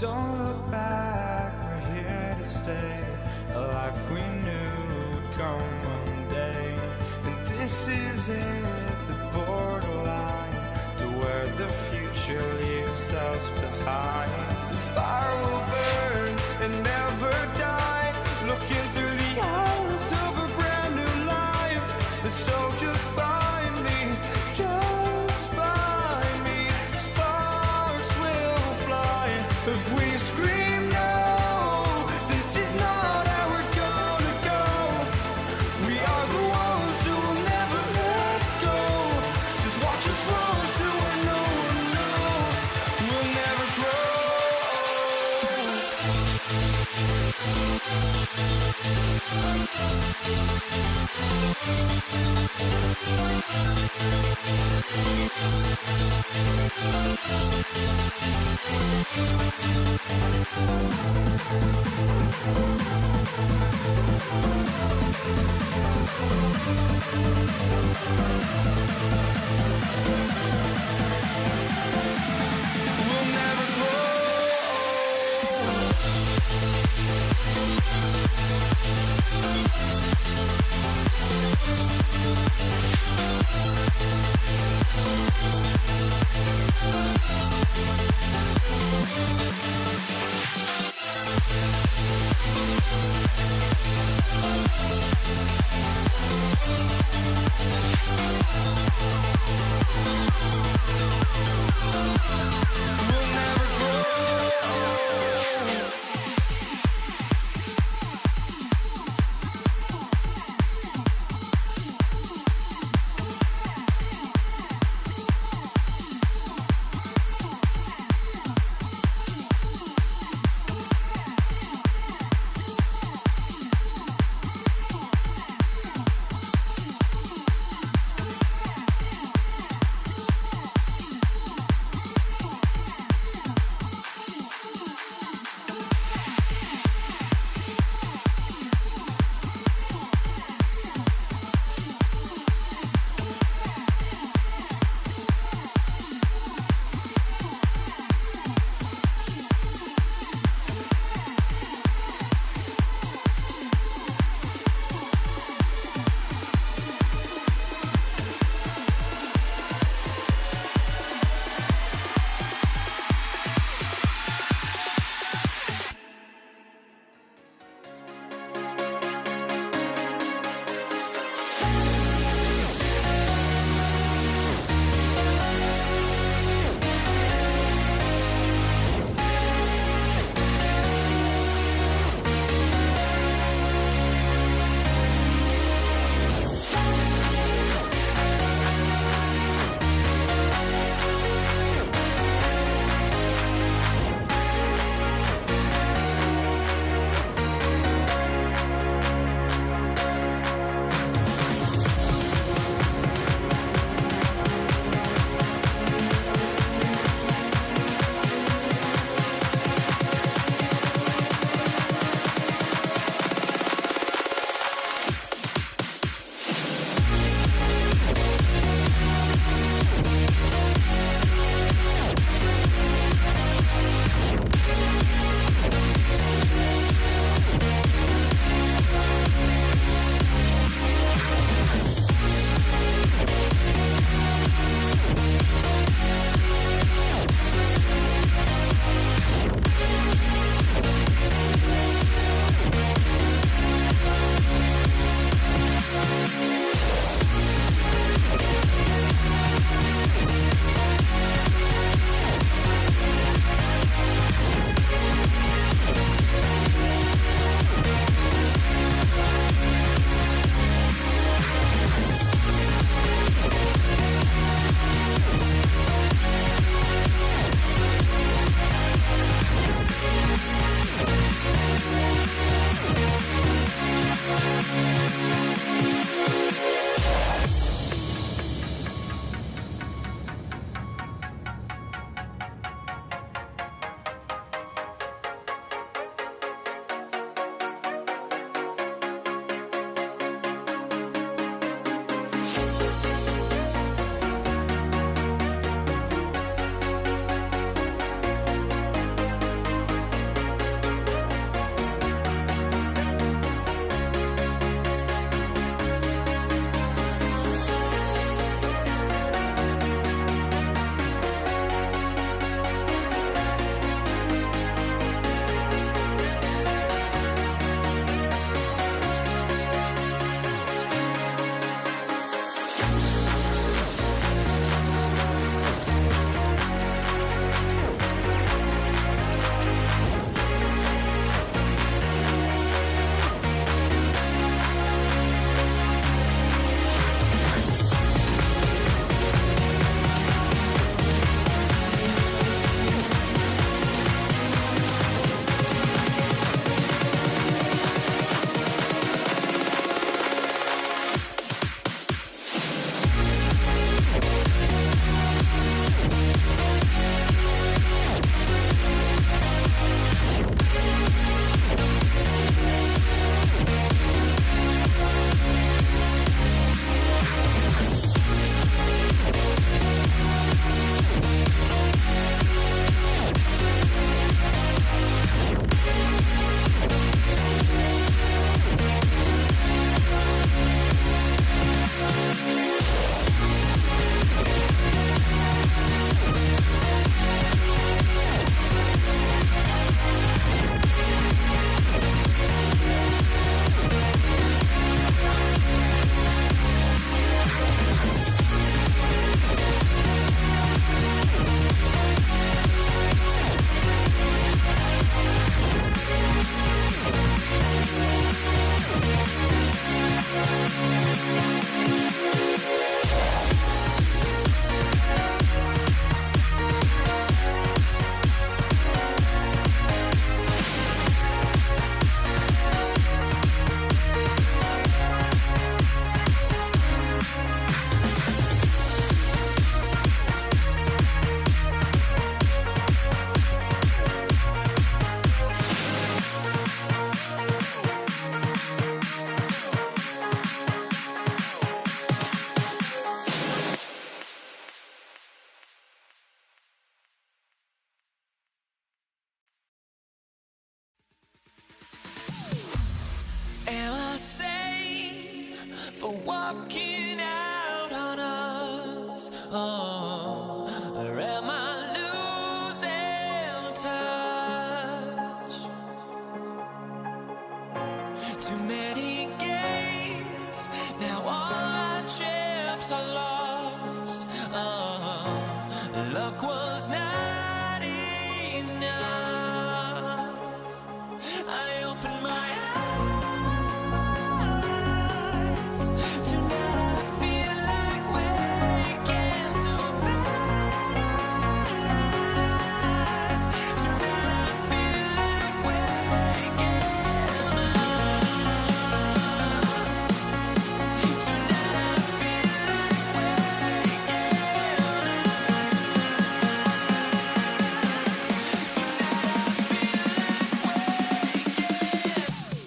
Don't look back, we're here to stay. A life we knew would come one day. And this is it, the borderline to where the future leaves us behind. The fire will burn and never die, looking through the eyes of a brand new life. And so just find me, just find me. Sparks will fly if we scream no. This is not how we're gonna go. We are the ones who will never let go. Just watch us run to where no one knows. We'll never grow. We'll never grow. We'll never grow. for walking out on us. Oh, or am I losing touch? Too many games, now all our chips are lost. Oh, luck was not enough. I opened my eyes. Tonight I feel like waking to life. Tonight I feel like waking up. Tonight I feel like waking up. Tonight I feel like waking up.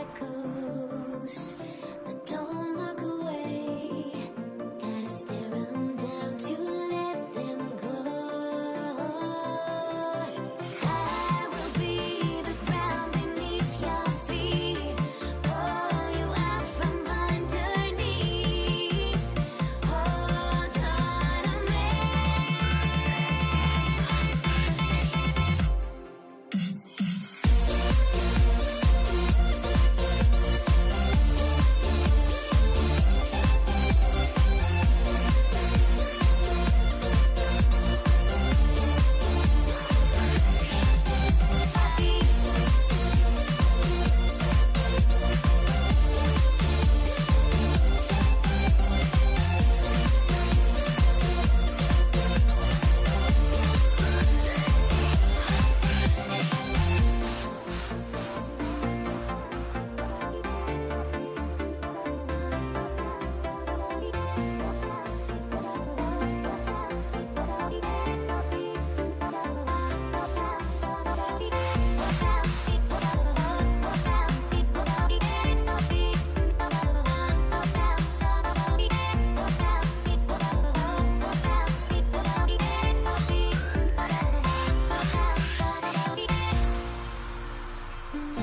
echoes, but don't look away. Gotta stare 'em down to let them go. I will be the ground beneath your feet, pull you out from underneath. Hold on to me.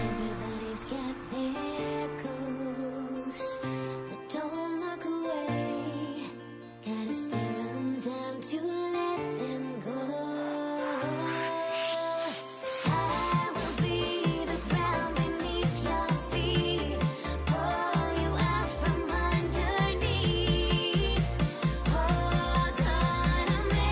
Everybody's got their ghosts, but don't look away. Gotta stare 'em down to let them go. I will be the ground beneath your feet, pull you out from underneath. Hold on to me.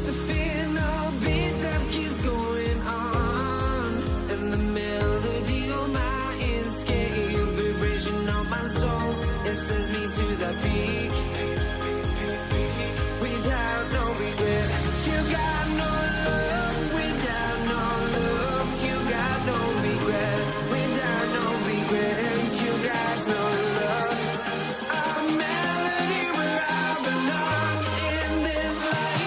The final beat up keeps going on, and the melody on my ears, getting a vibration on my soul. It sends me to the peak, without no regret. You got no love, without no love. You got no regret, without no regret. You got no love. A melody where I belong in this life.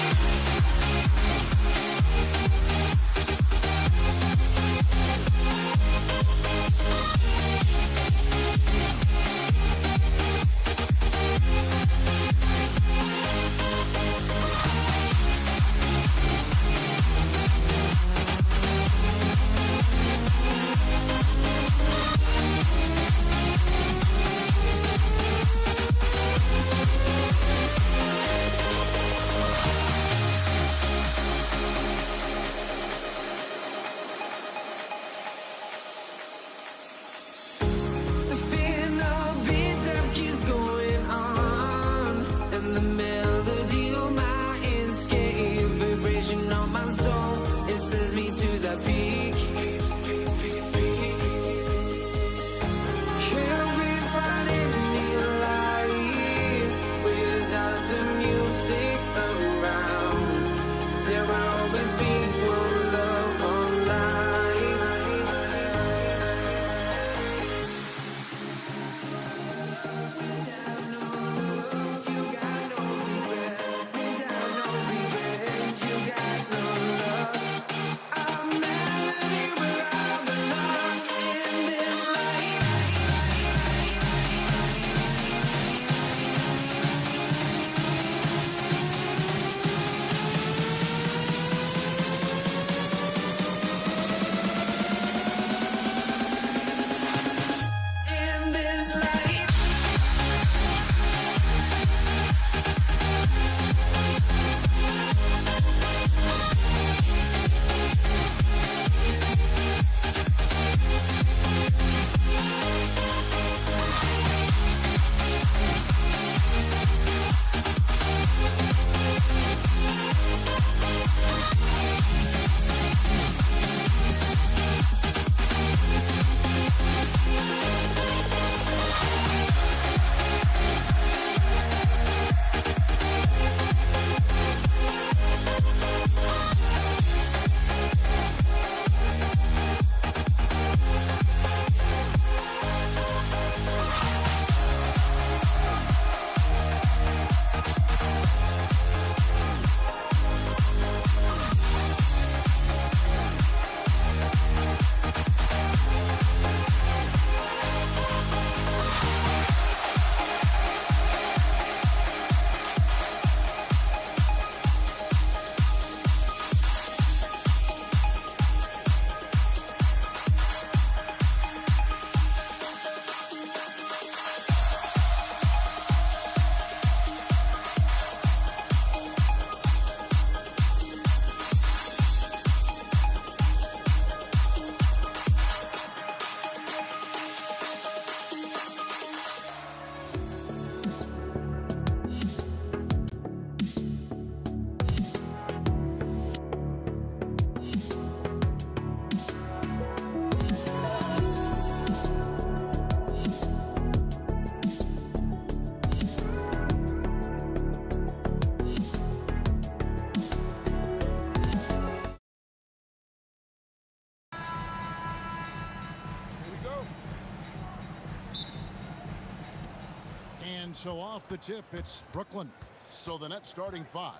And so off the tip, it's Brooklyn. So the net starting 5.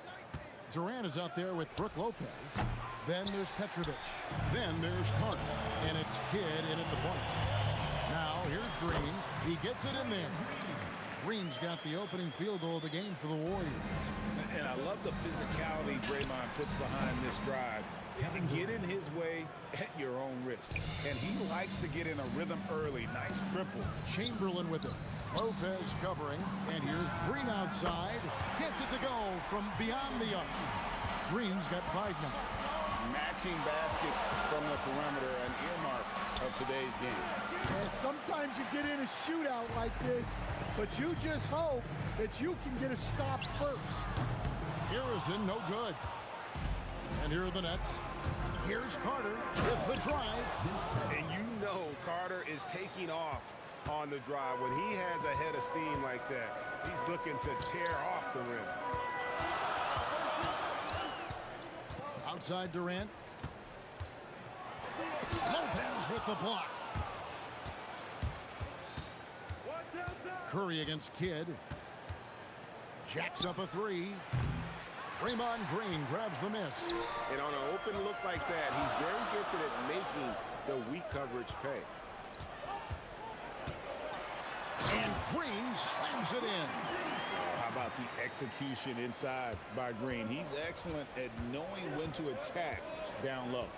Durant is out there with Brook Lopez. Then there's Petrovic. Then there's Carter. And it's Kidd in at the point. Now here's Green. He gets it in there. Green's got the opening field goal of the game for the Warriors. And I love the physicality Draymond puts behind this drive. Get in his way at your own risk. And he likes to get in a rhythm early. Nice triple. Chamberlain with it. Lopez covering. And here's Green outside. Gets it to go from beyond the arc. Green's got 5 now. Matching baskets from the perimeter, an earmark of today's game. Yeah, sometimes you get in a shootout like this, but you just hope that you can get a stop first. Harrison, no good. And here are the Nets. Here's Carter with the drive. And you know Carter is taking off on the drive. When he has a head of steam like that, he's looking to tear off the rim. Outside Durant. Lopez with the block. Curry against Kidd. Jacks up a 3. Draymond Green grabs the miss. And on an open look like that, he's very gifted at making the weak coverage pay. And Green slams it in. How about the execution inside by Green? He's excellent at knowing when to attack down low.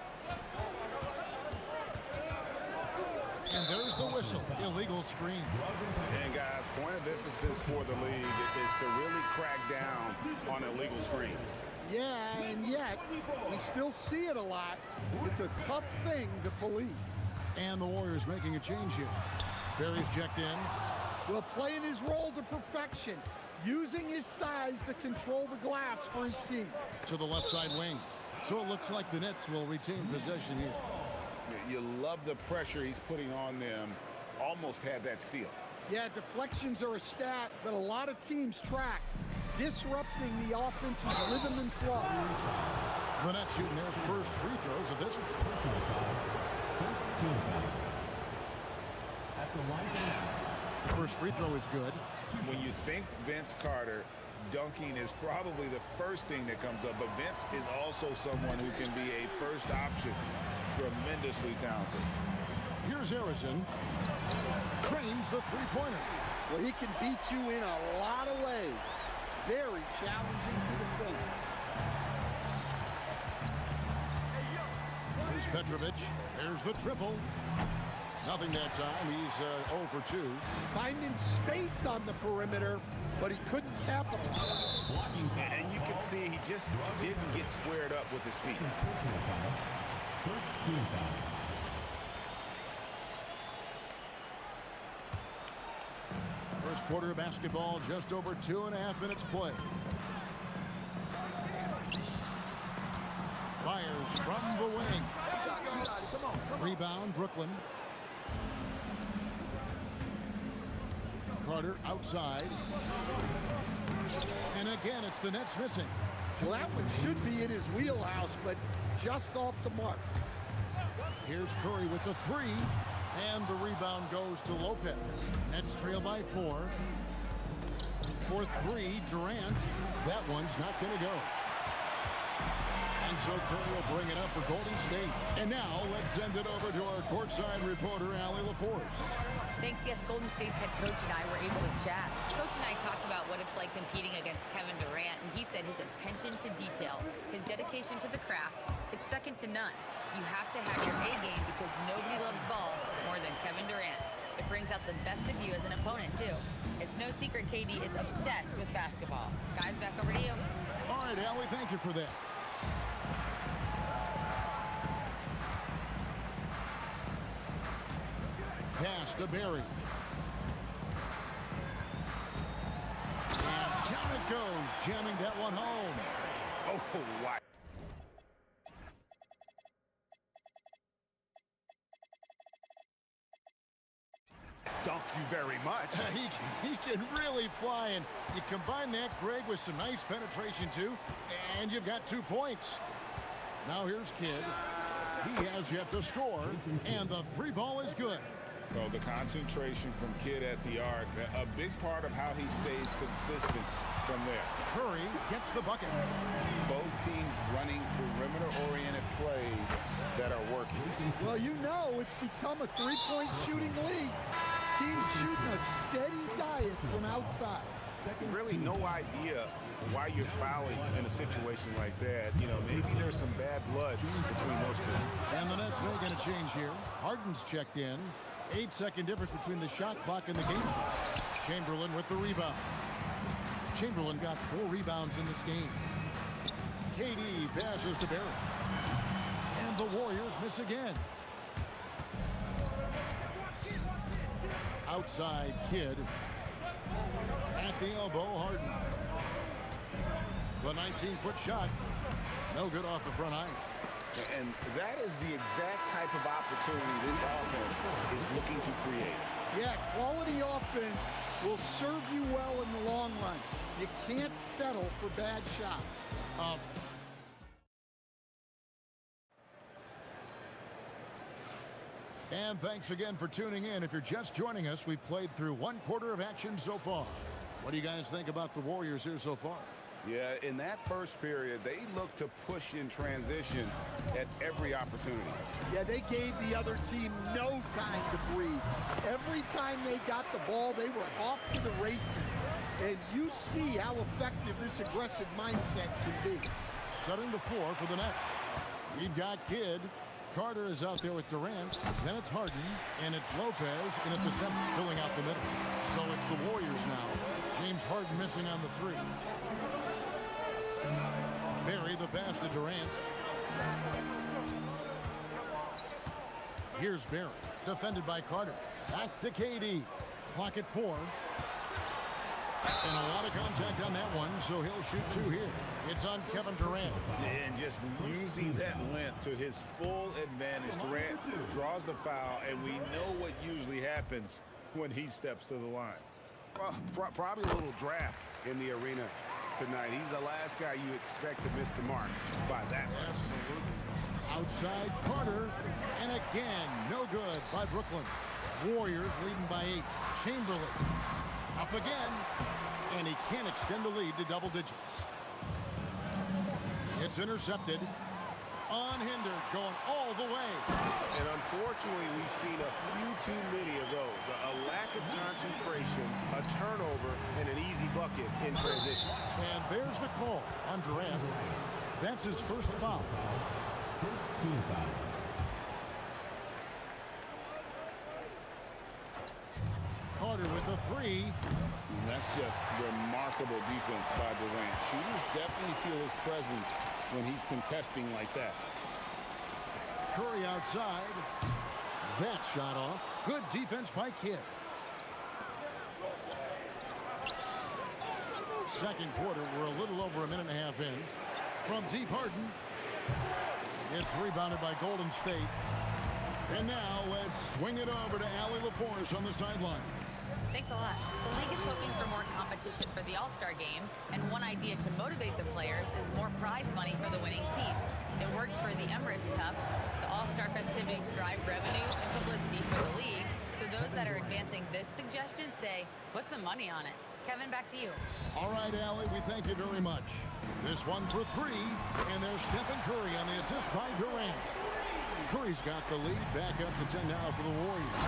And there's the whistle. Illegal screen. And guys, point of emphasis for the league is to really crack down on illegal screens. Yeah, and yet we still see it a lot. It's a tough thing to police. And the Warriors making a change here. Barry's checked in. Well, playing his role to perfection, using his size to control the glass for his team. To the left side wing. So it looks like the Nets will retain possession here. You love the pressure he's putting on them. Almost had that steal. Yeah, deflections are a stat that a lot of teams track, disrupting the offense's rhythm and flow. The Nets shooting their first free throws of this. The first free throw is good. When you think Vince Carter, dunking is probably the first thing that comes up, but Vince is also someone who can be a first option. Tremendously talented. Here's Harrison. Cranes the three-pointer. Well, he can beat you in a lot of ways. Very challenging to defend. Here's Petrovic. There's the triple. Nothing that time. He's 0 for 2. Finding space on the perimeter, but he couldn't capitalize. And you can see he just didn't get squared up with his feet. First team foul. First quarter of basketball, just over 2.5 minutes play. Fires from the wing. Rebound, Brooklyn. Carter outside. And again, it's the Nets missing. Well, that one should be in his wheelhouse, but just off the mark. Here's Curry with the 3. And the rebound goes to Lopez. Nets trail by 4. For 3, Durant. That one's not going to go. And so Curry will bring it up for Golden State. And now let's send it over to our courtside reporter, Allie LaForce. Thanks. Yes, Golden State's head coach and I were able to chat. Coach and I talked about what it's like competing against Kevin Durant, and he said his attention to detail, his dedication to the craft, it's second to none. You have to have your A game because nobody loves ball more than Kevin Durant. It brings out the best of you as an opponent, too. It's no secret KD is obsessed with basketball. Guys, back over to you. All right, Allie, thank you for that. Pass to Barry. And down it goes, jamming that one home. Oh, wow. Thank you very much. He can really fly, and you combine that, Greg, with some nice penetration, too, and you've got 2 points. Now here's Kidd. He has yet to score, and the 3 ball is good. Well, the concentration from Kidd at the arc, a big part of how he stays consistent from there. Curry gets the bucket. Both teams running perimeter-oriented plays that are working. Well, you know it's become a three-point shooting league. Teams shooting a steady diet from outside. Really no idea why you're fouling in a situation like that. You know, maybe there's some bad blood between those two. And the Nets making a change here. Harden's checked in. 8-second difference between the shot clock and the game clock. Chamberlain with the rebound. Chamberlain got 4 rebounds in this game. KD passes to Barry. And the Warriors miss again. Outside Kidd. At the elbow, Harden. The 19-foot shot. No good off the front ice. And that is the exact type of opportunity this offense is looking to create. Yeah, quality offense will serve you well in the long run. You can't settle for bad shots. And thanks again for tuning in. If you're just joining us, we've played through 1 quarter of action so far. What do you guys think about the Warriors here so far? Yeah, in that first period, they looked to push in transition at every opportunity. Yeah, they gave the other team no time to breathe. Every time they got the ball, they were off to the races. And you see how effective this aggressive mindset can be. Setting the floor for the Nets. We've got Kidd. Carter is out there with Durant. Then it's Harden. And it's Lopez in at the center, filling out the middle. So it's the Warriors now. James Harden missing on the 3. Barry the pass to Durant. Here's Barry, defended by Carter. Back to KD. Clock at 4. And a lot of contact on that one, so he'll shoot 2 here. It's on Kevin Durant. And just using that length to his full advantage. Durant draws the foul, and we know what usually happens when he steps to the line. Well, probably a little draft in the arena tonight. He's the last guy you expect to miss the mark by that much. Absolutely. Outside Carter, and again, no good by Brooklyn. Warriors leading by 8. Chamberlain up again, and he can't extend the lead to double digits. It's intercepted. Unhindered, going all the way. And unfortunately, we've seen a few too many of those. A lack of concentration, a turnover, and an easy bucket in transition. And there's the call on Durant. That's his first foul. First team foul. Carter with the 3. That's just remarkable defense by Durant. Shooters definitely feel his presence when he's contesting like that. Curry outside. That shot off. Good defense by Kidd. Second quarter, we're a little over a minute and a half in. From deep Harden. It's rebounded by Golden State. And now let's swing it over to Allie LaForce on the sideline. Thanks a lot. The league is hoping for more competition for the All-Star game, and one idea to motivate the players is more prize money for the winning team. It worked for the Emirates Cup. The All-Star festivities drive revenues and publicity for the league, so those that are advancing this suggestion say, put some money on it. Kevin, back to you. All right, Allie, we thank you very much. This one for 3, and there's Stephen Curry on the assist by Durant. Curry's got the lead, back up to 10 now for the Warriors.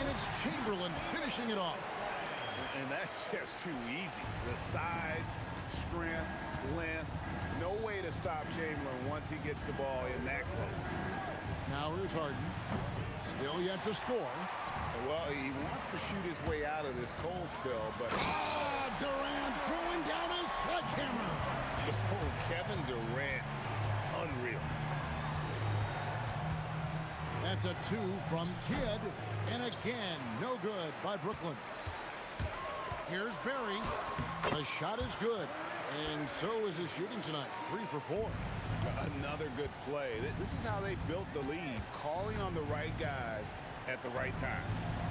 And it's Chamberlain finishing it off. And that's just too easy. The size, strength, length, no way to stop Chamberlain once he gets the ball in that close. Now here's Harden. Still yet to score. Well, he wants to shoot his way out of this cold spell, but... Durant throwing down a sledgehammer. Oh, Kevin Durant, unreal. That's a 2 from Kidd. And again, no good by Brooklyn. Here's Barry. The shot is good. And so is his shooting tonight. 3 for 4. Another good play. This is how they built the lead, calling on the right guys at the right time.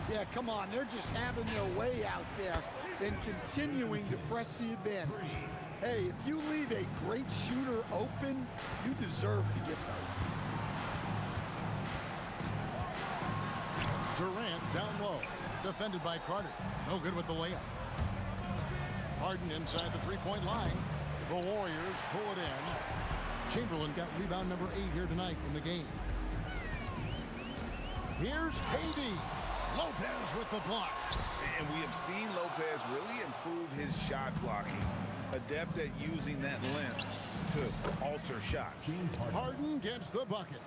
Yeah, come on. They're just having their way out there and continuing to press the advantage. Hey, if you leave a great shooter open, you deserve to get hurt. Durant Down low. Defended by Carter. No good with the layup. Harden inside the three-point line. The Warriors pull it in. Chamberlain got rebound number 8 here tonight in the game. Here's KD. Lopez with the block. And we have seen Lopez really improve his shot blocking. Adept at using that length to alter shots. Harden gets the bucket.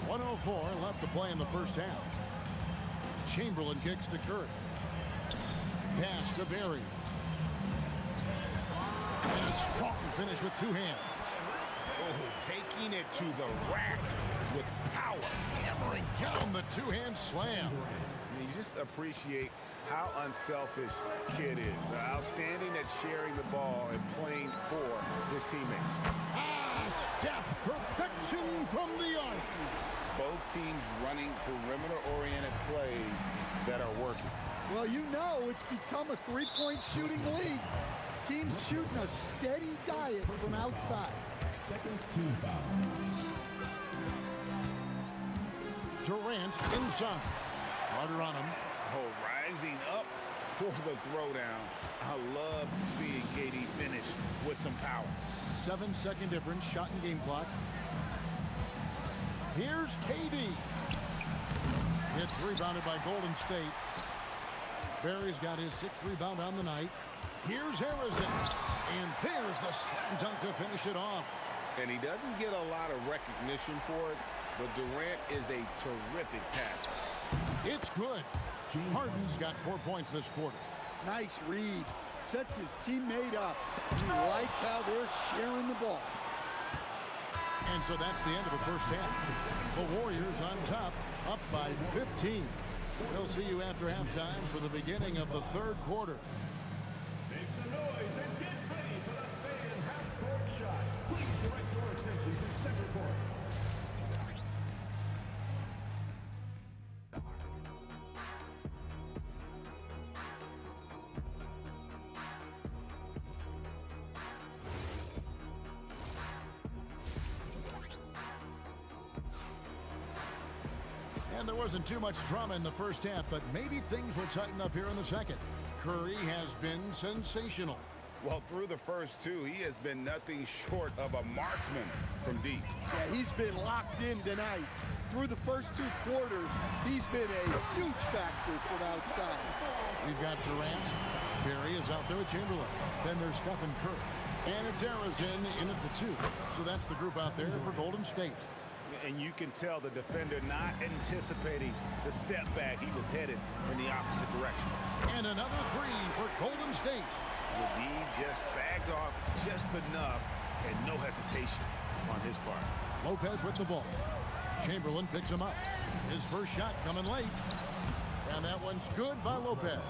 1:04 left to play in the first half. Chamberlain kicks to Curry. Pass to Barry. And a strong finish with 2 hands. Oh, taking it to the rack with power. Hammering down the 2-hand slam. You just appreciate how unselfish Kid is. Outstanding at sharing the ball and playing for his teammates. Steph, perfection from the arc. Both teams running perimeter-oriented plays that are working. Well, you know it's become a three-point shooting league. Teams shooting a steady diet from outside. Second team foul. Durant inside. Carter on him. Oh, rising up for the throwdown. I love seeing KD finish with some power. 7-second difference, shot and game clock. Here's KD. It's rebounded by Golden State. Barry's got his 6th rebound on the night. Here's Arizona. And there's the slam dunk to finish it off. And he doesn't get a lot of recognition for it, but Durant is a terrific passer. It's good. Harden's got 4 points this quarter. Nice read. Sets his teammate up. You like how they're sharing the ball. And so that's the end of the first half. The Warriors on top, up by 15. We'll see you after halftime for the beginning of the third quarter. Make some noise and get ready for the fan half-court shot. Please direct your attention to center court. And there wasn't too much drama in the first half, but maybe things will tighten up here in the second. Curry has been sensational. Well, through the first 2, he has been nothing short of a marksman from deep. Yeah, he's been locked in tonight. Through the first 2 quarters, he's been a huge factor from outside. We've got Durant. Barry is out there with Chamberlain. Then there's Stephen Curry. And it's Arizona in at the 2. So that's the group out there for Golden State. And you can tell the defender not anticipating the step back. He was headed in the opposite direction. And another 3 for Golden State. The D just sagged off just enough and no hesitation on his part. Lopez with the ball. Chamberlain picks him up. His first shot coming late. And that one's good by Lopez.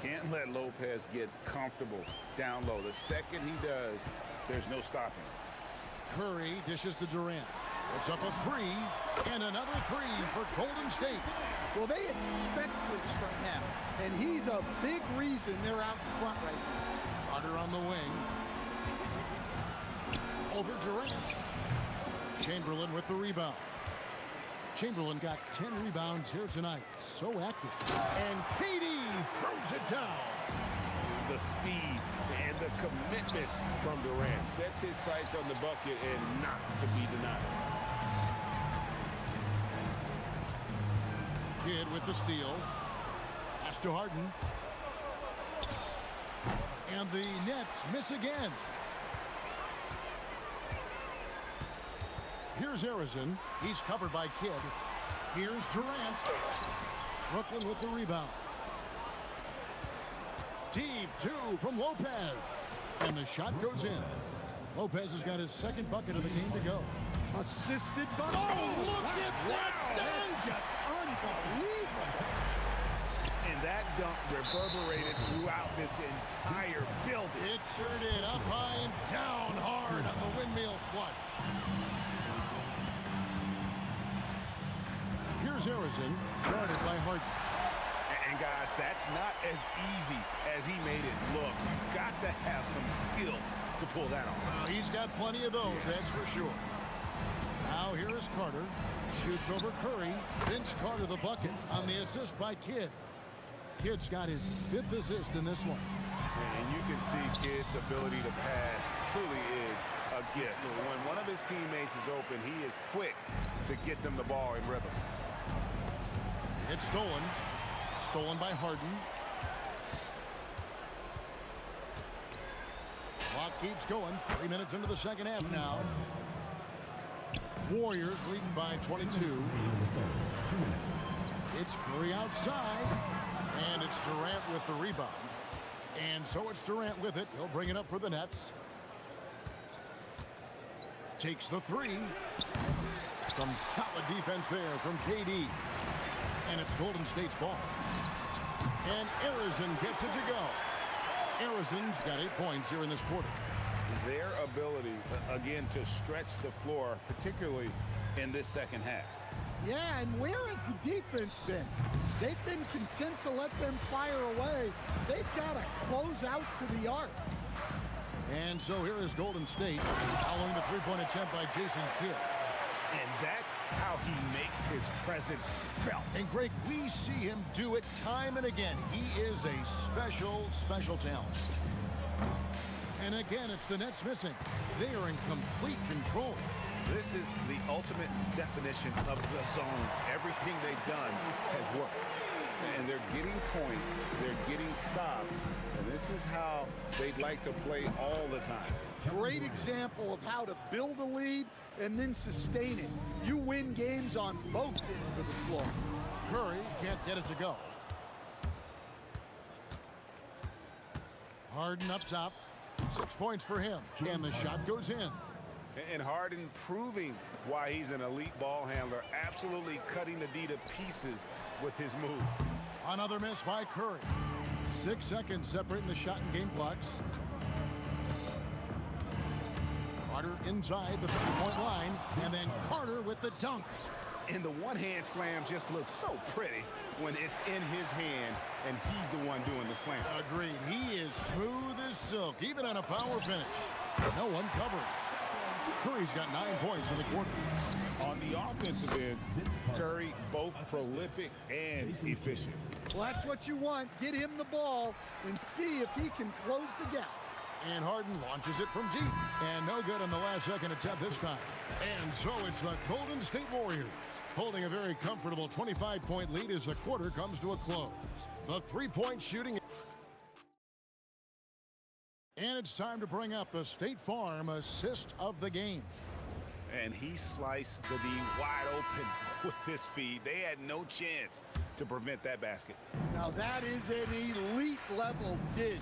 Can't let Lopez get comfortable down low. The second he does, there's no stopping. Curry dishes to Durant. It's up a 3, and another 3 for Golden State. Well, they expect this from him, and he's a big reason they're out in front right now. Carter on the wing. Over Durant. Chamberlain with the rebound. Chamberlain got 10 rebounds here tonight. So active. And KD throws it down. The speed and the commitment from Durant sets his sights on the bucket and not to be denied. Kidd with the steal. Pass to Harden. And the Nets miss again. Here's Arizona. He's covered by Kidd. Here's Durant. Brooklyn with the rebound. Deep 2 from Lopez. And the shot goes in. Lopez has got his 2nd bucket of the game to go. Assisted by... Oh, look at that dunk! Just unbelievable. And that dunk reverberated throughout this entire building. It sure did. Up high and down hard on the windmill flush. Here's Arizona, guarded by Harden. And guys, that's not as easy as he made it look. You've got to have some skills to pull that off. Well, he's got plenty of those, that's for sure. Now Now here is Carter. Shoots over Curry. Vince Carter the bucket on the assist by Kidd. Kidd's got his 5th assist in this one. And you can see Kidd's ability to pass truly is a gift. When one of his teammates is open, he is quick to get them the ball in rhythm. It's stolen. Stolen by Harden. Clock keeps going. 3 minutes into the second half now. Warriors leading by 22. 2 minutes. It's Curry outside. And it's Durant with the rebound. And so it's Durant with it. He'll bring it up for the Nets. Takes the 3. Some solid defense there from KD. And it's Golden State's ball. And Arizon gets it to go. Arizon's got 8 points here in this quarter. Their ability, again, to stretch the floor, particularly in this second half. Yeah, and where has the defense been? They've been content to let them fire away. They've got to close out to the arc. And so here is Golden State following the three-point attempt by Jason Kidd. And that's how he makes his presence felt. And Greg, we see him do it time and again. He is a special, special talent. And again, it's the Nets missing. They are in complete control. This is the ultimate definition of the zone. Everything they've done has worked. And they're getting points, they're getting stops, and this is how they'd like to play all the time. Great example of how to build a lead and then sustain it. You win games on both ends of the floor. Curry can't get it to go. Harden up top. 6 points for him. And the shot goes in. And Harden proving why he's an elite ball handler, absolutely cutting the D to pieces with his move. Another miss by Curry. 6 seconds separating the shot and game clocks. Carter inside the three-point line, and then Carter with the dunk. And the one-hand slam just looks so pretty when it's in his hand and he's the one doing the slam. Agreed. He is smooth as silk, even on a power finish. No one covers. Curry's got 9 points in the quarter. On the offensive end, Curry both prolific and efficient. Well, that's what you want. Get him the ball and see if he can close the gap. And Harden launches it from deep. And no good on the last second attempt this time. And so it's the Golden State Warriors holding a very comfortable 25-point lead as the quarter comes to a close. The three-point shooting. And it's time to bring up the State Farm assist of the game. And he sliced the D wide open with his feed. They had no chance to prevent that basket. Now that is an elite level dish.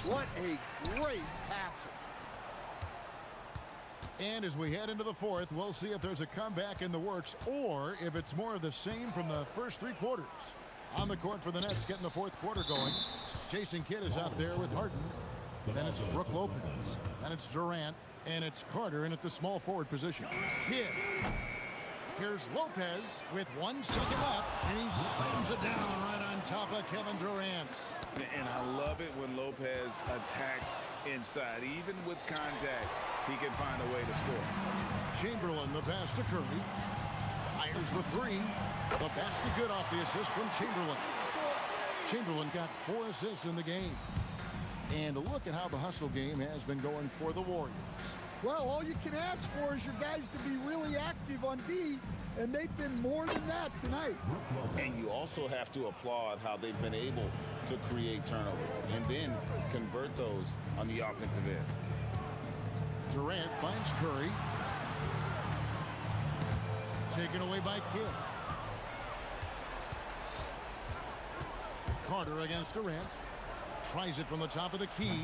What a great passer. And as we head into the fourth, we'll see if there's a comeback in the works or if it's more of the same from the first 3 quarters. On the court for the Nets, getting the fourth quarter going. Jason Kidd is out there with Harden. Then it's Brook Lopez. Then it's Durant. And it's Carter in at the small forward position. Kidd. Here's Lopez with 1 second left. And he slams it down right on top of Kevin Durant. And I love it when Lopez attacks inside. Even with contact, he can find a way to score. Chamberlain, the pass to Curry. Fires the 3. The basket good off the assist from Chamberlain. Chamberlain got 4 assists in the game. And look at how the hustle game has been going for the Warriors. Well, all you can ask for is your guys to be really active on D, and they've been more than that tonight. And you also have to applaud how they've been able to create turnovers and then convert those on the offensive end. Durant finds Curry. Taken away by Kidd. Carter against Durant. Tries it from the top of the key,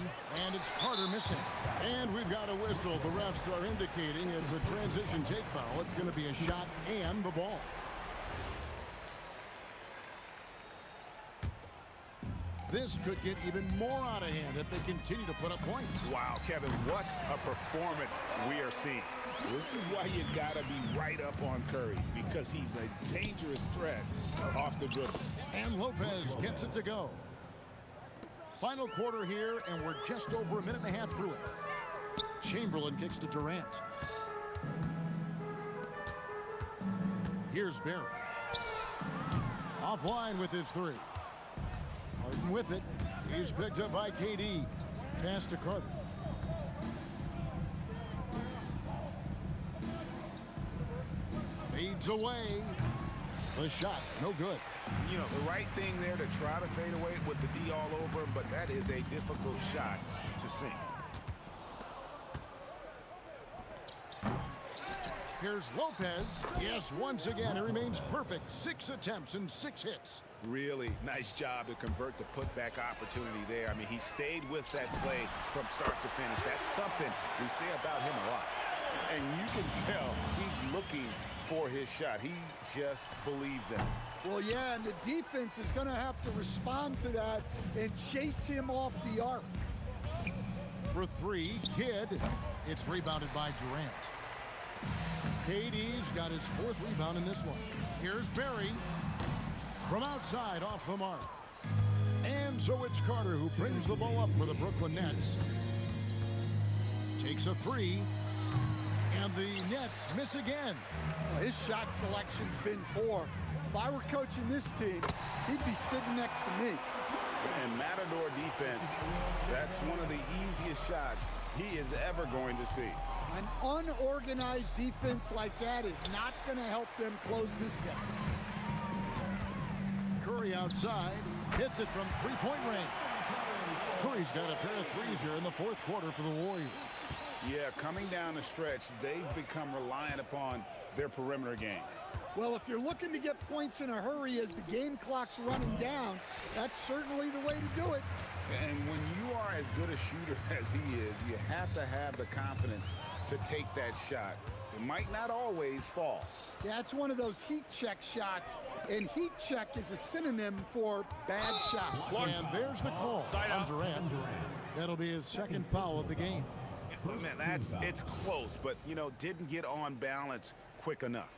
and it's Carter missing. And we've got a whistle. The refs are indicating it's a transition take foul. It's going to be a shot and the ball. This could get even more out of hand if they continue to put up points. Wow, Kevin, what a performance we are seeing. This is why you got to be right up on Curry, because he's a dangerous threat off the dribble. And Lopez gets it to go. Final quarter here, and we're just over 1.5 minutes through it. Chamberlain kicks to Durant. Here's Barry. Offline with his three. Harden with it. He's picked up by KD. Pass to Carter. Fades away. The shot, no good. You know, the right thing there to try to fade away with the D all over him, but that is a difficult shot to sink. Here's Lopez. Yes, once again, it remains perfect. 6 attempts and 6 hits. Really nice job to convert the putback opportunity there. I mean, he stayed with that play from start to finish. That's something we say about him a lot. And you can tell he's looking for his shot. He just believes in it. Well, yeah, and the defense is going to have to respond to that and chase him off the arc. For 3, Kidd. It's rebounded by Durant. KD's got his 4th rebound in this one. Here's Barry. From outside, off the mark. And so it's Carter who brings the ball up for the Brooklyn Nets. Takes a 3. And the Nets miss again. Well, his shot selection's been poor. If I were coaching this team, he'd be sitting next to me. And Matador defense, that's one of the easiest shots he is ever going to see. An unorganized defense like that is not going to help them close this deficit. Curry outside, hits it from 3-point range. Curry's got a pair of threes here in the 4th quarter for the Warriors. Yeah, coming down the stretch, they've become reliant upon their perimeter game. Well, if you're looking to get points in a hurry as the game clock's running down, that's certainly the way to do it. And when you are as good a shooter as he is, you have to have the confidence to take that shot. It might not always fall. Yeah, it's one of those heat check shots, and heat check is a synonym for bad shot. And there's the call on Durant. That'll be his 2nd foul of the game. Man, it's close, but, you know, didn't get on balance quick enough.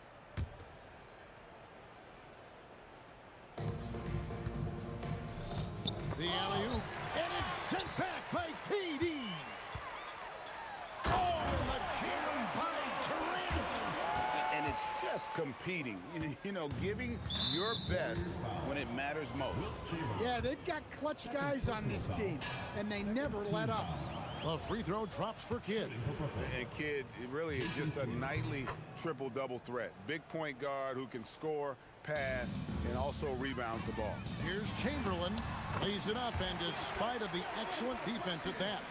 The alley-oop, and it's sent back by KD. Oh, the jam by Durant. And it's just competing, you know, giving your best when it matters most. Yeah, they've got clutch guys on this team, and they never let up. The free throw drops for Kidd. And Kidd, it really is just a nightly triple-double threat. Big point guard who can score, pass, and also rebounds the ball. Here's Chamberlain, lays it up, and despite of the excellent defense at that.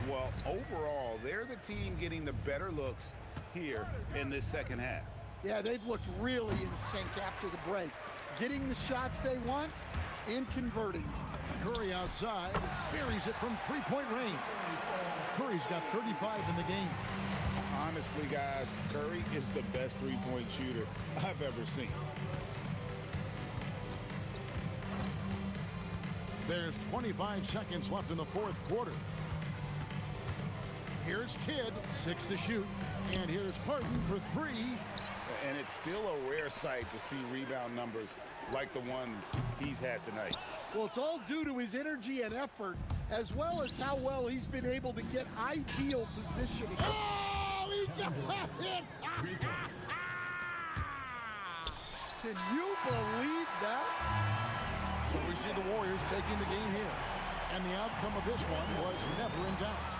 Well, overall, they're the team getting the better looks here in this 2nd half. Yeah, they've looked really in sync after the break, getting the shots they want and converting. Curry outside, buries it from 3-point range. Curry's got 35 in the game. Honestly, guys, Curry is the best 3-point shooter I've ever seen. There's 25 seconds left in the 4th quarter. Here's Kidd, 6 to shoot. And here's Harden for 3. And it's still a rare sight to see rebound numbers like the ones he's had tonight. Well, it's all due to his energy and effort, as well as how well he's been able to get ideal positioning. Oh, he got it! Can you believe that? So we see the Warriors taking the game here. And the outcome of this one was never in doubt.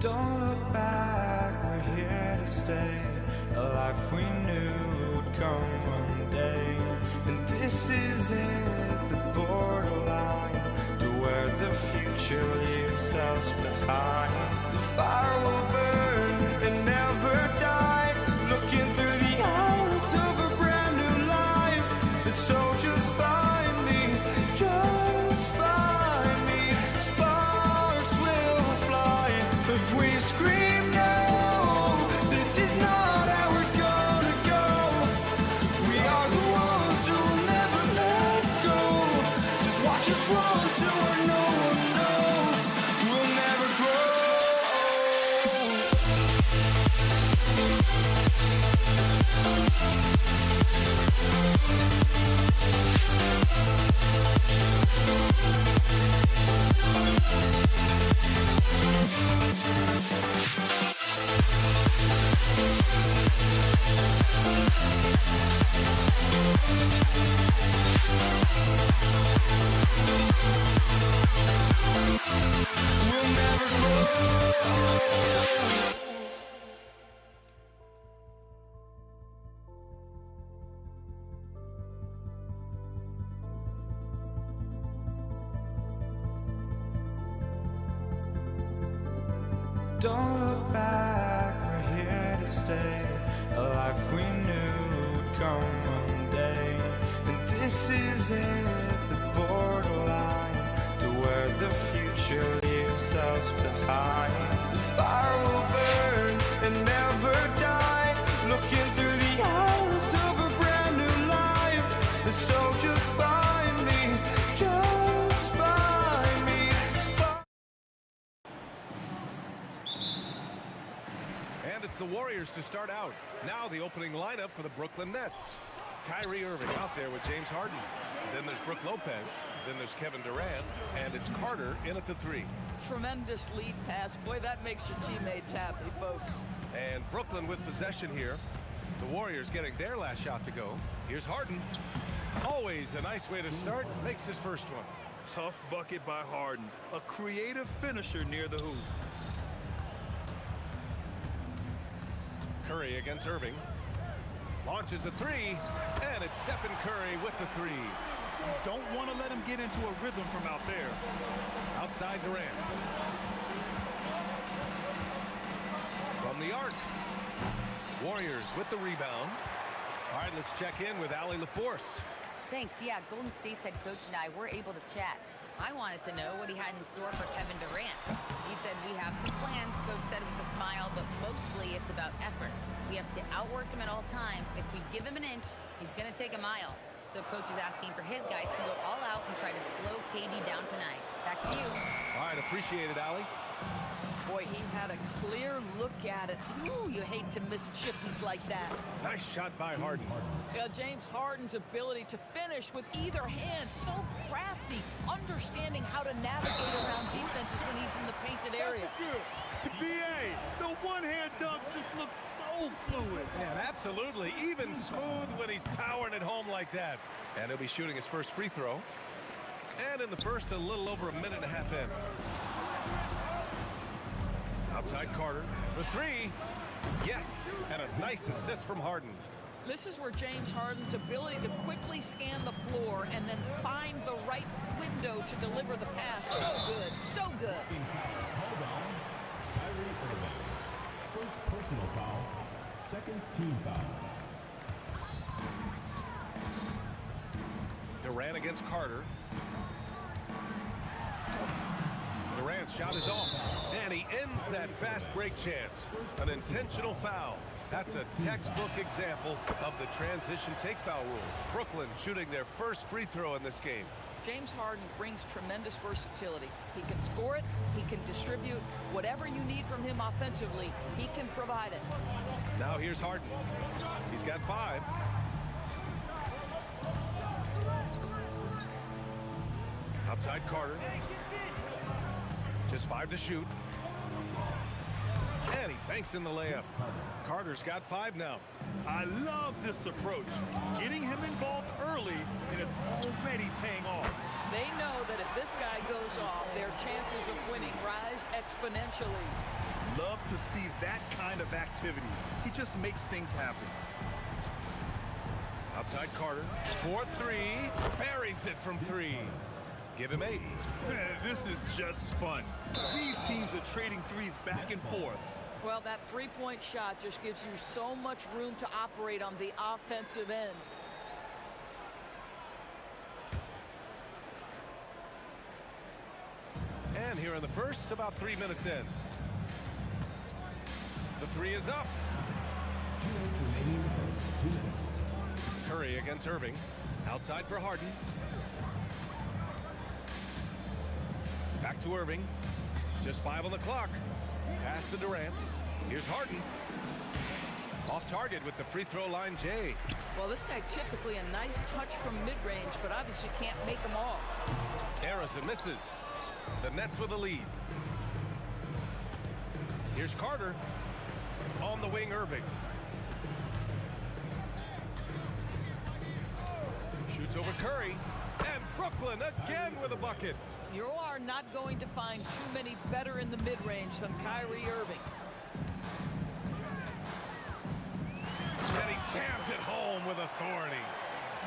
Don't look back, we're here to stay. A life we knew would come one day. And this is it, the borderline to where the future leaves us behind. The fire will burn and never die, looking through the eyes of a brand new life. And so just find me, just find me. Sparks will fly if we scream no. This is not how we're gonna go. We are the ones who'll never let go. Just watch us run to where no one knows. We'll never grow. We'll never grow. Don't look back, we're here to stay. A life we knew would come one day. And this is it, the borderline to where the future leaves us behind. The fire will burn and never die, looking through the eyes of a brand new life. And so just find me, just find me. And it's the Warriors to start out. Now the opening lineup for the Brooklyn Nets. Kyrie Irving out there with James Harden. Then there's Brook Lopez. Then there's Kevin Durant. And it's Carter in at the 3. Tremendous lead pass. Boy, that makes your teammates happy, folks. And Brooklyn with possession here. The Warriors getting their last shot to go. Here's Harden. Always a nice way to start. Makes his first one. Tough bucket by Harden. A creative finisher near the hoop. Curry against Irving. Launches a 3. And it's Stephen Curry with the 3. Don't want to let him get into a rhythm from out there. Outside Durant. From the arc. Warriors with the rebound. All right, let's check in with Allie LaForce. Thanks. Yeah, Golden State's head coach and I were able to chat. I wanted to know what he had in store for Kevin Durant. He said, we have some plans, Coach said with a smile, but mostly it's about effort. We have to outwork him at all times. If we give him an inch, he's going to take a mile. So Coach is asking for his guys to go all out and try to slow KD down tonight. Back to you. All right, appreciate it, Allie. Boy, he had a clear look at it. Ooh, you hate to miss chippies like that. Nice shot by Harden. Yeah, James Harden's ability to finish with either hand, so crafty, understanding how to navigate around defenses when he's in the painted area. BA, the one-hand dunk just looks so fluid. Yeah, absolutely. Even smooth when he's powering it home like that. And he'll be shooting his first free throw. And in the first, a little over a minute and a half in. Outside Carter for 3. Yes, and a nice assist from Harden. This is where James Harden's ability to quickly scan the floor and then find the right window to deliver the pass. So good, so good. Hold on. Kyrie Irving. First personal foul. Second team foul. Durant against Carter. Durant's shot is off, and he ends that fast break chance. An intentional foul. That's a textbook example of the transition take foul rule. Brooklyn shooting their first free throw in this game. James Harden brings tremendous versatility. He can score it, he can distribute. Whatever you need from him offensively, he can provide it. Now here's Harden. He's got 5. Outside Carter. Just 5 to shoot. And he banks in the layup. Carter's got 5 now. I love this approach. Getting him involved early, and it's already paying off. They know that if this guy goes off, their chances of winning rise exponentially. Love to see that kind of activity. He just makes things happen. Outside Carter, 4-3, buries it from 3. Give him 8. This is just fun. These teams are trading threes back and forth. Well, that three-point shot just gives you so much room to operate on the offensive end. And here in the first, about 3 minutes in. The 3 is up. Curry against Irving. Outside for Harden. Back to Irving. Just 5 on the clock. Pass to Durant. Here's Harden. Off target with the free throw line, Jay. Well, this guy typically a nice touch from mid-range, but obviously can't make them all. Errors and misses. The Nets with a lead. Here's Carter. On the wing, Irving. Shoots over Curry. And Brooklyn again with a bucket. You are not going to find too many better in the mid-range than Kyrie Irving. And he jams it home with authority.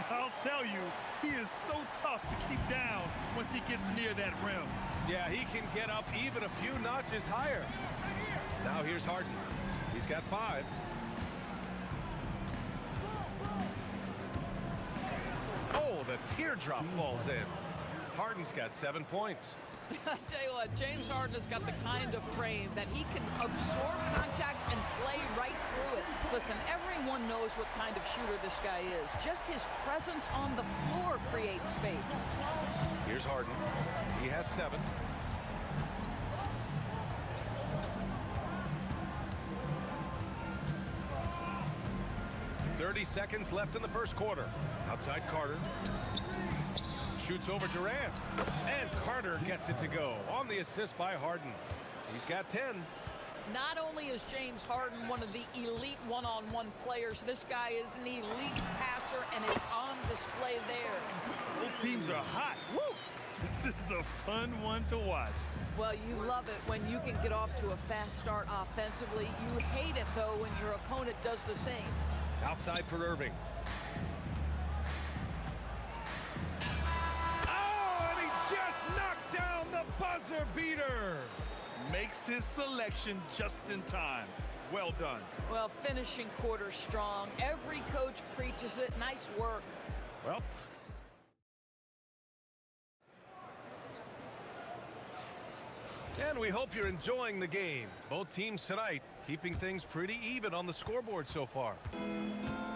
I'll tell you, he is so tough to keep down once he gets near that rim. Yeah, he can get up even a few notches higher. Now here's Harden. He's got 5. Oh, the teardrop falls in. Harden's got 7 points. I tell you what, James Harden has got the kind of frame that he can absorb contact and play right through it. Listen, everyone knows what kind of shooter this guy is. Just his presence on the floor creates space. Here's Harden. He has 7. .30 seconds left in the first quarter. Outside Carter. Shoots over Durant. And Carter gets it to go on the assist by Harden. He's got 10. Not only is James Harden one of the elite one-on-one players, this guy is an elite passer and is on display there. Both teams are hot. Woo! This is a fun one to watch. Well, you love it when you can get off to a fast start offensively. You hate it, though, when your opponent does the same. Outside for Irving. Oh, and he just knocked down the buzzer beater. Makes his selection just in time. Well done. Well, finishing quarter strong. Every coach preaches it. Nice work. Well, and we hope you're enjoying the game. Both teams tonight keeping things pretty even on the scoreboard so far.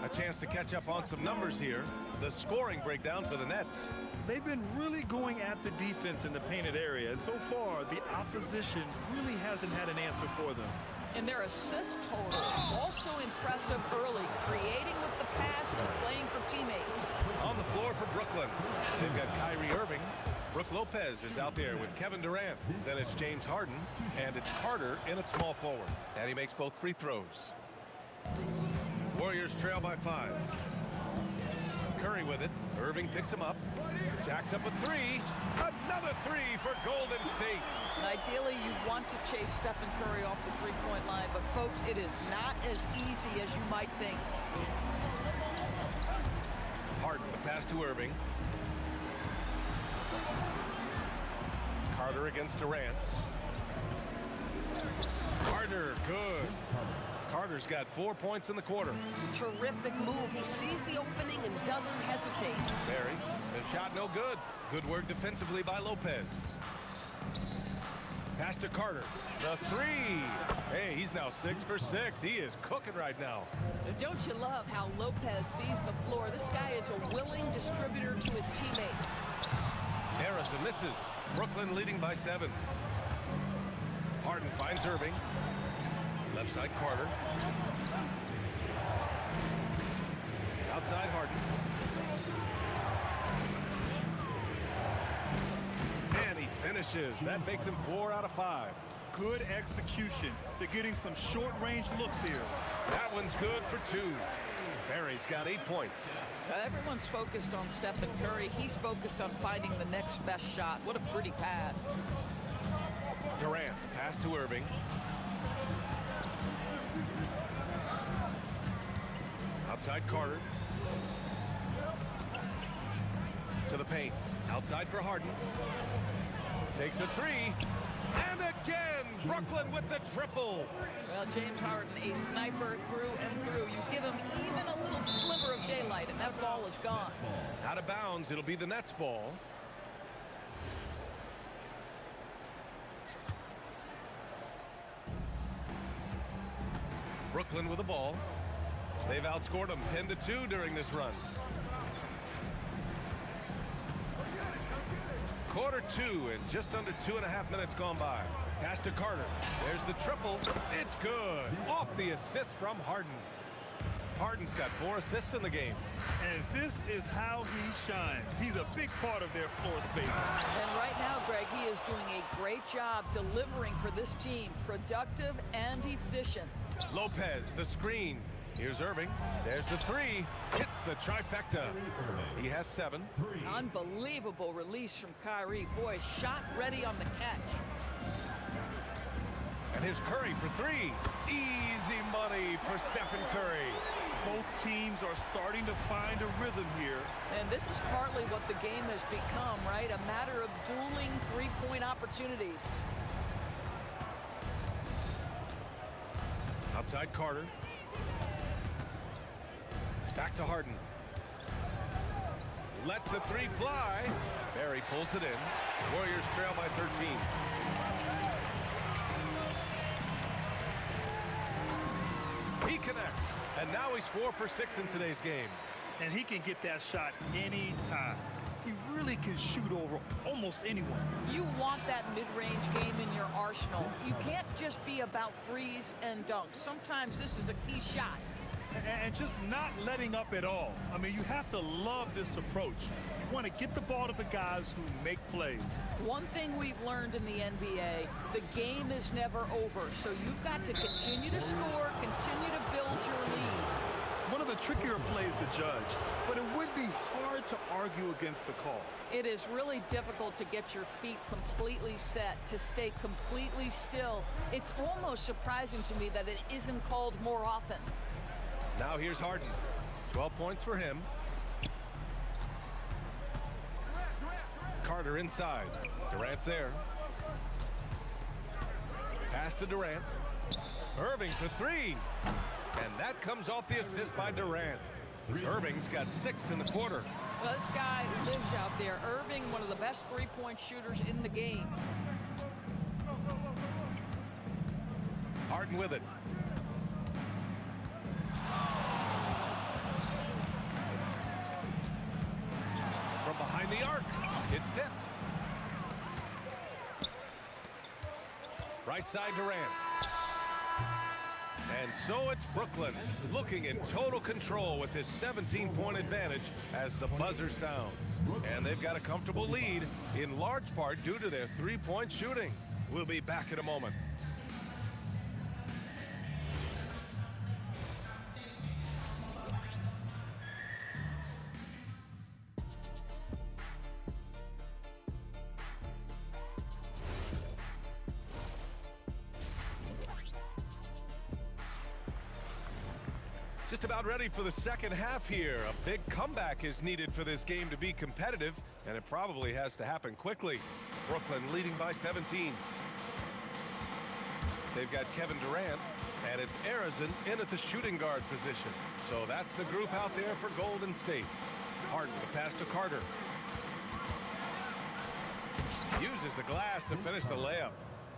A chance to catch up on some numbers here. The scoring breakdown for the Nets. They've been really going at the defense in the painted area, and so far, the opposition really hasn't had an answer for them. And their assist total, also impressive early, creating with the pass and playing for teammates. On the floor for Brooklyn, they've got Kyrie Irving. Brook Lopez is out there with Kevin Durant. Then it's James Harden, and it's Carter in at small forward. And he makes both free throws. Warriors trail by 5. Curry with it. Irving picks him up. Jacks up a 3. Another 3 for Golden State. Ideally, you want to chase Stephen Curry off the three-point line, but folks, it is not as easy as you might think. Harden, the pass to Irving. Carter against Durant. Carter, good. Carter's got 4 points in the quarter. Terrific move. He sees the opening and doesn't hesitate. Barry, the shot no good. Good work defensively by Lopez. Pass to Carter. The 3. Hey, he's now 6 for 6. He is cooking right now. Don't you love how Lopez sees the floor? This guy is a willing distributor to his teammates. Harrison misses. Brooklyn leading by 7. Harden finds Irving. Left side Carter. Outside Harden. And he finishes. That makes him 4 out of 5. good execution. They're getting some short-range looks here. That one's good for 2. Barry's got 8 points. Everyone's focused on Stephen Curry. He's focused on finding the next best shot. What a pretty pass. Durant, pass to Irving. Outside Carter. To the paint. Outside for Harden. Takes a 3. And again, Brooklyn with the triple. Well, James Harden, a sniper through and through. You give him even a little sliver of daylight, and that ball is gone. Out of bounds, it'll be the Nets ball. Brooklyn with the ball. They've outscored them 10-2 during this run. Quarter 2 and just under 2.5 minutes gone by. Pass to Carter. There's the triple. It's good. Off the assist from Harden. Harden's got 4 assists in the game. And this is how he shines. He's a big part of their floor space. And right now, Greg, he is doing a great job delivering for this team. Productive and efficient. Lopez, the screen. Here's Irving. There's the 3. Hits the trifecta. He has 7. Unbelievable release from Kyrie. Boy, shot ready on the catch. And here's Curry for 3. Easy money for Stephen Curry. Both teams are starting to find a rhythm here. And this is partly what the game has become, right? A matter of dueling three-point opportunities. Outside Carter. Back to Harden. Lets the 3 fly. Barry pulls it in. Warriors trail by 13. He connects. And now he's 4 for 6 in today's game. And he can get that shot anytime. He really can shoot over almost anyone. You want that mid-range game in your arsenal. You can't just be about threes and dunks. Sometimes this is a key shot. And just not letting up at all. I mean, you have to love this approach. You want to get the ball to the guys who make plays. One thing we've learned in the NBA, the game is never over. So you've got to continue to score, continue to build your lead. One of the trickier plays to judge, but it would be hard to argue against the call. It is really difficult to get your feet completely set, to stay completely still. It's almost surprising to me that it isn't called more often. Now here's Harden. 12 points for him. Carter inside. Durant's there. Pass to Durant. Irving for 3. And that comes off the assist by Durant. Irving's got 6 in the quarter. Well, this guy lives out there. Irving, one of the best three-point shooters in the game. Harden with it. From behind the arc, it's tipped. Right side Durant. And so it's Brooklyn looking in total control with this 17-point advantage as the buzzer sounds. And they've got a comfortable lead in large part due to their three-point shooting. We'll be back in a moment. Just about ready for the second half here. A big comeback is needed for this game to be competitive, and it probably has to happen quickly. Brooklyn leading by 17. They've got Kevin Durant, and it's Arizin in at the shooting guard position. So that's the group out there for Golden State. Harden, the pass to Carter. Uses the glass to finish the layup.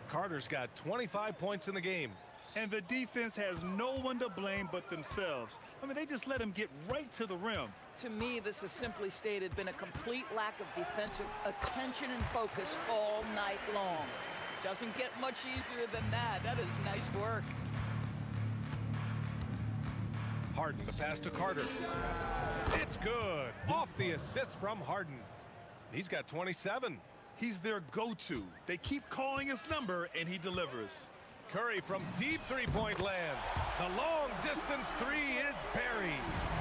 Carter's got 25 points in the game. And the defense has no one to blame but themselves. I mean, they just let him get right to the rim. To me, this has simply stated been a complete lack of defensive attention and focus all night long. Doesn't get much easier than that. That is nice work. Harden, the pass to Carter. It's good. Off the assist from Harden. He's got 27. He's their go-to. They keep calling his number, and he delivers. Curry from deep three-point land. The long-distance three is buried.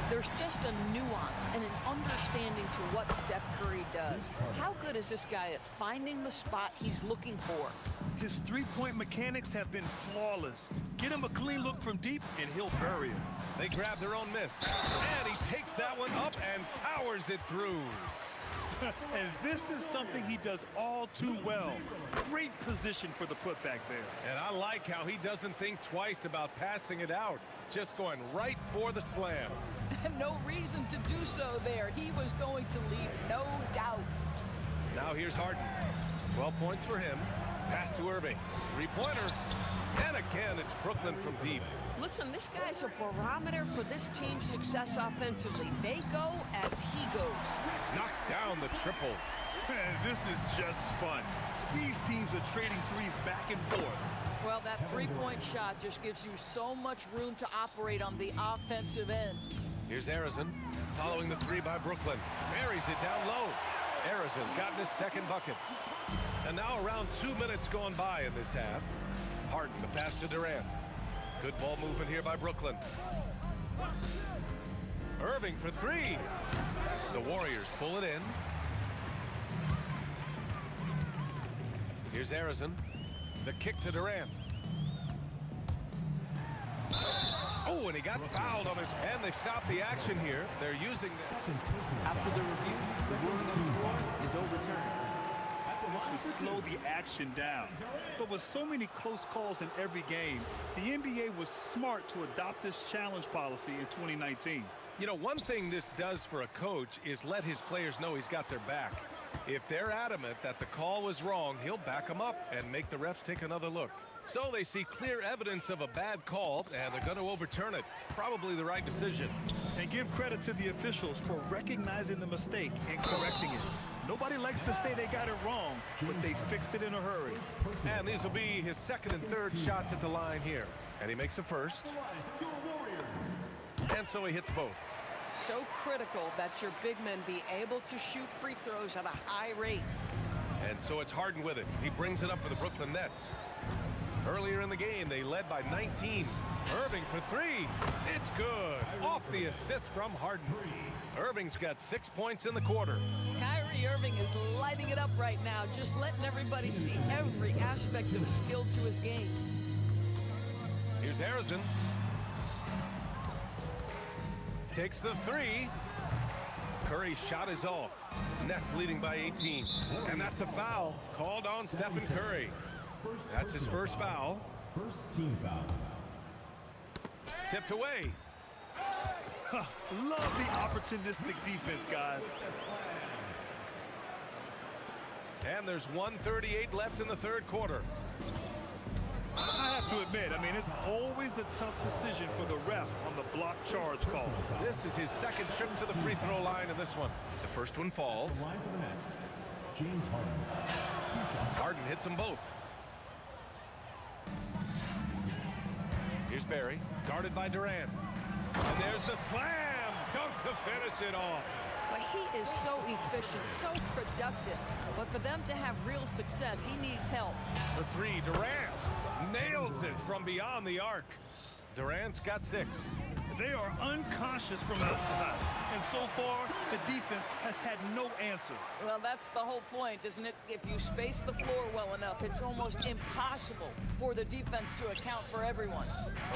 There's just a nuance and an understanding to what Steph Curry does. How good is this guy at finding the spot he's looking for? His three-point mechanics have been flawless. Get him a clean look from deep, and he'll bury it. They grab their own miss. And he takes that one up and powers it through. And this is something he does all too well. Great position for the putback there. And I like how he doesn't think twice about passing it out. Just going right for the slam. No reason to do so there. He was going to leave no doubt. Now here's Harden. 12 points for him. Pass to Irving. Three-pointer. And again, it's Brooklyn from deep. Listen, this guy's a barometer for this team's success offensively. They go as he goes. Knocks down the triple. Man, this is just fun. These teams are trading threes back and forth. Well, that three-point shot just gives you so much room to operate on the offensive end. Here's Arizon, following the three by Brooklyn. Buries it down low. Arizon's gotten his second bucket. And now around 2 minutes gone by in this half. Harden, the pass to Durant. Good ball movement here by Brooklyn. Irving for three. The Warriors pull it in. Here's Arizon. The kick to Durant. Oh, and he got fouled on his hand. They've stopped the action here. They're using After the review, the ruling on the floor is overturned. This would slow the action down. But with so many close calls in every game, the NBA was smart to adopt this challenge policy in 2019. You know, one thing this does for a coach is let his players know he's got their back. If they're adamant that the call was wrong, he'll back them up and make the refs take another look. So they see clear evidence of a bad call, and they're going to overturn it. Probably the right decision. And give credit to the officials for recognizing the mistake and correcting it. Nobody likes to say they got it wrong, but they fixed it in a hurry. And these will be his second and third shots at the line here. And he makes a first. And so he hits both. So critical that your big men be able to shoot free throws at a high rate. And so it's Harden with it. He brings it up for the Brooklyn Nets. Earlier in the game, they led by 19. Irving for three. It's good. Off the assist from Harden. Irving's got 6 points in the quarter. Kyrie Irving is lighting it up right now, just letting everybody see every aspect of skill to his game. Here's Arizon. Takes the three. Curry's shot is off. Nets leading by 18. And that's a foul called on Stephen Curry. That's his first foul. First team foul. Tipped away. Love the opportunistic defense, guys. And there's 1:38 left in the third quarter. I have to admit, I mean, it's always a tough decision for the ref on the block charge call. This is his second trip to the free throw line in this one. The first one falls. The line for the Nets, James Harden. 2 shots. Harden hits them both. Here's Barry, guarded by Durant. And there's the slam dunk to finish it off. But he is so efficient, so productive. But for them to have real success, he needs help. The three, Durant nails it from beyond the arc. Durant's got 6. They are unconscious from outside, and so far, the defense has had no answer. Well, that's the whole point, isn't it? If you space the floor well enough, it's almost impossible for the defense to account for everyone.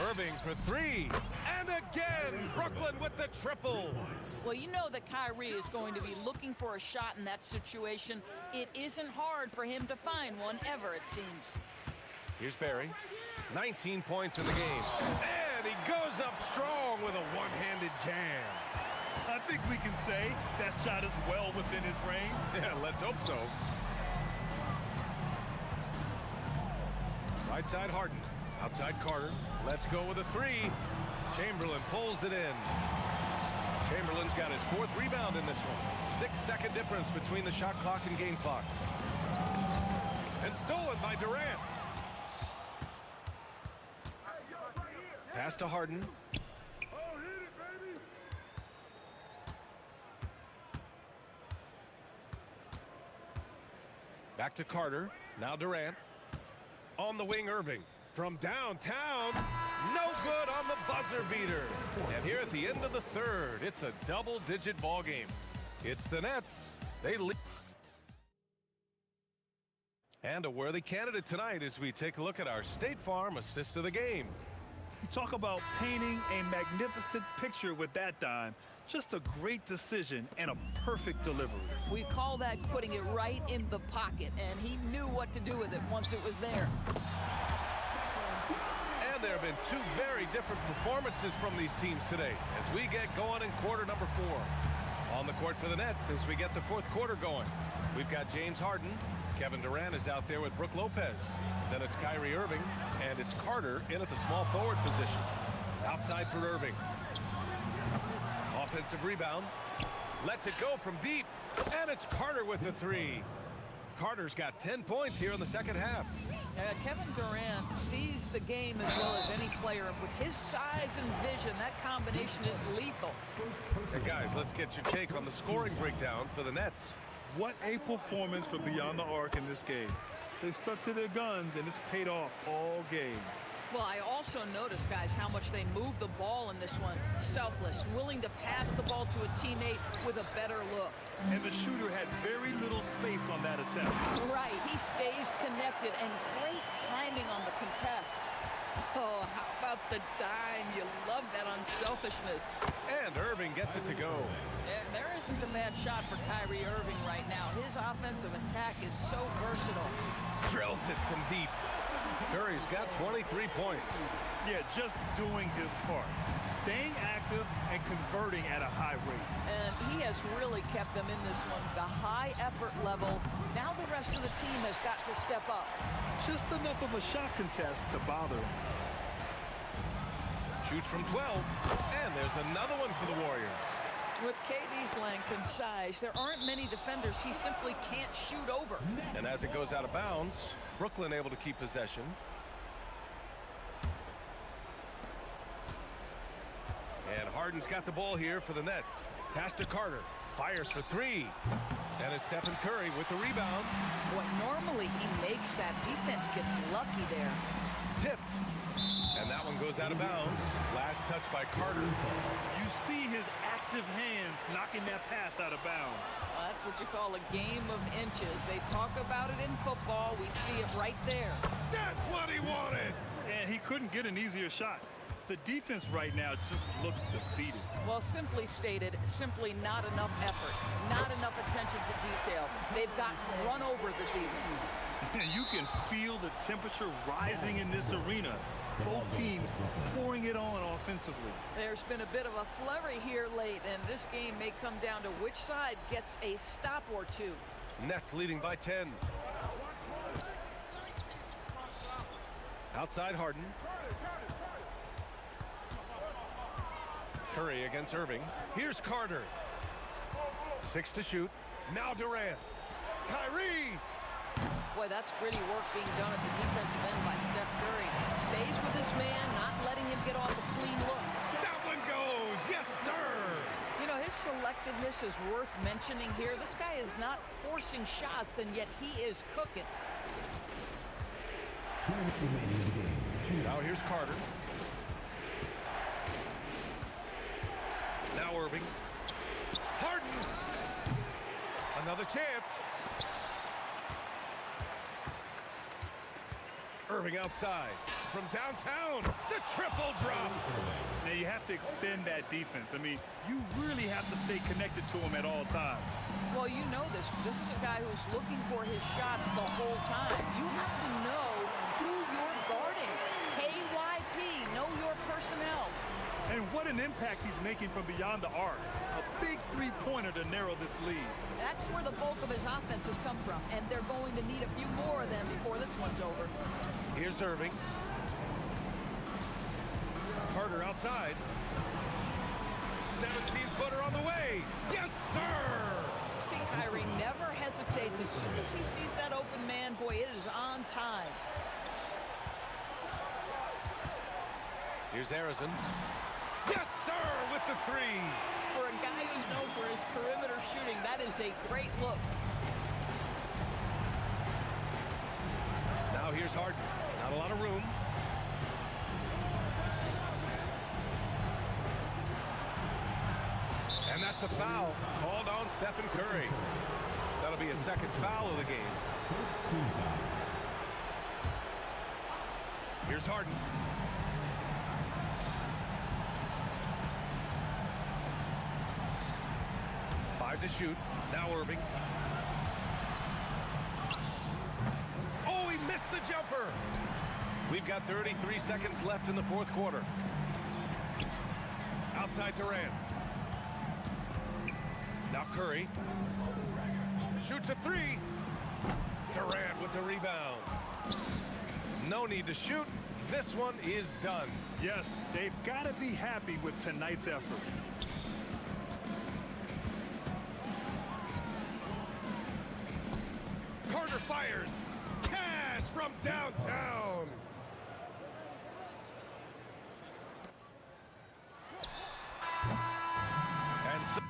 Irving for three. And again, Brooklyn with the triple. Well, you know that Kyrie is going to be looking for a shot in that situation. It isn't hard for him to find one ever, it seems. Here's Barry. 19 points in the game. And he goes up strong with a one-handed jam. I think we can say that shot is well within his range. Yeah, let's hope so. Right side Harden. Outside Carter. Let's go with a three. Chamberlain pulls it in. Chamberlain's got his 4th rebound in this one. 6-second difference between the shot clock and game clock. And stolen by Durant. Pass to Harden. Back to Carter. Now Durant. On the wing, Irving. From downtown, no good on the buzzer beater. And here at the end of the third, it's a double-digit ball game. It's the Nets. They lead. And a worthy candidate tonight as we take a look at our State Farm assist of the game. You talk about painting a magnificent picture with that dime. Just a great decision and a perfect delivery. We call that putting it right in the pocket, and he knew what to do with it once it was there. And there have been two very different performances from these teams today as we get going in quarter number 4. On the court for the Nets as we get the fourth quarter going. We've got James Harden. Kevin Durant is out there with Brook Lopez. Then it's Kyrie Irving, and it's Carter in at the small forward position. Outside for Irving. Offensive rebound. Lets it go from deep, and it's Carter with the 3. Carter's got 10 points here in the second half. Kevin Durant sees the game as well as any player. With his size and vision, that combination is lethal. And guys, let's get your take on the scoring breakdown for the Nets. What a performance for Beyond the Arc in this game. They stuck to their guns, and it's paid off all game. Well, I also noticed, guys, how much they moved the ball in this one. Selfless, willing to pass the ball to a teammate with a better look. And the shooter had very little space on that attempt. Right, he stays connected, and great timing on the contest. Oh, how about the dime? You love that unselfishness. And Irving gets it to go. There isn't a bad shot for Kyrie Irving right now. His offensive attack is so versatile. Drills it from deep. Curry's got 23 points. Yeah, just doing his part. Staying active and converting at a high rate. And he has really kept them in this one. The high effort level. Now the rest of the team has got to step up. Just enough of a shot contest to bother him. Shoots from 12. And there's another one for the Warriors. With KD's length and size, there aren't many defenders he simply can't shoot over. And as it goes out of bounds, Brooklyn able to keep possession. And Harden's got the ball here for the Nets. Pass to Carter. Fires for 3. And it's Stephen Curry with the rebound. Boy, normally he makes that. Defense gets lucky there. Tipped. And that one goes out of bounds. Last touch by Carter. You see his active hands knocking that pass out of bounds. Well, that's what you call a game of inches. They talk about it in football. We see it right there. That's what he wanted. And he couldn't get an easier shot. The defense right now just looks defeated. Well, simply stated, simply not enough effort, not enough attention to detail. They've gotten run over this evening. And you can feel the temperature rising in this arena. Both teams pouring it on offensively. There's been a bit of a flurry here late, and this game may come down to which side gets a stop or two. Nets leading by 10. Outside Harden. Curry against Irving. Here's Carter. 6 to shoot. Now Durant. Kyrie. Boy, that's gritty work being done at the defensive end by Steph Curry. Stays with his man, not letting him get off a clean look. That one goes. Yes, sir. You know, his selectiveness is worth mentioning here. This guy is not forcing shots, and yet he is cooking. 2 minutes remaining in the game. Now here's Carter. Now Irving. Harden. Another chance. Irving outside. From downtown. The triple drops. Now you have to extend that defense. I mean, you really have to stay connected to him at all times. Well, you know this. This is a guy who's looking for his shot the whole time. You have to know who you're guarding. KYP, know your personnel. And what an impact he's making from beyond the arc. A big three-pointer to narrow this lead. That's where the bulk of his offense has come from, and they're going to need a few more of them before this one's over. Here's Irving. Carter outside. 17-footer on the way. Yes, sir! See, Kyrie never hesitates as soon as he sees that open man. Boy, it is on time. Here's Harrison. Yes, sir, with the 3. For a guy who's known for his perimeter shooting, that is a great look. Now here's Harden. Not a lot of room. And that's a foul called on Stephen Curry. That'll be a second foul of the game. Here's Harden. Five to shoot. Now Irving. Oh, he missed the jumper. We've got 33 seconds left in the fourth quarter. Outside Durant. Now Curry. Shoots a three. Durant with the rebound. No need to shoot. This one is done. Yes, they've got to be happy with tonight's effort. Carter fires. Cash from downtown. And so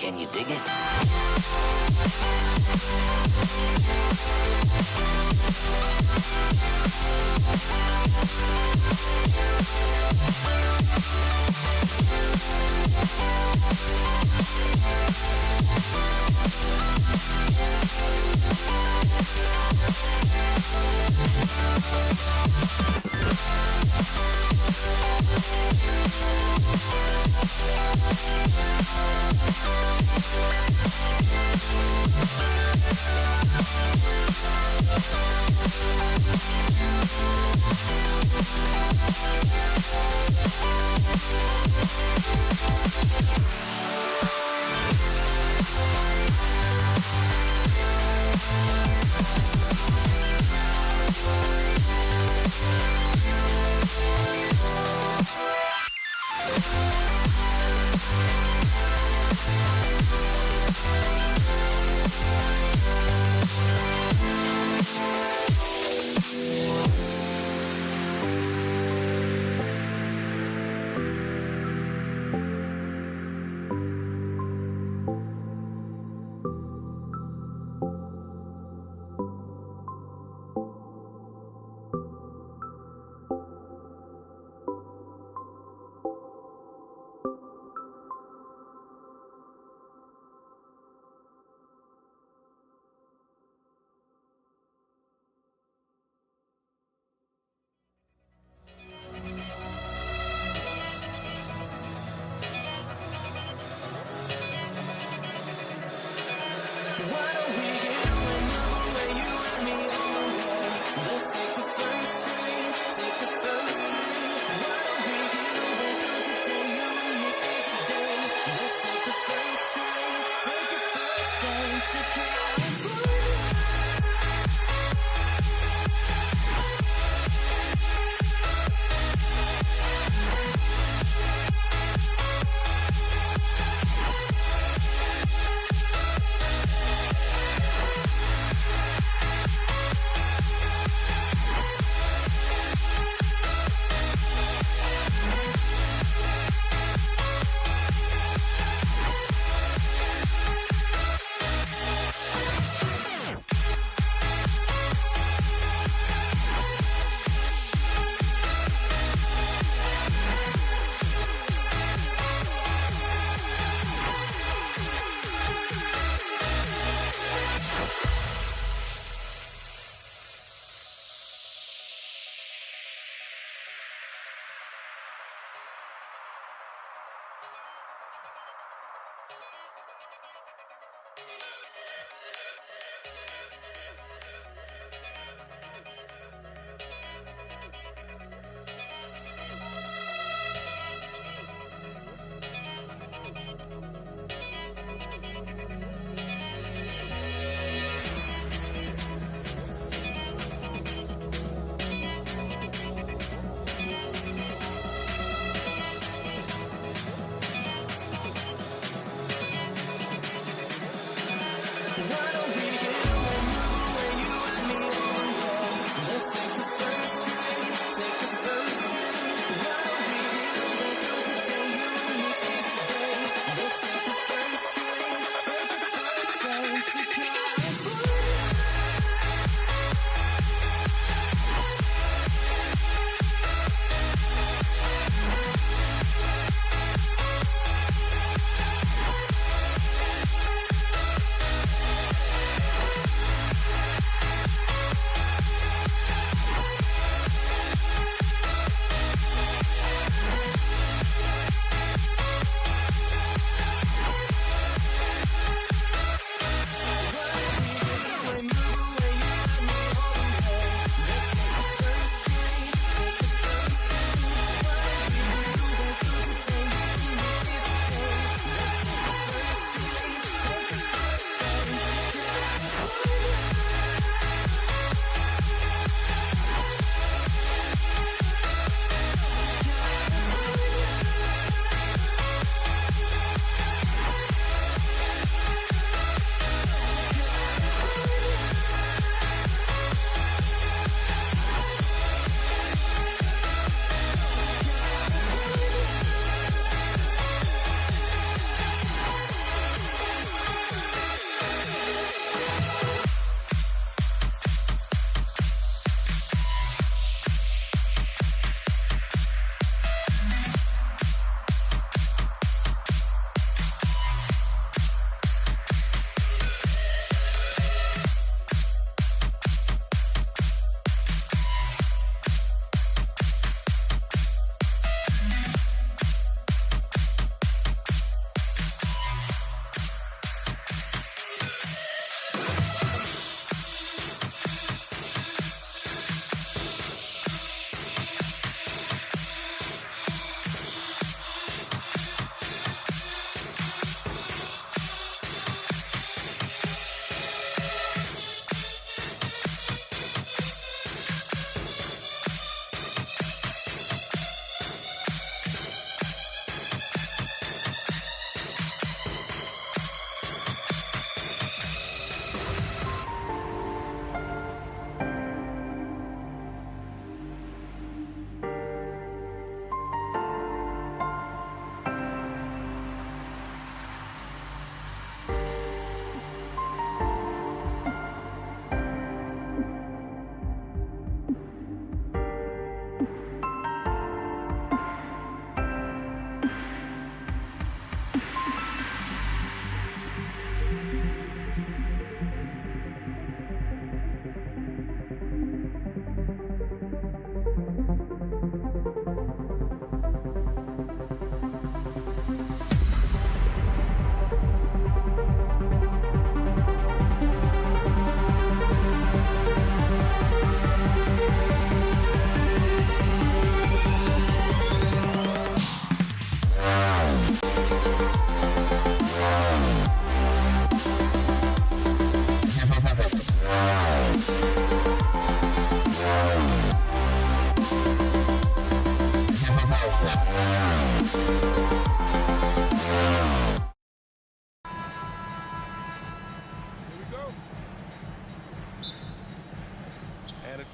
Can you dig it?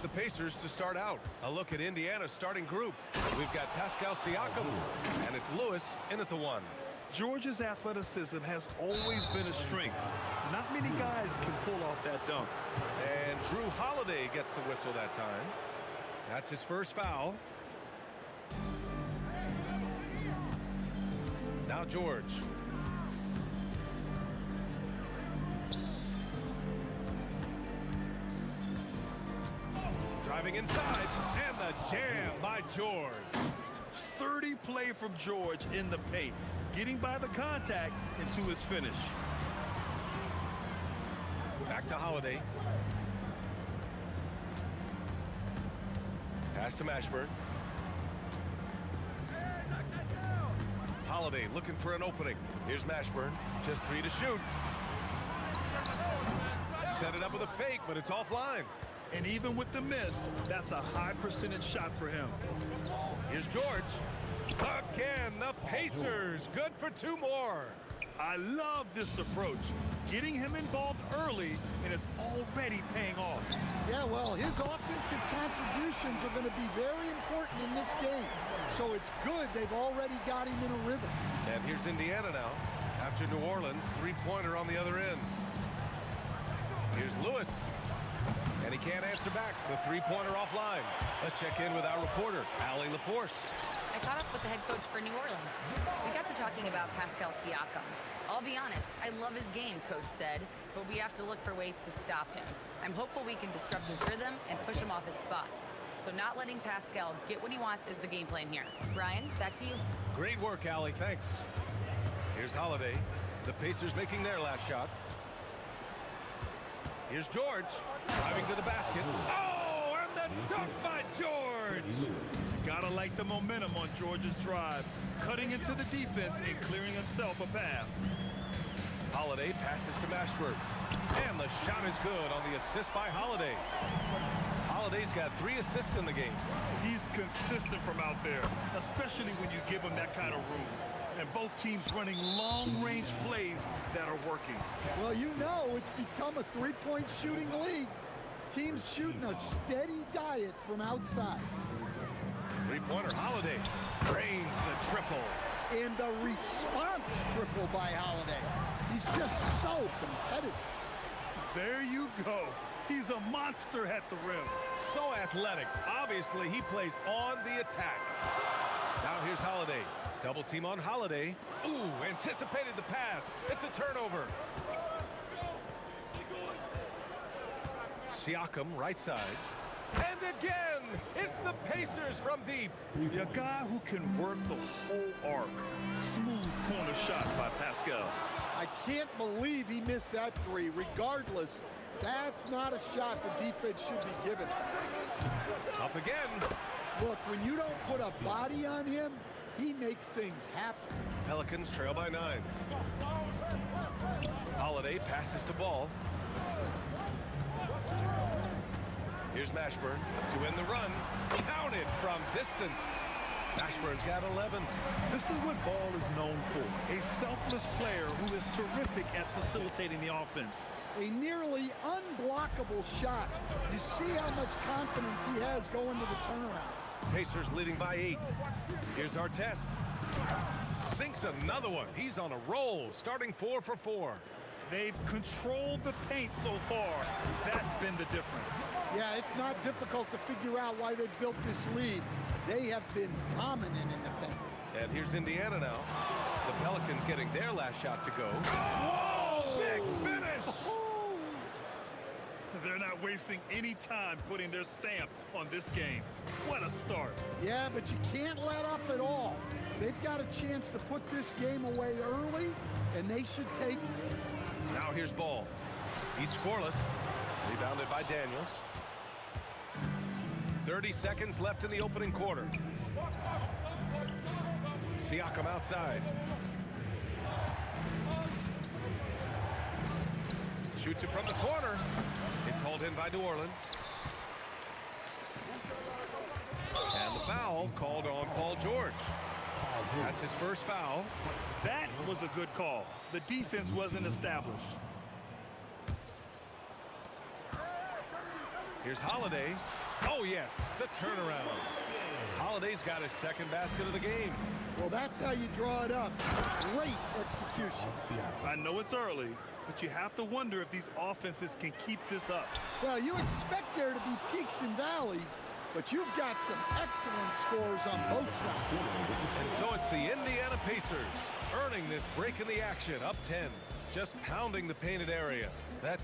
the Pacers to start out. A look at Indiana's starting group. We've got Pascal Siakam, and it's Lewis in at the one. Georgia's athleticism has always been a strength. Not many guys can pull off that dunk. And Drew Holiday gets the whistle that time. That's his first foul. Now George. Driving inside, and the jam by George. Sturdy play from George in the paint, getting by the contact into his finish. Back to Holiday. Pass to Mashburn. Holiday looking for an opening. Here's Mashburn. Just 3 to shoot. Set it up with a fake, but it's offline. And even with the miss, that's a high percentage shot for him. Here's George. Again, the Pacers. Good for 2 more. I love this approach. Getting him involved early, and it's already paying off. Yeah, well, his offensive contributions are going to be very important in this game. So it's good they've already got him in a rhythm. And here's Indiana now. After New Orleans, 3-pointer on the other end. Here's Lewis. And he can't answer back. The 3-pointer offline. Let's check in with our reporter, Allie LaForce. I caught up with the head coach for New Orleans. We got to talking about Pascal Siakam. I'll be honest, I love his game, Coach said, but we have to look for ways to stop him. I'm hopeful we can disrupt his rhythm and push him off his spots. So not letting Pascal get what he wants is the game plan here. Brian, back to you. Great work, Allie. Thanks. Here's Holiday. The Pacers making their last shot. Here's George. Driving to the basket. Oh, and the dunk by George! Gotta like the momentum on George's drive. Cutting into the defense and clearing himself a path. Holiday passes to Mashburn. And the shot is good on the assist by Holiday. Holiday's got 3 assists in the game. He's consistent from out there, especially when you give him that kind of room. And both teams running long-range plays that are working. Well, you know it's become a 3-point shooting league. Teams shooting a steady diet from outside. 3-pointer Holiday drains the triple. And the response triple by Holiday. He's just so competitive. There you go. He's a monster at the rim. So athletic. Obviously, he plays on the attack. Now here's Holiday. Double team on Holiday. Ooh, anticipated the pass. It's a turnover. Siakam, right side. And again, it's the Pacers from deep. A guy who can work the whole arc. Smooth corner shot by Pascal. I can't believe he missed that 3. Regardless, that's not a shot the defense should be given. Up again. Look, when you don't put a body on him, he makes things happen. Pelicans trail by 9. Holiday passes to Ball. Here's Mashburn to win the run. Counted from distance. Mashburn's got 11. This is what Ball is known for. A selfless player who is terrific at facilitating the offense. A nearly unblockable shot. You see how much confidence he has going to the turnaround. Pacers leading by 8. Here's Artest. Sinks another one. He's on a roll, starting 4 for 4. They've controlled the paint so far. That's been the difference. Yeah, it's not difficult to figure out why they've built this lead. They have been dominant in the paint. And here's Indiana now. The Pelicans getting their last shot to go. Whoa! Big finish! They're not wasting any time putting their stamp on this game. What a start. Yeah, but you can't let up at all. They've got a chance to put this game away early, and they should take it. Now here's Ball. He's scoreless. Rebounded by Daniels. 30 seconds left in the opening quarter. Siakam outside. Shoots it from the corner. It's hauled in by New Orleans. And the foul called on Paul George. That's his first foul. That was a good call. The defense wasn't established. Here's Holiday. Oh, yes, the turnaround. Holiday's got his second basket of the game. Well, that's how you draw it up. Great execution. I know it's early, but you have to wonder if these offenses can keep this up. Well, you expect there to be peaks and valleys, but you've got some excellent scores on both sides. And so it's the Indiana Pacers earning this break in the action, up 10, just pounding the painted area. That's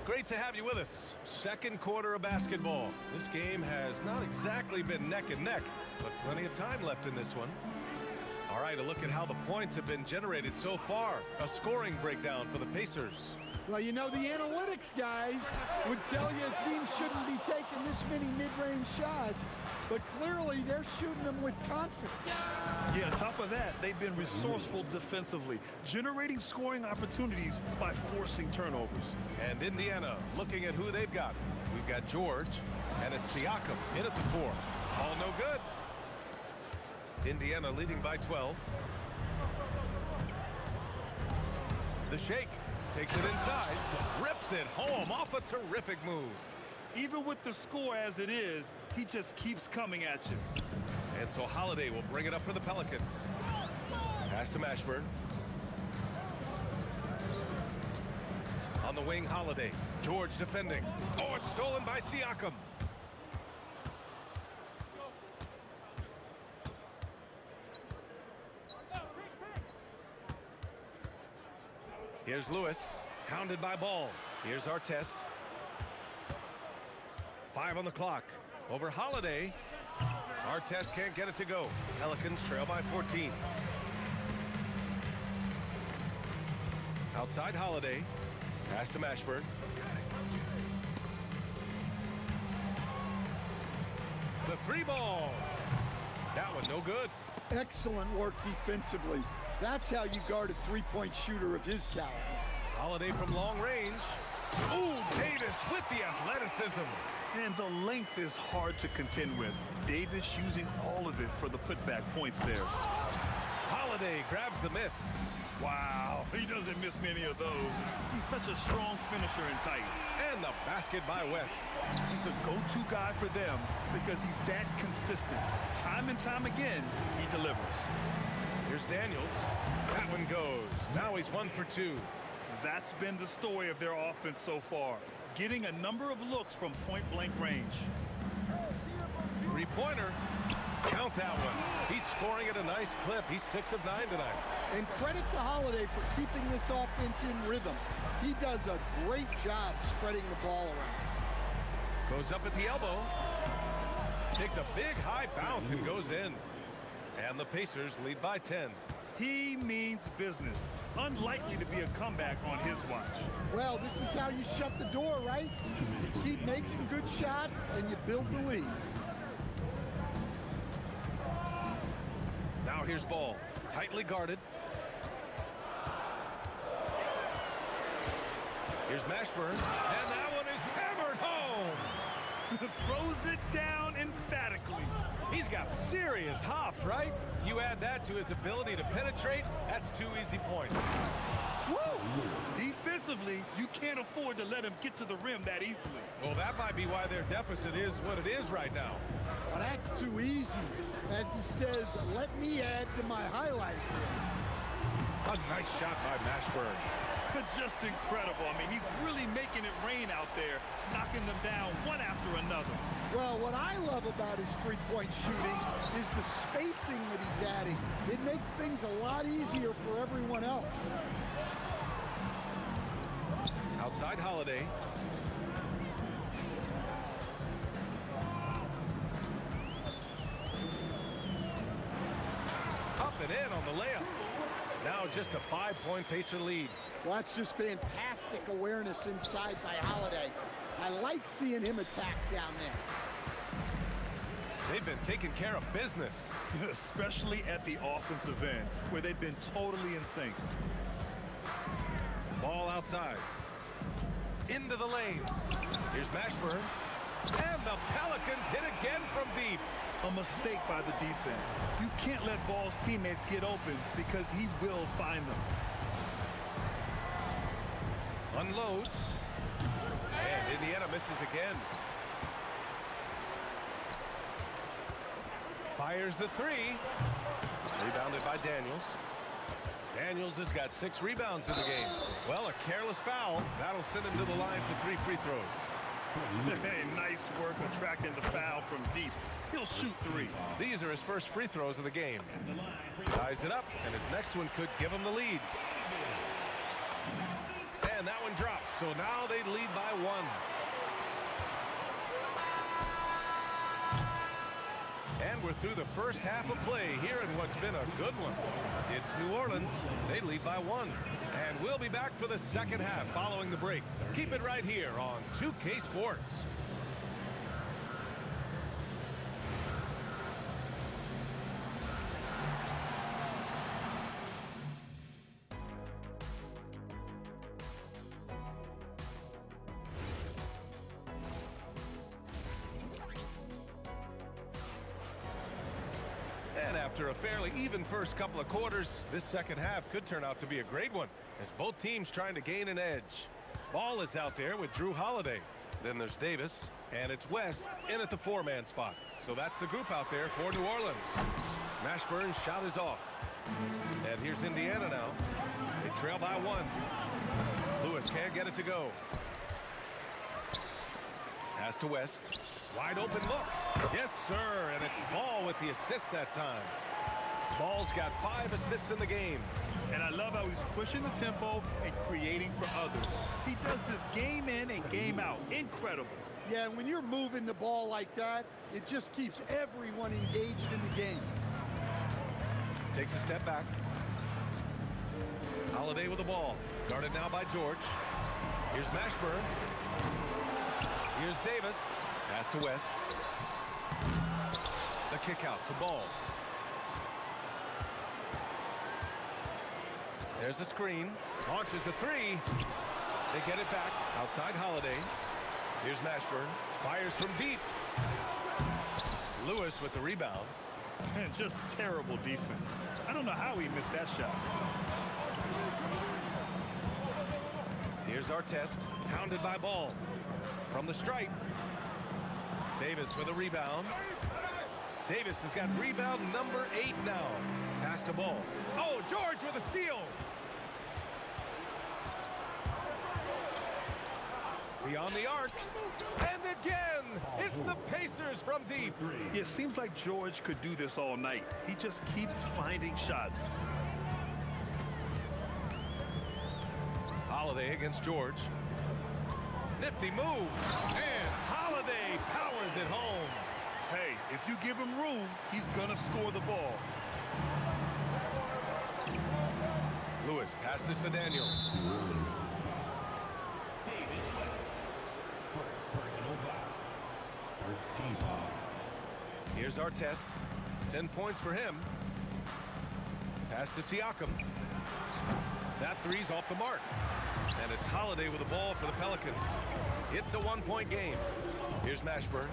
Great to have you with us. Second quarter of basketball. This game has not exactly been neck and neck, but plenty of time left in this one. All right, a look at how the points have been generated so far. A scoring breakdown for the Pacers. Well, you know, the analytics guys would tell you a team shouldn't be taking this many mid-range shots, but clearly they're shooting them with confidence. Yeah, on top of that, they've been resourceful defensively, generating scoring opportunities by forcing turnovers. And Indiana looking at who they've got. We've got George, and it's Siakam in at the 4. All no good. Indiana leading by 12. The shake. Takes it inside, rips it home off a terrific move. Even with the score as it is, he just keeps coming at you. And so Holiday will bring it up for the Pelicans. Pass to Mashburn. On the wing, Holiday. George defending. Oh, it's stolen by Siakam. Here's Lewis, hounded by Ball. Here's Artest. 5 on the clock. Over Holiday. Artest can't get it to go. Pelicans trail by 14. Outside Holiday. Pass to Mashburn. The 3 ball. That one no good. Excellent work defensively. That's how you guard a three-point shooter of his caliber. Holiday from long range. Ooh, Davis with the athleticism. And the length is hard to contend with. Davis using all of it for the putback points there. Holiday grabs the miss. Wow, he doesn't miss many of those. He's such a strong finisher and tight. And the basket by West. He's a go-to guy for them because he's that consistent. Time and time again, he delivers. Here's Daniels. That one goes. Now he's 1 for 2. That's been the story of their offense so far. Getting a number of looks from point-blank range. 3-pointer. Count that one. He's scoring at a nice clip. He's 6 of 9 tonight. And credit to Holiday for keeping this offense in rhythm. He does a great job spreading the ball around. Goes up at the elbow. Takes a big high bounce and goes in. And the Pacers lead by 10. He means business. Unlikely to be a comeback on his watch. Well, this is how you shut the door, right? You keep making good shots and you build the lead. Now here's Ball. Tightly guarded. Here's Mashburn. And that one is hammered home. Throws it down emphatically. He's got serious hops, right? You add that to his ability to penetrate, that's 2 easy points. Woo! Defensively, you can't afford to let him get to the rim that easily. Well, that might be why their deficit is what it is right now. Well, that's too easy. As he says, let me add to my highlight reel. A nice shot by Mashburn. Just incredible. I mean, he's really making it rain out there, knocking them down one after another. Well, what I love about his three-point shooting is the spacing that he's adding. It makes things a lot easier for everyone else. Outside Holiday. Up and in on the layup. Now just a 5-point Pacer lead. Well, that's just fantastic awareness inside by Holiday. I like seeing him attack down there. They've been taking care of business. Especially at the offensive end, where they've been totally in sync. Ball outside. Into the lane. Here's Mashburn. And the Pelicans hit again from deep. A mistake by the defense. You can't let Ball's teammates get open because he will find them. Unloads. And Indiana misses again. Fires the 3. Rebounded by Daniels. Daniels has got 6 rebounds in the game. Well, a careless foul. That'll send him to the line for 3 free throws. Hey, nice work attracting the foul from deep. He'll shoot 3. These are his first free throws of the game. Ties it up, and his next one could give him the lead. And that one drops, so now they lead by 1. And we're through the first half of play here in what's been a good one. It's New Orleans. They lead by 1. And we'll be back for the second half following the break. Keep it right here on 2K Sports. And after a fairly even first couple of quarters, this second half could turn out to be a great one as both teams trying to gain an edge. Ball is out there with Drew Holiday. Then there's Davis, and it's West in at the 4-man spot. So that's the group out there for New Orleans. Mashburn's shot is off. And here's Indiana now. They trail by 1. Lewis can't get it to go. Pass to West. Wide open look. Yes, sir. And it's Ball with the assist that time. Ball's got 5 assists in the game. And I love how he's pushing the tempo and creating for others. He does this game in and game out. Incredible. Yeah, when you're moving the ball like that, it just keeps everyone engaged in the game. Takes a step back. Holiday with the ball. Guarded now by George. Here's Mashburn. Here's Davis. Pass to West. The kick out to Ball. There's a screen. Launches a 3. They get it back. Outside Holiday. Here's Mashburn. Fires from deep. Lewis with the rebound. And just terrible defense. I don't know how he missed that shot. Here's Artest. Hounded by Ball. From the stripe. Davis with a rebound. Davis has got rebound number 8 now. Pass to Ball. Oh, George with a steal. Beyond the arc. And again, it's the Pacers from deep. It seems like George could do this all night. He just keeps finding shots. Holiday against George. Nifty move. And Holiday powers it home. Hey, if you give him room, he's going to score the ball. Lewis passes to Daniels. Here's Artest. 10 points for him. Pass to Siakam. That 3's off the mark. And it's Holiday with the ball for the Pelicans. It's a 1-point game. Here's Mashburn.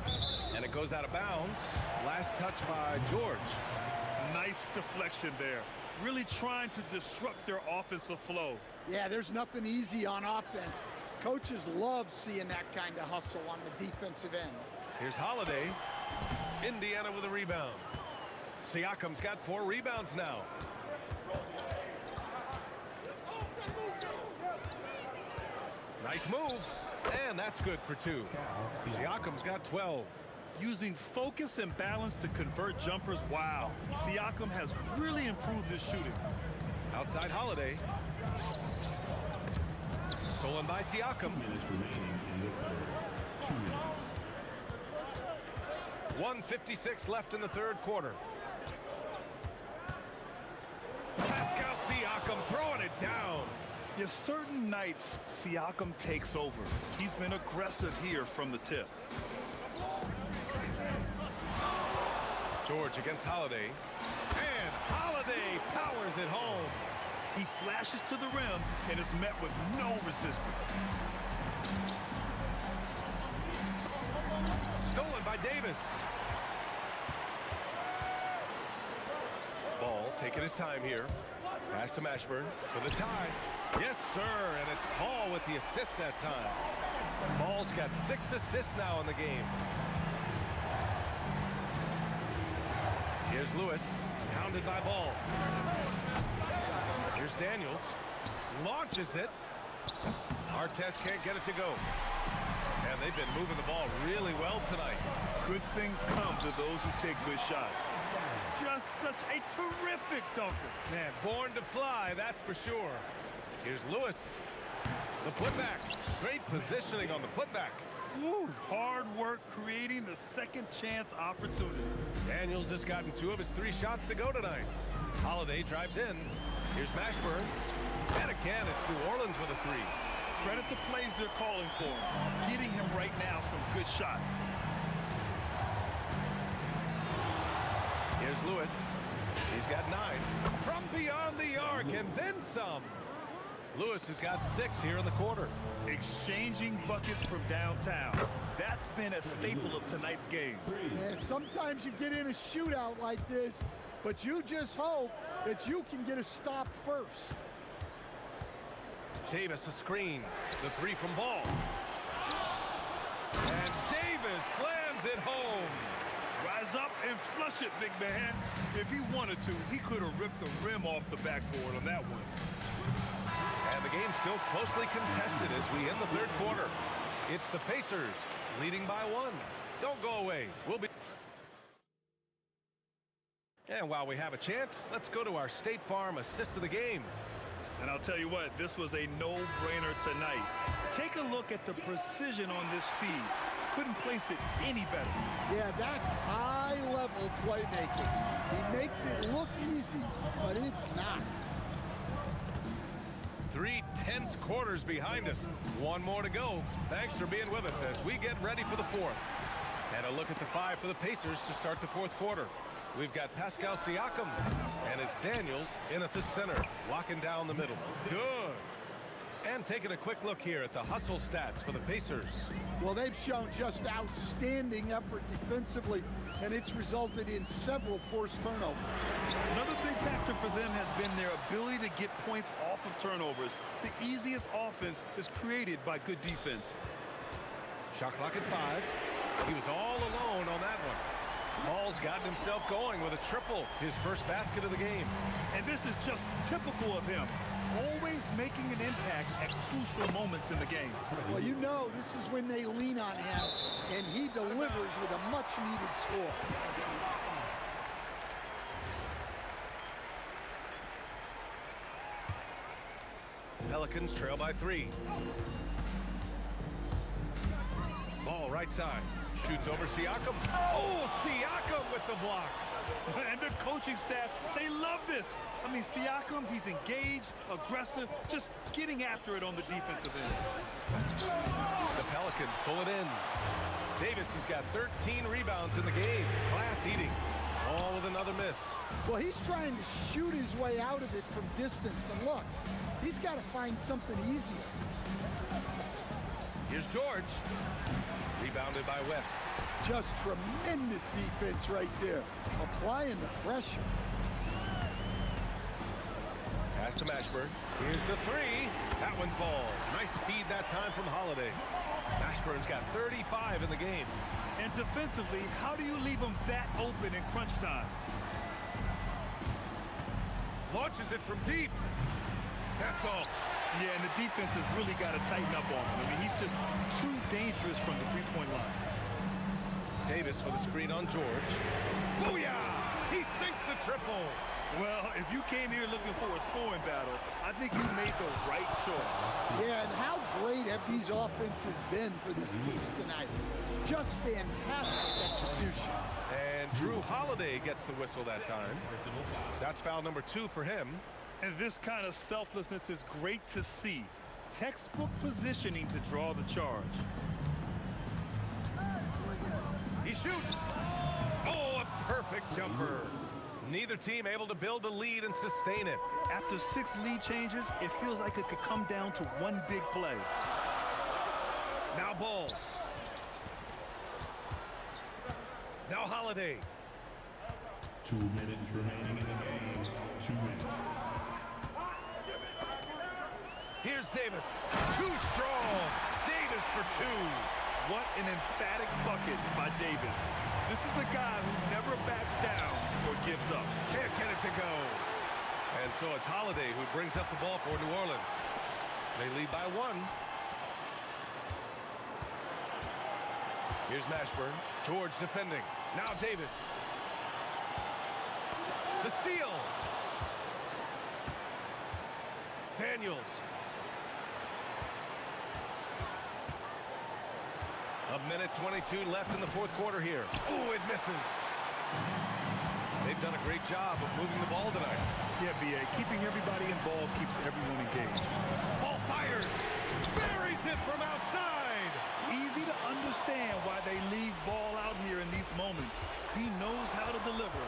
And it goes out of bounds. Last touch by George. Nice deflection there. Really trying to disrupt their offensive flow. Yeah, there's nothing easy on offense. Coaches love seeing that kind of hustle on the defensive end. Here's Holiday. Indiana with a rebound. Siakam's got 4 rebounds now. Nice move. And that's good for 2. Siakam's got 12. Using focus and balance to convert jumpers. Wow. Siakam has really improved his shooting. Outside Holiday. Stolen by Siakam. 1:56 left in the third quarter. Pascal Siakam throwing it down. Yes, certain nights Siakam takes over. He's been aggressive here from the tip. George against Holiday. And Holiday powers it home. He flashes to the rim and is met with no resistance. Stolen by Davis. Ball taking his time here. Pass to Mashburn for the tie. Yes, sir, and it's Ball with the assist that time. Ball's got 6 assists now in the game. Here's Lewis, hounded by Ball. Here's Daniels, launches it. Artest can't get it to go. And they've been moving the ball really well tonight. Good things come to those who take good shots. Just such a terrific dunker. Man, born to fly, that's for sure. Here's Lewis. The putback. Great positioning on the putback. Woo, hard work creating the second chance opportunity. Daniels has gotten 2 of his 3 shots to go tonight. Holiday drives in. Here's Mashburn. And again, it's New Orleans with a 3. Credit the plays they're calling for. Getting him right now some good shots. Here's Lewis. He's got 9. From beyond the arc and then some. Lewis has got 6 here in the quarter. Exchanging buckets from downtown. That's been a staple of tonight's game. Yeah, sometimes you get in a shootout like this, but you just hope that you can get a stop first. Davis a screen. The 3 from Ball. And Davis slams it home. Rise up and flush it, big man. If he wanted to, he could have ripped the rim off the backboard on that one. And the game's still closely contested as we end the 3rd quarter. It's the Pacers leading by 1. Don't go away. We'll be... And while we have a chance, let's go to our State Farm assist of the game. And I'll tell you what, this was a no-brainer tonight. Take a look at the precision on this feed. Couldn't place it any better. Yeah, that's high-level playmaking. He makes it look easy, but it's not. 3 tense quarters behind us. 1 more to go. Thanks for being with us as we get ready for the 4th. And a look at the 5 for the Pacers to start the 4th quarter. We've got Pascal Siakam, and it's Daniels in at the center, locking down the middle. Good. And taking a quick look here at the hustle stats for the Pacers. Well, they've shown just outstanding effort defensively, and it's resulted in several forced turnovers. Another big factor for them has been their ability to get points off of turnovers. The easiest offense is created by good defense. Shot clock at 5. He was all alone on that one. Hall's gotten himself going with a triple, his first basket of the game. And this is just typical of him. Always making an impact at crucial moments in the game. Well, you know this is when they lean on him, and he delivers with a much-needed score. Pelicans trail by 3. Ball right side. Shoots over Siakam. Oh, Siakam with the block. And the coaching staff, they love this. I mean, Siakam, he's engaged, aggressive, just getting after it on the defensive end. The Pelicans pull it in. Davis has got 13 rebounds in the game. Class eating. All with another miss. Well, he's trying to shoot his way out of it from distance, but look, he's got to find something easier. Here's George. Rebounded by West. Just tremendous defense right there, applying the pressure. Pass to Mashburn. Here's the 3. That one falls. Nice feed that time from Holiday. Mashburn's got 35 in the game. And defensively, how do you leave him that open in crunch time? Launches it from deep. That's all. Yeah, and the defense has really got to tighten up on him. I mean, he's just too dangerous from the three-point line. Davis with a screen on George. Booyah! He sinks the triple. Well, if you came here looking for a scoring battle, I think you made the right choice. Yeah, and how great have these offenses been for these teams tonight? Just fantastic execution. And Drew Holiday gets the whistle that time. That's foul number 2 for him. And this kind of selflessness is great to see. Textbook positioning to draw the charge. He shoots. Oh, a perfect jumper. Neither team able to build a lead and sustain it. After 6 lead changes, it feels like it could come down to one big play. Now Ball. Now Holiday. 2 minutes remaining in the game. 2 minutes. Here's Davis. Too strong. Davis for 2. What an emphatic bucket by Davis. This is a guy who never backs down or gives up. Can't get it to go. And so it's Holiday who brings up the ball for New Orleans. They lead by 1. Here's Mashburn. George defending. Now Davis. The steal. Daniels. A minute 22 left in the fourth quarter here. Oh, it misses. They've done a great job of moving the ball tonight. Yeah, B.A. Keeping everybody involved keeps everyone engaged. Ball fires. Buries it from outside. Easy to understand why they leave ball out here in these moments. He knows how to deliver.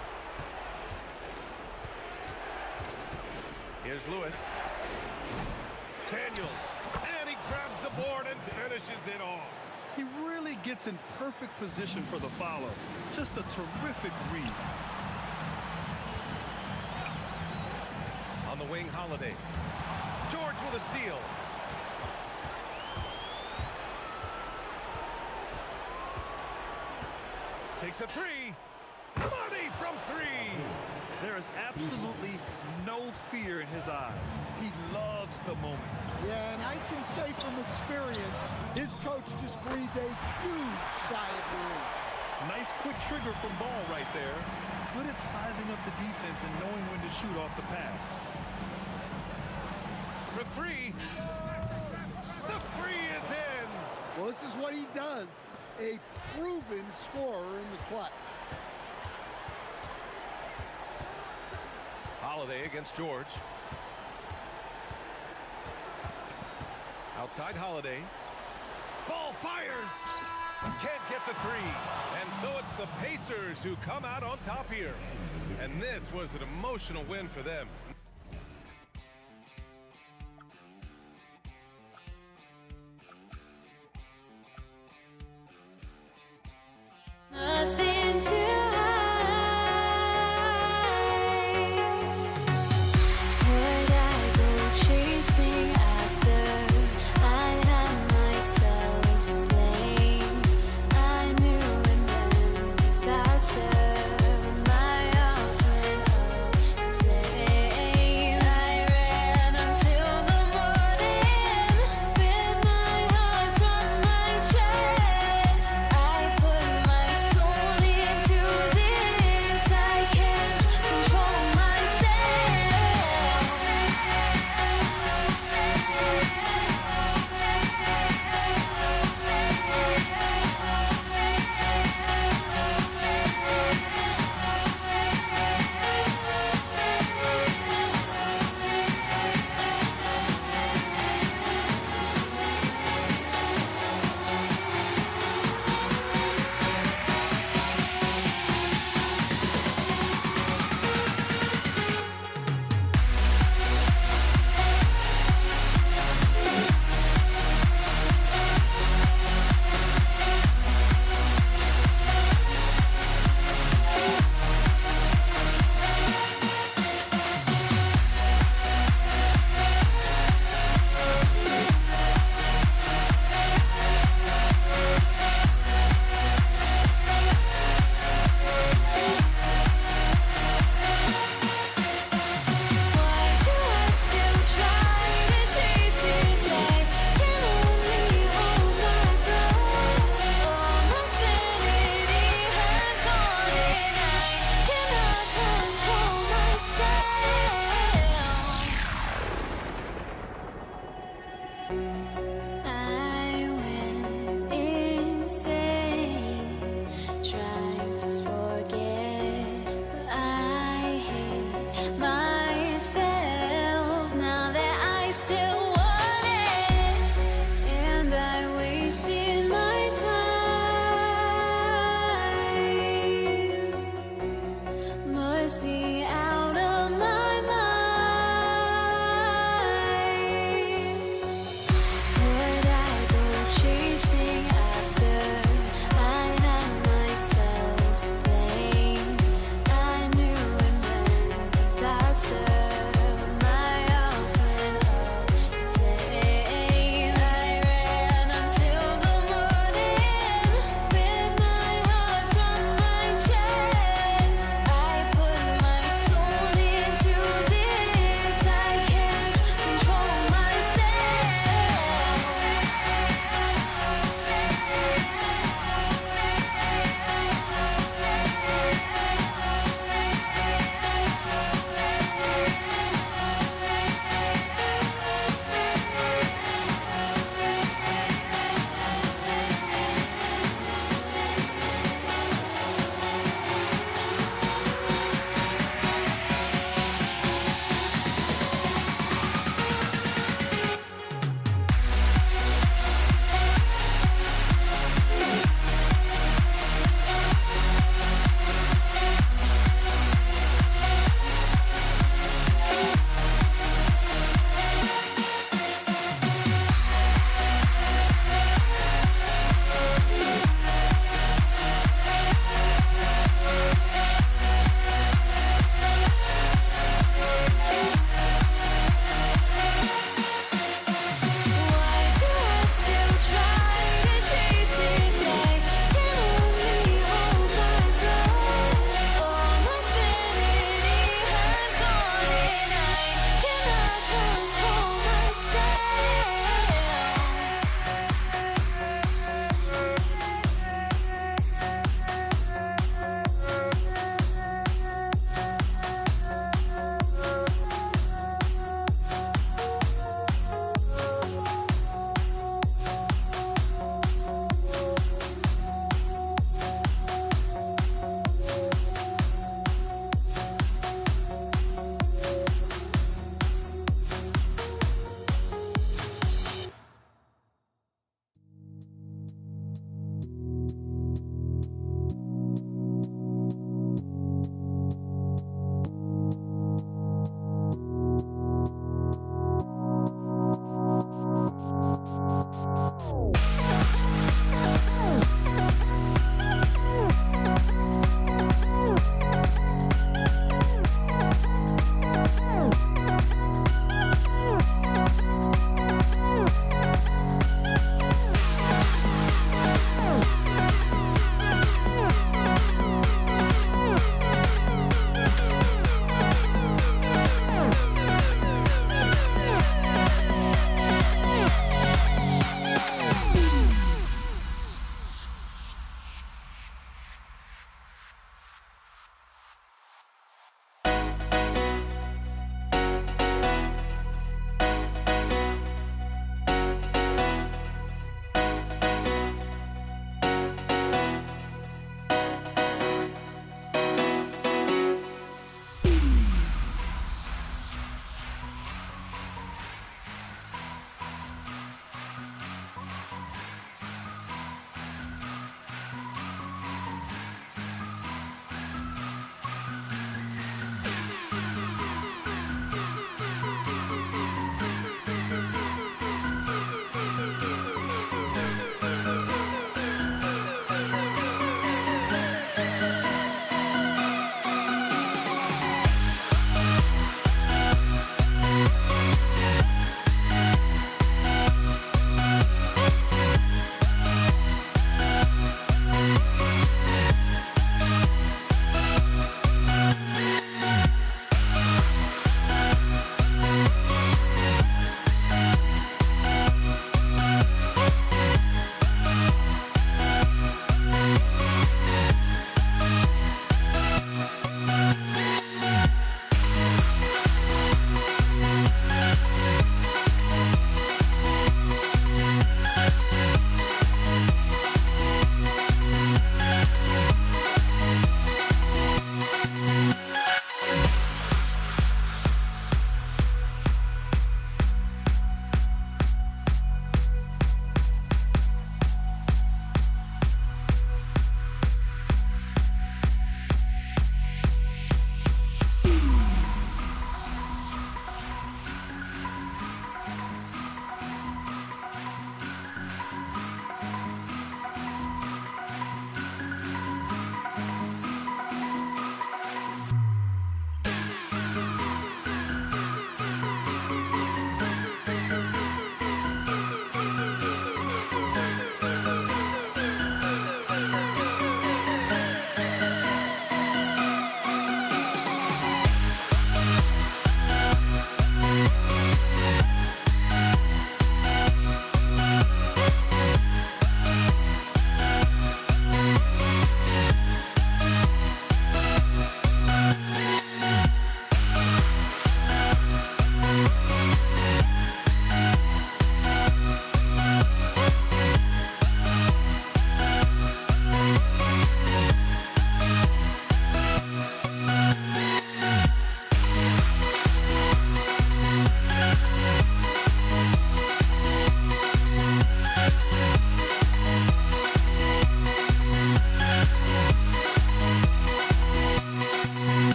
Here's Lewis. Daniels. And he grabs the board and finishes it off. He really gets in perfect position for the follow. Just a terrific read. On the wing, Holiday. George with a steal. Takes a three. Money from three. There is absolutely no fear in his eyes. He loves the moment. Yeah, and I can say from experience, his coach just breathed a huge sigh of relief. Nice quick trigger from Ball right there. Good at sizing up the defense and knowing when to shoot off the pass. For three. The three is in. Well, this is what he does. A proven scorer in the clutch. Holiday against George. Outside Holiday. Ball fires. Can't get the three. And so it's the Pacers who come out on top here. And this was an emotional win for them. Nothing to would I go chasing after? I had myself to blame. I knew it meant disaster. My arms went up in flames. I ran until the morning. Bit my heart from my chest. I put my soul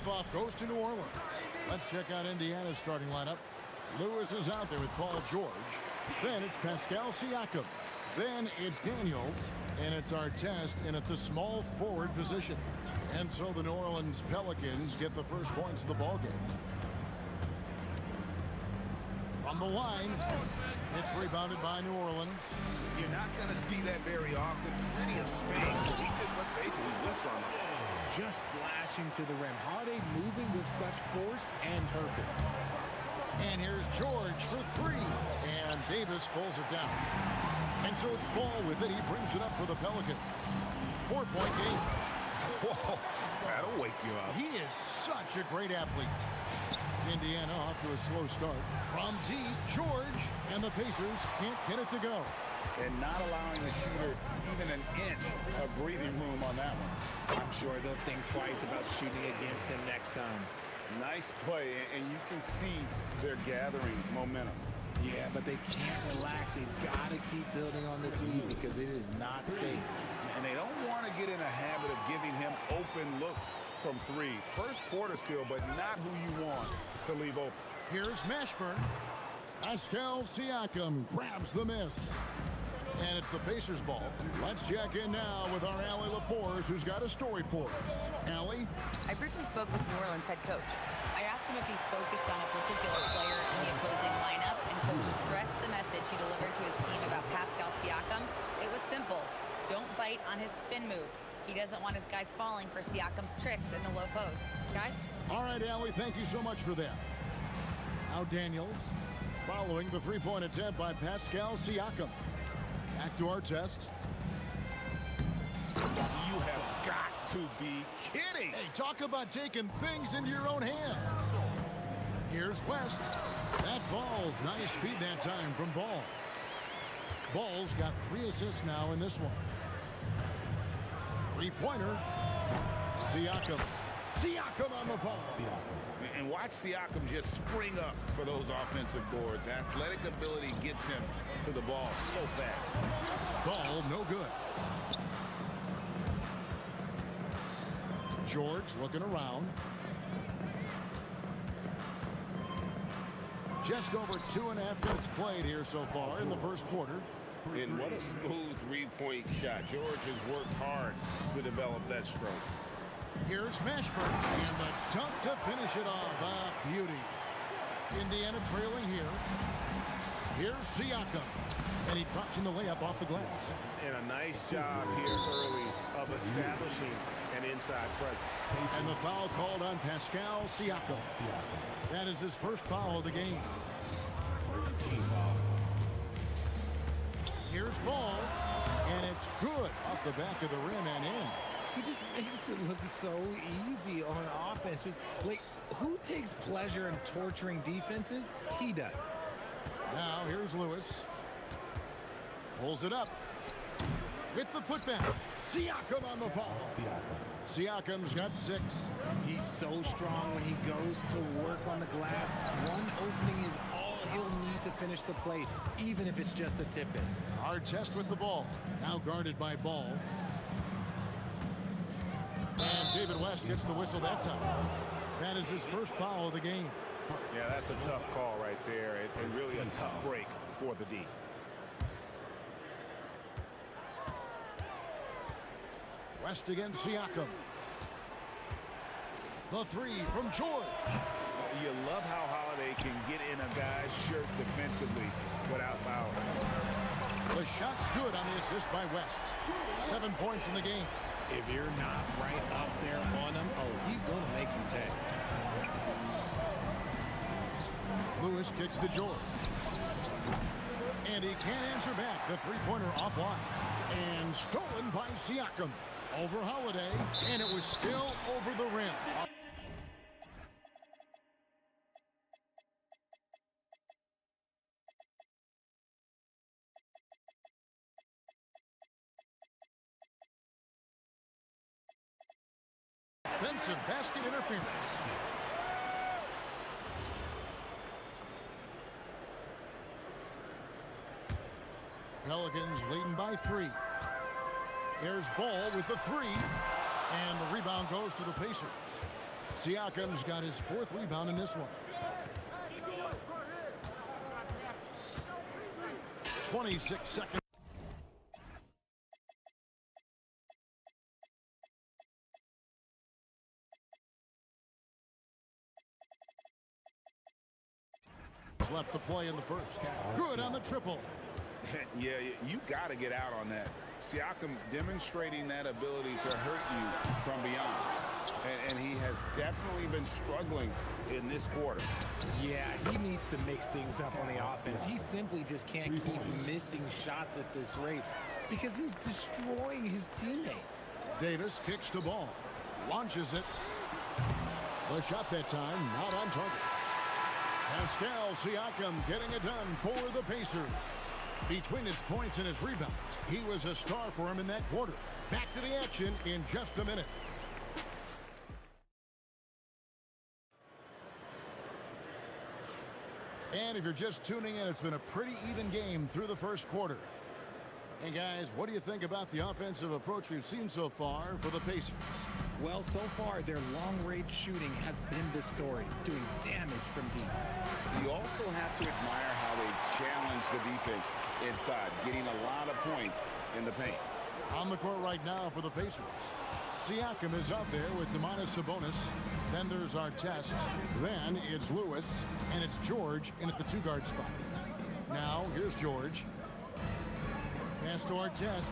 tip-off goes to New Orleans. Let's check out Indiana's starting lineup. Lewis is out there with Paul George. Then it's Pascal Siakam. Then it's Daniels. And it's Artest in at the small forward position. And so the New Orleans Pelicans get the first points of the ballgame. From the line, it's rebounded by New Orleans. You're not going to see that very often. Plenty of space, but he just, let's face it, he whiffs on them. Just slashing to the rim. Holiday moving with such force and purpose. And here's George for three. And Davis pulls it down. And so it's Ball with it. He brings it up for the Pelicans. 4-point game. Whoa, that'll wake you up. He is such a great athlete. Indiana off to a slow start. From deep, George. And the Pacers can't get it to go. And not allowing the shooter even an inch of breathing room on that one. I'm sure they'll think twice about shooting against him next time. Nice play, and you can see they're gathering momentum. Yeah, but they can't relax. They've got to keep building on this lead because it is not safe. And they don't want to get in a habit of giving him open looks from three. First quarter still, but not who you want to leave open. Here's Mashburn. Pascal Siakam grabs the miss. And it's the Pacers ball. Let's check in now with our Allie LaForce, who's got a story for us. Allie? I briefly spoke with New Orleans head coach. I asked him if he's focused on a particular player in the opposing lineup, and coach stressed the message he delivered to his team about Pascal Siakam. It was simple. Don't bite on his spin move. He doesn't want his guys falling for Siakam's tricks in the low post. Guys? All right, Allie, thank you so much for that. Now Daniels following the three-point attempt by Pascal Siakam. Back to our test. You have got to be kidding. Hey, talk about taking things into your own hands. Here's West. That falls. Nice feed that time from Ball. Ball's got 3 assists now in this one. Three-pointer. Siakam. Siakam on the ball. And watch Siakam just spring up for those offensive boards. Athletic ability gets him to the ball so fast. Ball no good. George looking around. Just over 2.5 minutes played here so far in the first quarter. And what a smooth three-point shot. George has worked hard to develop that stroke. Here's Mashburn, and the dunk to finish it off. Beauty. Indiana trailing here. Here's Siakam, and he drops in the layup off the glass. And a nice job here early of establishing an inside presence. And the foul called on Pascal Siakam. That is his first foul of the game. Here's Ball, and it's good off the back of the rim and in. He just makes it look so easy on offense. Like, who takes pleasure in torturing defenses? He does. Now here's Lewis. Pulls it up. With the putback. Siakam on the fall. Siakam's got 6. He's so strong when he goes to work on the glass. One opening is all he'll need to finish the play, even if it's just a tip-in. Artest with the ball. Now guarded by Ball. And David West gets the whistle that time. That is his first foul of the game. Yeah, that's a tough call right there, and really a tough break for the D. West against Siakam. The 3 from George. You love how Holiday can get in a guy's shirt defensively without fouling. The shot's good on the assist by West. 7 points in the game. If you're not right up there on him, oh, he's going to make him pay. Lewis kicks to George. And he can't answer back. The three-pointer offline. And stolen by Siakam. Over Holiday. And it was still over the rim. Offensive basket interference. Pelicans leading by 3. There's Ball with the 3. And the rebound goes to the Pacers. Siakam's got his 4th rebound in this one. 26 seconds. Left to play in the first. Good on the triple. Yeah, you got to get out on that. Siakam demonstrating that ability to hurt you from beyond. And he has definitely been struggling in this quarter. Yeah, he needs to mix things up on the offense. He simply just can't keep missing shots at this rate because he's destroying his teammates. Davis kicks the ball. Launches it. The shot that time not on target. Pascal Siakam getting it done for the Pacers. Between his points and his rebounds, he was a star for him in that quarter. Back to the action in just a minute. And if you're just tuning in, it's been a pretty even game through the first quarter. And guys, what do you think about the offensive approach we've seen so far for the Pacers? Well, so far, their long-range shooting has been the story, doing damage from deep. You also have to admire how they challenge the defense inside, getting a lot of points in the paint. On the court right now for the Pacers. Siakam is out there with Domantas Sabonis. Then there's Artest. Then it's Lewis. And it's George in at the 2-guard spot. Now, here's George. Pass to Artest.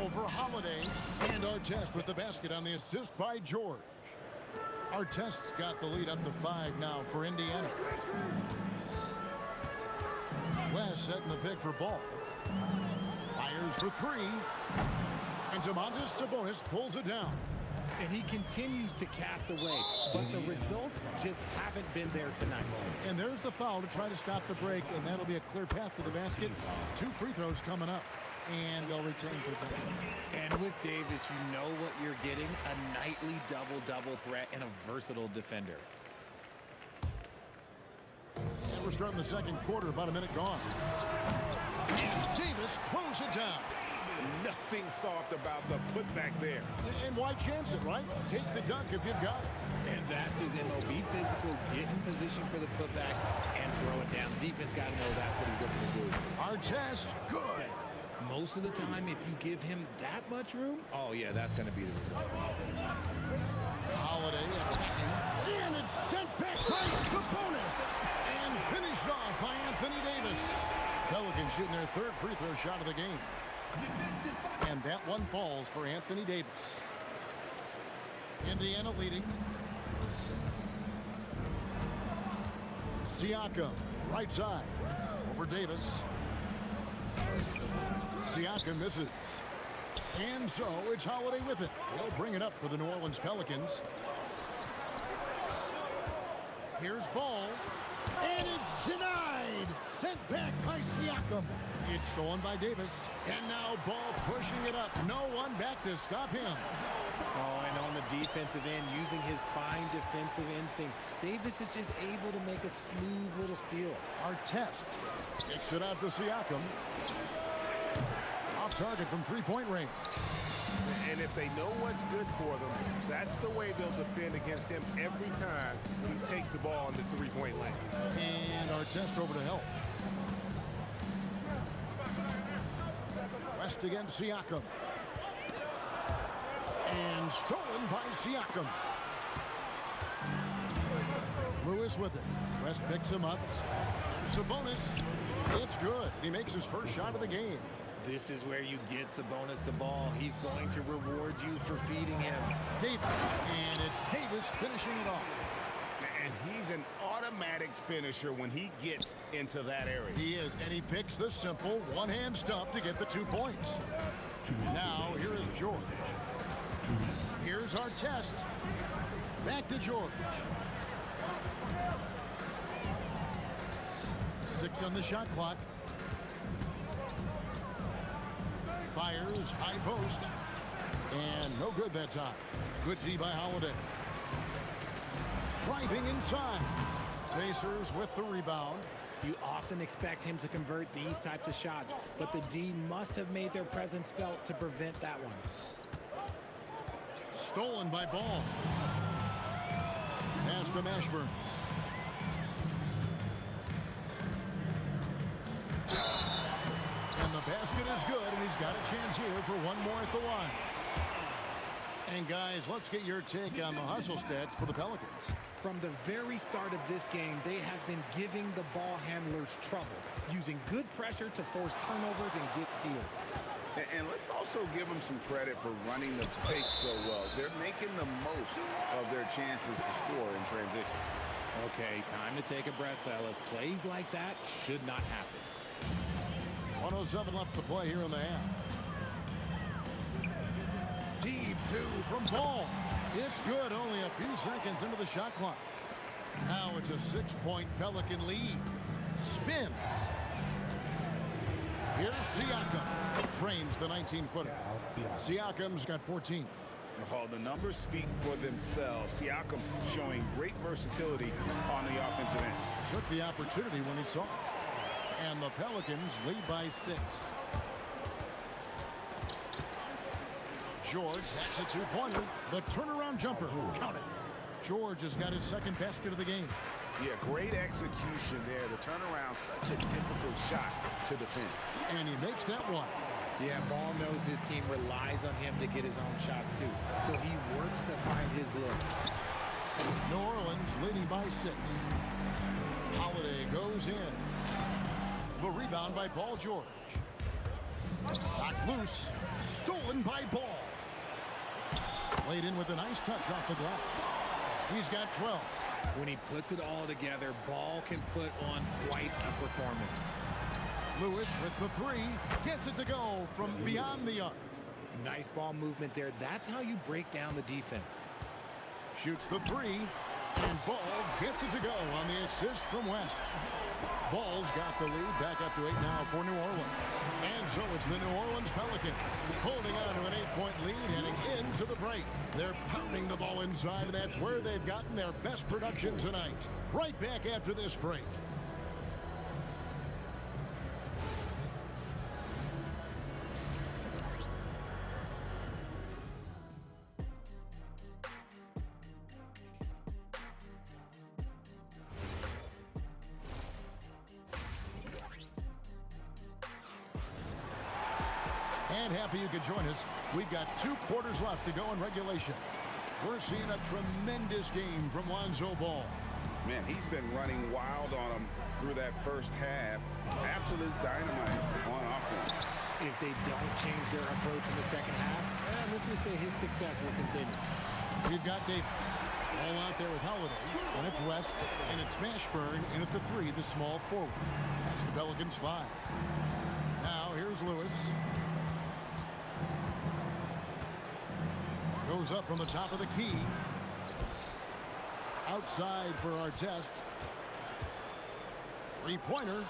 Over Holiday. And Artest with the basket on the assist by George. Artest's got the lead up to 5 now for Indiana. West setting the pick for Ball. Fires for 3. And Domantas Sabonis pulls it down. And he continues to cast away, but the results just haven't been there tonight. And there's the foul to try to stop the break, and that'll be a clear path to the basket. 2 free throws coming up, and they'll retain possession. And with Davis, you know what you're getting, a nightly double-double threat and a versatile defender. And we're starting the second quarter, about a minute gone. And Davis throws it down. Nothing soft about the putback there. And why chance it, right? Take the dunk if you've got it. And that's his MO. Be physical, get in position for the putback, and throw it down. The defense got to know that's what he's looking to do. Artest, good. Most of the time, if you give him that much room, oh, yeah, that's going to be the result. Holiday attacking. And it's sent back by Sabonis. And finished off by Anthony Davis. Pelicans shooting their 3rd free throw shot of the game. And that one falls for Anthony Davis. Indiana leading. Siakam, right side. Over Davis. Siakam misses. And so it's Holiday with it. They'll bring it up for the New Orleans Pelicans. Here's Ball. And it's denied. Sent back by Siakam. It's stolen by Davis. And now Ball pushing it up. No one back to stop him. Oh, and on the defensive end, using his fine defensive instinct, Davis is just able to make a smooth little steal. Artest kicks it out to Siakam. Off target from 3-point range. And if they know what's good for them, that's the way they'll defend against him every time when he takes the ball in the 3-point lane. And Artest over to help. West against Siakam. And stolen by Siakam. Lewis with it. West picks him up. Sabonis. It's good. He makes his first shot of the game. This is where you get Sabonis the ball. He's going to reward you for feeding him. Davis. And it's Davis finishing it off. And he's an automatic finisher when he gets into that area. He is, and he picks the simple one-hand stuff to get the 2 points. Now, here is George. Here's Artest. Back to George. 6 on the shot clock. Fires, high post. And no good that time. Good D by Holiday. Driving inside. Pacers with the rebound. You often expect him to convert these types of shots, but the D must have made their presence felt to prevent that one. Stolen by Ball. Pass to Mashburn. And the basket is good, and he's got a chance here for one more at the line. And guys, let's get your take on the hustle stats for the Pelicans. From the very start of this game, they have been giving the ball handlers trouble, using good pressure to force turnovers and get steals. And let's also give them some credit for running the pace so well. They're making the most of their chances to score in transition. Okay, time to take a breath, fellas. Plays like that should not happen. 1:07 left to play here in the half. Deep two from Ball. It's good, only a few seconds into the shot clock. Now it's a 6-point Pelican lead. Spins. Here's Siakam. Frames the 19-footer. Siakam's got 14. Oh, the numbers speak for themselves. Siakam showing great versatility on the offensive end. Took the opportunity when he saw it. And the Pelicans lead by 6. George hacks a two-pointer. The turnaround jumper. Count it. George has got his second basket of the game. Yeah, great execution there. The turnaround, such a difficult shot to defend. And he makes that one. Yeah, Ball knows his team relies on him to get his own shots, too. So he works to find his looks. New Orleans leading by 6. Holiday goes in. The rebound by Paul George. Knocked loose. Stolen by Ball. Laid in with a nice touch off the glass. He's got 12. When he puts it all together, Ball can put on quite a performance. Lewis with the 3. Gets it to go from beyond the arc. Nice ball movement there. That's how you break down the defense. Shoots the 3. And Ball gets it to go on the assist from West. Ball's got the lead back up to 8 now for New Orleans. And so it's the New Orleans Pelicans holding on to an 8-point lead heading into the break. They're pounding the ball inside, and that's where they've gotten their best production tonight. Right back after this break. And happy you could join us. We've got 2 quarters left to go in regulation. We're seeing a tremendous game from Lonzo Ball. Man, he's been running wild on them through that first half. Absolute dynamite on offense. If they don't change their approach in the second half, let's just say his success will continue. We've got Davis all out there with Holiday, and it's West, and it's Mashburn in at the 3, the small forward. That's the Pelicans 5. Now here's Lewis. Goes up from the top of the key. Outside for our test. 3-pointer.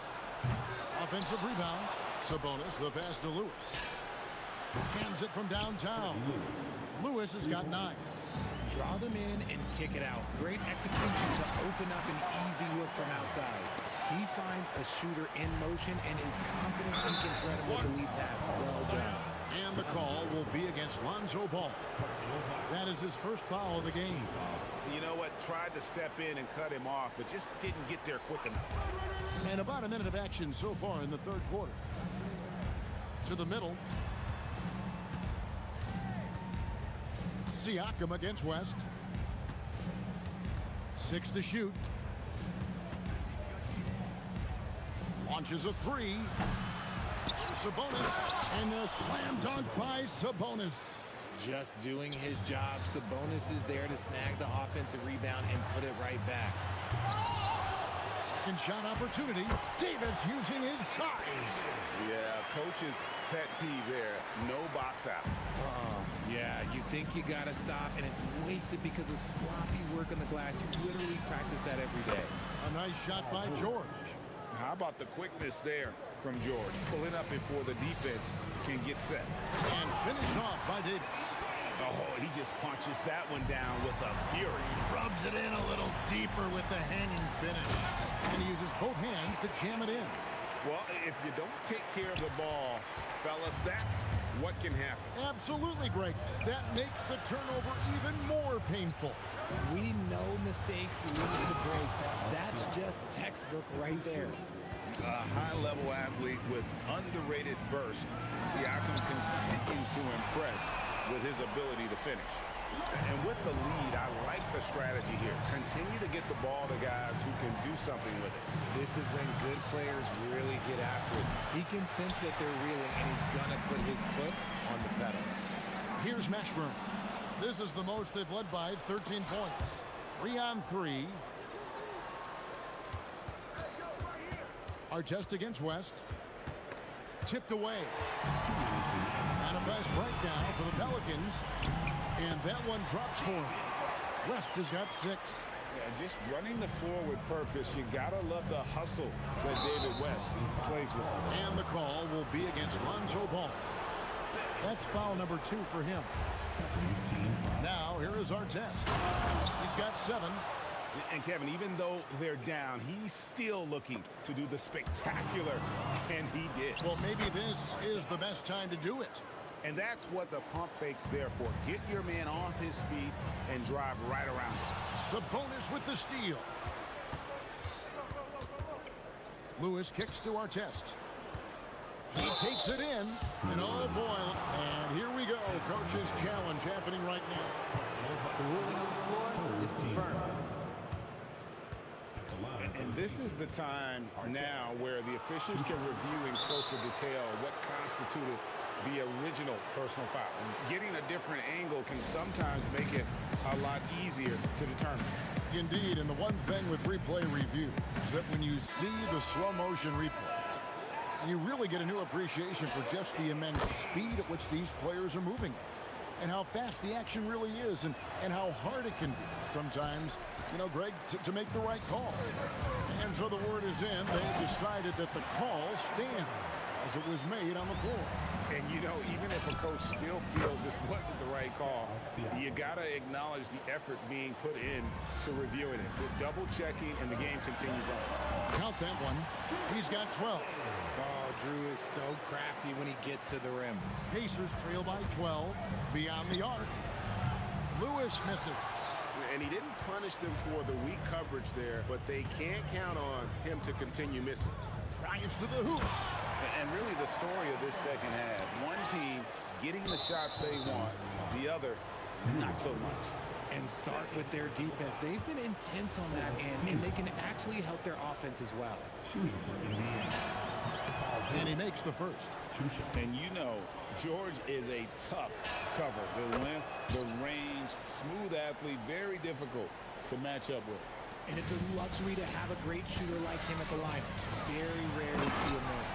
Offensive rebound. Sabonis, the pass to Lewis. Hands it from downtown. Lewis has got 9. Draw them in and kick it out. Great execution to open up an easy look from outside. He finds a shooter in motion and is confident he can thread him with the lead pass. Well done. And the call will be against Lonzo Ball. That is his first foul of the game. You know what? Tried to step in and cut him off, but just didn't get there quick enough. And about a minute of action so far in the third quarter. To the middle. Siakam against West. 6 to shoot. Launches a 3. Sabonis, and a slam dunk by Sabonis. Just doing his job. Sabonis is there to snag the offensive rebound and put it right back. Second shot opportunity. Davis using his size. Yeah, coach's pet peeve there. No box out. Yeah, you think you got to stop, and it's wasted because of sloppy work on the glass. You literally practice that every day. A nice shot by George. How about the quickness there from George? Pulling up before the defense can get set. And finished off by Davis. Oh, he just punches that one down with a fury. Rubs it in a little deeper with the hanging finish. And he uses both hands to jam it in. Well, if you don't take care of the ball, fellas, that's what can happen. Absolutely, Greg. That makes the turnover even more painful. We know mistakes lead to breaks. That's just textbook right there. A high-level athlete with underrated burst. Siakam continues to impress with his ability to finish. And with the lead, I like the strategy here. Continue to get the ball to guys who can do something with it. This is when good players really get after it. He can sense that they're reeling, and he's going to put his foot on the pedal. Here's Mashburn. This is the most they've led by 13 points. 3-on-3. Artest against West. Tipped away. And a fast breakdown for the Pelicans. And that one drops for him. West has got 6. Yeah, just running the floor with purpose. You gotta love the hustle that David West plays with. And the call will be against Lonzo Ball. That's foul number 2 for him. Now, here is Artest. He's got 7. And Kevin, even though they're down, he's still looking to do the spectacular, and he did. Well, maybe this is the best time to do it. And that's what the pump fake's there for. Get your man off his feet and drive right around him. Sabonis with the steal. Lewis kicks to Artest. He takes it in, and oh boy, and here we go. Coach's challenge happening right now. The ruling on the floor is confirmed. And this is the time now where the officials can review in closer detail what constituted the original personal foul. Getting a different angle can sometimes make it a lot easier to determine. Indeed, and the one thing with replay review is that when you see the slow motion replay, you really get a new appreciation for just the immense speed at which these players are moving at, and how fast the action really is, and how hard it can be sometimes, you know, Greg, to make the right call. And so the word is in. They decided that the call stands as it was made on the floor. And, you know, even if a coach still feels this wasn't the right call, you got to acknowledge the effort being put in to reviewing it. With double-checking, and the game continues on. Count that one. He's got 12. Oh, Drew is so crafty when he gets to the rim. Pacers trail by 12. Beyond the arc. Lewis misses. And he didn't punish them for the weak coverage there, but they can't count on him to continue missing. Drives to the hoop. And really the story of this second half, one team getting the shots they want, the other not so much. And start with their defense. They've been intense on that end, and they can actually help their offense as well. And he makes the first. And you know, George is a tough cover. The length, the range, smooth athlete, very difficult to match up with. And it's a luxury to have a great shooter like him at the line. Very rare to see him miss.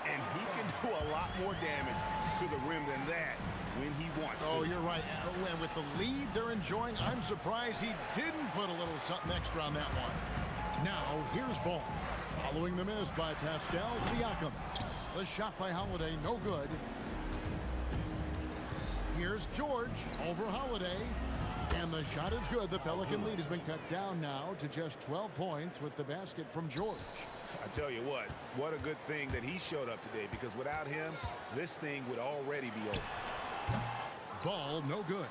And he can do a lot more damage to the rim than that when he wants to. Oh, you're right. And with the lead they're enjoying, I'm surprised he didn't put a little something extra on that one. Now, here's Ball. Following the miss by Pascal Siakam. The shot by Holiday, no good. Here's George over Holiday. And the shot is good. The Pelican lead has been cut down now to just 12 points with the basket from George. I tell you what a good thing that he showed up today, because without him, this thing would already be over. Ball, no good.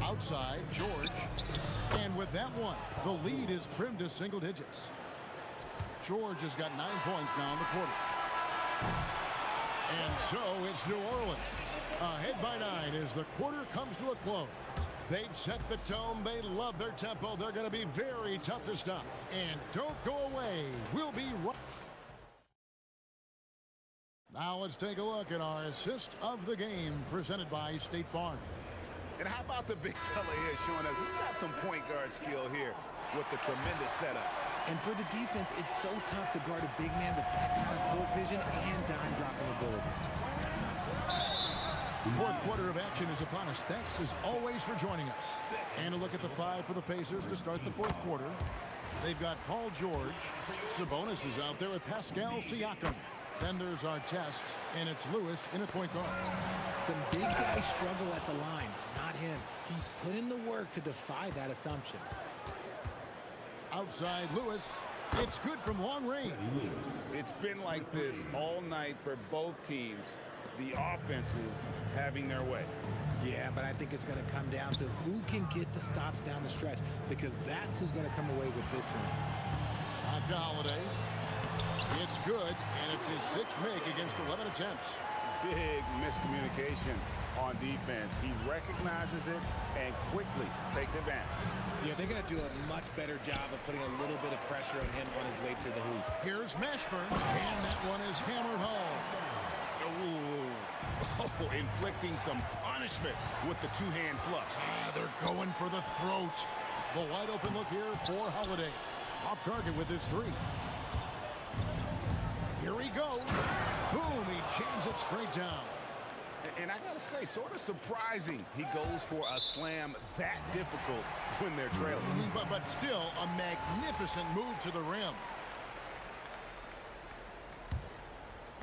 Outside, George. And with that one, the lead is trimmed to single digits. George has got 9 points now in the quarter. And so it's New Orleans. Ahead by 9 as the quarter comes to a close. They've set the tone. They love their tempo. They're going to be very tough to stop. And don't go away. We'll be right. Now let's take a look at our assist of the game presented by State Farm. And how about the big fella here showing us he's got some point guard skill here with the tremendous setup. And for the defense, it's so tough to guard a big man with that kind of court vision and dime dropping ability. Fourth quarter of action is upon us. Thanks as always for joining us. And a look at the 5 for the Pacers to start the fourth quarter. They've got Paul George. Sabonis is out there with Pascal Siakam. Then there's Artest, and it's Lewis in at point guard. Some big guys struggle at the line, not him. He's put in the work to defy that assumption. Outside Lewis. It's good from long range. It's been like this all night for both teams. The offenses having their way. Yeah, but I think it's going to come down to who can get the stops down the stretch, because that's who's going to come away with this one. On to Holiday. It's good, and it's his 6th make against 11 attempts. Big miscommunication on defense. He recognizes it and quickly takes advantage. Yeah, they're going to do a much better job of putting a little bit of pressure on him on his way to the hoop. Here's Mashburn, and that one is hammered home. Oh, inflicting some punishment with the two-hand flush. They're going for the throat. The wide open look here for Holiday. Off target with his 3. Here he goes. Boom, he jams it straight down. And I gotta say, sort of surprising he goes for a slam that difficult when they're trailing. But still a magnificent move to the rim.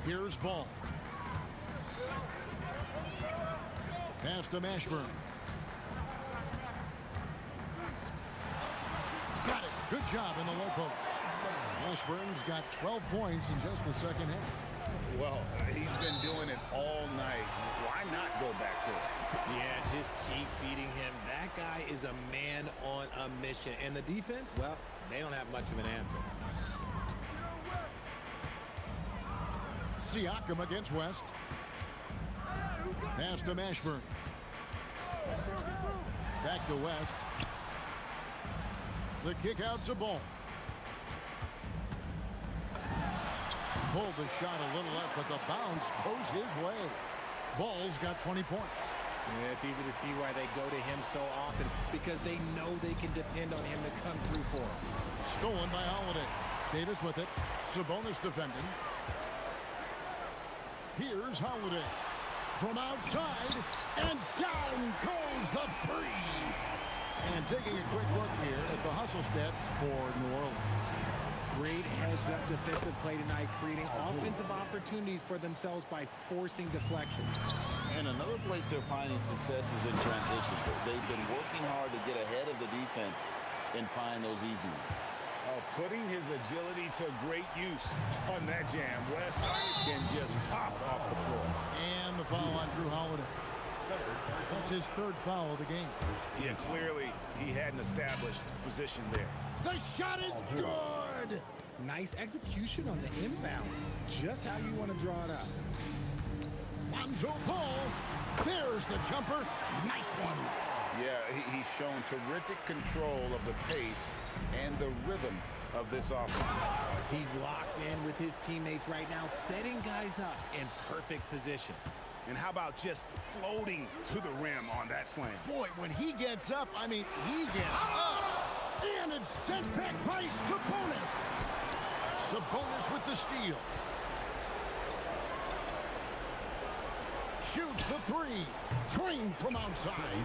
Here's Ball. Pass to Mashburn. Got it. Good job in the low post. Mashburn's got 12 points in just the second half. Well, he's been doing it all night. Why not go back to it? Yeah, just keep feeding him. That guy is a man on a mission. And the defense, well, they don't have much of an answer. Siakam against West. Pass to Mashburn. Back to West. The kick out to Ball. Pulled the shot a little left, but the bounce goes his way. Ball's got 20 points. Yeah, it's easy to see why they go to him so often, because they know they can depend on him to come through for them. Stolen by Holiday. Davis with it. Sabonis defending. Here's Holiday. From outside, and down goes the 3. And taking a quick look here at the hustle stats for New Orleans. Great heads-up defensive play tonight, creating offensive opportunities for themselves by forcing deflections. And another place they're finding success is in transition. They've been working hard to get ahead of the defense and find those easy ones. Putting his agility to great use on that jam. West can just pop off the floor. And the foul on Drew Holiday. That's his 3rd foul of the game. Yeah, clearly he had an established position there. The shot is good! Nice execution on the inbound. Just how you want to draw it up. Lonzo Ball. There's the jumper. Nice one. Yeah, he's shown terrific control of the pace and the rhythm of this offense. He's locked in with his teammates right now, setting guys up in perfect position. And how about just floating to the rim on that slam? Boy, when he gets up, I mean, he gets up. And it's sent back by Sabonis. Sabonis with the steal. Shoots the 3. Trained from outside.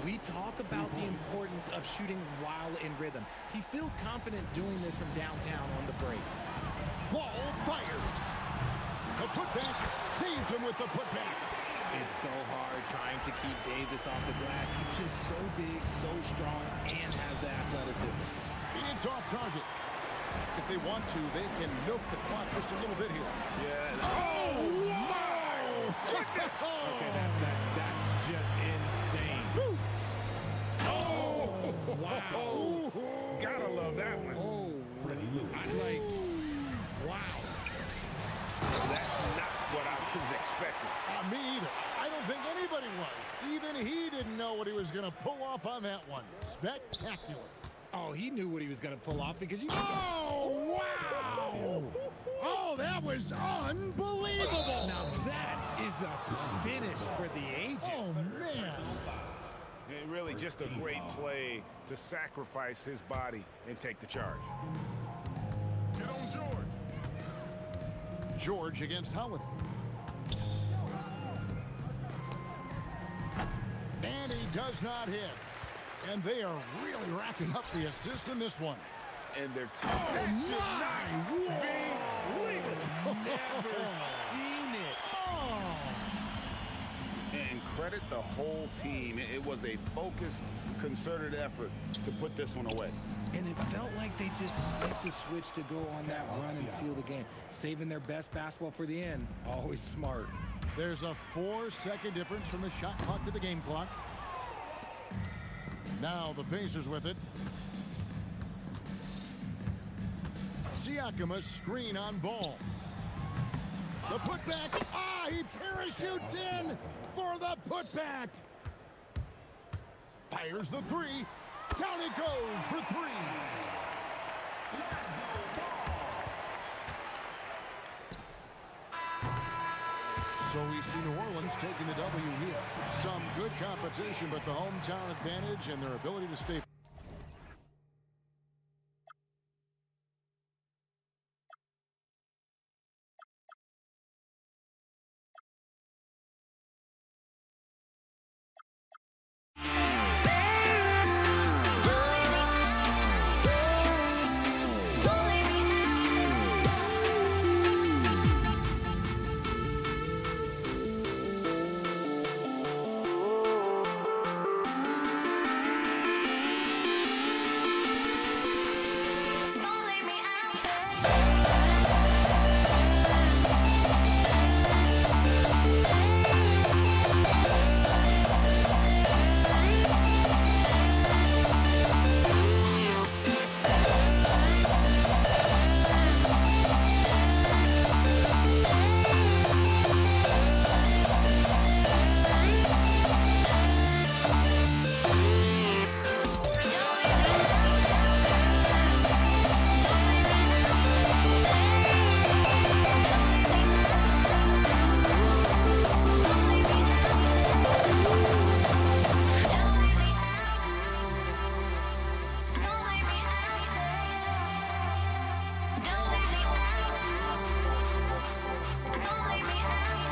We talk about the importance of shooting while in rhythm. He feels confident doing this from downtown on the break. Ball fired. The putback saves him with the putback. It's so hard trying to keep Davis off the glass. He's just so big, so strong, and has the athleticism. It's off target. If they want to, they can milk the clock just a little bit here. Yeah. Oh, wow! Okay, that's just insane. Woo. Oh, wow. Gotta love that one. Oh, like, wow. That's not what I was expecting. Me either. I don't think anybody was. Even he didn't know what he was going to pull off on that one. Spectacular. Oh, he knew what he was going to pull off because you... Oh, wow! Oh, that was unbelievable! Now that is a finish for the ages. Oh, man. And really just a great play to sacrifice his body and take the charge. Get on George. George against Holiday. And he does not hit. And they are really racking up the assists in this one. And their team. Oh, my! Never seen it. Oh. Incredible credit the whole team. It was a focused, concerted effort to put this one away. And it felt like they just flipped the switch to go on that run and seal the game. Saving their best basketball for the end. Always smart. There's a 4-second difference from the shot clock to the game clock. Now the Pacers with it. Siakam, a screen on Ball. The putback. He parachutes in for the putback. Fires the three. Down it goes for three. So we see New Orleans taking the W here. Some good competition, but the hometown advantage and their ability to stay. We'll be right back.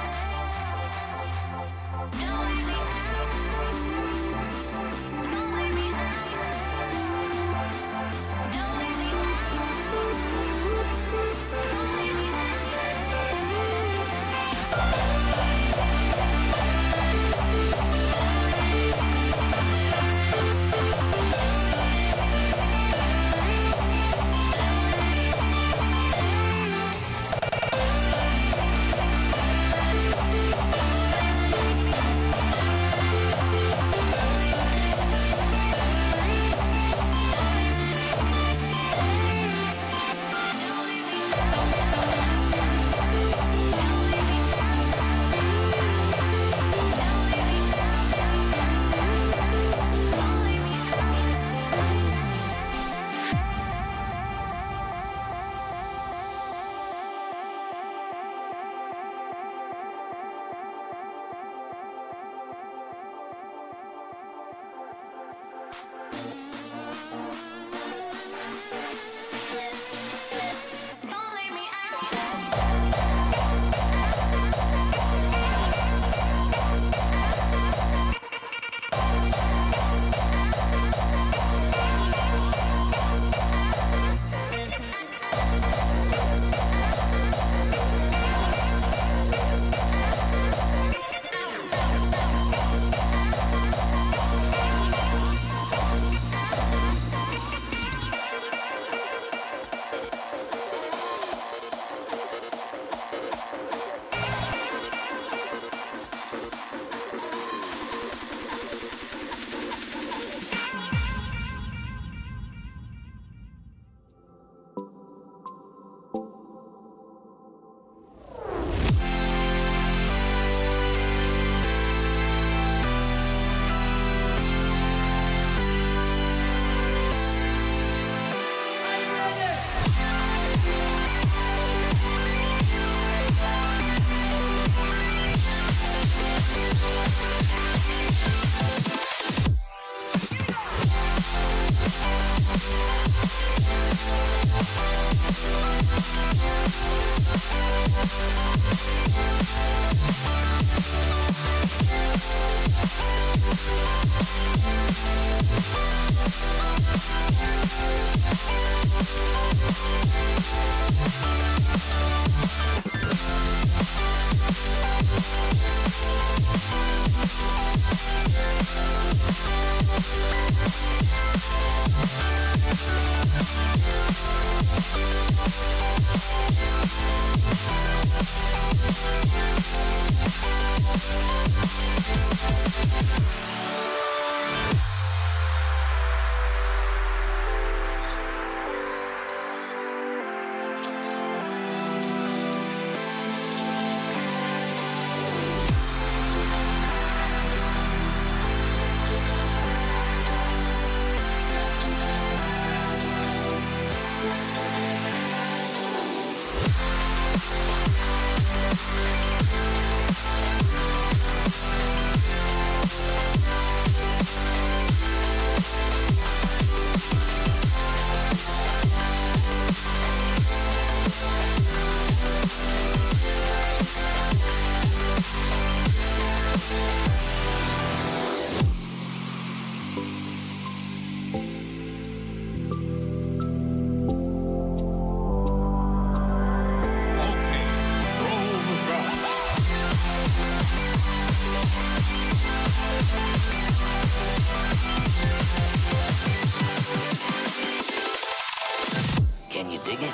Dig it?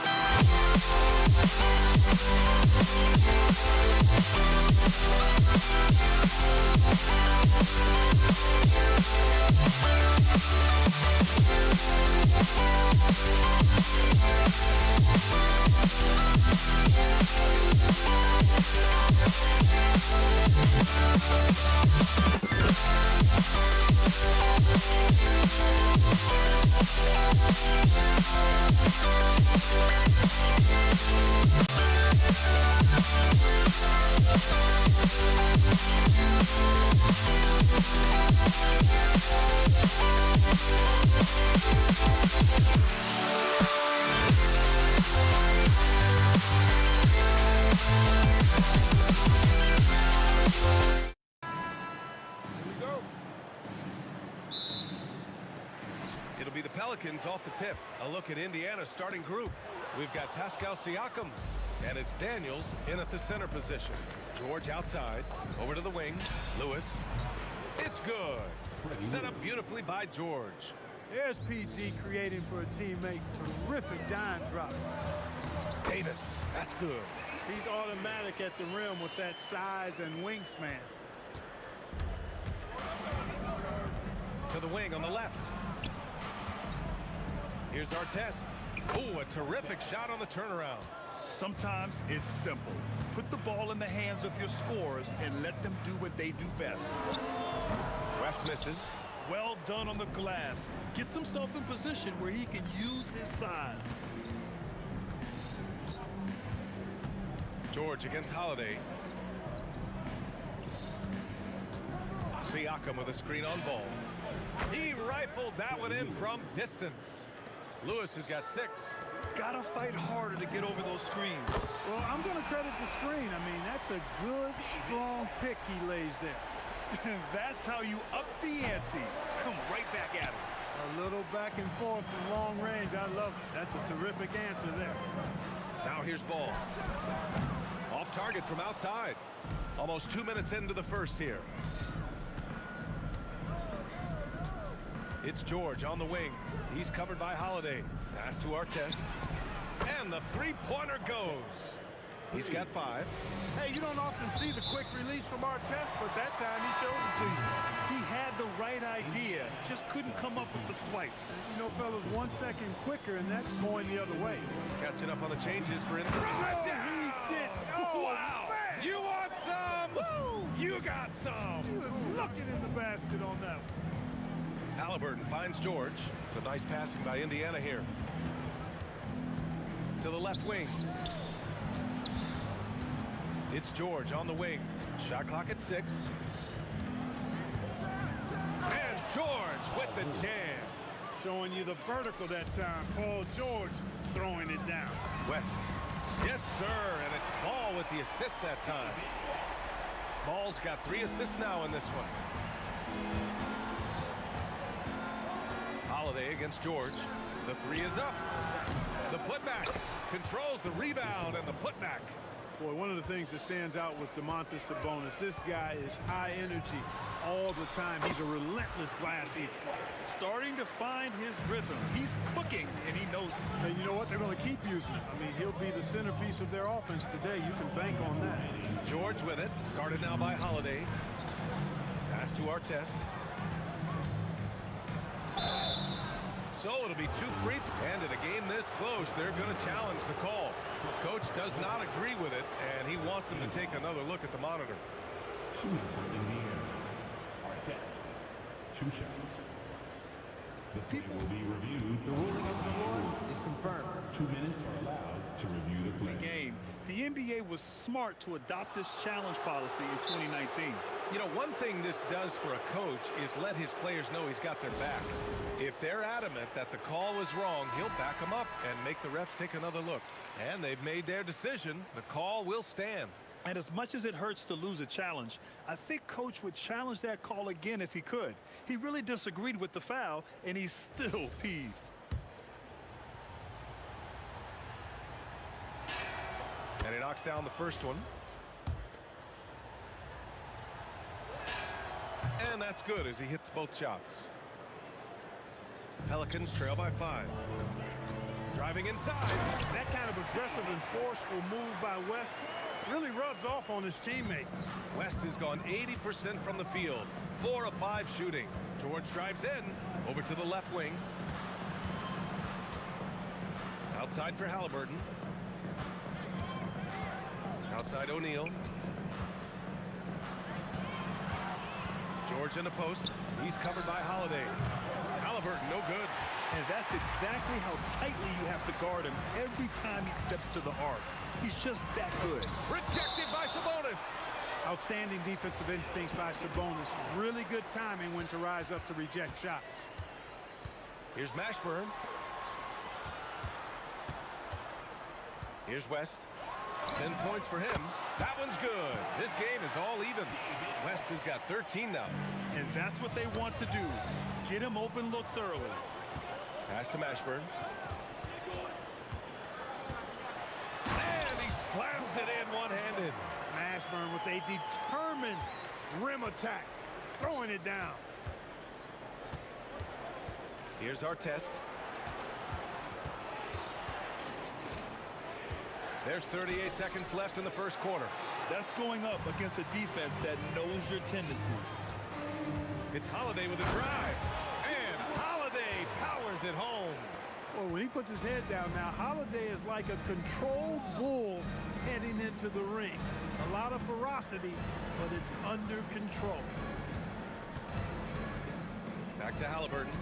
It'll be the Pelicans off the tip. A look at Indiana's starting group. We've got Pascal Siakam, and it's Daniels in at the center position. George outside, over to the wing. Lewis. It's good. Set up beautifully by George. There's PG creating for a teammate. Terrific dime drop. Davis, that's good. He's automatic at the rim with that size and wingspan. To the wing on the left. Here's our test. Oh, a terrific shot on the turnaround. Sometimes it's simple. Put the ball in the hands of your scorers and let them do what they do best. West misses. Well done on the glass. Gets himself in position where he can use his size. George against Holiday. Siakam with a screen on ball. He rifled that one in from distance. Lewis has got 6. Gotta fight harder to get over those screens. Well, I'm going to credit the screen. I mean, that's a good, strong pick he lays there. That's how you up the ante. Come right back at him. A little back and forth from long range. I love it. That's a terrific answer there. Now here's ball. Off target from outside. Almost 2 minutes into the first here. It's George on the wing. He's covered by Holiday. Pass to Artest. And the three-pointer goes. He's got 5. Hey, you don't often see the quick release from Artest, but that time he showed it to you. He had the right idea, just couldn't come up with the swipe. You know, fellas, 1 second quicker, and that's going the other way. Catching up on the changes for him. He did. Oh, wow. Man. You want some? Woo. You got some. He was looking in the basket on that one. Halliburton finds George. So nice passing by Indiana here. To the left wing. It's George on the wing. Shot clock at 6. And George with the jam. Showing you the vertical that time. Paul George throwing it down. West. Yes, sir. And it's Ball with the assist that time. Ball's got 3 assists now in this one. Holiday against George. The 3 is up. The putback controls the rebound and the putback. Boy, one of the things that stands out with Domantas Sabonis, this guy is high energy all the time. He's a relentless glass eater. Starting to find his rhythm. He's cooking, and he knows it. And you know what? They're going to keep using him. I mean, he'll be the centerpiece of their offense today. You can bank on that. George with it. Guarded now by Holiday. Pass to Artest. So it'll be 2 free throws. And in a game this close, they're going to challenge the call. Coach does not agree with it, and he wants them to take another look at the monitor. Shooting for Indiana. Artest. 2 shots. The people will be reviewed. The ruling on the floor is confirmed. 2 minutes are allowed to review the play. Game. The NBA was smart to adopt this challenge policy in 2019. You know, one thing this does for a coach is let his players know he's got their back. If they're adamant that the call was wrong, he'll back them up and make the refs take another look. And they've made their decision. The call will stand. And as much as it hurts to lose a challenge, I think Coach would challenge that call again if he could. He really disagreed with the foul, and he's still peeved. And he knocks down the first one. And that's good as he hits both shots. Pelicans trail by 5. Driving inside. That kind of aggressive and forceful move by West really rubs off on his teammates. West has gone 80% from the field. 4 of 5 shooting. George drives in. Over to the left wing. Outside for Halliburton. Outside O'Neal. George in the post. He's covered by Holiday. Halliburton, no good. And that's exactly how tightly you have to guard him every time he steps to the arc. He's just that good. Rejected by Sabonis. Outstanding defensive instincts by Sabonis. Really good timing when to rise up to reject shots. Here's Mashburn. Here's West. 10 points for him. That one's good. This game is all even. West has got 13 now. And that's what they want to do. Get him open looks early. Pass to Mashburn. And he slams it in one-handed. Mashburn with a determined rim attack. Throwing it down. Here's our test. There's 38 seconds left in the first quarter. That's going up against a defense that knows your tendencies. It's Holiday with a drive. And Holiday powers it home. Well, when he puts his head down now, Holiday is like a controlled bull heading into the ring. A lot of ferocity, but it's under control. Back to Halliburton.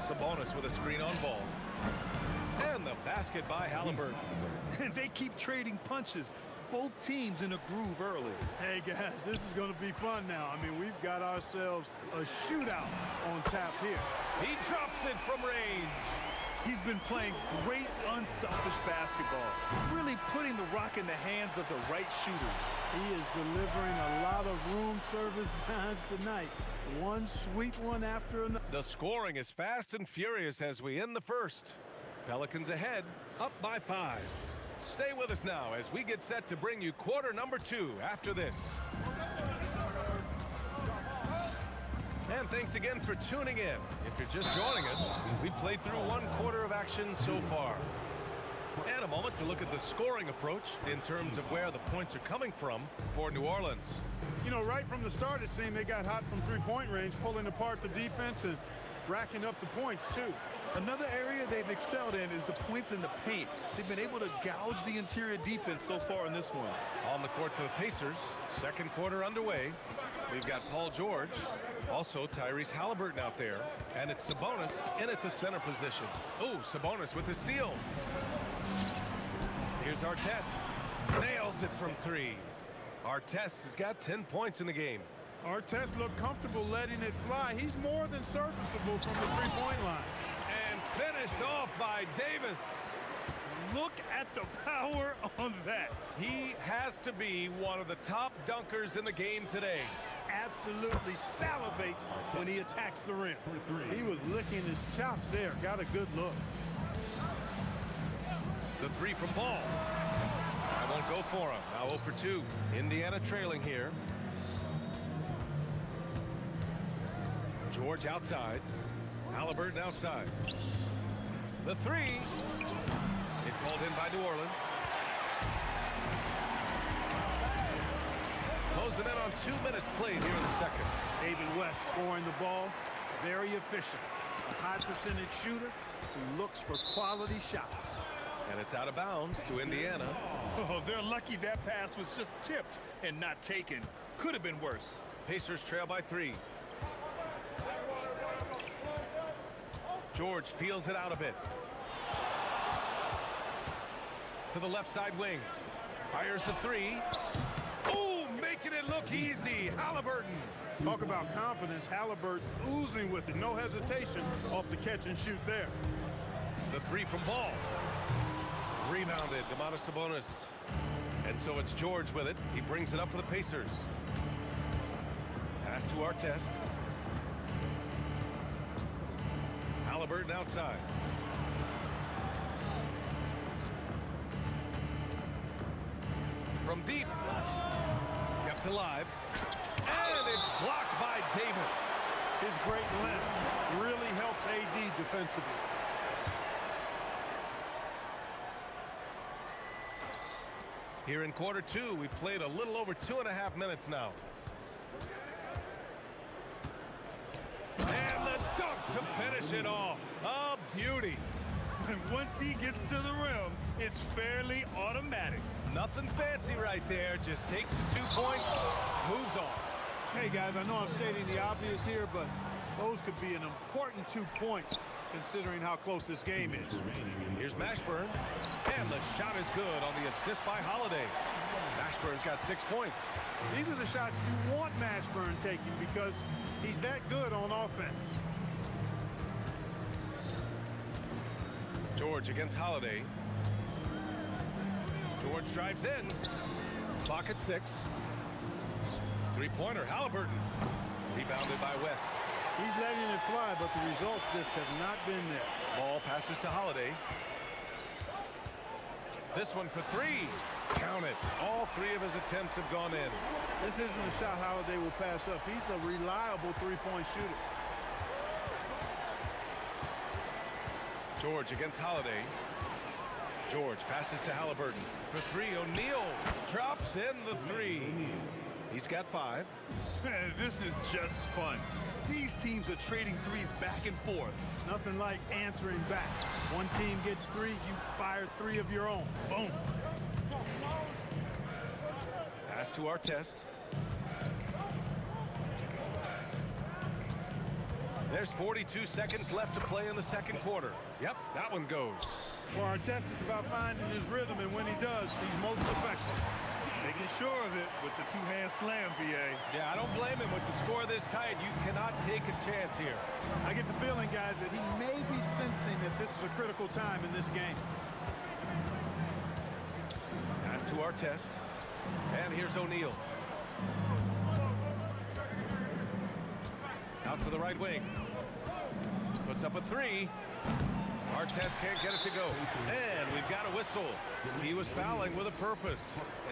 Sabonis with a screen on ball. And the basket by Halliburton. And they keep trading punches. Both teams in a groove early. Hey, guys, this is going to be fun now. I mean, we've got ourselves a shootout on tap here. He drops it from range. He's been playing great, unselfish basketball. Really putting the rock in the hands of the right shooters. He is delivering a lot of room service times tonight. One sweet one after another. The scoring is fast and furious as we end the first. Pelicans ahead, up by 5. Stay with us now as we get set to bring you quarter number 2 after this. And thanks again for tuning in. If you're just joining us, we've played through 1 quarter of action so far. And a moment to look at the scoring approach in terms of where the points are coming from for New Orleans. You know, right from the start, it seemed they got hot from three-point range, pulling apart the defense and racking up the points, too. Another area they've excelled in is the points in the paint. They've been able to gouge the interior defense so far in this one. On the court for the Pacers, second quarter underway. We've got Paul George, also Tyrese Halliburton out there, and it's Sabonis in at the center position. Oh, Sabonis with the steal. Here's our test. Nails it from 3. Artest has got 10 points in the game. Artest looked comfortable letting it fly. He's more than serviceable from the three-point line. And finished off by Davis. Look at the power on that. He has to be one of the top dunkers in the game today. Absolutely salivates when he attacks the rim. He was licking his chops there. Got a good look. The 3 from Ball. I won't go for him. Now 0 for 2. Indiana trailing here. George outside. Halliburton outside. The 3. It's hauled in by New Orleans. Close them in on 2 minutes played here in the second. David West scoring the ball. Very efficient. A high percentage shooter who looks for quality shots. And it's out of bounds to Indiana. Oh, they're lucky that pass was just tipped and not taken. Could have been worse. Pacers trail by 3. George feels it out a bit. To the left side wing. Fires the 3. Oh, making it look easy. Halliburton. Talk about confidence. Halliburton oozing with it. No hesitation off the catch and shoot there. The 3 from Ball. Rebounded. Domantas Sabonis. And so it's George with it. He brings it up for the Pacers. Pass to Artest. Halliburton outside. From deep. Kept alive. And it's blocked by Davis. His great length really helps AD defensively. Here in quarter two, we've played a little over 2.5 minutes now. And the dunk to finish it off. A beauty. And once he gets to the rim, it's fairly automatic. Nothing fancy right there. Just takes his 2 points, moves on. Hey, guys, I know I'm stating the obvious here, but those could be an important 2 points considering how close this game is. Here's Mashburn, and the shot is good on the assist by Holiday. Mashburn's got 6 points. These are the shots you want Mashburn taking because he's that good on offense. George against Holiday. George drives in. Clock at 6. Three-pointer, Halliburton. Rebounded by West. He's letting it fly, but the results just have not been there. Ball passes to Holiday. This one for 3. Count it. All 3 of his attempts have gone in. This isn't a shot Holiday will pass up. He's a reliable three-point shooter. George against Holiday. George passes to Halliburton. For 3, O'Neal drops in the 3. He's got 5. This is just fun. These teams are trading threes back and forth. Nothing like answering back. One team gets 3, you fire 3 of your own. Boom. Pass to Artest. There's 42 seconds left to play in the second quarter. Yep, that one goes. For Artest, it's about finding his rhythm, and when he does, he's most effective. Making sure of it with the two-hand slam, BA. Yeah, I don't blame him with the score this tight. You cannot take a chance here. I get the feeling, guys, that he may be sensing that this is a critical time in this game. Pass to Artest. And here's O'Neal. Out to the right wing. Puts up a 3. Artest can't get it to go. And we've got a whistle. He was fouling with a purpose.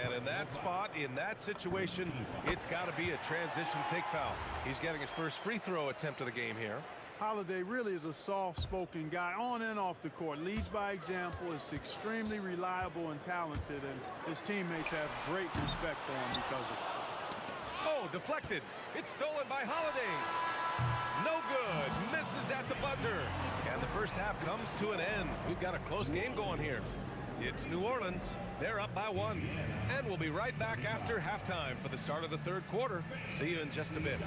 And in that spot, in that situation, it's got to be a transition take foul. He's getting his first free throw attempt of the game here. Holiday really is a soft-spoken guy on and off the court. Leads by example, is extremely reliable and talented, and his teammates have great respect for him because of it. Oh, deflected. It's stolen by Holiday. No good. Misses at the buzzer. And the first half comes to an end. We've got a close game going here. It's New Orleans. They're up by 1. And we'll be right back after halftime for the start of the third quarter. See you in just a bit.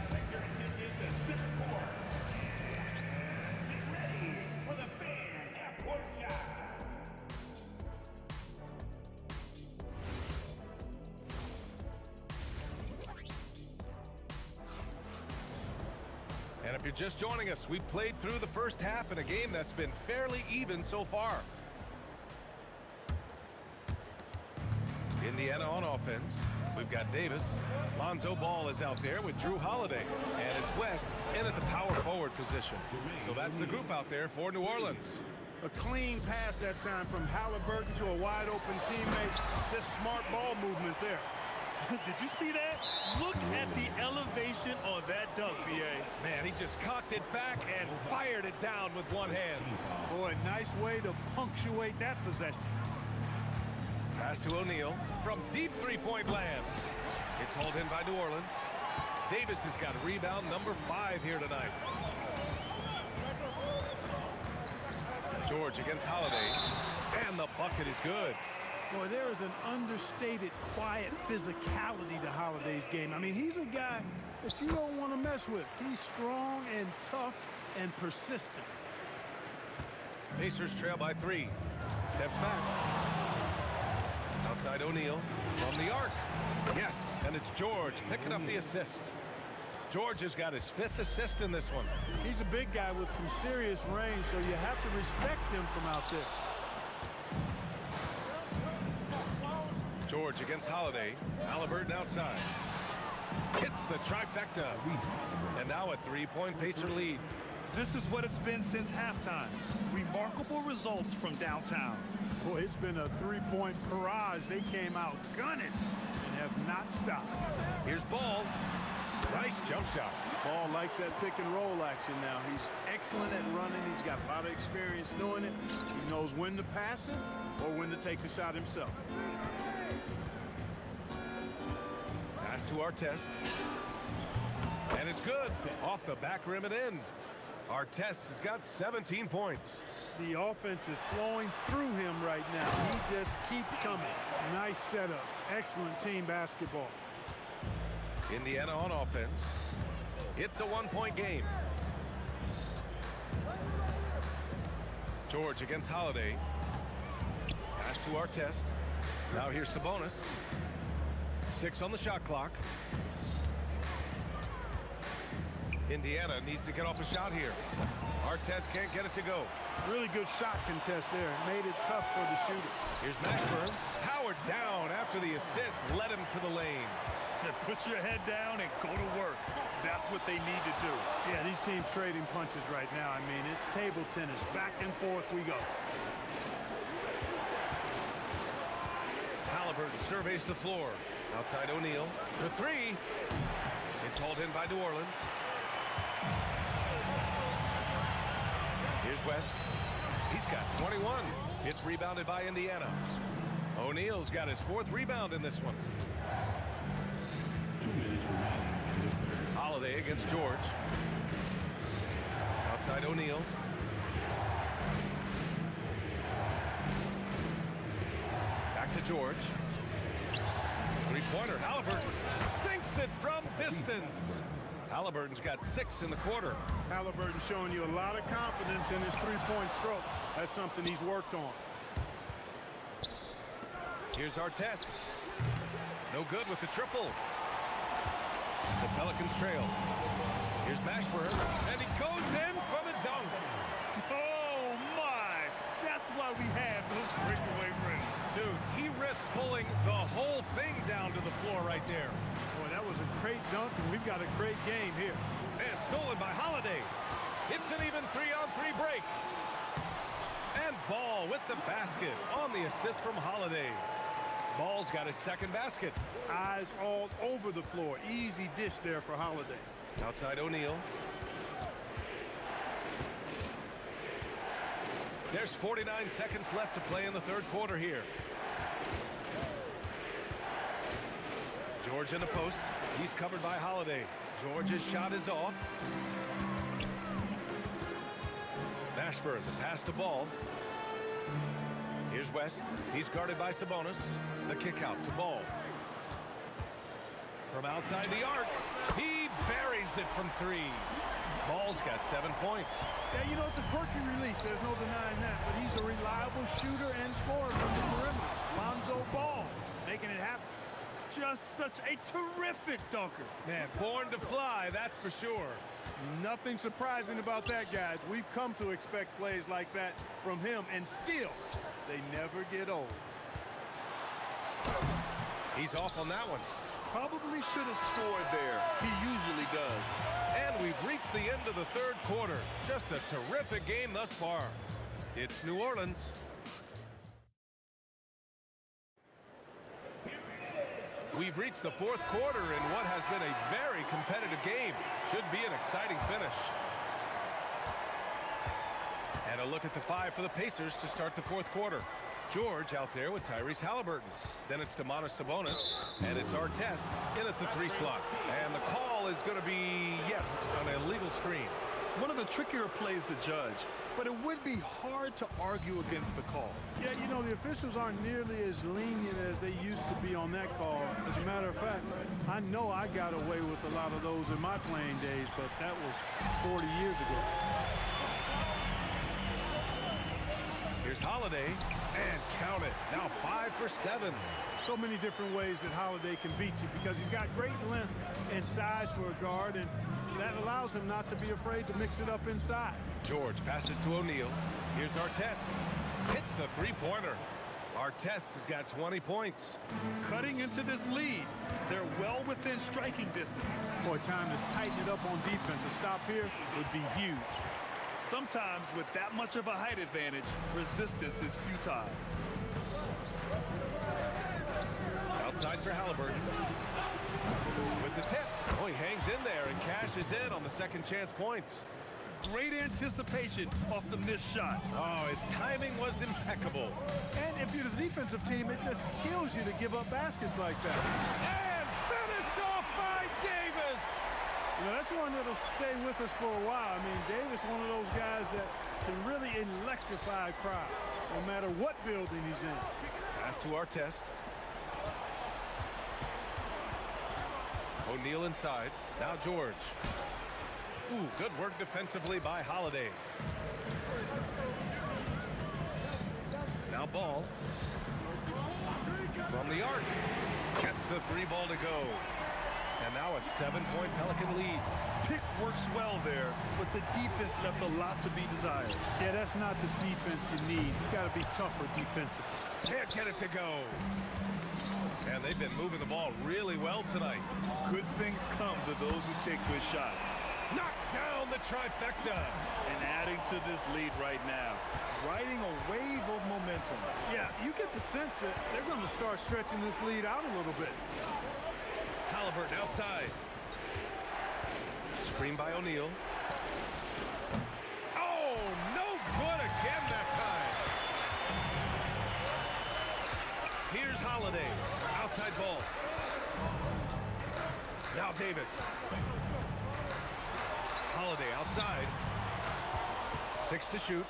And if you're just joining us, we've played through the first half in a game that's been fairly even so far. Indiana on offense. We've got Davis. Lonzo Ball is out there with Drew Holiday. And it's West in at the power forward position. So that's the group out there for New Orleans. A clean pass that time from Halliburton to a wide open teammate. Just smart ball movement there. Did you see that? Look at the elevation on that dunk, BA. Man, he just cocked it back and fired it down with one hand. Boy, nice way to punctuate that possession. Pass to O'Neal from deep three-point land. It's hauled in by New Orleans. Davis has got rebound number 5 here tonight. George against Holiday. And the bucket is good. Boy, there is an understated, quiet physicality to Holiday's game. I mean, he's a guy that you don't want to mess with. He's strong and tough and persistent. Pacers trail by 3. Steps back. Outside O'Neal from the arc. Yes, and it's George picking up the assist. George has got his 5th assist in this one. He's a big guy with some serious range, so you have to respect him from out there. George against Holiday. Halliburton outside. Hits the trifecta. And now a 3-point Pacer lead. This is what it's been since halftime. Remarkable results from downtown. Boy, it's been a 3-point barrage. They came out gunning and have not stopped. Here's Ball. Nice jump shot. Ball likes that pick and roll action now. He's excellent at running. He's got a lot of experience doing it. He knows when to pass it or when to take the shot himself. Pass to Artest. And it's good. Off the back rim and in. Artest has got 17 points. The offense is flowing through him right now. He just keeps coming. Nice setup. Excellent team basketball. Indiana on offense. It's a one-point game. George against Holiday. Pass to Artest. Now here's Sabonis. 6 on the shot clock. Indiana needs to get off a shot here. Artest can't get it to go. Really good shot contest there. Made it tough for the shooter. Here's Mashburn. Howard down after the assist. Led him to the lane. Put your head down and go to work. That's what they need to do. Yeah, these teams trading punches right now. I mean, it's table tennis. Back and forth we go. Halliburton surveys the floor. Outside O'Neal. For 3. It's hauled in by New Orleans. Here's West. He's got 21. It's rebounded by Indiana. O'Neal's got his 4th rebound in this one. Holiday against George. Outside O'Neal. Back to George. Three-pointer. Halliburton sinks it from distance. Halliburton's got 6 in the quarter. Halliburton showing you a lot of confidence in his three-point stroke. That's something he's worked on. Here's Artest. No good with the triple. The Pelicans trail. Here's Mashburn, and he goes in for the dunk. Oh, my. That's why we have those breakaway rings. Dude, he risked pulling the whole thing down to the floor right there. Boy, that was a great dunk, and we've got a great game here. And stolen by Holiday. It's an even 3-on-3 break. And Ball with the basket on the assist from Holiday. Ball's got his 2nd basket. Eyes all over the floor. Easy dish there for Holiday. Outside O'Neal. There's 49 seconds left to play in the 3rd quarter here. George in the post. He's covered by Holiday. George's shot is off. Mashburn, the pass to Ball. Here's West. He's guarded by Sabonis. The kick out to Ball. From outside the arc, he buries it from 3. Ball's got 7 points. Yeah, you know, it's a quirky release. There's no denying that. But he's a reliable shooter and scorer from the perimeter. Lonzo Ball making it happen. Just such a terrific dunker. Man, born to fly, that's for sure. Nothing surprising about that, guys. We've come to expect plays like that from him, and still, they never get old. He's off on that one. Probably should have scored there. He usually does. And we've reached the end of the 3rd quarter. Just a terrific game thus far. It's New Orleans. We've reached the 4th quarter in what has been a very competitive game. Should be an exciting finish. And a look at the 5 for the Pacers to start the 4th quarter. George out there with Tyrese Halliburton. Then it's Domantas Sabonis, and it's Artest in at the 3 slot. And the call is going to be, yes, an illegal screen. One of the trickier plays to judge, but it would be hard to argue against the call. Yeah, you know, the officials aren't nearly as lenient as they used to be on that call. As a matter of fact, I know I got away with a lot of those in my playing days, but that was 40 years ago. Here's Holiday, and count it. Now 5 for 7. So many different ways that Holiday can beat you because he's got great length and size for a guard, and that allows him not to be afraid to mix it up inside. George passes to O'Neal. Here's Artest. Hits the 3-pointer. Artest has got 20 points. Cutting into this lead. They're well within striking distance. Boy, time to tighten it up on defense. A stop here would be huge. Sometimes with that much of a height advantage, resistance is futile. Outside for Halliburton. With the tip. Oh, he hangs in there and cashes in on the second chance points. Great anticipation off the missed shot. Oh, his timing was impeccable. And if you're the defensive team, it just kills you to give up baskets like that. And finished off by Davis. You know, that's one that'll stay with us for a while. I mean, Davis, one of those guys that can really electrify a crowd, no matter what building he's in. Pass to our test. O'Neal inside. Now George. Ooh, good work defensively by Holiday. Now Ball. From the arc. Gets the 3-ball to go. And now a 7-point Pelican lead. Pick works well there, but the defense left a lot to be desired. Yeah, that's not the defense you need. You got to be tougher defensively. Can't get it to go. And they've been moving the ball really well tonight. Good things come to those who take good shots. Knocks down the trifecta. And adding to this lead right now. Riding a wave of momentum. Yeah, you get the sense that they're going to start stretching this lead out a little bit. Halliburton outside. Screen by O'Neal. Oh, no good again that time. Here's Holiday. Outside ball. Now Davis. Holiday outside. 6 to shoot.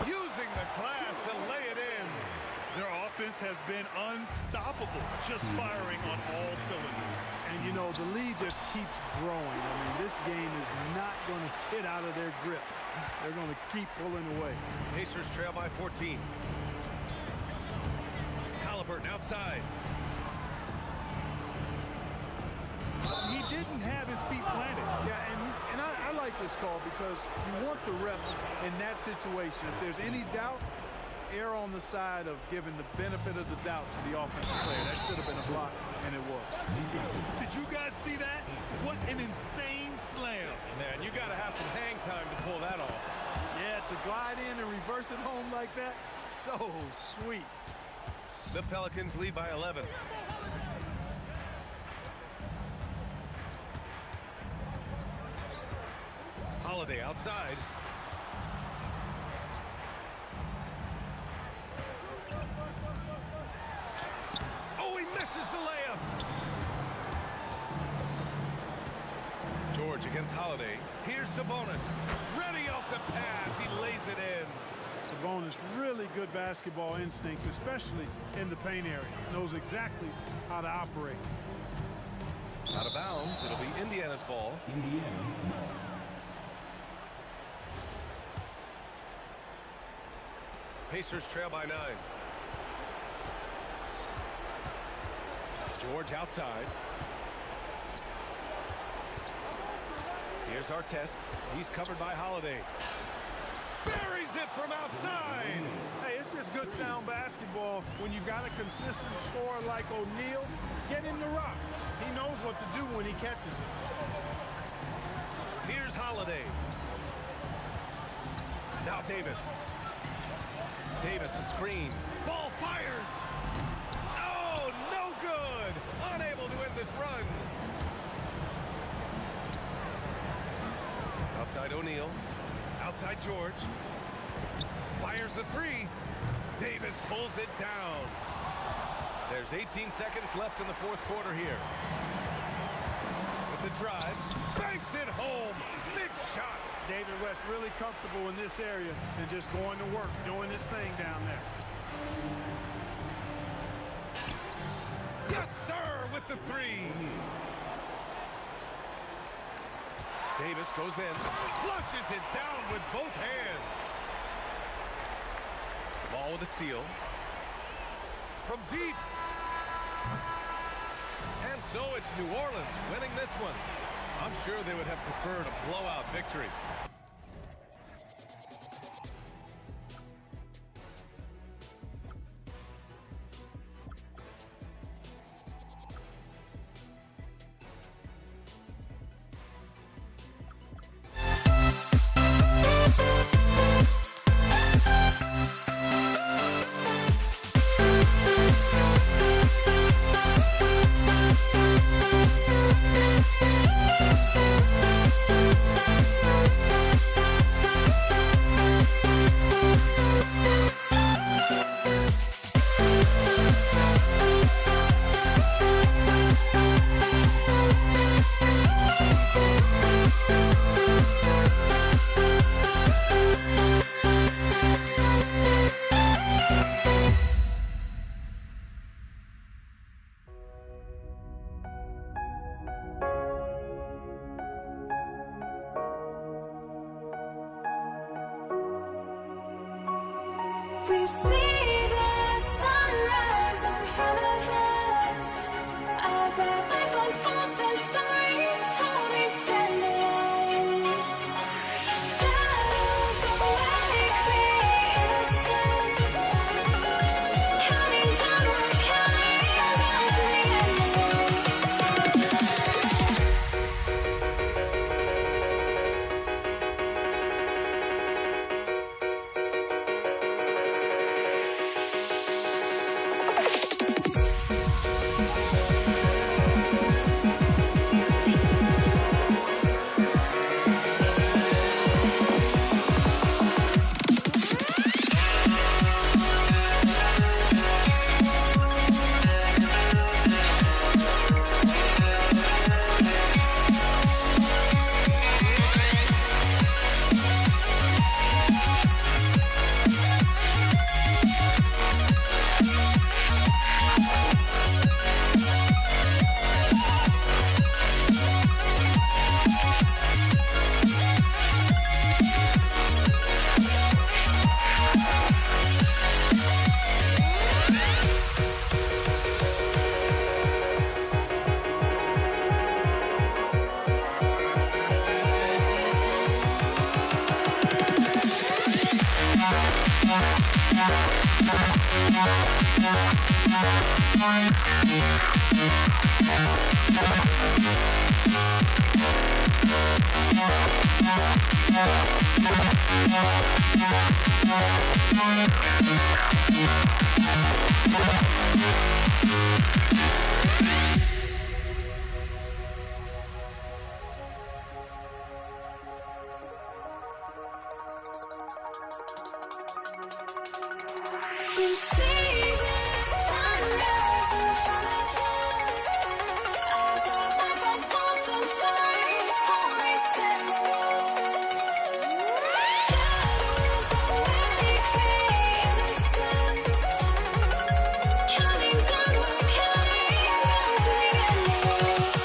Using the glass to lay it in. Their offense has been unstoppable, just firing on all cylinders. And, you know, the lead just keeps growing. I mean, this game is not going to get out of their grip. They're going to keep pulling away. Pacers trail by 14. Halliburton outside. He didn't have his feet planted. Yeah, and I like this call because you want the refs in that situation. If there's any doubt, err on the side of giving the benefit of the doubt to the offensive player. That should have been a block, and it was. Did you guys see that? What an insane slam. Man, you got to have some hang time to pull that off. Yeah, to glide in and reverse it home like that, so sweet. The Pelicans lead by 11. Holiday outside. Oh, he misses the layup. George against Holiday. Here's Sabonis. Ready off the pass. He lays it in. Sabonis, really good basketball instincts, especially in the paint area. Knows exactly how to operate. Out of bounds. It'll be Indiana's ball. Pacers trail by 9. George outside. Here's our test. He's covered by Holiday. Buries it from outside. Hey, it's just good sound basketball when you've got a consistent scorer like O'Neal. Get him the rock. He knows what to do when he catches it. Here's Holiday. Now Davis. Davis a screen. Ball fires. Oh, no good. Unable to win this run. Outside O'Neal. Outside George. Fires the 3. Davis pulls it down. There's 18 seconds left in the fourth quarter here. With the drive. Banks it home. Big shot. David West really comfortable in this area and just going to work, doing his thing down there. Yes, sir, with the 3. Davis goes in, flushes it down with both hands. Ball with a steal. From deep. And so it's New Orleans winning this one. I'm sure they would have preferred a blowout victory. We see the sunrise in front of us as our life unfolds and stories told we stand alone. Shadows awake the innocent, counting down, we're counting down to the We see the sunrise in front of us as our life unfolds and stories told we stand alone. Shadows awake the innocent, counting down, we're counting down to the endless.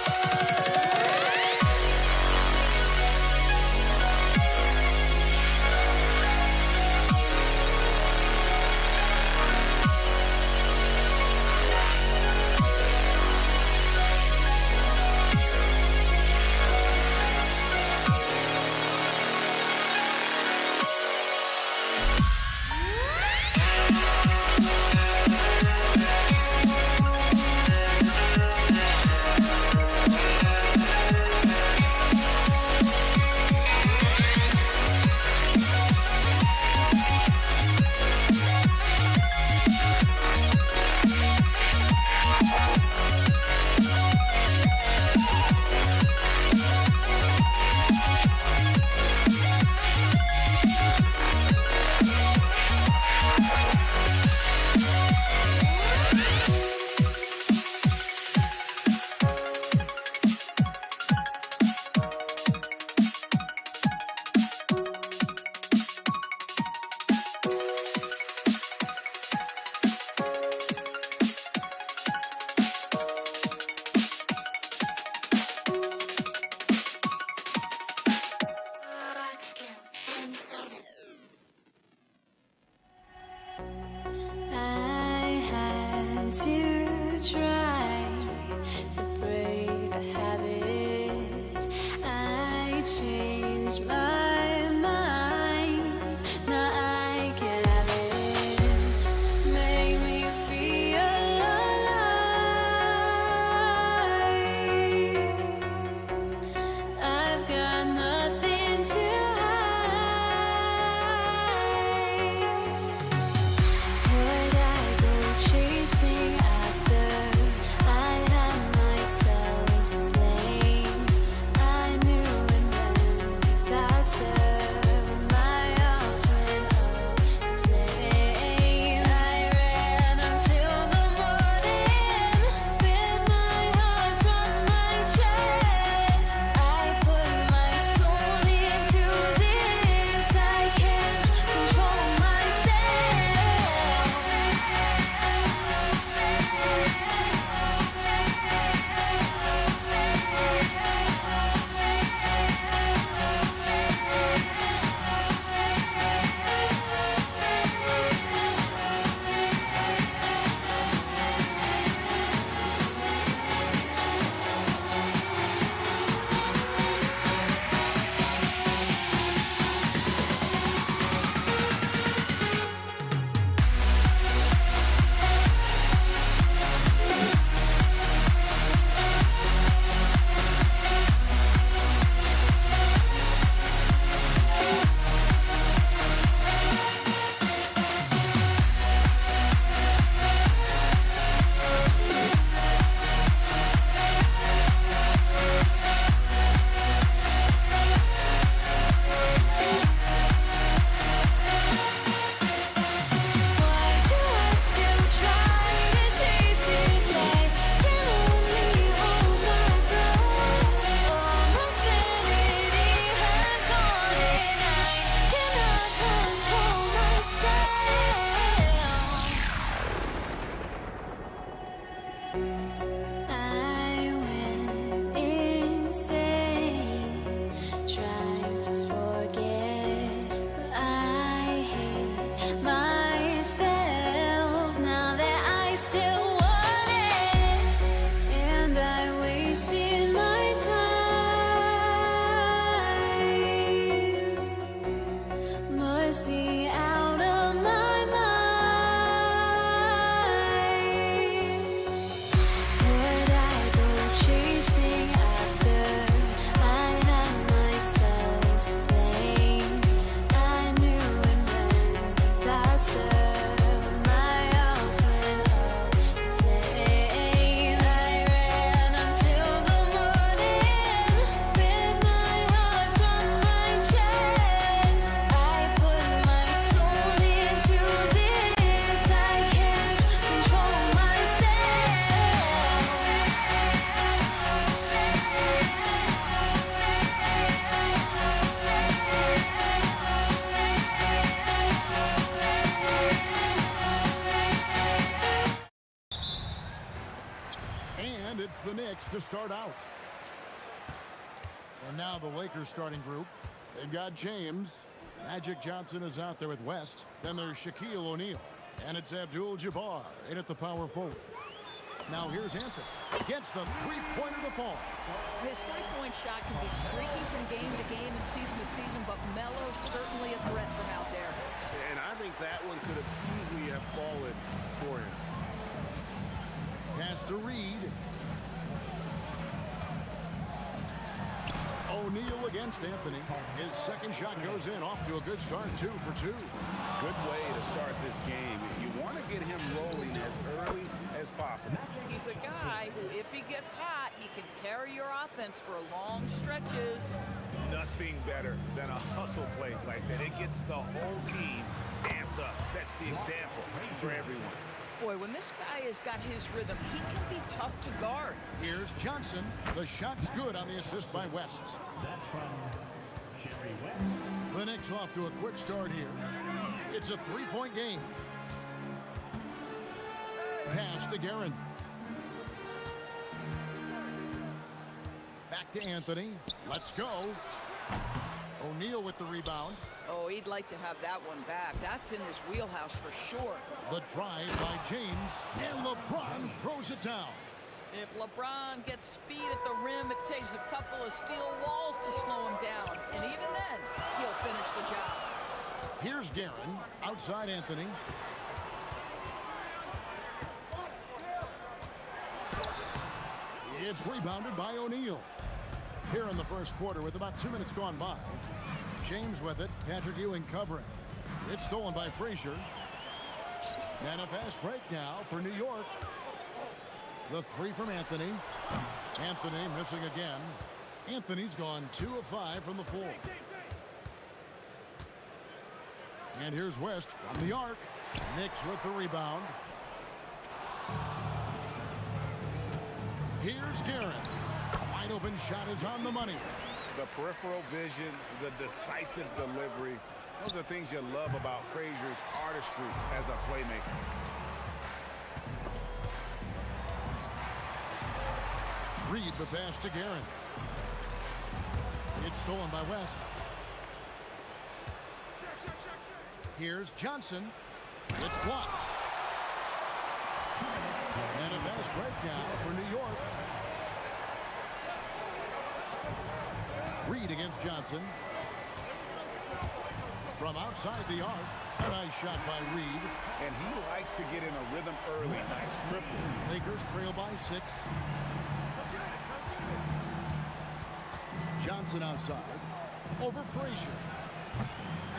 minutes to start out. And now the Lakers starting group. They've got James. Magic Johnson is out there with West. Then there's Shaquille O'Neal. And it's Abdul-Jabbar in at the power forward. Now here's Anthony. Gets the three-pointer to fall. His three-point shot can be streaky from game to game and season to season, but Melo's certainly a threat from out there. And I think that one could have easily have fallen for him. Pass to Reed. O'Neal against Anthony. His second shot goes in, off to a good start, 2 for 2. Good way to start this game. You want to get him rolling as early as possible. He's a guy who, if he gets hot, he can carry your offense for long stretches. Nothing better than a hustle play like that. It gets the whole team amped up, sets the example for everyone. Boy, when this guy has got his rhythm, he can be tough to guard. Here's Johnson. The shot's good on the assist by West. That's from Jerry West. The Knicks off to a quick start here. It's a three-point game. Pass to Guerin. Back to Anthony. Let's go. O'Neal with the rebound. Oh, he'd like to have that one back. That's in his wheelhouse for sure. The drive by James, and LeBron throws it down. If LeBron gets speed at the rim, it takes a couple of steel walls to slow him down. And even then, he'll finish the job. Here's Guerin, outside Anthony. It's rebounded by O'Neal. Here in the first quarter with about 2 minutes gone by. James with it, Patrick Ewing covering. It's stolen by Frazier. And a fast break now for New York. The three from Anthony. Anthony missing again. Anthony's gone 2 of 5 from the floor. And here's West from the arc. Knicks with the rebound. Here's Guerin. Wide open shot is on the money. The peripheral vision, the decisive delivery. Those are things you love about Frazier's artistry as a playmaker. Reed the pass to Guerin. It's stolen by West. Here's Johnson. It's blocked. And a fast break now for New York. Reed against Johnson. From outside the arc. A nice shot by Reed. And he likes to get in a rhythm early. Nice triple. Lakers trail by 6. Johnson outside. Over Frazier.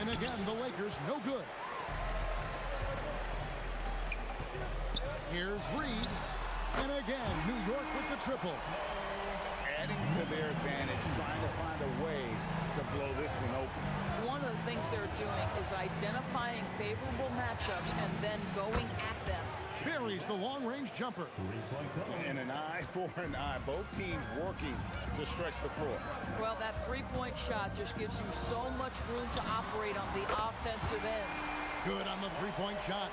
And again, the Lakers no good. Here's Reed. And again, New York with the triple. Adding to their advantage, trying to find a way to blow this one open. One of the things they're doing is identifying favorable matchups and then going at them. Buries the long-range jumper. And an eye for an eye. Both teams working to stretch the floor. Well, that three-point shot just gives you so much room to operate on the offensive end. Good on the three-point shot.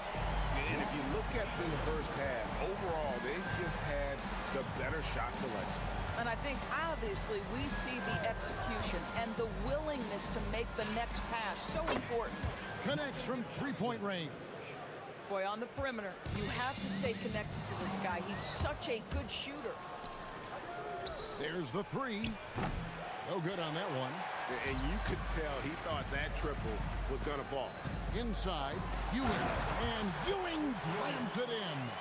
And if you look at this first half, overall, they just had the better shot selection. And I think, obviously, we see the execution and the willingness to make the next pass so important. Connects from three-point range. Boy, on the perimeter, you have to stay connected to this guy. He's such a good shooter. There's the three. No good on that one. And you could tell he thought that triple was going to fall. Inside, Ewing. And Ewing slams it in.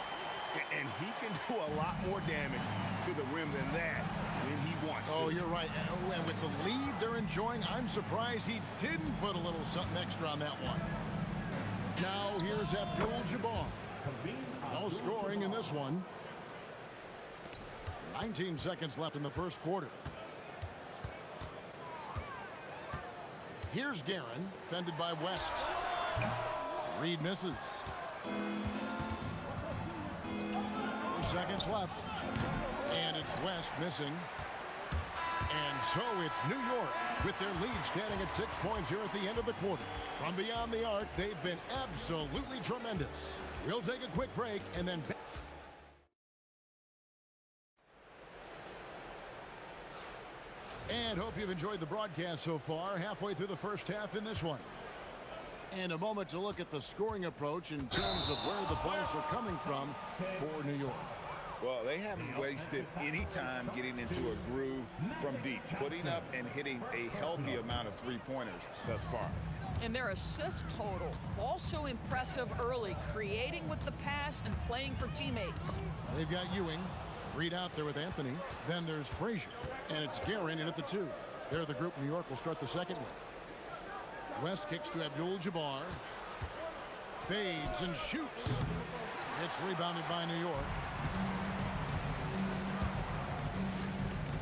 And he can do a lot more damage to the rim than that when he wants to. Oh, you're right. And with the lead they're enjoying, I'm surprised he didn't put a little something extra on that one. Now here's Abdul-Jabbar. No scoring in this one. 19 seconds left in the first quarter. Here's Guerin, fended by West. Reed misses. 4 seconds left. And it's West missing. And so it's New York with their lead standing at 6 points here at the end of the quarter. From beyond the arc, they've been absolutely tremendous. We'll take a quick break and then... And hope you've enjoyed the broadcast so far. Halfway through the first half in this one. And a moment to look at the scoring approach in terms of where the points are coming from for New York. Well, they haven't wasted any time getting into a groove from deep, putting up and hitting a healthy amount of three-pointers thus far. And their assist total, also impressive early, creating with the pass and playing for teammates. They've got Ewing, Reed out there with Anthony. Then there's Frazier, and it's Guerin in at the 2. They're the group New York will start the second with. West kicks to Abdul-Jabbar. Fades and shoots. It's rebounded by New York.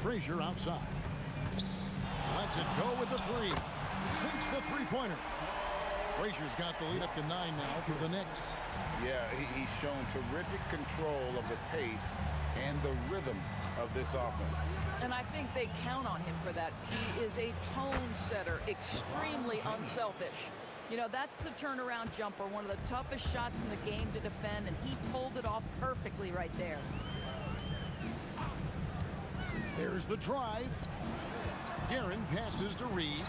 Frazier outside. Lets it go with the 3. Sinks the three-pointer. Frazier's got the lead up to 9 now for the Knicks. Yeah, he's shown terrific control of the pace and the rhythm of this offense. And I think they count on him for that. He is a tone setter, extremely unselfish. You know, that's the turnaround jumper, one of the toughest shots in the game to defend, and he pulled it off perfectly right there. There's the drive. Guerin passes to Reed.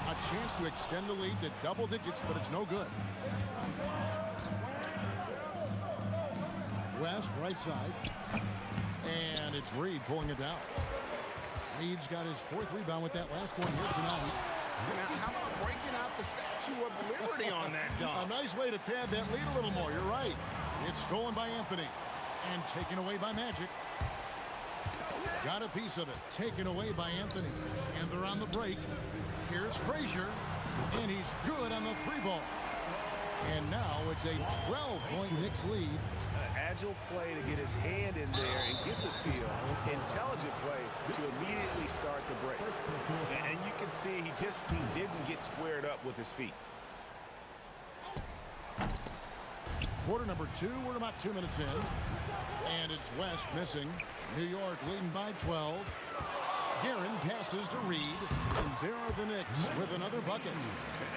A chance to extend the lead to double digits, but it's no good. West, right side. And it's Reed pulling it down. Reed's got his 4th rebound with that last one here tonight. Now, how about breaking out the Statue of Liberty on that dunk? A nice way to pad that lead a little more. You're right. It's stolen by Anthony and taken away by Magic. Got a piece of it. Taken away by Anthony. And they're on the break. Here's Frazier. And he's good on the 3-ball. And now it's a 12-point Knicks lead. Agile play to get his hand in there and get the steal. Intelligent play to immediately start the break. And you can see he didn't get squared up with his feet. Quarter number 2. We're about 2 minutes in. And it's West missing. New York leading by 12. Guerin passes to Reed. And there are the Knicks with another bucket.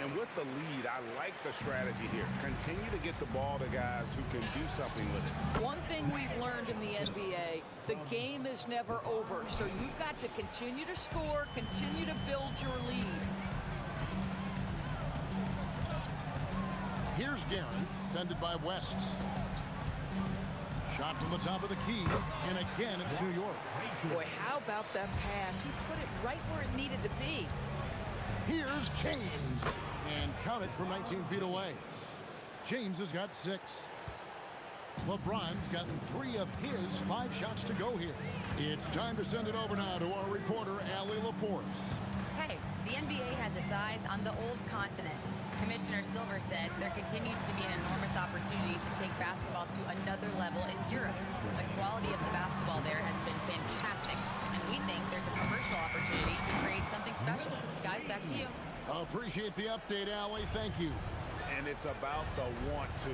And with the lead, I like the strategy here. Continue to get the ball to guys who can do something with it. One thing we've learned in the NBA, the game is never over. So you've got to continue to score, continue to build your lead. Here's Guerin, defended by West. Shot from the top of the key, and again it's New York. Boy, how about that pass? He put it right where it needed to be. Here's James, and count it from 19 feet away. James has got 6. LeBron's gotten 3 of his 5 shots to go here. It's time to send it over now to our reporter, Allie LaForce. Hey, the NBA has its eyes on the old continent. Commissioner Silver said there continues to be an enormous opportunity to take basketball to another level in Europe. The quality of the basketball there has been fantastic, and we think there's a commercial opportunity to create something special. Guys, back to you. I appreciate the update, Allie. Thank you. And it's about the want to.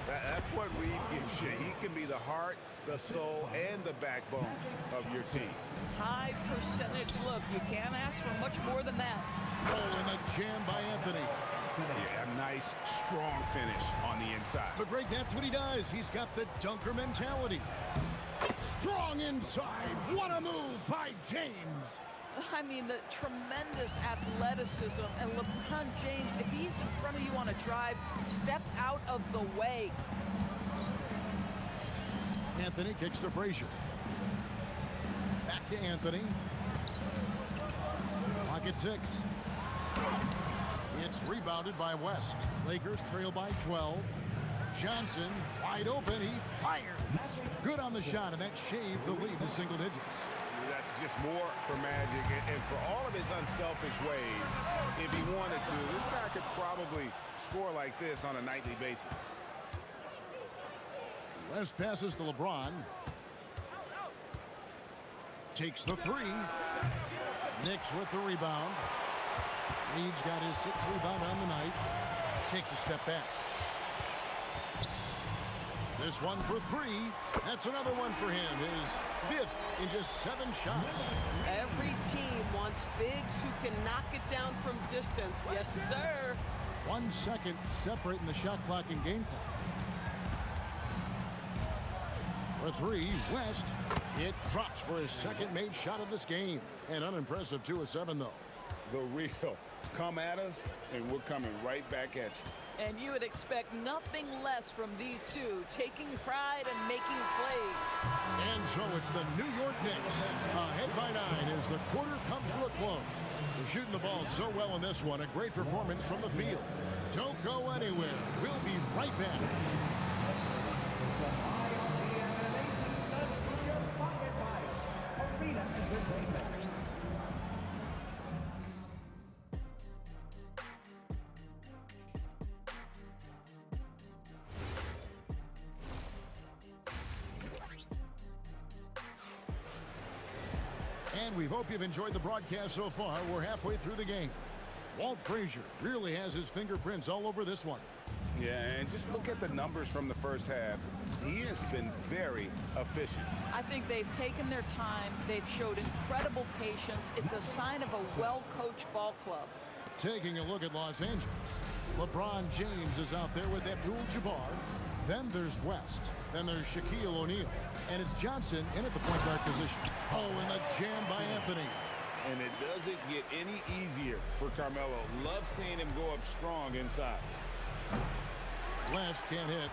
That's what Reed gives you. He can be the heart, the soul, and the backbone of your team. High percentage look. You can't ask for much more than that. Oh, and a jam by Anthony. Yeah, a nice, strong finish on the inside. But Greg, that's what he does. He's got the dunker mentality. Strong inside. What a move by James. I mean, the tremendous athleticism. And LeBron James, if he's in front of you on a drive, step out of the way. Anthony kicks to Frazier. Back to Anthony. Pocket 6. It's rebounded by West. Lakers trail by 12. Johnson wide open. He fired. Good on the shot, and that shaves the lead to single digits. That's just more for Magic, and for all of his unselfish ways, if he wanted to, this guy could probably score like this on a nightly basis. West passes to LeBron. Takes the 3. Knicks with the rebound. Reed's got his 6th rebound on the night. Takes a step back. This one for 3. That's another one for him. His 5th in just 7 shots. Every team wants bigs who can knock it down from distance. Yes, sir. 1 second separating the shot clock and game clock. For three, West. It drops for his second made shot of this game. An unimpressive 2 of 7, though. The real. Come at us, and we're coming right back at you. And you would expect nothing less from these two, taking pride and making plays. And so it's the New York Knicks. Ahead by 9 as the quarter comes to a close. They're shooting the ball so well in this one. A great performance from the field. Don't go anywhere. We'll be right back. And we hope you've enjoyed the broadcast so far. We're halfway through the game. Walt Frazier really has his fingerprints all over this one. Yeah, and just look at the numbers from the first half. He has been very efficient. I think they've taken their time. They've showed incredible patience. It's a sign of a well-coached ball club. Taking a look at Los Angeles. LeBron James is out there with Abdul-Jabbar. Then there's West. Then there's Shaquille O'Neal. And it's Johnson in at the point guard position. Oh, and the jam by Anthony. And it doesn't get any easier for Carmelo. Love seeing him go up strong inside. West can't hit.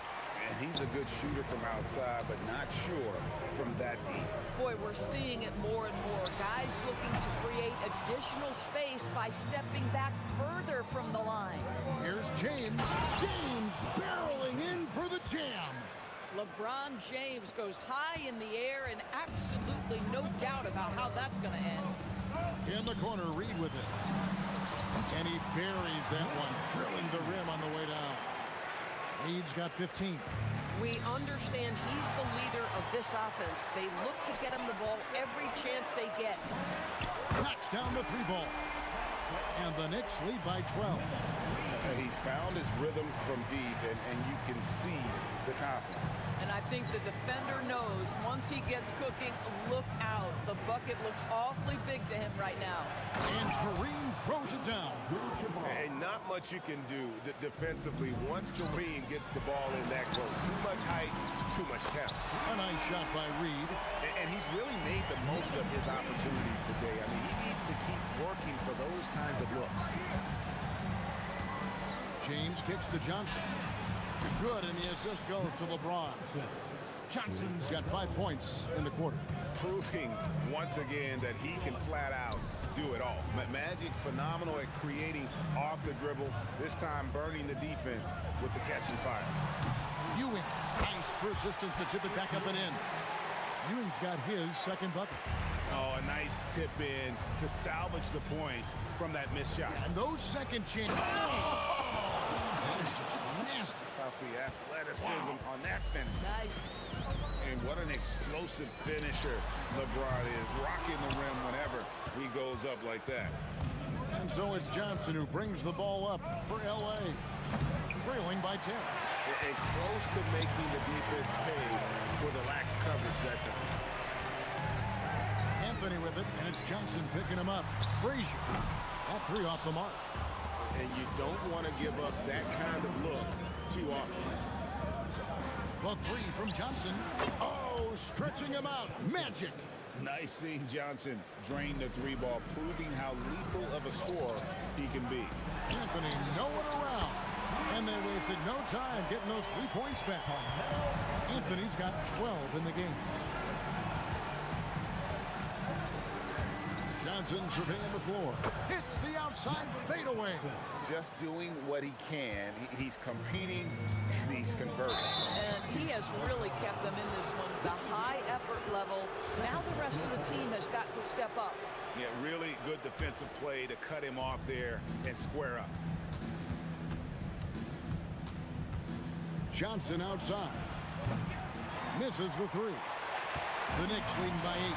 And he's a good shooter from outside, but not sure from that deep. Boy, we're seeing it more and more. Guys looking to create additional space by stepping back further from the line. Here's James. James barreling in for the jam. LeBron James goes high in the air, and absolutely no doubt about how that's going to end. In the corner, Reed with it. And he buries that one, drilling the rim on the way down. Reed's got 15. We understand he's the leader of this offense. They look to get him the ball every chance they get. Knocks down the 3-ball. And the Knicks lead by 12. He's found his rhythm from deep, and you can see the confidence. And I think the defender knows once he gets cooking, look out. The bucket looks awfully big to him right now. And Kareem throws it down. And not much you can do defensively once Kareem gets the ball in that close. Too much height, too much talent. A nice shot by Reed. And he's really made the most of his opportunities today. I mean, he needs to keep working for those kinds of looks. James kicks to Johnson. Good, and the assist goes to LeBron. Johnson's got 5 points in the quarter. Proving once again that he can flat out do it all. Magic phenomenal at creating off the dribble, this time burning the defense with the catch and fire. Ewing, nice persistence to tip it back up and in. Ewing's got his second bucket. Oh, a nice tip in to salvage the points from that missed shot. And those second chances. That is just nasty. About the athleticism on that finish. Nice. And what an explosive finisher LeBron is, rocking the rim whenever he goes up like that. And so it's Johnson who brings the ball up for L.A. Trailing by 10. And close to making the defense pay for the lax coverage that time. Anthony with it, and it's Johnson picking him up. Frazier, that 3 off the mark. And you don't want to give up that kind of look too often. The 3 from Johnson. Oh, stretching him out. Magic. Nice seeing Johnson drain the 3-ball, proving how lethal of a scorer he can be. Anthony nowhere around. And they wasted no time getting those 3 points back. Anthony's got 12 in the game. Johnson surveying the floor. Hits the outside fadeaway. Just doing what he can. He's competing and he's converting. And he has really kept them in this one. The high effort level. Now the rest of the team has got to step up. Yeah, really good defensive play to cut him off there and square up. Johnson outside. Misses the 3. The Knicks leading by 8.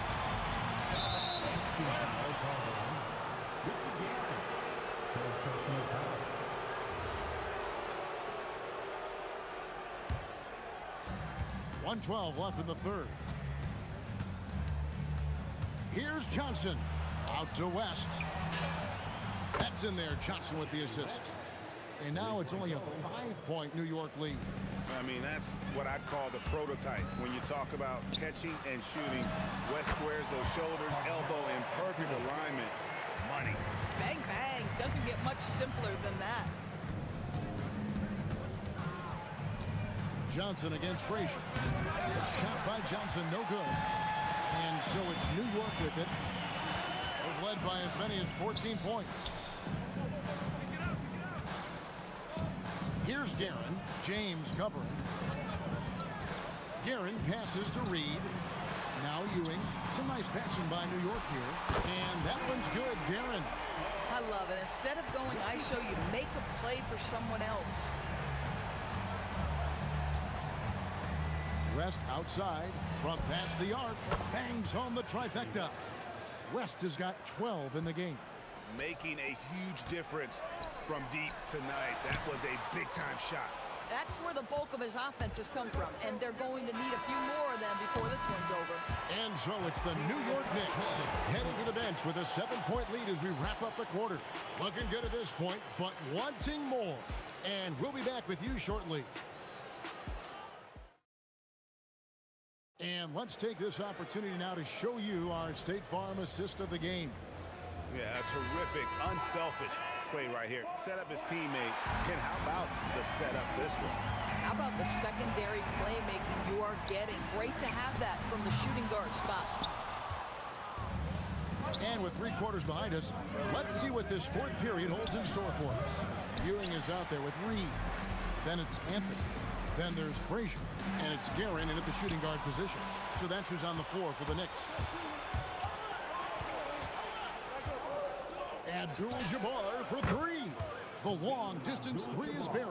1:12 left in the third. Here's Johnson. Out to West. That's in there. Johnson with the assist. And now it's only a 5-point New York lead. I mean, that's what I'd call the prototype. When you talk about catching and shooting, West squares those shoulders, elbow in perfect alignment. Money. Bang, bang. Doesn't get much simpler than that. Johnson against Frazier. Shot by Johnson, no good. And so it's New York with it. They've led by as many as 14 points. Here's Guerin. James covering. Guerin passes to Reed. Now Ewing. Some nice passing by New York here. And that one's good, Guerin. I love it. Instead of going ISO, you make a play for someone else. West outside, front past the arc, bangs home the trifecta. West has got 12 in the game. Making a huge difference from deep tonight. That was a big-time shot. That's where the bulk of his offense has come from, and they're going to need a few more of them before this one's over. And so it's the New York Knicks heading to the bench with a 7-point lead as we wrap up the quarter. Looking good at this point, but wanting more. And we'll be back with you shortly. And let's take this opportunity now to show you our State Farm assist of the game. Yeah, a terrific, unselfish play right here. Set up his teammate. And how about the setup this one? How about the secondary playmaking you are getting? Great to have that from the shooting guard spot. And with 3 quarters behind us, let's see what this 4th period holds in store for us. Ewing is out there with Reed. Then it's Anthony. Then there's Frazier. And it's Guerin in at the shooting guard position. So that's who's on the floor for the Knicks. Abdul-Jabbar for 3. The long distance 3 is buried.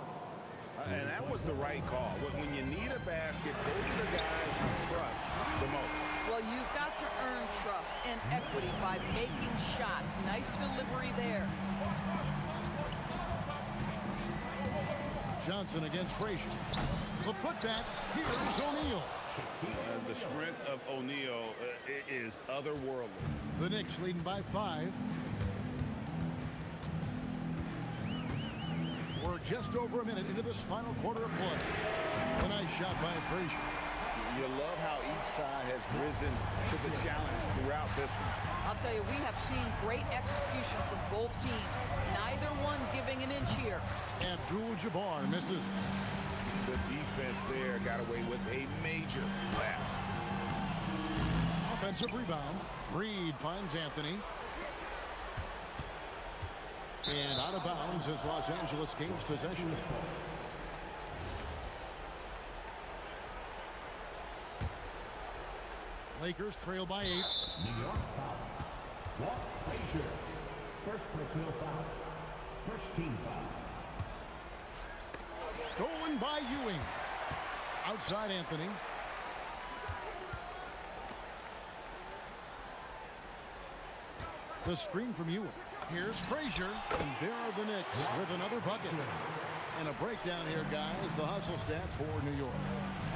And that was the right call. When you need a basket, those are the guys you trust the most. Well, you've got to earn trust and equity by making shots. Nice delivery there. Johnson against Frazier. The putback, here's O'Neal. The strength of O'Neal is otherworldly. The Knicks leading by 5. We're just over a minute into this final quarter of play. A nice shot by Frazier. You love how each side has risen to the challenge throughout this one. I'll tell you, we have seen great execution from both teams. Neither one giving an inch here. Abdul-Jabbar misses. The defense there got away with a major lapse. Offensive rebound. Reed finds Anthony. And out of bounds as Los Angeles gains possession. Lakers trail by 8. New York foul. Walt Frazier. First personal foul. First team foul. Stolen by Ewing. Outside Anthony. The screen from Ewing. Here's Frazier. And there are the Knicks with another bucket. And a breakdown here, guys. The hustle stats for New York.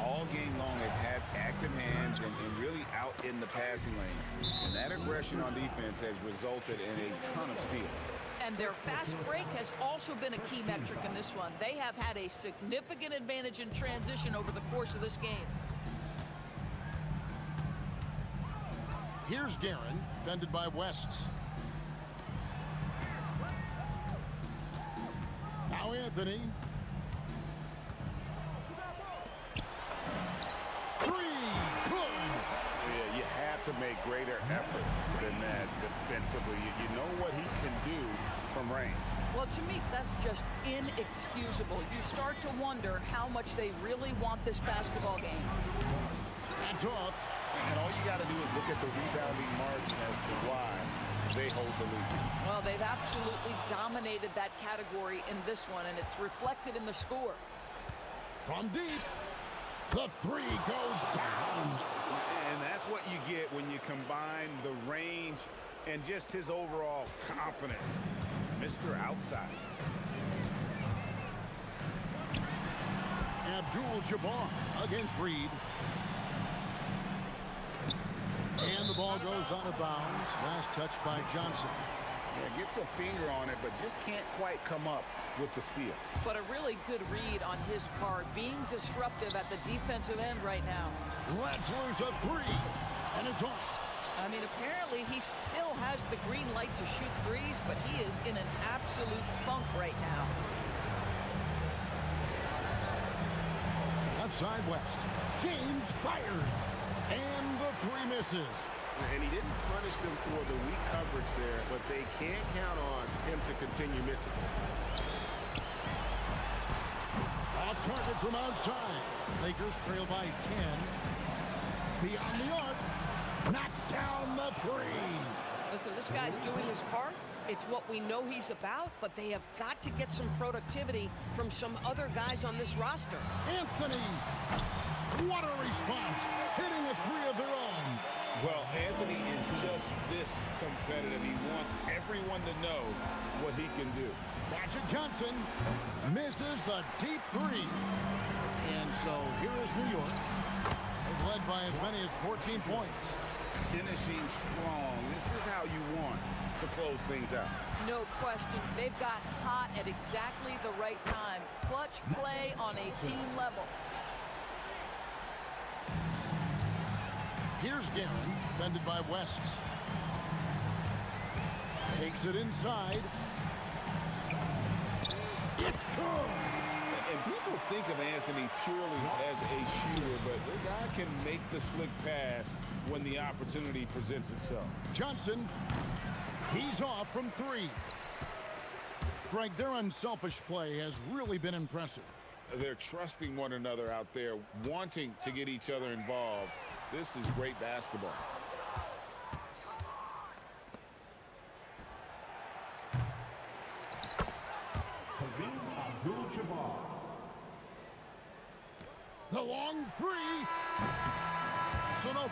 All game long, they've had active hands and really out in the passing lanes. And that aggression on defense has resulted in a ton of steals. And their fast break has also been a key metric in this one. They have had a significant advantage in transition over the course of this game. Here's Guerin, defended by West. Now Anthony. 3, good. Yeah, you have to make greater effort than that defensively. You know what he can do from range. Well, to me, that's just inexcusable. You start to wonder how much they really want this basketball game. That's off. And all you got to do is look at the rebounding margin as to why they hold the lead. Well, they've absolutely dominated that category in this one, and it's reflected in the score. From deep, the 3 goes down. And that's what you get when you combine the range and just his overall confidence. Mr. Outside. Abdul-Jabbar against Reed. And the ball goes out of bounds. Last touch by Johnson. Yeah, gets a finger on it, but just can't quite come up with the steal. But a really good read on his part, being disruptive at the defensive end right now. Let's lose a three, and it's off. I mean, apparently he still has the green light to shoot threes, but he is in an absolute funk right now. Left side West. James fires, and the three misses. And he didn't punish them for the weak coverage there, but they can't count on him to continue missing. A target from outside. Lakers trail by 10. Beyond the arc. Knocks down the three. Listen, this guy's doing his part. It's what we know he's about, but they have got to get some productivity from some other guys on this roster. Anthony. What a response. Hitting a three of their own. Well, Anthony is just this competitive. He wants everyone to know what he can do. Magic Johnson misses the deep three. And so here is New York. They've led by as many as 14 points. Finishing strong. This is how you want to close things out. No question. They've got hot at exactly the right time. Clutch play on a team level. Here's Garen, defended by West. Takes it inside. It's good. And people think of Anthony purely as a shooter, but the guy can make the slick pass when the opportunity presents itself. Johnson, he's off from three. Frank, their unselfish play has really been impressive. They're trusting one another out there, wanting to get each other involved. This is great basketball. The long three. So no.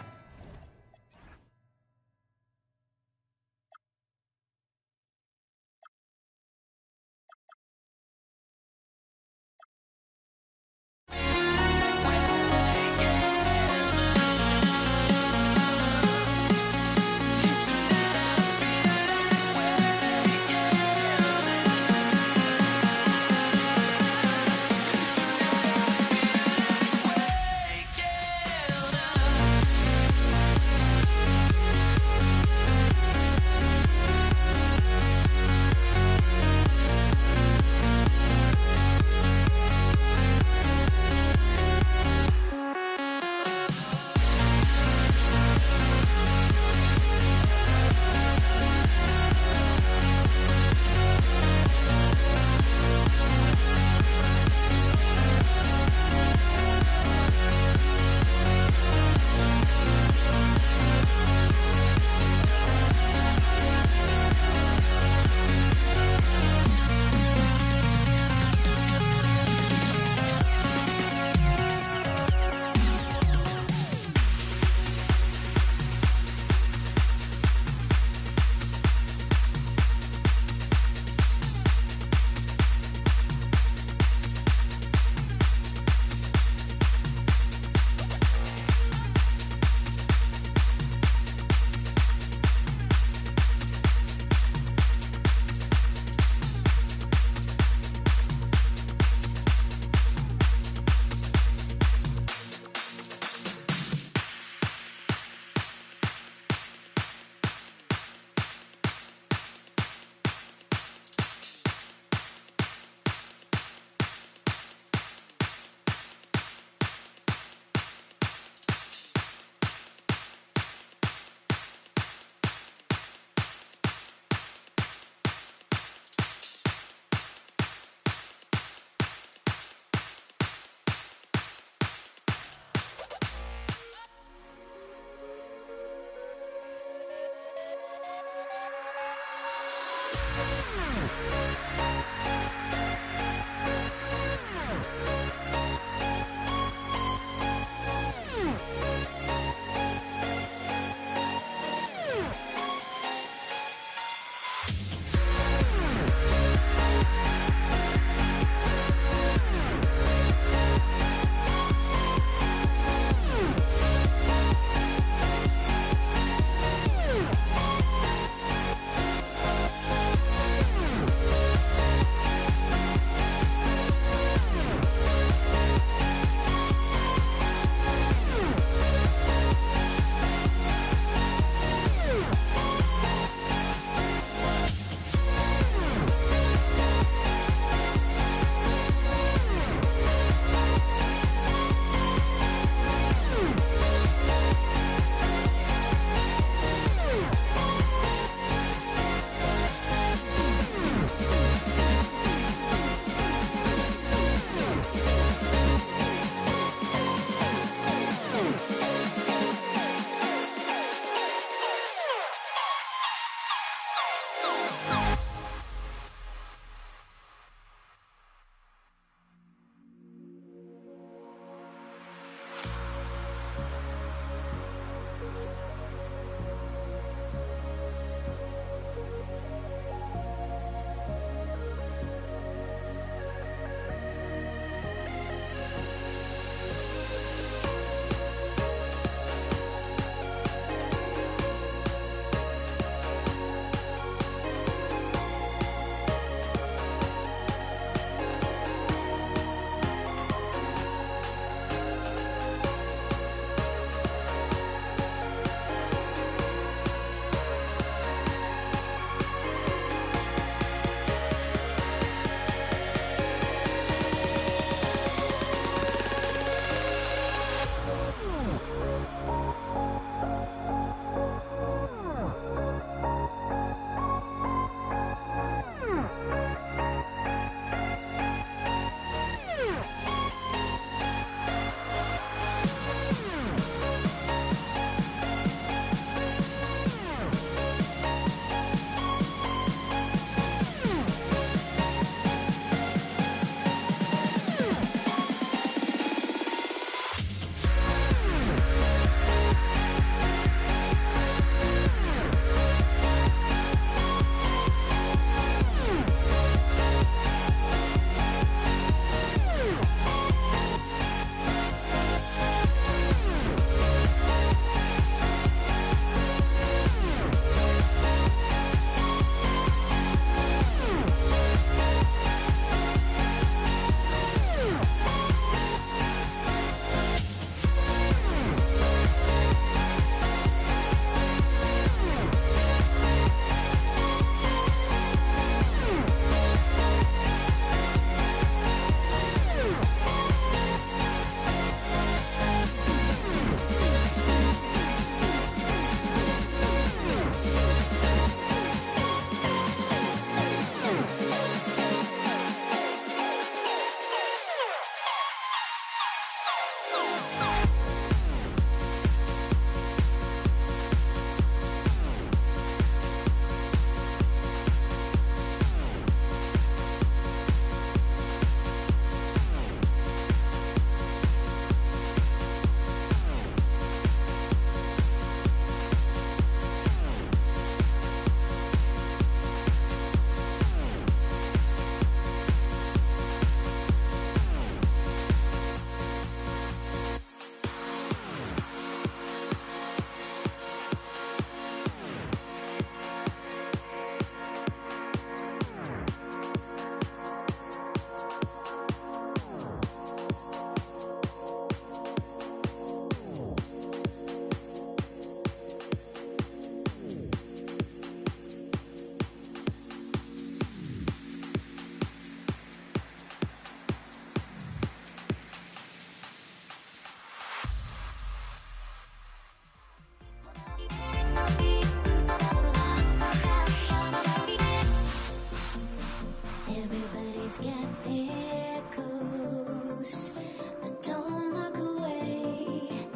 Everybody's got their goals, but don't look away.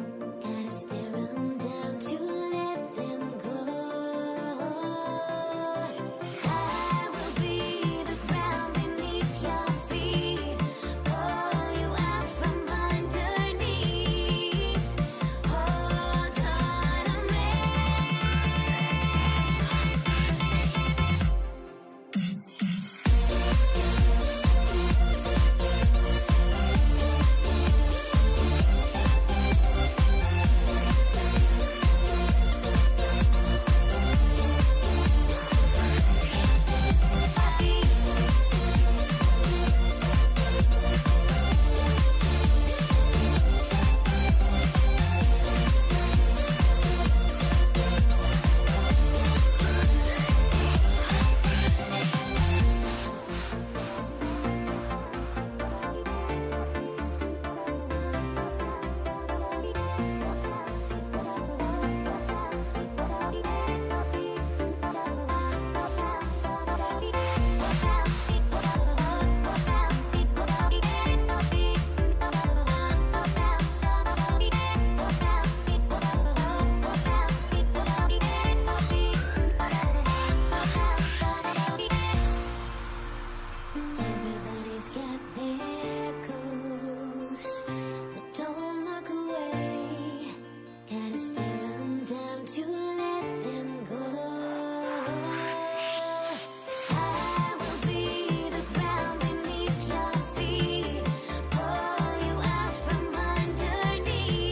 Gotta stare 'em down to let them go. I will be the ground beneath your feet, pull you out from underneath. Hold on to me. Everybody's got their goals, but don't look away. Gotta stare 'em down to let them go. I will be the ground beneath your feet, pull you out from underneath.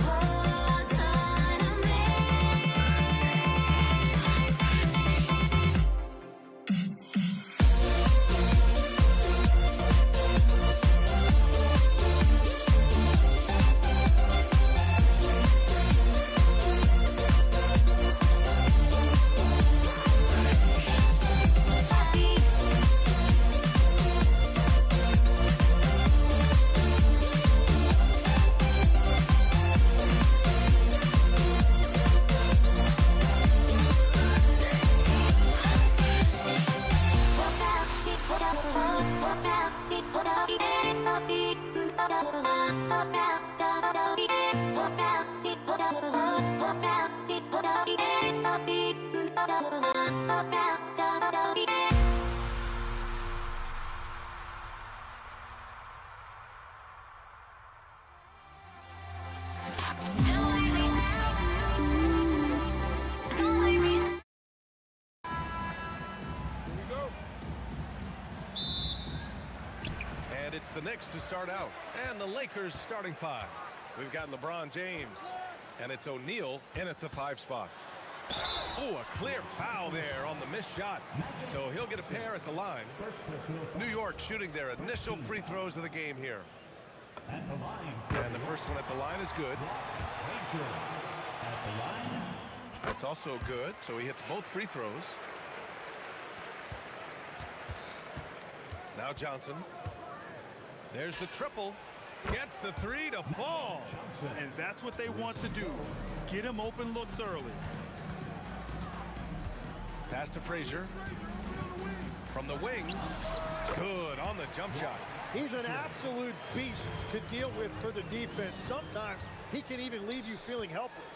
Hold on to me. And it's the Knicks to start out. And the Lakers starting five. We've got LeBron James. And it's O'Neal in at the 5 spot. Oh, a clear foul there on the missed shot. So he'll get a pair at the line. New York shooting their initial free throws of the game here. And the first one at the line is good. That's also good. So he hits both free throws. Now Johnson. There's the triple. Gets the 3 to fall. And that's what they want to do. Get him open looks early. Pass to Frazier. From the wing. Good on the jump shot. He's an absolute beast to deal with for the defense. Sometimes he can even leave you feeling helpless.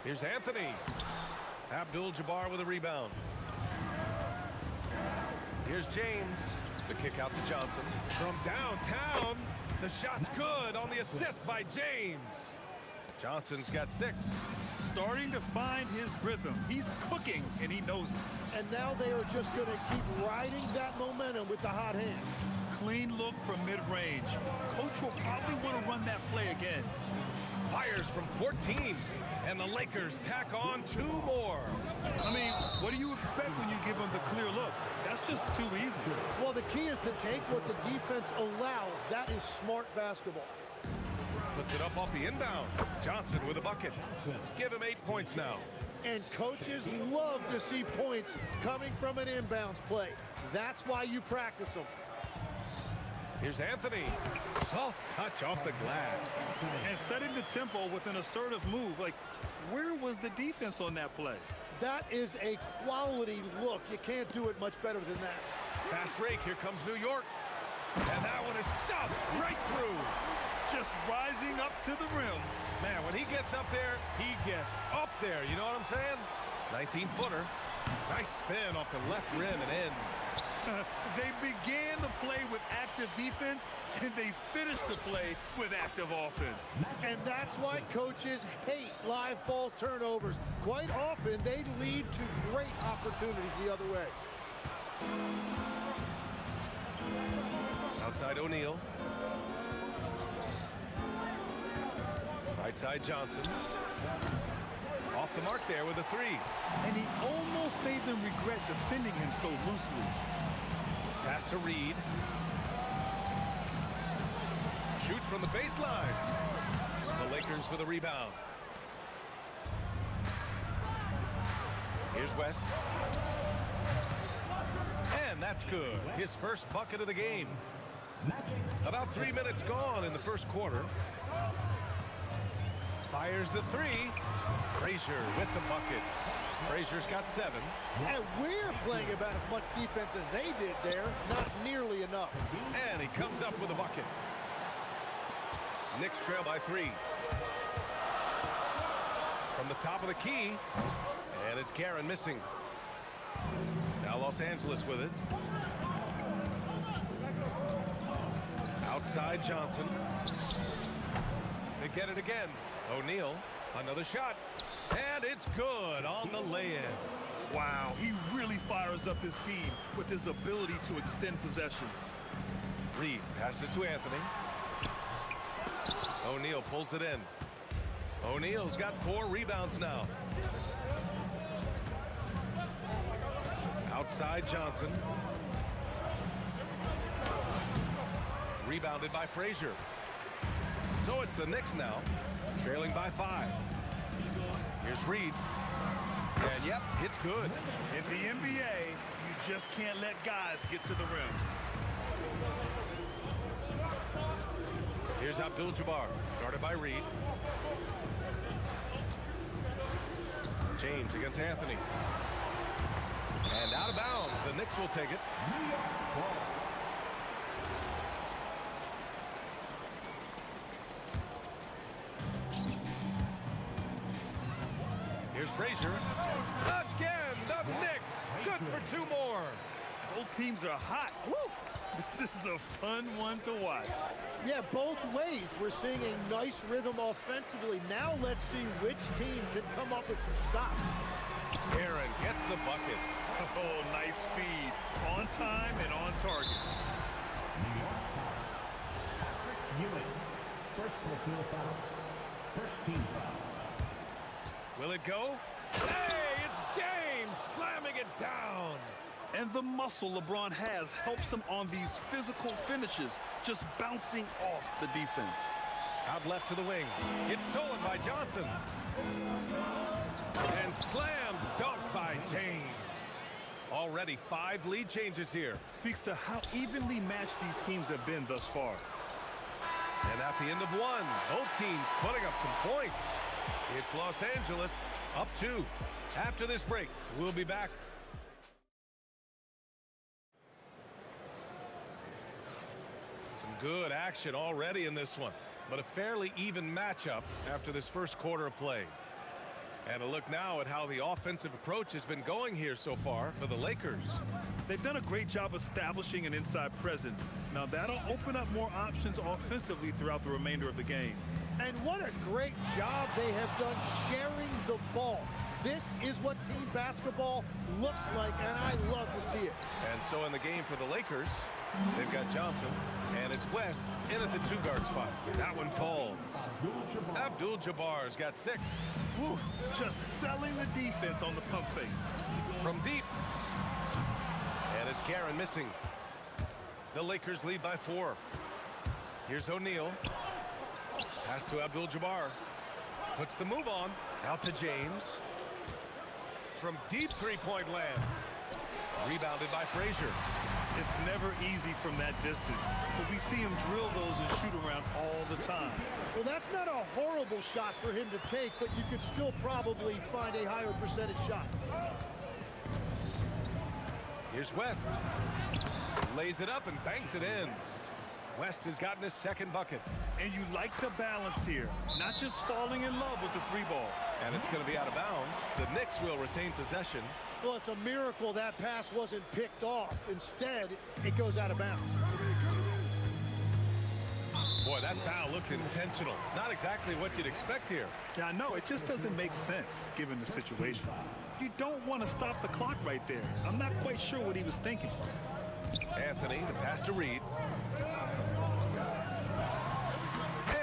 Here's Anthony. Abdul-Jabbar with a rebound. Here's James. The kick out to Johnson. From downtown, the shot's good on the assist by James. Johnson's got 6. Starting to find his rhythm. He's cooking, and he knows it. And now they are just going to keep riding that momentum with the hot hand. Clean look from mid-range. Coach will probably want to run that play again. Fires from 14. And the Lakers tack on 2 more. I mean, what do you expect when you give them the clear look? That's just too easy. Well, the key is to take what the defense allows. That is smart basketball. Puts it up off the inbound. Johnson with a bucket. Give him 8 points now. And coaches love to see points coming from an inbounds play. That's why you practice them. Here's Anthony. Soft touch off the glass. And setting the tempo with an assertive move. Like, where was the defense on that play? That is a quality look. You can't do it much better than that. Fast break. Here comes New York. And that one is stuffed right through. Just rising up to the rim. Man, when he gets up there, he gets up there. You know what I'm saying? 19-footer. Nice spin off the left rim and in. They began the play with active defense, and they finished the play with active offense. And that's why coaches hate live ball turnovers. Quite often, they lead to great opportunities the other way. Outside O'Neal. Right side Johnson. Off the mark there with a three. And he almost made them regret defending him so loosely. Pass to Reed. Shoot from the baseline. The Lakers with a rebound. Here's West. And that's good. His first bucket of the game. About 3 minutes gone in the first quarter. Fires the three. Frazier with the bucket. Frazier's got 7. And we're playing about as much defense as they did there. Not nearly enough. And he comes up with a bucket. Knicks trail by 3. From the top of the key. And it's Guerin missing. Now Los Angeles with it. Outside Johnson. They get it again. O'Neal, another shot. And it's good on the lay-in. Wow, he really fires up his team with his ability to extend possessions. Reed passes to Anthony. O'Neal pulls it in. O'Neal's got 4 rebounds now. Outside Johnson. Rebounded by Frazier. So it's the Knicks now, trailing by 5. Here's Reed. And yep, it's good. In the NBA, you just can't let guys get to the rim. Here's Abdul-Jabbar, guarded by Reed. James against Anthony. And out of bounds, the Knicks will take it. Here's Frazier. Again, the Knicks. Good for 2 more. Both teams are hot. Woo! This is a fun one to watch. Yeah, both ways. We're seeing a nice rhythm offensively. Now let's see which team can come up with some stops. Aaron gets the bucket. Oh, nice feed. On time and on target. Ewing. First personal foul. First team foul. Will it go? Hey, it's James slamming it down. And the muscle LeBron has helps him on these physical finishes, just bouncing off the defense. Out left to the wing. It's stolen by Johnson. And slam dunk by James. Already 5 lead changes here. Speaks to how evenly matched these teams have been thus far. And at the end of 1, both teams putting up some points. It's Los Angeles up 2. After this break, we'll be back. Some good action already in this one, but a fairly even matchup after this first quarter of play. And a look now at how the offensive approach has been going here so far for the Lakers. They've done a great job establishing an inside presence. Now that'll open up more options offensively throughout the remainder of the game. And what a great job they have done sharing the ball. This is what team basketball looks like, and I love to see it. And so in the game for the Lakers, they've got Johnson, and it's West in at the 2-guard spot. That one falls. Abdul-Jabbar's got 6. Whew, just selling the defense on the pump fake. From deep. And it's Guerin missing. The Lakers lead by 4. Here's O'Neal. Pass to Abdul-Jabbar. Puts the move on. Out to James. From deep 3-point land. Rebounded by Frazier. It's never easy from that distance, but we see him drill those and shoot around all the time. Well, that's not a horrible shot for him to take, but you could still probably find a higher percentage shot. Here's West. Lays it up and banks it in. West has gotten his second bucket. And you like the balance here, not just falling in love with the three ball. And it's going to be out of bounds. The Knicks will retain possession. Well, it's a miracle that pass wasn't picked off. Instead, it goes out of bounds. Boy, that foul looked intentional. Not exactly what you'd expect here. Yeah, I know. It just doesn't make sense given the situation. You don't want to stop the clock right there. I'm not quite sure what he was thinking. Anthony, the pass to Reed.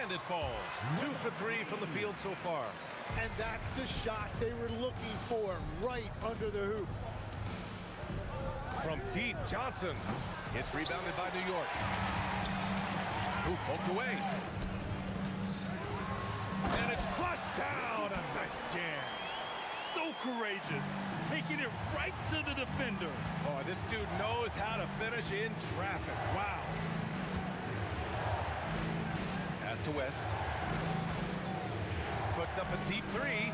And it falls. 2 for 3 from the field so far. And that's the shot they were looking for, right under the hoop. From deep, Johnson. It's rebounded by New York. Hoop poked away. And it's flushed down. A nice jam. So courageous, taking it right to the defender. Oh, this dude knows how to finish in traffic. Wow. Pass to West. Puts up a deep three.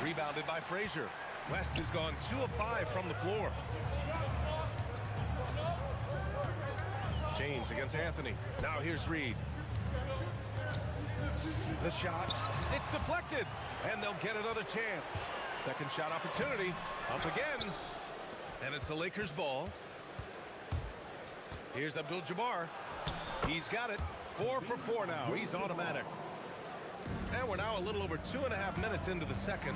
Rebounded by Frazier. West has gone 2 of 5 from the floor. James against Anthony. Now here's Reed. The shot. It's deflected. And they'll get another chance. Second shot opportunity. Up again. And it's the Lakers' ball. Here's Abdul-Jabbar. He's got it. 4 for 4 now. He's automatic. And we're now a little over 2.5 minutes into the second.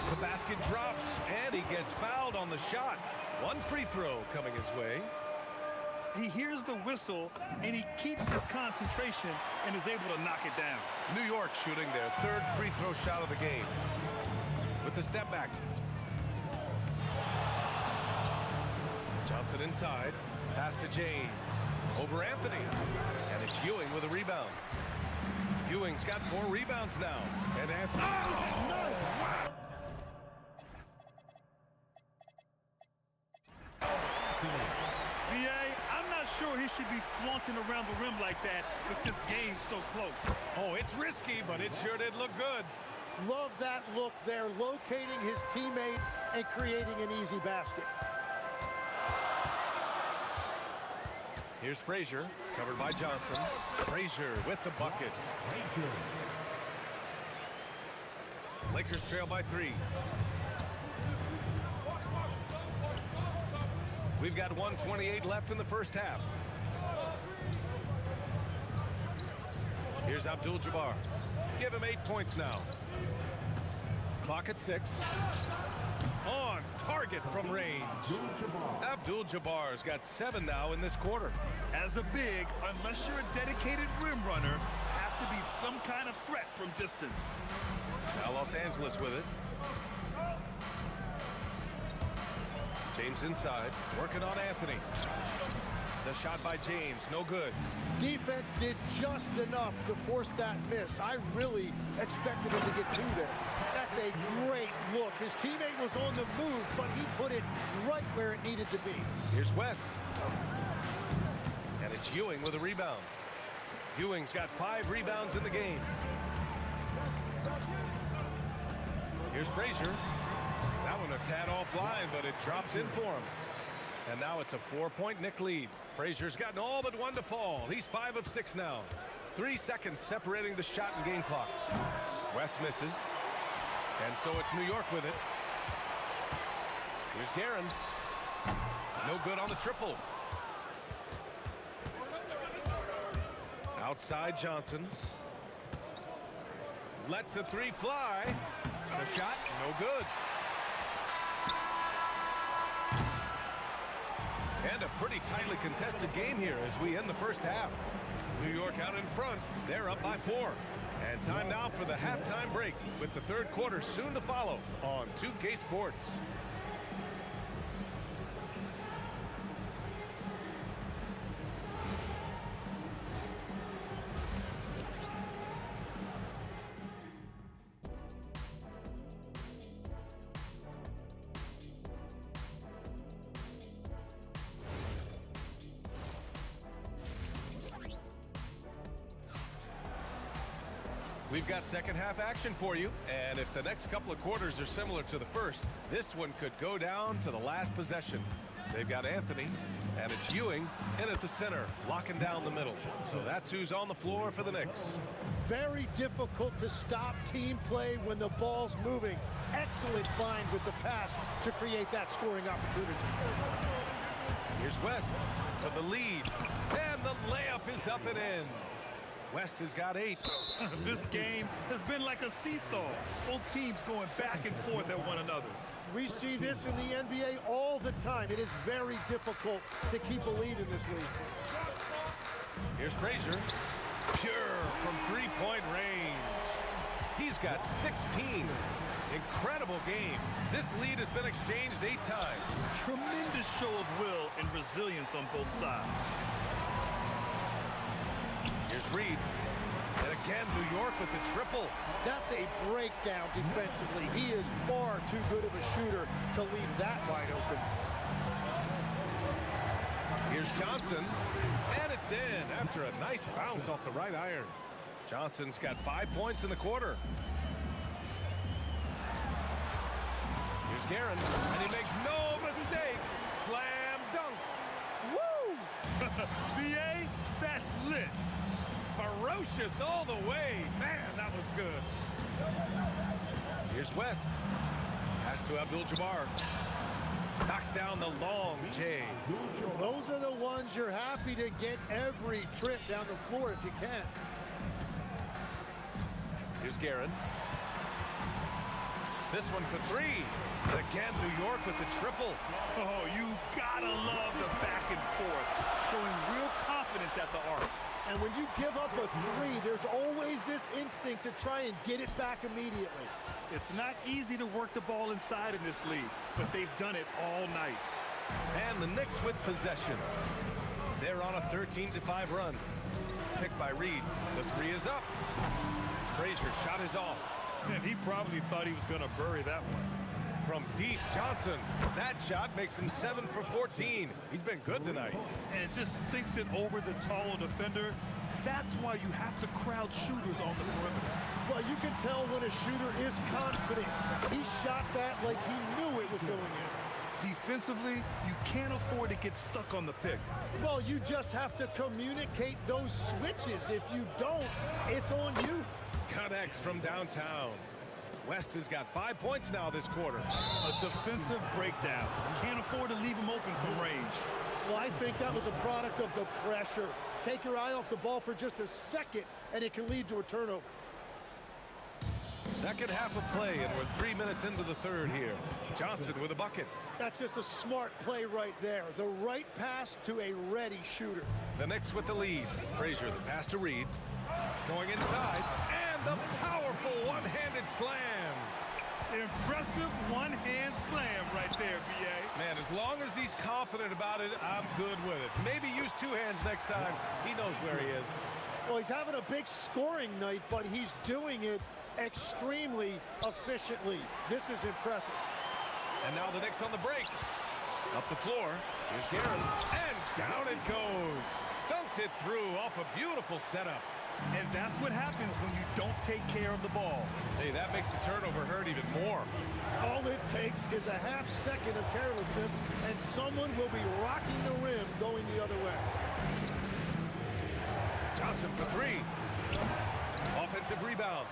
The basket drops, and he gets fouled on the shot. One free throw coming his way. He hears the whistle, and he keeps his concentration and is able to knock it down. New York shooting their third free throw shot of the game. With the step back. Johnson inside. Pass to James. Over Anthony. And it's Ewing with a rebound. Ewing's got 4 rebounds now. And Anthony. Oh, nice! Wow. I'm not sure he should be flaunting around the rim like that with this game so close. Oh, it's risky, but it sure did look good. Love that look there, locating his teammate and creating an easy basket. Here's Frazier, covered by Johnson. Frazier with the bucket. Lakers trail by 3. We've got 1:28 left in the first half. Here's Abdul-Jabbar. Give him 8 points now. Clock at 6. On target from range. Abdul-Jabbar's got 7 now in this quarter. As a big, unless you're a dedicated rim runner, have to be some kind of threat from distance. Now Los Angeles with it. James inside, working on Anthony. The shot by James, no good. Defense did just enough to force that miss. I really expected him to get 2 there. That's a great look. His teammate was on the move, but he put it right where it needed to be. Here's West. And it's Ewing with a rebound. Ewing's got 5 rebounds in the game. Here's Frazier. That one a tad offline, but it drops in for him. And now it's a 4-point Knick lead. Frazier's gotten all but 1 to fall. He's 5 of 6 now. 3 seconds separating the shot and game clocks. West misses. And so it's New York with it. Here's Guerin. No good on the triple. Outside Johnson. Lets the 3 fly. The shot, no good. And a pretty tightly contested game here as we end the first half. New York out in front. They're up by 4. And time now for the halftime break with the third quarter soon to follow on 2K Sports. We've got second half action for you, and if the next couple of quarters are similar to the first, this one could go down to the last possession. They've got Anthony, and it's Ewing in at the center, locking down the middle. So that's who's on the floor for the Knicks. Very difficult to stop team play when the ball's moving. Excellent find with the pass to create that scoring opportunity. Here's West for the lead, and the layup is up and in. West has got 8. This game has been like a seesaw. Both teams going back and forth at one another. We see this in the NBA all the time. It is very difficult to keep a lead in this league. Here's Frazier, pure from three-point range. He's got 16. Incredible game. This lead has been exchanged 8 times. Tremendous show of will and resilience on both sides. Here's Reed. And again, New York with the triple. That's a breakdown defensively. He is far too good of a shooter to leave that wide open. Here's Johnson, and it's in after a nice bounce off the right iron. Johnson's got 5 points in the quarter. Here's Guerin, and he makes no mistake. Slam dunk. Woo! BA, that's lit. Ferocious all the way. Man, that was good. Here's West. Pass to Abdul-Jabbar. Knocks down the long J. Those are the ones you're happy to get every trip down the floor if you can. Here's Guerin. This one for 3. And again, New York with the triple. Oh, you gotta love the back and forth. Showing real confidence at the arc. And when you give up a 3, there's always this instinct to try and get it back immediately. It's not easy to work the ball inside in this league, but they've done it all night. And the Knicks with possession. They're on a 13-5 run. Picked by Reed. The 3 is up. Frazier shot is off. And he probably thought he was going to bury that one. From deep, Johnson. That shot makes him 7 for 14. He's been good tonight. And it just sinks it over the taller defender. That's why you have to crowd shooters on the perimeter. Well, you can tell when a shooter is confident. He shot that like he knew it was going in. Defensively, you can't afford to get stuck on the pick. Well, you just have to communicate those switches. If you don't, it's on you. Connects from downtown. West has got 5 points now this quarter. A defensive breakdown. Can't afford to leave him open from range. Well, I think that was a product of the pressure. Take your eye off the ball for just a second, and it can lead to a turnover. Second half of play, and we're 3 minutes into the third here. Johnson with a bucket. That's just a smart play right there. The right pass to a ready shooter. The Knicks with the lead. Frazier, the pass to Reed. Going inside, and the powerful one-handed slam. Impressive one-hand slam right there, B.A. Man, as long as he's confident about it, I'm good with it. Maybe use 2 hands next time. He knows where he is. Well, he's having a big scoring night, but he's doing it extremely efficiently. This is impressive. And now the Knicks on the break. Up the floor. Here's Guerin. And down it goes. Dunked it through off a beautiful setup. And that's what happens when you don't take care of the ball. Hey, that makes the turnover hurt even more. All it takes is a half second of carelessness, and someone will be rocking the rim going the other way. Johnson for 3. Offensive rebound.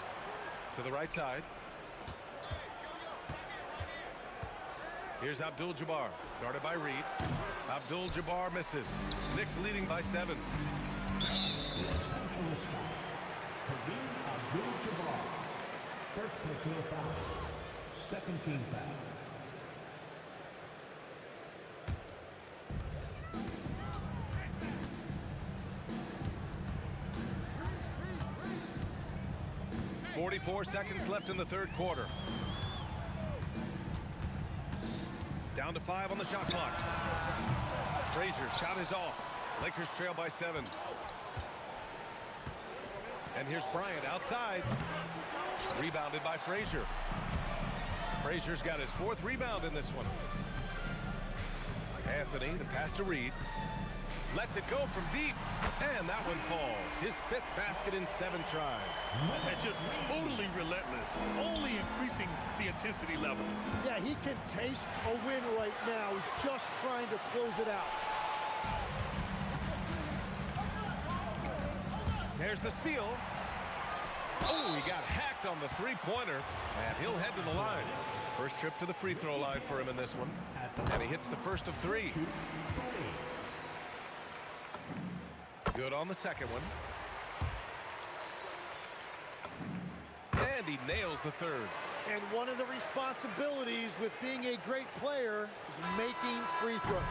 To the right side. Here's Abdul-Jabbar, guarded by Reed. Abdul-Jabbar misses. Knicks leading by 7. Abdul-Jabbar. First personal foul. Second team foul. .44 seconds left in the third quarter. Down to 5 on the shot clock. Frazier, shot is off. Lakers trail by 7. And here's Bryant outside. Rebounded by Frazier. Frazier's got his 4th rebound in this one. Anthony, the pass to Reed. Lets it go from deep. And that one falls. His 5th basket in 7 tries. And just totally relentless, only increasing the intensity level. Yeah, he can taste a win right now. He's just trying to close it out. There's the steal. Oh, he got hacked on the three-pointer, and he'll head to the line. First trip to the free throw line for him in this one, and he hits the first of 3. Good on the second one. And he nails the third. And one of the responsibilities with being a great player is making free throws.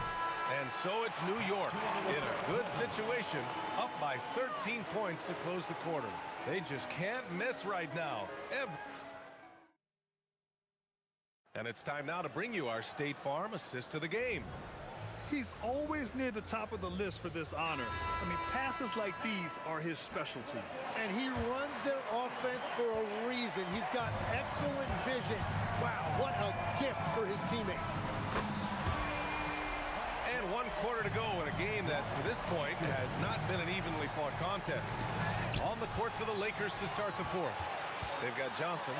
And so it's New York in a good situation, up by 13 points to close the quarter. They just can't miss right now. And it's time now to bring you our State Farm assist of the game. He's always near the top of the list for this honor. I mean, passes like these are his specialty. And he runs their offense for a reason. He's got excellent vision. Wow, what a gift for his teammates. And 1 quarter to go in a game that, to this point, has not been an evenly fought contest. On the court for the Lakers to start the 4th. They've got Johnson,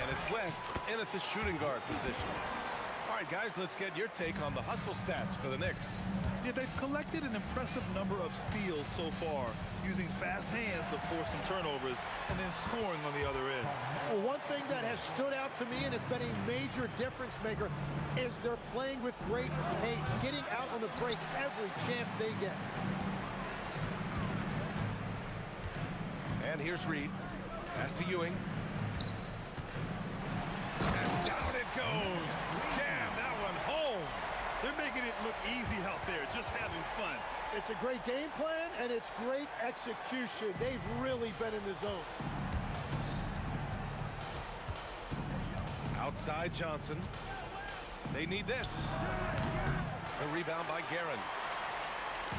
and it's West in at the shooting guard position. All right, guys, let's get your take on the hustle stats for the Knicks. Yeah, they've collected an impressive number of steals so far, using fast hands to force some turnovers and then scoring on the other end. Well, one thing that has stood out to me, and it's been a major difference maker, is they're playing with great pace, getting out on the break every chance they get. And here's Reed. Pass to Ewing. And down it goes. Jam that one home. They're making it look easy out there, just having fun. It's a great game plan, and it's great execution. They've really been in the zone. Outside Johnson. They need this. The rebound by Guerin.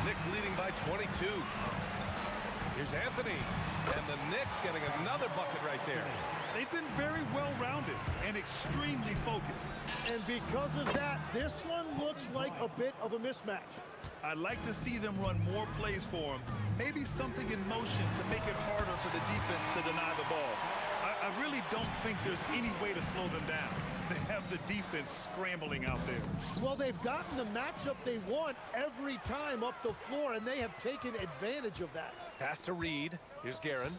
Knicks leading by 22. Here's Anthony. And the Knicks getting another bucket right there. They've been very well-rounded and extremely focused. And because of that, this one looks like a bit of a mismatch. I'd like to see them run more plays for him. Maybe something in motion to make it harder for the defense to deny the ball. I really don't think there's any way to slow them down. They have the defense scrambling out there. Well, they've gotten the matchup they want every time up the floor, and they have taken advantage of that. Pass to Reed. Here's Guerin.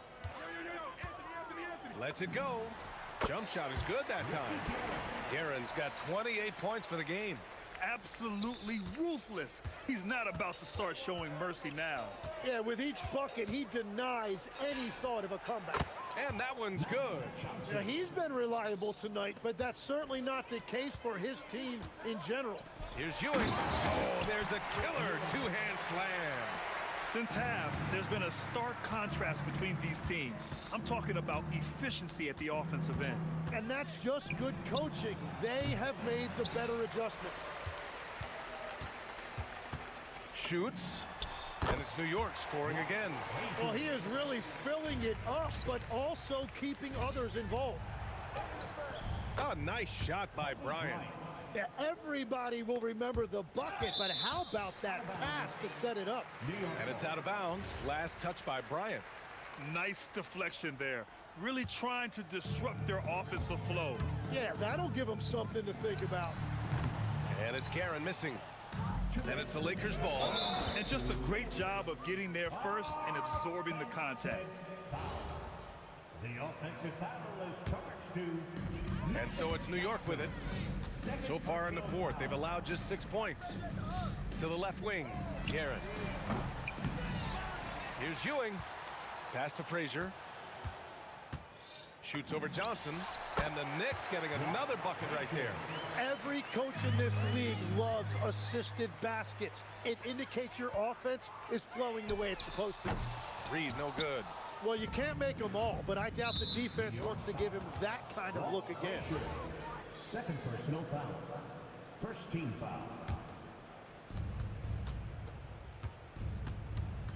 Lets it go. Jump shot is good that time. Guerin's got 28 points for the game. Absolutely ruthless. He's not about to start showing mercy now. Yeah, with each bucket, he denies any thought of a comeback. And that one's good. Yeah, he's been reliable tonight, but that's certainly not the case for his team in general. Here's Ewing. Oh, there's a killer two-hand slam. Since half, there's been a stark contrast between these teams. I'm talking about efficiency at the offensive end. And that's just good coaching. They have made the better adjustments. Shoots. And it's New York scoring again. Well, he is really filling it up, but also keeping others involved. Oh, nice shot by Bryant. Yeah, everybody will remember the bucket, but how about that pass to set it up? And it's out of bounds. Last touch by Bryant. Nice deflection there. Really trying to disrupt their offensive flow. Yeah, that'll give them something to think about. And it's Guerin missing. And it's the Lakers' ball. And just a great job of getting there first and absorbing the contact. The offensive foul is charged to... And so it's New York with it. So far in the 4th, they've allowed just 6 points. To the left wing, Guerin. Here's Ewing. Pass to Frazier. Shoots over Johnson. And the Knicks getting another bucket right there. Every coach in this league loves assisted baskets. It indicates your offense is flowing the way it's supposed to. Reed, no good. Well, you can't make them all, but I doubt the defense wants to give him that kind of look again. Second personal foul. First team foul.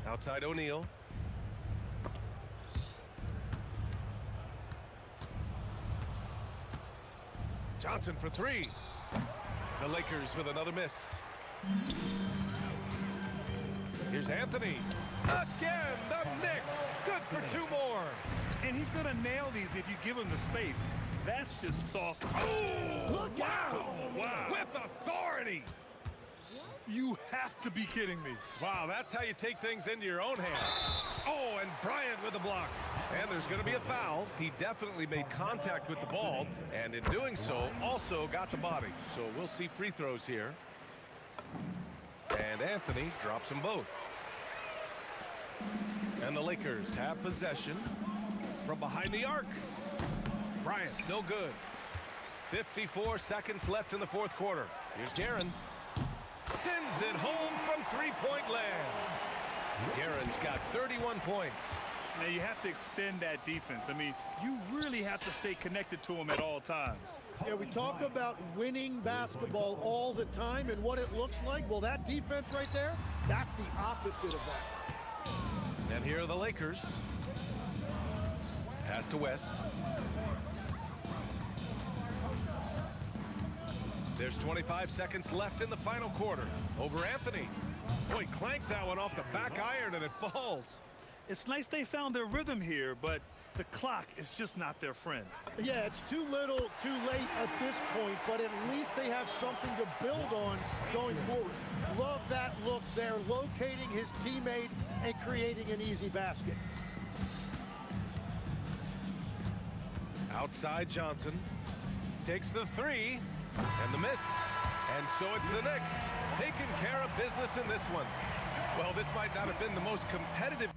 Outside O'Neal. Johnson for 3. The Lakers with another miss. Here's Anthony. Again, the Knicks. Good for 2 more. And he's going to nail these if you give him the space. That's just soft. Oh, look out! Wow. With authority. You have to be kidding me. Wow, that's how you take things into your own hands. Oh, and Bryant with the block. And there's going to be a foul. He definitely made contact with the ball, and in doing so, also got the body. So we'll see free throws here. And Anthony drops them both. And the Lakers have possession from behind the arc. Bryant, no good. 54 seconds left in the 4th quarter. Here's Guerin. Sends it home from 3-point land. Guerin's got 31 points. Now you have to extend that defense. I mean, you really have to stay connected to him at all times. Yeah, we talk about winning basketball all the time and what it looks like. Well, that defense right there, that's the opposite of that. And here are the Lakers. Pass to West. There's 25 seconds left in the final quarter. Over Anthony. Boy, clanks that one off the back iron and it falls. It's nice they found their rhythm here, but the clock is just not their friend. Yeah, it's too little, too late at this point, but at least they have something to build on going forward. Love that look there, locating his teammate and creating an easy basket. Outside Johnson. Takes the 3. And the miss. And so it's the Knicks taking care of business in this one. Well, this might not have been the most competitive.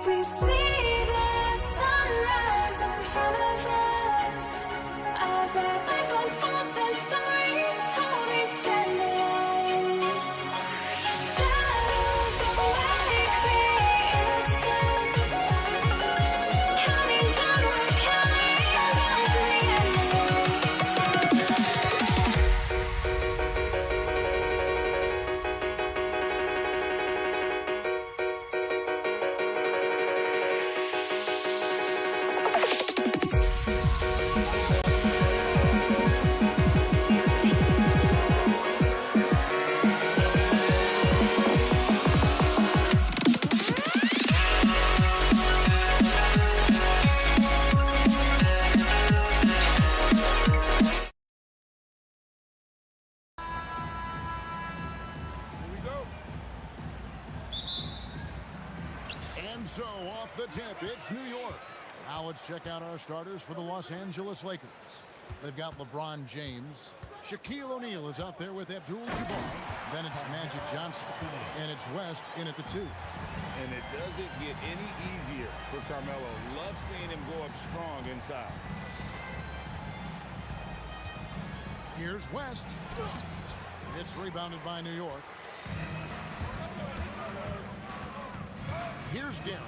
We see the sunrise in front of us as our life unfolds and stories told, we stand alone. Shadows awake the innocence, counting down, we're counting down to the end. And so off the tip, it's New York. Now let's check out our starters for the Los Angeles Lakers. They've got LeBron James. Shaquille O'Neal is out there with Abdul-Jabbar. Then it's Magic Johnson. And it's West in at the 2. And it doesn't get any easier for Carmelo. Love seeing him go up strong inside. Here's West. It's rebounded by New York. Here's Guerin.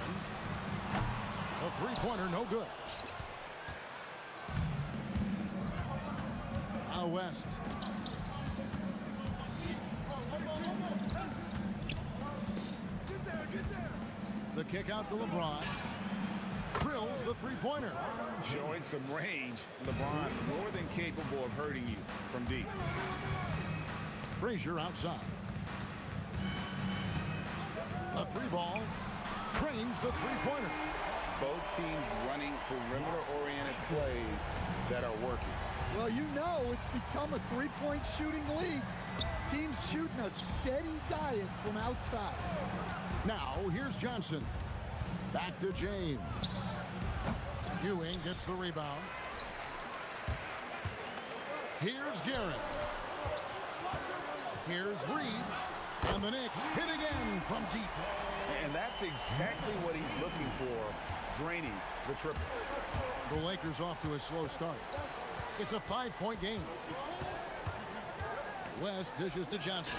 The three-pointer, no good. Now West. The kick out to LeBron. Drills the three-pointer. Showing some range. LeBron more than capable of hurting you from deep. Frazier outside. A three ball. Cranes the three-pointer. Both teams running perimeter-oriented plays that are working. Well, you know it's become a three-point shooting league. Teams shooting a steady diet from outside. Now, here's Johnson. Back to James. Ewing gets the rebound. Here's Guerin. Here's Reed. And the Knicks hit again from deep. And that's exactly what he's looking for, draining the triple. The Lakers off to a slow start. It's a 5-point game. West dishes to Johnson.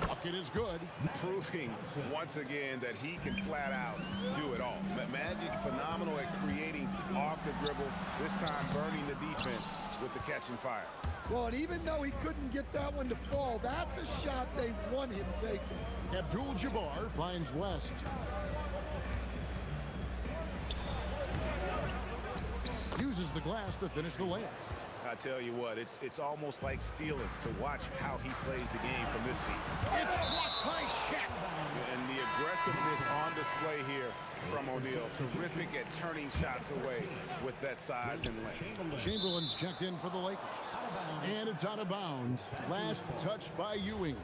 Bucket is good. Proving once again that he can flat out do it all. Magic phenomenal at creating off the dribble, this time burning the defense with the catch and fire. Well, and even though he couldn't get that one to fall, that's a shot they want him taking. Abdul-Jabbar finds West. Uses the glass to finish the layup. I tell you what, it's almost like stealing to watch how he plays the game from this seat. It's blocked by Shaq. And the aggressiveness on display here from O'Neal. Terrific at turning shots away with that size and length. Chamberlain's checked in for the Lakers. And it's out of bounds. Last touch by Ewing.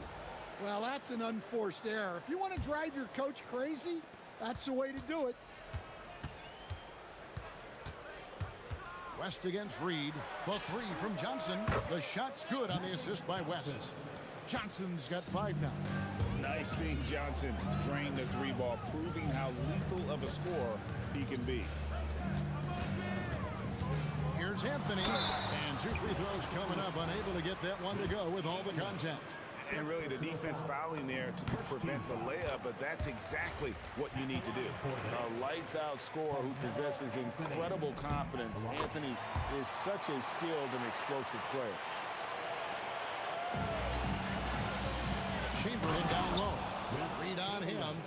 Well, that's an unforced error. If you want to drive your coach crazy, that's the way to do it. West against Reed. The three from Johnson. The shot's good on the assist by West. Johnson's got 5 now. Nice seeing Johnson drain the three ball, proving how lethal of a scorer he can be. Here's Anthony. And 2 free throws coming up. Unable to get that one to go with all the contact. And really the defense fouling there to prevent the layup, but that's exactly what you need to do. A lights-out scorer who possesses incredible confidence. Anthony is such a skilled and explosive player. Chamberlain down low. Reed on him.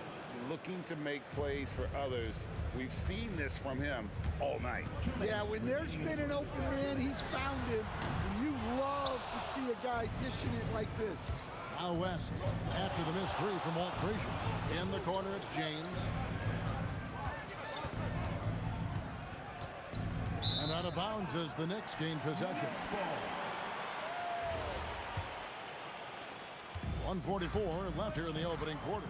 Looking to make plays for others. We've seen this from him all night. Yeah, when there's been an open man, he's found him. And you love to see a guy dishing it like this. Now West, after the missed 3 from Walt Frazier. In the corner, it's James. And out of bounds as the Knicks gain possession. 1:44 left here in the opening quarter.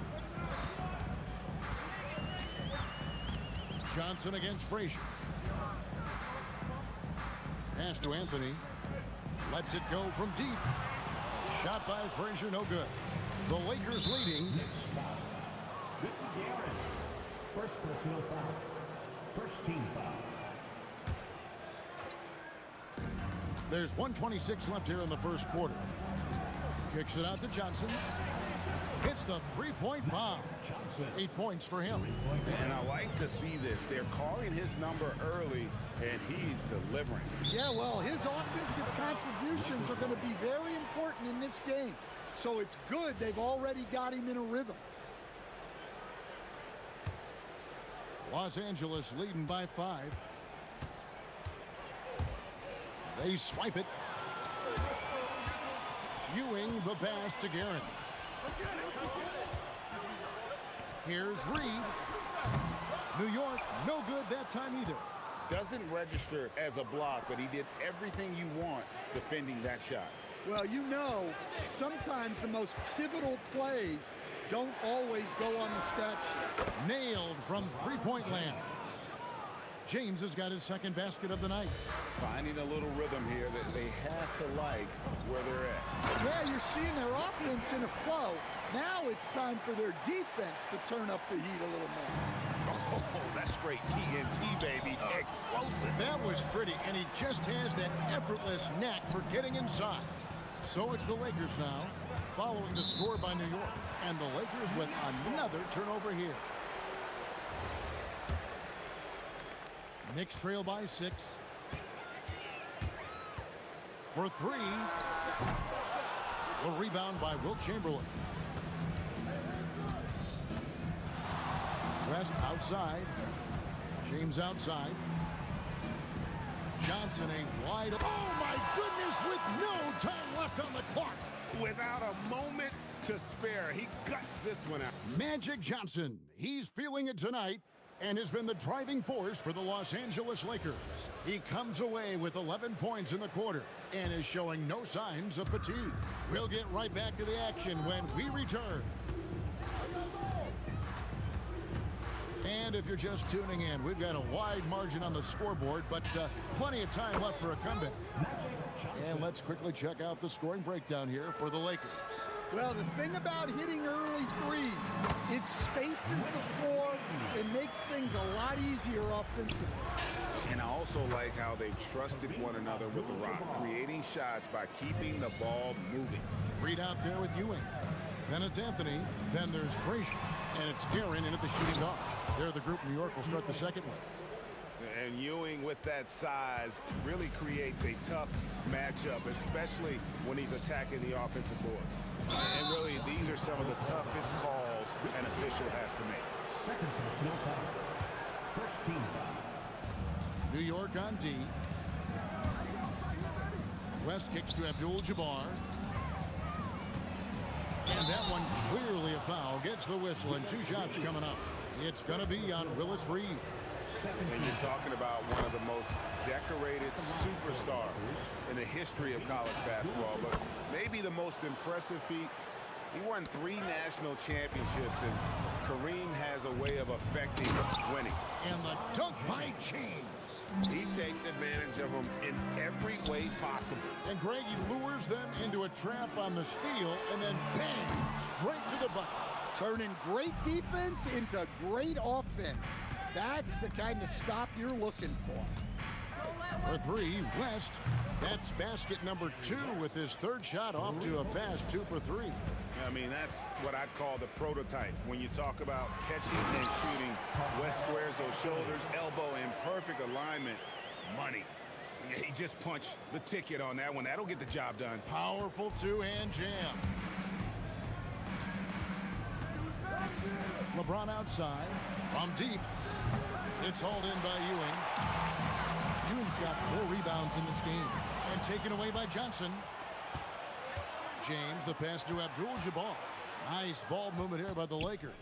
Johnson against Frazier. Pass to Anthony. Lets it go from deep. Shot by Frazier, no good. The Lakers leading. First personal foul. First team foul. There's 1:26 left here in the first quarter. Kicks it out to Johnson. Hits the three-point bomb. 8 points for him. And I like to see this. They're calling his number early, and he's delivering. Yeah, well, his offensive contributions are going to be very important in this game. So it's good they've already got him in a rhythm. Los Angeles leading by 5. They swipe it. Ewing the pass to Guerin. Here's Reed. New York, no good that time either. Doesn't register as a block, but he did everything you want defending that shot. Well, you know, sometimes the most pivotal plays don't always go on the stat sheet. Nailed from three-point land. James has got his second basket of the night. Finding a little rhythm here that they have to like where they're at. Yeah, you're seeing their offense in a flow. Now it's time for their defense to turn up the heat a little more. Oh, that's straight TNT, baby. Explosive. That was pretty, and he just has that effortless knack for getting inside. So it's the Lakers now, following the score by New York. And the Lakers with another turnover here. Knicks trail by 6. For 3. The rebound by Wilt Chamberlain. West outside. James outside. Johnson a wide. Oh my goodness, with no time left on the clock. Without a moment to spare, he guts this one out. Magic Johnson, he's feeling it tonight and has been the driving force for the Los Angeles Lakers. He comes away with 11 points in the quarter and is showing no signs of fatigue. We'll get right back to the action when we return. And if you're just tuning in, we've got a wide margin on the scoreboard, but plenty of time left for a comeback. And let's quickly check out the scoring breakdown here for the Lakers. Well, the thing about hitting early threes, it spaces the floor and makes things a lot easier offensively. And I also like how they've trusted one another with the rock, creating shots by keeping the ball moving. Reed out there with Ewing. Then it's Anthony. Then there's Frazier. And it's Guerin in at the shooting guard. They're the group New York will start the second with. And Ewing with that size really creates a tough matchup, especially when he's attacking the offensive board. And really, these are some of the toughest calls an official has to make. Second personal foul. First team foul. New York on D. West kicks to Abdul-Jabbar. And that one clearly a foul. Gets the whistle and 2 shots coming up. It's going to be on Willis Reed. And you're talking about one of the most decorated superstars in the history of college basketball, but maybe the most impressive feat. He won 3 national championships, and Kareem has a way of affecting winning. And the dunk by James. He takes advantage of them in every way possible. And Greg, he lures them into a trap on the steal, and then bang, straight to the bucket. Turning great defense into great offense. That's the kind of stop you're looking for. For 3, West. That's basket number 2 with his 3rd shot off to a fast 2 for 3. I mean, that's what I'd call the prototype. When you talk about catching and shooting, West squares those shoulders, elbow in perfect alignment. Money. He just punched the ticket on that one. That'll get the job done. Powerful 2-hand jam. LeBron outside. From deep. It's hauled in by Ewing. Ewing's got 4 rebounds in this game. And taken away by Johnson. James, the pass to Abdul-Jabbar. Nice ball movement here by the Lakers.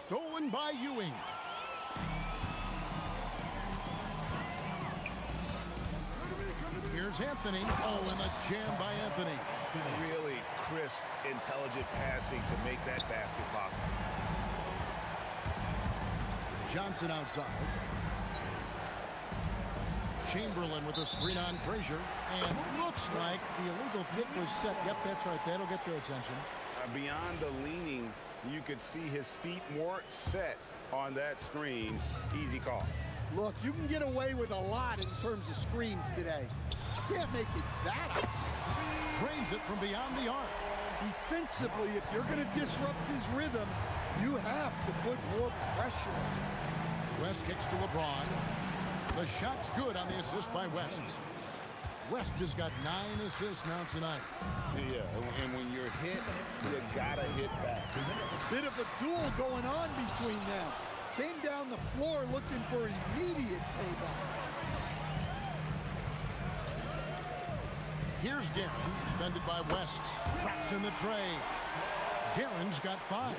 Stolen by Ewing. Here's Anthony. Oh, and the jam by Anthony. Really crisp, intelligent passing to make that basket possible. Johnson outside. Chamberlain with a screen on Frazier. And looks like the illegal pick was set. Yep, that's right. That'll get their attention. Beyond the leaning, you could see his feet more set on that screen. Easy call. Look, you can get away with a lot in terms of screens today. You can't make it that obvious. Drains it from beyond the arc. Defensively, if you're going to disrupt his rhythm, you have to put more pressure. West kicks to LeBron. The shot's good on the assist by West. West has got 9 assists now tonight. Yeah, and when you're hit, you gotta hit back. A bit of a duel going on between them. Came down the floor looking for immediate payback. Here's Guerin, defended by West. Traps in the tray. Guerin's got 5.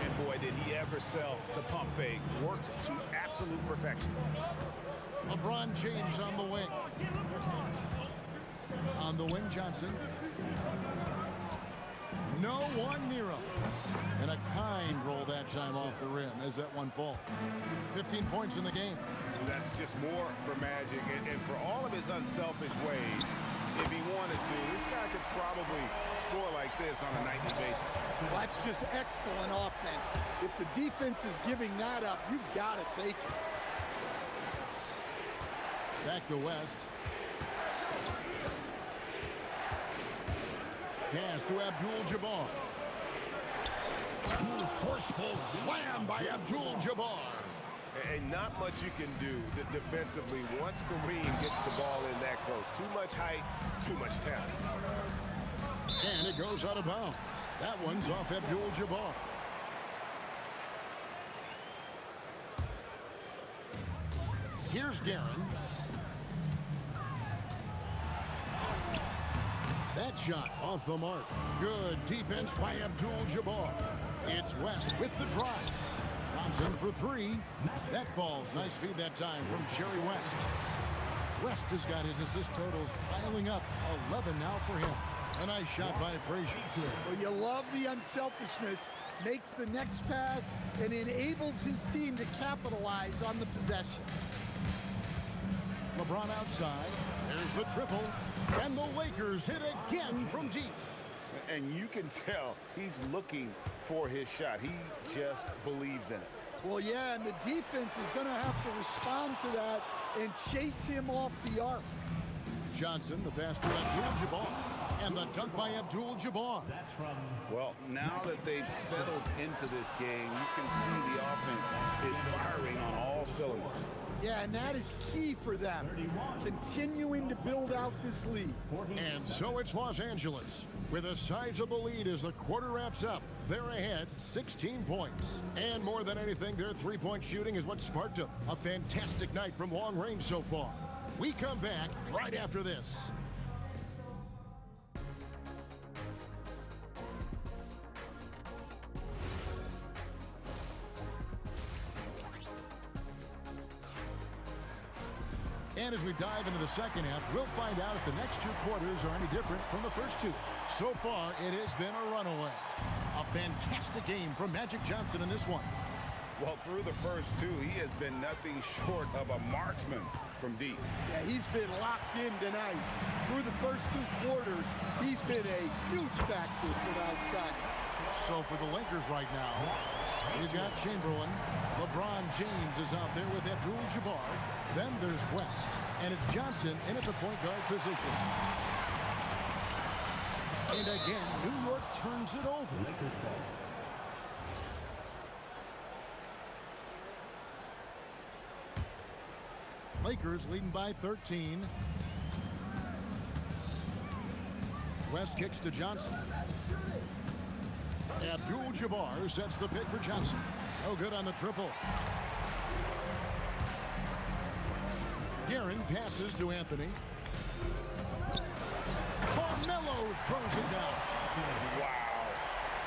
And boy, did he ever sell the pump fake. Worked to absolute perfection. LeBron James on the wing. On the wing, Johnson. No one near him. And a kind roll that time off the rim as that one falls. 15 points in the game. That's just more for Magic. And for all of his unselfish ways, if he wanted to, this guy could probably score like this on a nightly basis. Well, that's just excellent offense. If the defense is giving that up, you've got to take it. Back to West. Pass to Abdul-Jabbar. Forceful slam by Abdul-Jabbar. And not much you can do defensively once Kareem gets the ball in that close. Too much height, too much talent. And it goes out of bounds. That one's off Abdul-Jabbar. Here's Guerin. That shot off the mark. Good defense by Abdul-Jabbar. It's West with the drive. Johnson for 3. That falls. Nice feed that time from Jerry West. West has got his assist totals piling up. 11 now for him. A nice shot by Frazier. Well, you love the unselfishness. Makes the next pass and enables his team to capitalize on the possession. LeBron outside. There's the triple. And the Lakers hit again from deep. And you can tell he's looking for his shot. He just believes in it. Well, yeah, and the defense is going to have to respond to that and chase him off the arc. Johnson, the pass to Abdul-Jabbar. And the dunk by Abdul-Jabbar. Well, now that they've settled into this game, you can see the offense is firing on all cylinders. Yeah, and that is key for them, continuing to build out this lead. And so it's Los Angeles with a sizable lead as the quarter wraps up. They're ahead 16 points. And more than anything, their three-point shooting is what sparked them. A fantastic night from long range so far. We come back right after this. And as we dive into the second half, we'll find out if the next 2 quarters are any different from the first 2. So far, it has been a runaway. A fantastic game from Magic Johnson in this one. Well, through the first 2, he has been nothing short of a marksman from deep. Yeah, he's been locked in tonight. Through the first 2 quarters, he's been a huge factor from outside. So for the Lakers right now, you've got Chamberlain. LeBron James is out there with Abdul-Jabbar. Then there's West. And it's Johnson in at the point guard position. And again, New York turns it over. Lakers leading by 13. West kicks to Johnson. Abdul-Jabbar sets the pick for Johnson. No good on the triple. Guerin passes to Anthony. Carmelo throws it down. Wow.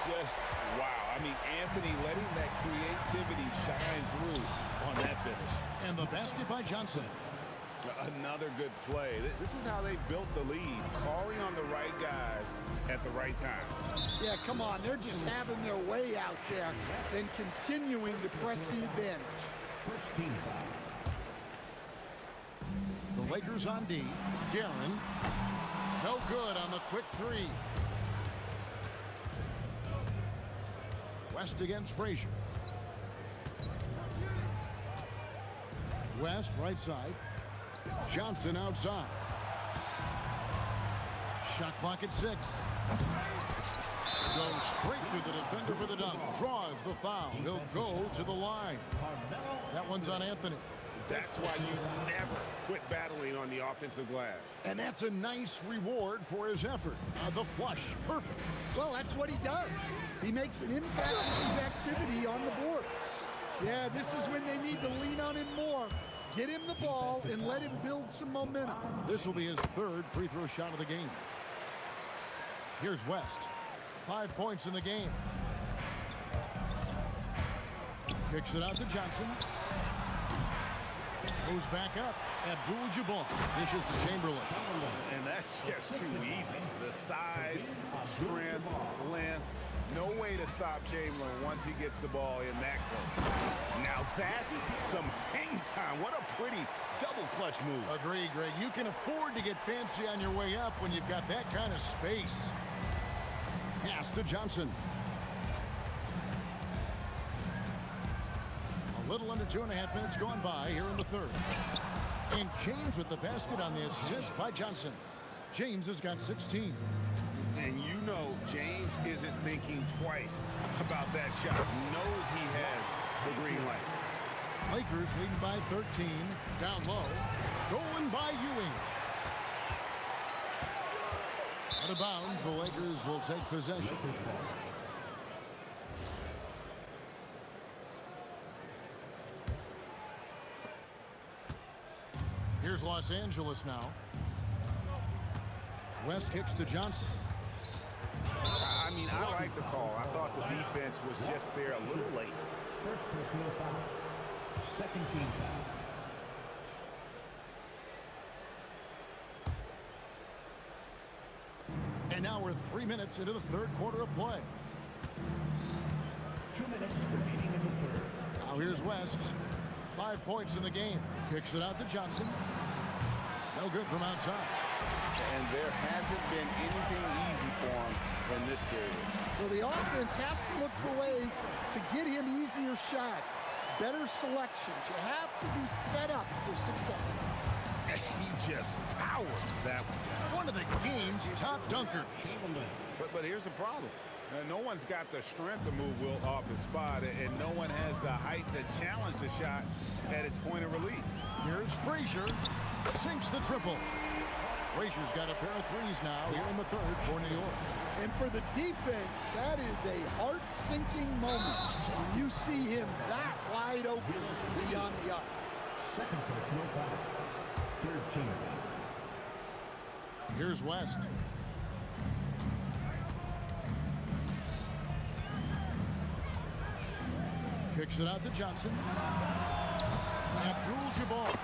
Just wow. I mean, Anthony letting that creativity shine through on that finish. And the basket by Johnson. Another good play. This is how they built the lead, calling on the right guys at the right time. Yeah, come on. They're just having their way out there and continuing to press the advantage. The Lakers on D. Guerin. No good on the quick 3. West against Frazier. West, right side. Johnson outside. Shot clock at 6. Goes straight through the defender for the dunk. Draws the foul. He'll go to the line. That one's on Anthony. That's why you never quit battling on the offensive glass. And that's a nice reward for his effort. The flush. Perfect. Well, that's what he does. He makes an impact with his activity on the board. Yeah, this is when they need to lean on him more. Get him the ball and let him build some momentum. This will be his third free throw shot of the game. Here's West. 5 points in the game. Kicks it out to Johnson. Goes back up. Abdul-Jabbar dishes to Chamberlain. And that's just too easy. The size, strength, length. No way to stop Chamberlain once he gets the ball in that close. Now that's some hang time. What a pretty double clutch move. Agree, Greg. You can afford to get fancy on your way up when you've got that kind of space. Pass to Johnson. A little under 2.5 minutes gone by here in the third. And James with the basket on the assist by Johnson. James has got 16. And you know James isn't thinking twice about that shot. He knows he has the green light. Lakers leading by 13. Down low. Stolen by Ewing. Out of bounds, the Lakers will take possession. Here's Los Angeles now. West kicks to Johnson. I mean, I like the call. I thought the defense was just there a little late. First personal foul. Second team foul. And now we're 3 minutes into the third quarter of play. 2 minutes remaining in the third. Now here's West. 5 points in the game. Kicks it out to Johnson. No good from outside. And there hasn't been anything easy for him in this period. Well, the offense has to look for ways to get him easier shots, better selections. You have to be set up for success. He just powered that one. One of the game's top dunkers. But here's the problem. No one's got the strength to move Wilt off his spot, and no one has the height to challenge the shot at its point of release. Here's Frazier. Sinks the triple. Frazier's got a pair of threes now here in the third for New York. And for the defense, that is a heart-sinking moment when you see him that wide open beyond the arc. Second personal foul. Third team foul. Here's West. Kicks it out to Johnson. Abdul-Jabbar.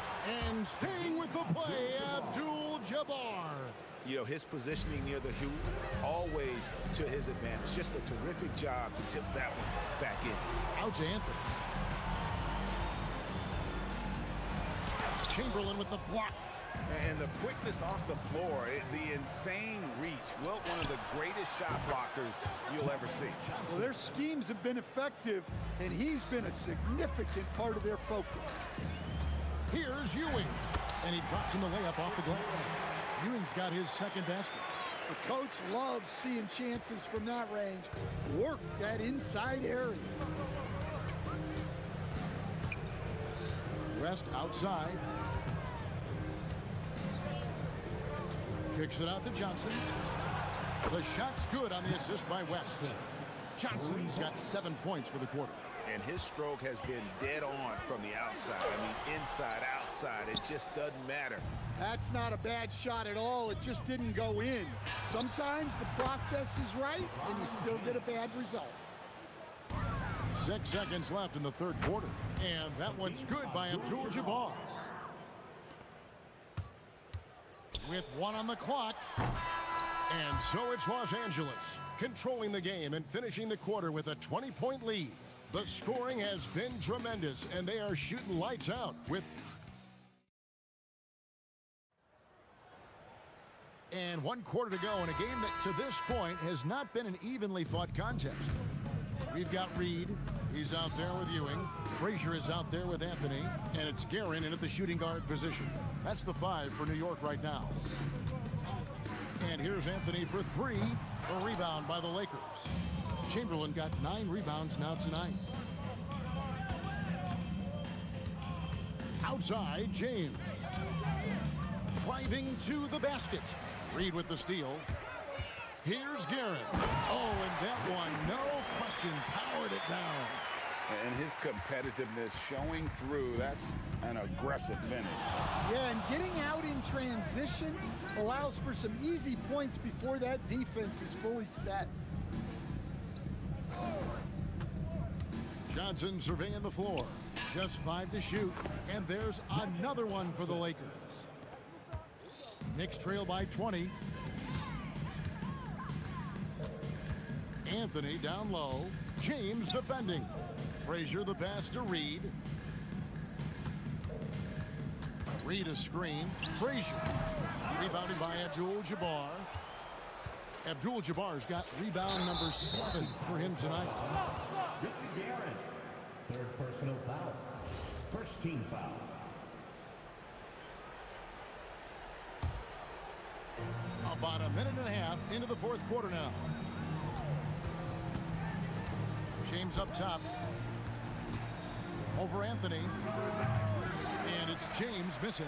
And staying with the play, Abdul-Jabbar. You know, his positioning near the hoop, always to his advantage. Just a terrific job to tip that one back in. Out to Anthony. Chamberlain with the block. And the quickness off the floor, the insane reach. Wilt, one of the greatest shot blockers you'll ever see. Well, their schemes have been effective, and he's been a significant part of their focus. Here's Ewing. And he drops in the layup off the glass. Ewing's got his second basket. The coach loves seeing chances from that range. Work that inside area. West outside. Kicks it out to Johnson. The shot's good on the assist by West. Johnson's got 7 points for the quarter. And his stroke has been dead on from the outside. I mean, inside, outside, it just doesn't matter. That's not a bad shot at all. It just didn't go in. Sometimes the process is right, and you still get a bad result. 6 seconds left in the third quarter. And that one's good by Abdul-Jabbar. With 1 on the clock. And so it's Los Angeles controlling the game and finishing the quarter with a 20-point lead. The scoring has been tremendous, and they are shooting lights out with... And 1 quarter to go in a game that, to this point, has not been an evenly fought contest. We've got Reed, He's out there with Ewing. Frazier is out there with Anthony. And it's Guerin in at the shooting guard position. That's the 5 for New York right now. And here's Anthony for 3. A rebound by the Lakers. Chamberlain got 9 rebounds now tonight. Outside, James. Driving to the basket. Reed with the steal. Here's Guerin. Oh, and that one, no question, powered it down. And his competitiveness showing through. That's an aggressive finish. Yeah, and getting out in transition allows for some easy points before that defense is fully set. Johnson surveying the floor. Just 5 to shoot. And there's another one for the Lakers. Knicks trail by 20. Anthony down low. James defending. Frazier the pass to Reed. Reed a screen. Frazier. Rebounded by Abdul-Jabbar. Abdul-Jabbar's got rebound number 7 for him tonight. Third personal foul. First team foul. About a minute and a half into the fourth quarter now. James up top. Over Anthony. And it's James missing.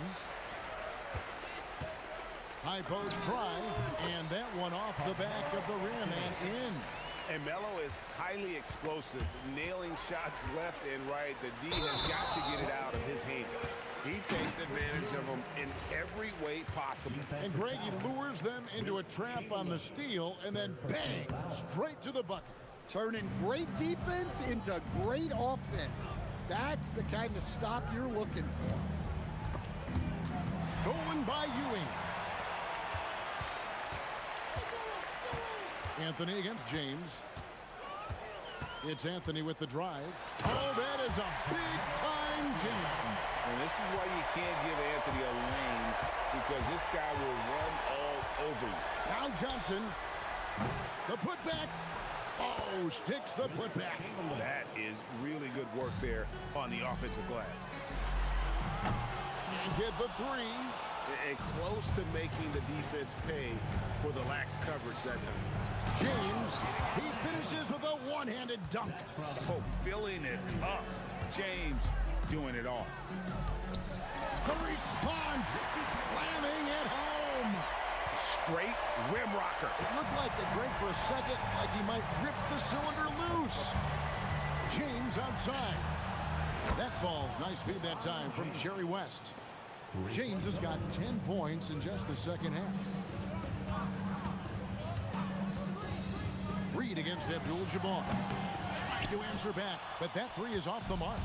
High post try. And that one off the back of the rim and in. And Melo is highly explosive, nailing shots left and right. The D has got to get it out of his hand. He takes advantage of them in every way possible. And Greg, he lures them into a trap on the steal and then bang, straight to the bucket. Turning great defense into great offense. That's the kind of stop you're looking for. Stolen by Ewing. Anthony against James. It's Anthony with the drive. Oh, that is a big-time jam. And this is why you can't give Anthony a lane, because this guy will run all over you. Now Johnson. The putback. Oh, sticks the putback. That is really good work there on the offensive glass. And get the 3. And close to making the defense pay for the lax coverage that time. James, he finishes with a one-handed dunk. Oh, filling it up. James doing it all. The response, slamming at home. Straight rim rocker. It looked like the Greg for a second, like he might rip the cylinder loose. James outside. That falls. Nice feed that time from Jerry West. James has got 10 points in just the second half. Reed against Abdul-Jabbar. Trying to answer back, but that 3 is off the mark.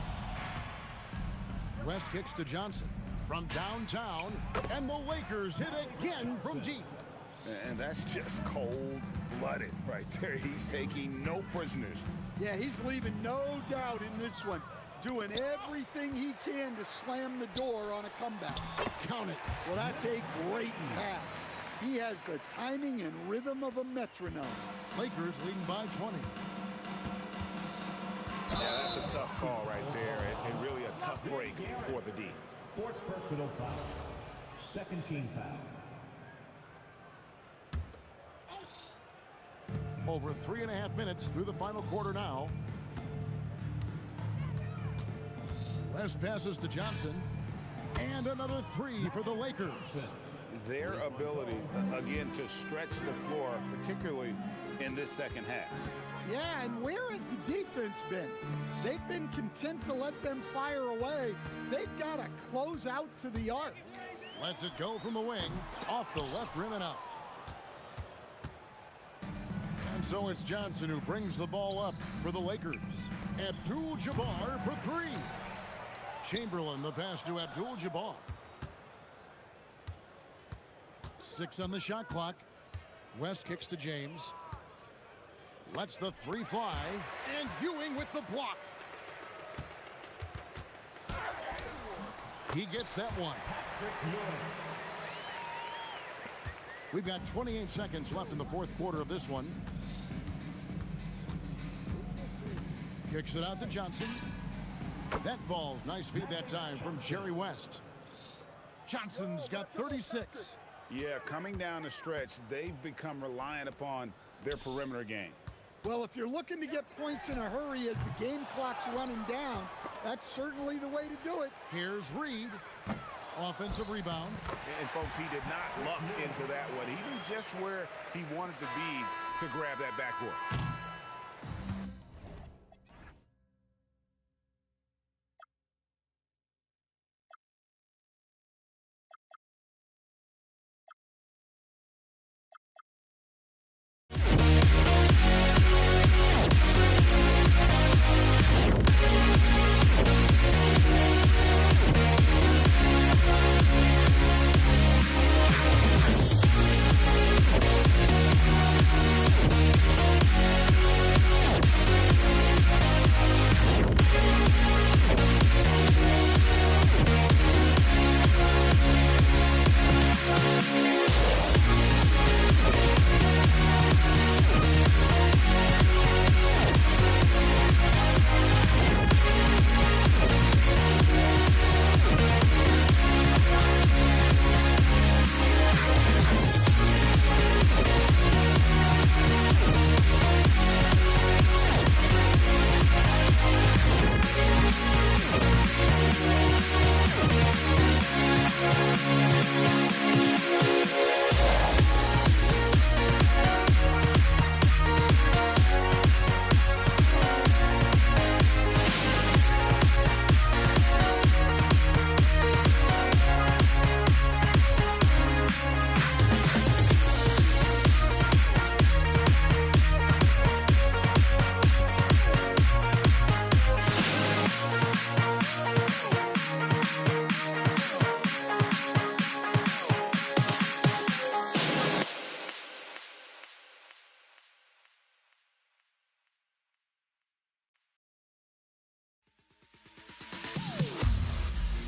West kicks to Johnson from downtown, and the Lakers hit again from deep. And that's just cold-blooded right there. He's taking no prisoners. Yeah, he's leaving no doubt in this one. Doing everything he can to slam the door on a comeback. Count it. Well, that's a great pass. He has the timing and rhythm of a metronome. Lakers leading by 20. Yeah, that's a tough call right there, and really a tough break for the D. Fourth personal foul. Second team foul. Over 3.5 minutes through the final quarter now. West passes to Johnson. And another 3 for the Lakers. Their ability, again, to stretch the floor, particularly in this second half. Yeah, and where has the defense been? They've been content to let them fire away. They've got to close out to the arc. Lets it go from the wing, off the left rim and out. And so it's Johnson who brings the ball up for the Lakers. Abdul-Jabbar for 3. Chamberlain the pass to Abdul-Jabbar. 6 on the shot clock. West kicks to James. Lets the 3 fly. And Ewing with the block. He gets that one. We've got 28 seconds left in the fourth quarter of this one. Kicks it out to Johnson. That falls. Nice feed that time from Jerry West. Johnson's got 36. Yeah, coming down the stretch, they've become reliant upon their perimeter game. Well, if you're looking to get points in a hurry as the game clock's running down, that's certainly the way to do it. Here's Reed. Offensive rebound. And folks, he did not luck into that one. He knew just where he wanted to be to grab that backboard.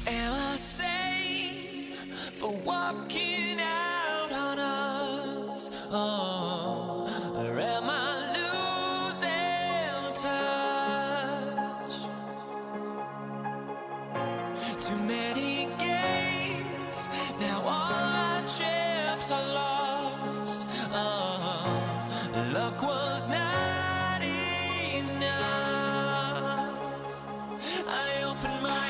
Am I sane for walking out on us? Oh, or am I losing touch? Too many games, now all our chips are lost. Oh, luck was not enough. I opened my eyes.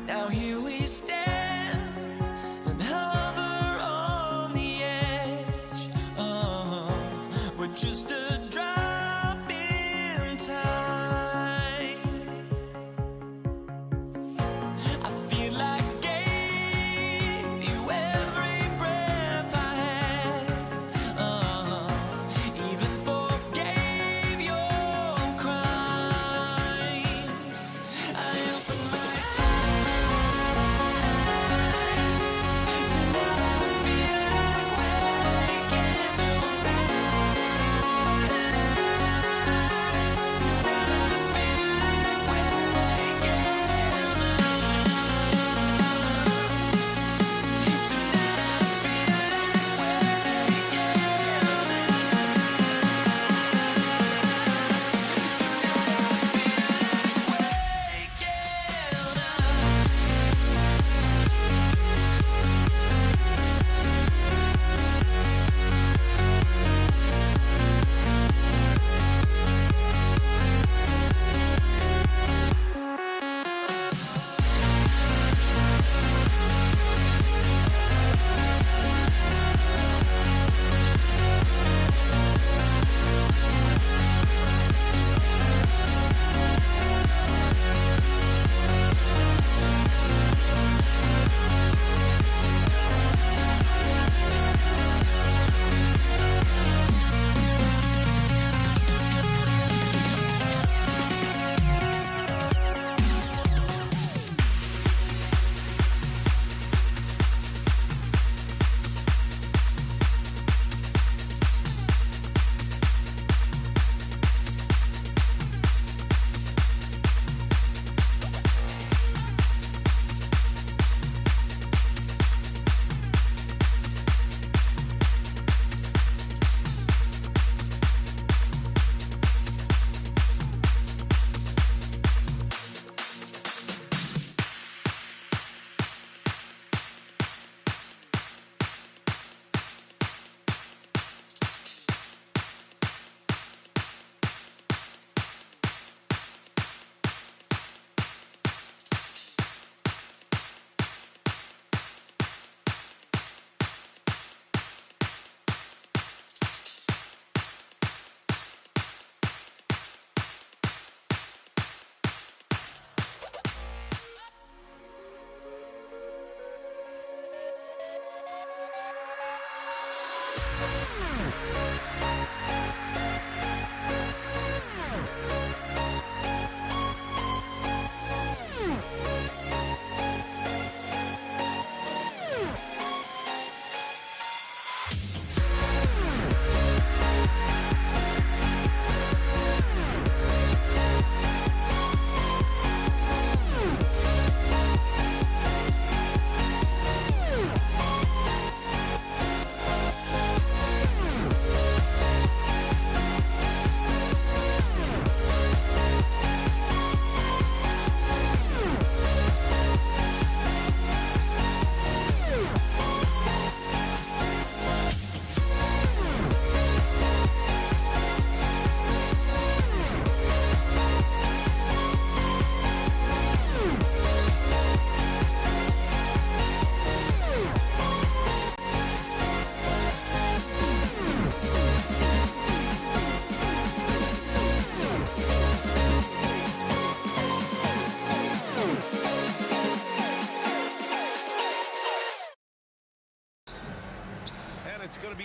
Now here we stand and hover on the edge. We're just a drop in time. I feel like I gave you every breath I had. Even forgave your crimes. I opened my eyes.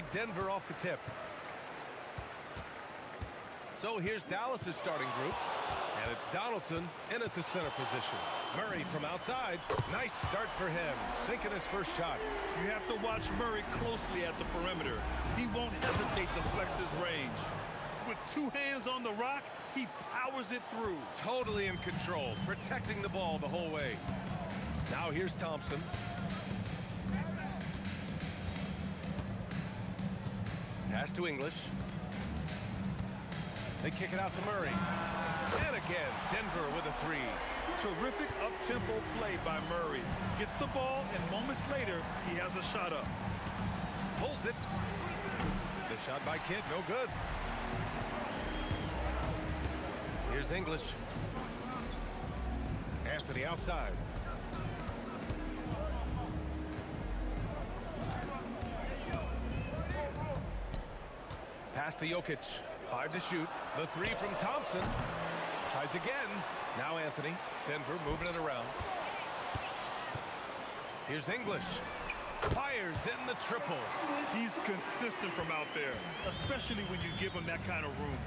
be Denver off the tip. So here's Dallas's starting group. And it's Donaldson in at the center position. Murray from outside. Nice start for him. Sinking his first shot. You have to watch Murray closely at the perimeter. He won't hesitate to flex his range. With 2 hands on the rock, he powers it through. Totally in control, protecting the ball the whole way. Now here's Thompson. Pass to English. They kick it out to Murray. And again, Denver with a 3. Terrific up-tempo play by Murray. Gets the ball, and moments later, he has a shot up. Pulls it. The shot by Kidd, no good. Here's English. Anthony outside. Pass to Jokic. 5 to shoot. The 3 from Thompson. Tries again. Now Anthony. Denver moving it around. Here's English. Fires in the triple. He's consistent from out there, especially when you give him that kind of room.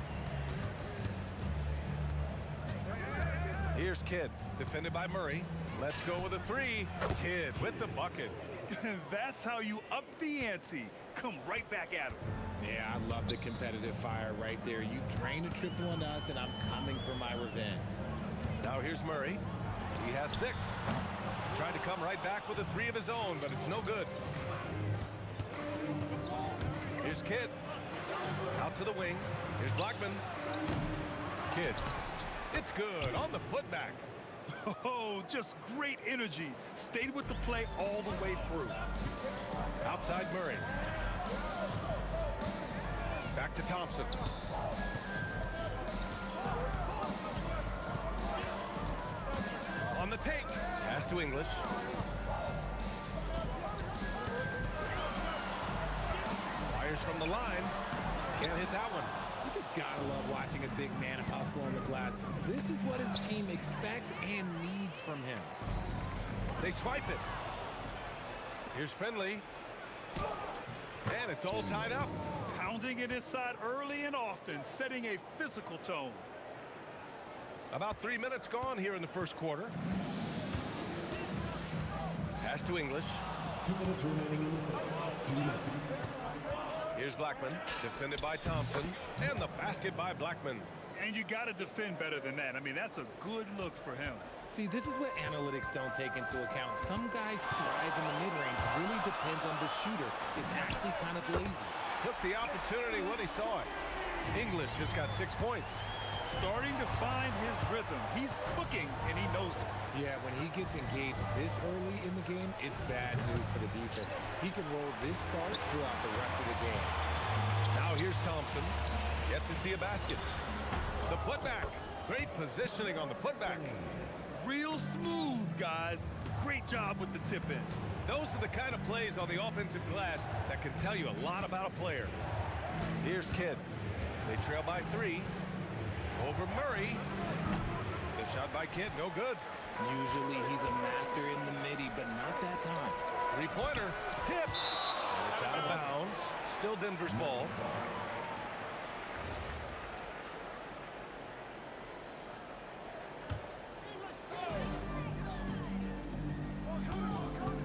Here's Kidd. Defended by Murray. Let's go with a 3. Kidd with the bucket. That's how you up the ante. Come right back at him. Yeah, I love the competitive fire right there. You drain a triple on us, and I'm coming for my revenge. Now here's Murray. He has 6. Tried to come right back with a 3 of his own, but it's no good. Here's Kidd. Out to the wing. Here's Blackman. Kidd. It's good on the putback. Oh, just great energy. Stayed with the play all the way through. Outside Murray. Back to Thompson. On the take. Pass to English. Fires from the line. Can't hit that one. You just gotta love watching a big man hustle on the glass. This is what his team expects and needs from him. They swipe it. Here's Finley. And it's all tied up. Pounding it inside early and often, setting a physical tone. About 3 minutes gone here in the first quarter. Pass to English. 2 minutes remaining in the first. 2 minutes. Here's Blackman, defended by Thompson, and the basket by Blackman. And you got to defend better than that. I mean, that's a good look for him. See, this is what analytics don't take into account. Some guys thrive in the mid-range. It really depends on the shooter. It's actually kind of lazy. Took the opportunity when he saw it. English just got 6 points. Starting to find his rhythm. He's cooking, and he knows it. Yeah, when he gets engaged this early in the game, it's bad news for the defense. He can roll this start throughout the rest of the game. Now here's Thompson. Yet to see a basket. The putback. Great positioning on the putback. Real smooth, guys. Great job with the tip in. Those are the kind of plays on the offensive glass that can tell you a lot about a player. Here's Kidd. They trail by 3. Over Murray. The shot by Kidd, no good. Usually he's a master in the midi, but not that time. 3-pointer, tipped. And it's out of bounds. Still Denver's ball.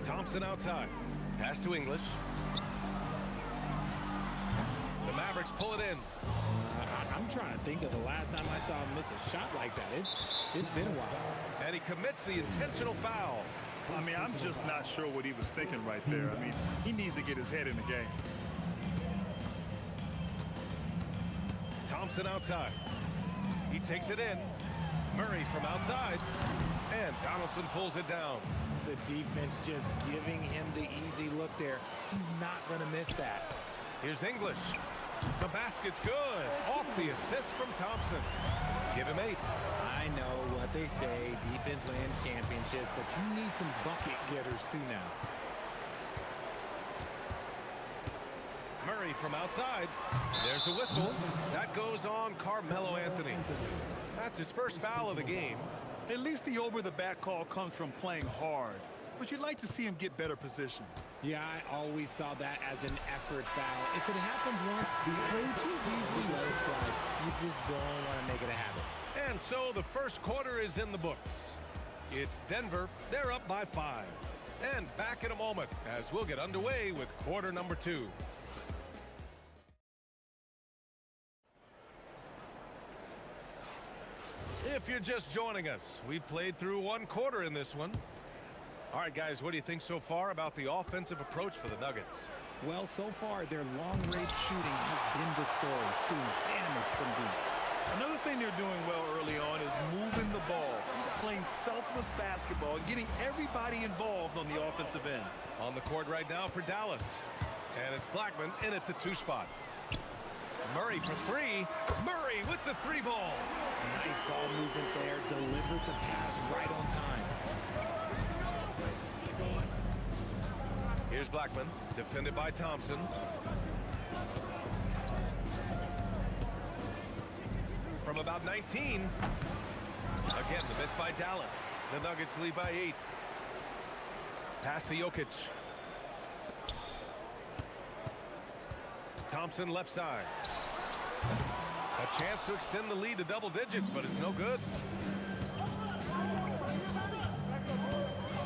Thompson outside. Pass to English. The Mavericks pull it in. I'm trying to think of the last time I saw him miss a shot like that. It's been a while. And he commits the intentional foul. I mean, I'm just not sure what he was thinking right there. I mean, he needs to get his head in the game. Thompson outside. He takes it in. Murray from outside. And Donaldson pulls it down. The defense just giving him the easy look there. He's not going to miss that. Here's English. The basket's good. Off the assist from Thompson. Give him 8. I know what they say. Defense wins championships, but you need some bucket getters too now. Murray from outside. There's a whistle. That goes on Carmelo Anthony. That's his first foul of the game. At least the over-the-back call comes from playing hard. but you'd like to see him get better position. Yeah, I always saw that as an effort foul. If it happens once, coaches usually let it slide. You just don't want to make it a habit. And so the first quarter is in the books. It's Denver. They're up by 5. And back in a moment as we'll get underway with quarter number 2. If you're just joining us, we played through one quarter in this one. All right, guys, what do you think so far about the offensive approach for the Nuggets? Well, so far, their long-range shooting has been the story, doing damage from deep. Another thing they're doing well early on is moving the ball, playing selfless basketball, and getting everybody involved on the offensive end. On the court right now for Dallas. And it's Blackman in at the 2 spot. Murray for 3. Murray with the 3 ball. Nice ball movement there. Delivered the pass right on time. Here's Blackman, defended by Thompson. From about 19. Again, the miss by Dallas. The Nuggets lead by 8. Pass to Jokic. Thompson left side. A chance to extend the lead to double digits, but it's no good.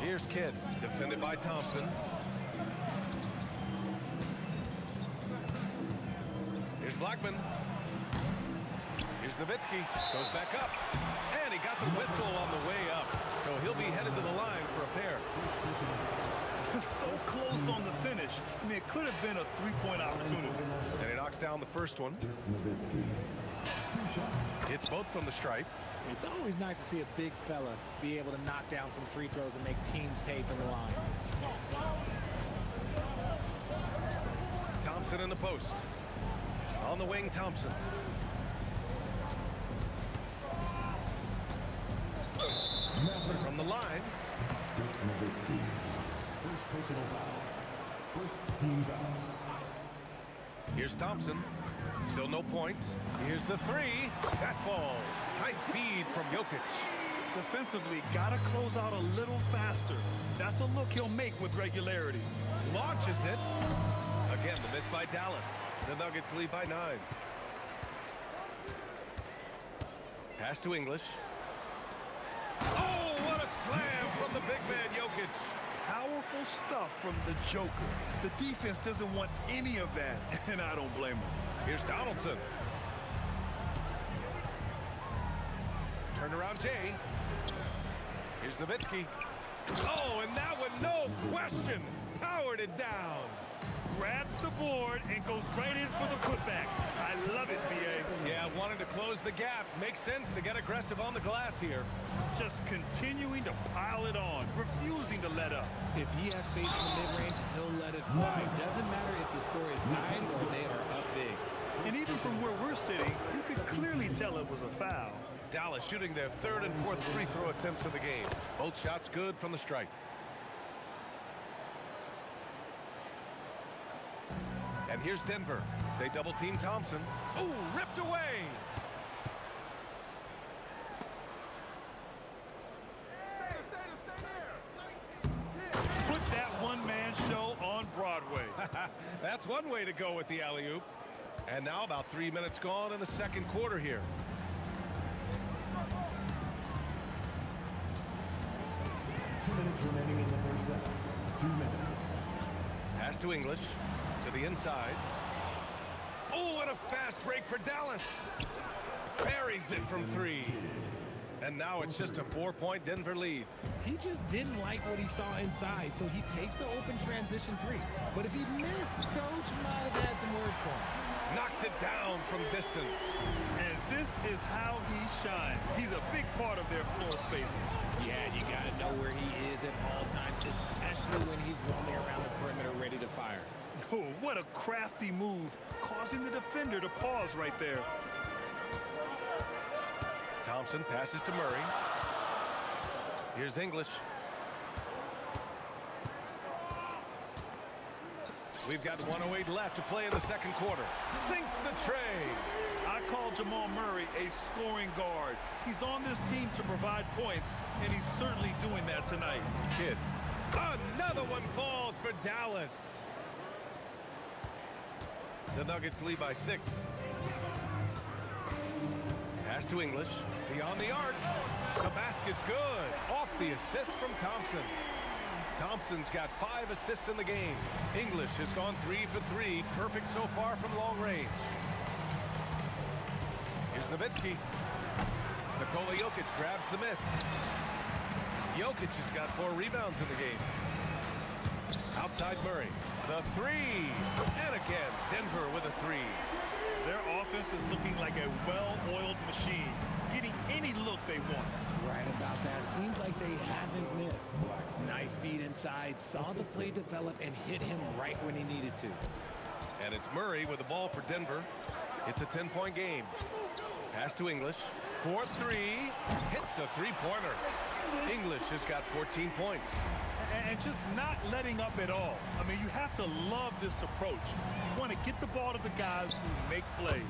Here's Kidd, defended by Thompson. Here's Blackman. Here's Nowitzki. Goes back up. And he got the whistle on the way up. So he'll be headed to the line for a pair. So close on the finish. I mean, it could have been a 3-point opportunity. And he knocks down the first one. Hits both from the stripe. It's always nice to see a big fella be able to knock down some free throws and make teams pay for the line. Thompson in the post. On the wing, Thompson. From the line. First personal foul. First team foul. Here's Thompson. Still no points. Here's the 3. That falls. Nice feed from Jokic. Defensively, gotta close out a little faster. That's a look he'll make with regularity. Launches it. Again, the miss by Dallas. The Nuggets lead by 9. Pass to English. Oh, what a slam from the big man, Jokic. Powerful stuff from the Joker. The defense doesn't want any of that, and I don't blame him. Here's Donaldson. Turnaround Jay. Here's Nowitzki. Oh, and that one, no question, powered it down. Grabs the board and goes right in for the putback. I love it, B.A. Yeah, wanted to close the gap. Makes sense to get aggressive on the glass here. Just continuing to pile it on, refusing to let up. If he has space in the mid-range, he'll let it fly. Doesn't matter if the score is tied or they are up big. And even from where we're sitting, you could clearly tell it was a foul. Dallas shooting their 3rd and 4th free throw attempts of the game. Both shots good from the stripe. And here's Denver. They double team Thompson. Ooh, ripped away. Put that one-man show on Broadway. That's one way to go with the alley-oop. And now about 3 minutes gone in the second quarter here. Remaining in the first set. 2 minutes. Pass to English. To the inside. Oh, what a fast break for Dallas. Buries it from 3. And now it's just a 4-point Denver lead. He just didn't like what he saw inside, so he takes the open transition 3. But if he missed, coach might have had some words for him. Knocks it down from distance. And this is how he shines. He's a big part of their floor spacing. Yeah, you got to know where he is at all times, especially when he's roaming around the perimeter ready to fire. Oh, what a crafty move, causing the defender to pause right there. Thompson passes to Murray. Here's English. We've got 1:08 left to play in the second quarter. Sinks the tray. I call Jamal Murray a scoring guard. He's on this team to provide points, and he's certainly doing that tonight. Kidd Another one falls for Dallas. The Nuggets lead by 6. Pass to English. Beyond the arc. The basket's good. Off the assist from Thompson. Thompson's got 5 assists in the game. English has gone 3 for 3. Perfect so far from long range. Here's Nowitzki. Nikola Jokic grabs the miss. Jokic has got 4 rebounds in the game. Outside Murray. The 3. And again, Denver with a 3. Their offense is looking like a well-oiled machine, getting any look they want. Right about that. Seems like they haven't missed. Nice feed inside. Saw the play develop and hit him right when he needed to. And it's Murray with the ball for Denver. It's a 10-point game. Pass to English. 4-3. Hits a 3-pointer. English has got 14 points. And just not letting up at all. I mean, you have to love this approach. You want to get the ball to the guys who make plays.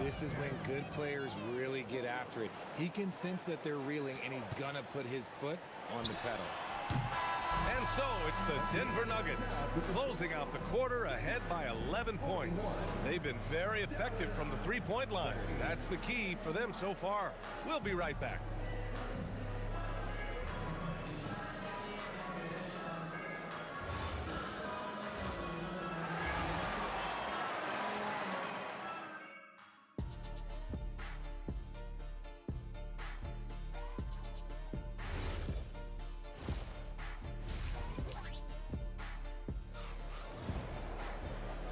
This is when good players really get after it. He can sense that they're reeling, and he's going to put his foot on the pedal. And so it's the Denver Nuggets closing out the quarter ahead by 11 points. They've been very effective from the three-point line. That's the key for them so far. We'll be right back.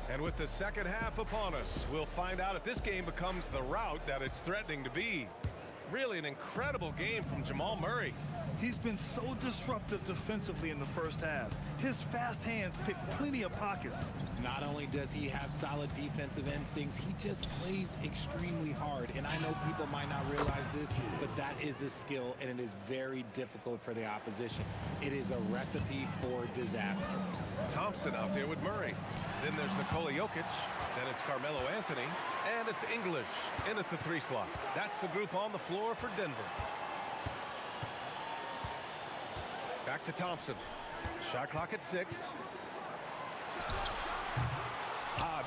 And with the second half upon us, we'll find out if this game becomes the rout that it's threatening to be. Really an incredible game from Jamal Murray. He's been so disruptive defensively in the first half. His fast hands pick plenty of pockets. Not only does he have solid defensive instincts, he just plays extremely hard. And I know people might not realize this, but that is a skill, and it is very difficult for the opposition. It is a recipe for disaster. Thompson out there with Murray. Then there's Nikola Jokic. Then it's Carmelo Anthony. And it's English in at the 3 slot. That's the group on the floor for Denver. Back to Thompson. Shot clock at 6.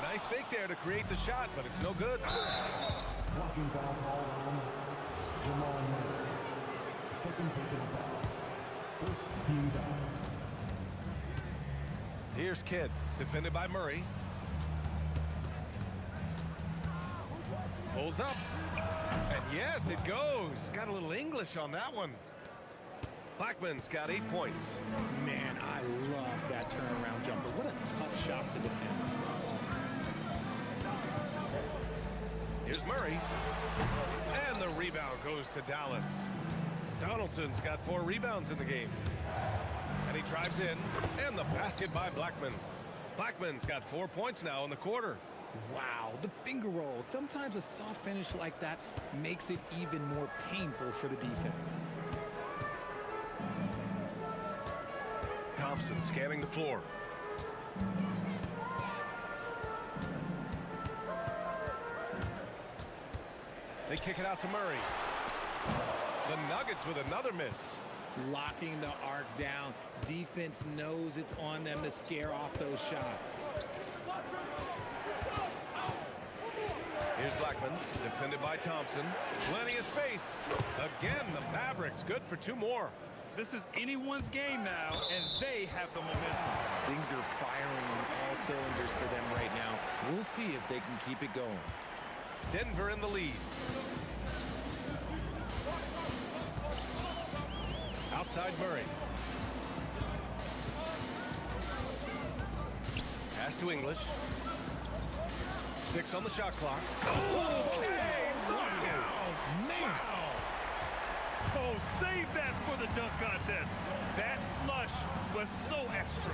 Nice fake there to create the shot, but it's no good. Blocking foul all around. Jamal Murray. Second personal foul. First team foul. Here's Kidd, defended by Murray. Pulls up. And yes, it goes. Got a little English on that one. Blackman's got 8 points. Man, I love that turnaround jumper. What a tough shot to defend. Here's Murray. And the rebound goes to Dallas. Donaldson's got 4 rebounds in the game. And he drives in. And the basket by Blackman. Blackman's got 4 points now in the quarter. Wow, the finger roll. Sometimes a soft finish like that makes it even more painful for the defense. Thompson scanning the floor. They kick it out to Murray. The Nuggets with another miss. Locking the arc down. Defense knows it's on them to scare off those shots. Here's Blackman, defended by Thompson. Plenty of space. Again, the Mavericks good for 2 more. This is anyone's game now, and they have the momentum. Things are firing on all cylinders for them right now. We'll see if they can keep it going. Denver in the lead. Outside Murray. Pass to English. 6 on the shot clock. Okay, knockout. Man. Oh, save that for the dunk contest. That flush was so extra.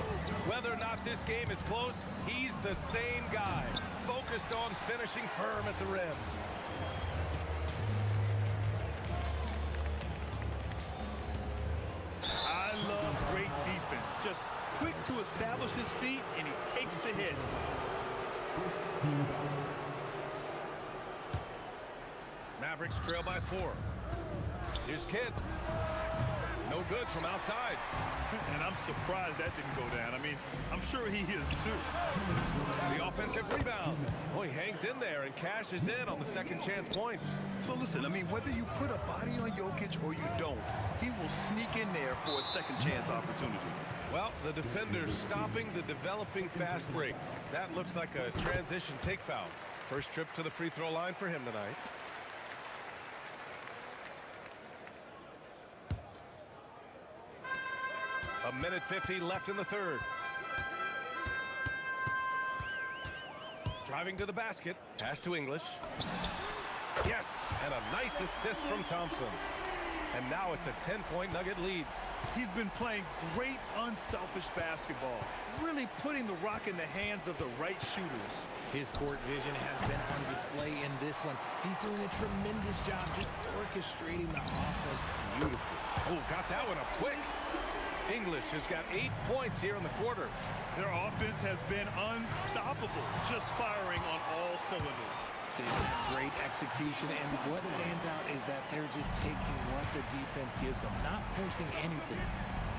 Whether or not this game is close, he's the same guy, focused on finishing firm at the rim. I love great defense. Just quick to establish his feet, and he takes the hit. Mavericks trail by 4. Here's Kidd. No good from outside. And I'm surprised that didn't go down. I mean, I'm sure he is too. The offensive rebound. Boy, he hangs in there and cashes in on the second chance points. So listen, I mean, whether you put a body on Jokic or you don't, he will sneak in there for a second chance opportunity. Well, the defender's stopping the developing fast break. That looks like a transition take foul. First trip to the free throw line for him tonight. A minute 50 left in the third. Driving to the basket. Pass to English. Yes, and a nice assist from Thompson. And now it's a 10-point Nugget lead. He's been playing great unselfish basketball, really putting the rock in the hands of the right shooters. His court vision has been on display in this one. He's doing a tremendous job just orchestrating the offense beautifully. Oh, got that one up quick. English has got 8 points here in the quarter. Their offense has been unstoppable, just firing on all cylinders. They've had great execution, and what stands out is that they're just taking what the defense gives them, not forcing anything.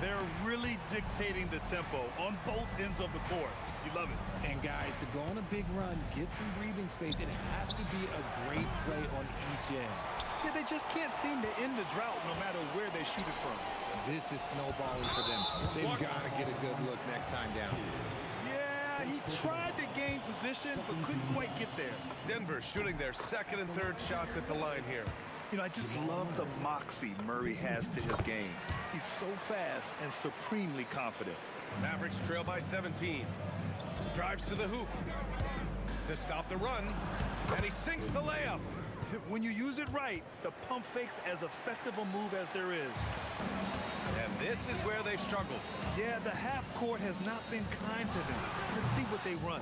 They're really dictating the tempo on both ends of the court. You love it. And guys, to go on a big run, get some breathing space, it has to be a great play on each end. Yeah, they just can't seem to end the drought no matter where they shoot it from. This is snowballing for them. They've got to get a good look next time down. Yeah, he tried to gain position, but couldn't quite get there. Denver shooting their second and third shots at the line here. You know, I just love the moxie Murray has to his game. He's so fast and supremely confident. Mavericks trail by 17. Drives to the hoop to stop the run, and he sinks the layup. When you use it right, the pump fake's as effective a move as there is. And this is where they've struggled. Yeah, the half court has not been kind to them. Let's see what they run.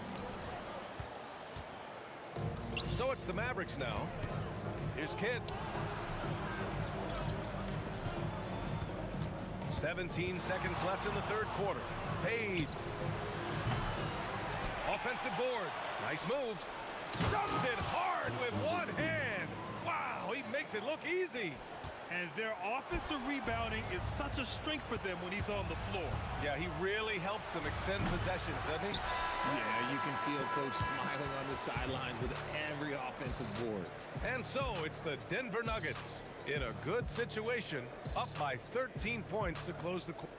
So it's the Mavericks now. Here's Kidd. 17 seconds left in the third quarter. Fades. Offensive board. Nice move. Dumps it hard with one hand. Wow, he makes it look easy. And their offensive rebounding is such a strength for them when he's on the floor. Yeah, he really helps them extend possessions, doesn't he? Yeah, you can feel Coach smiling on the sidelines with every offensive board. And so it's the Denver Nuggets in a good situation, up by 13 points to close the quarter.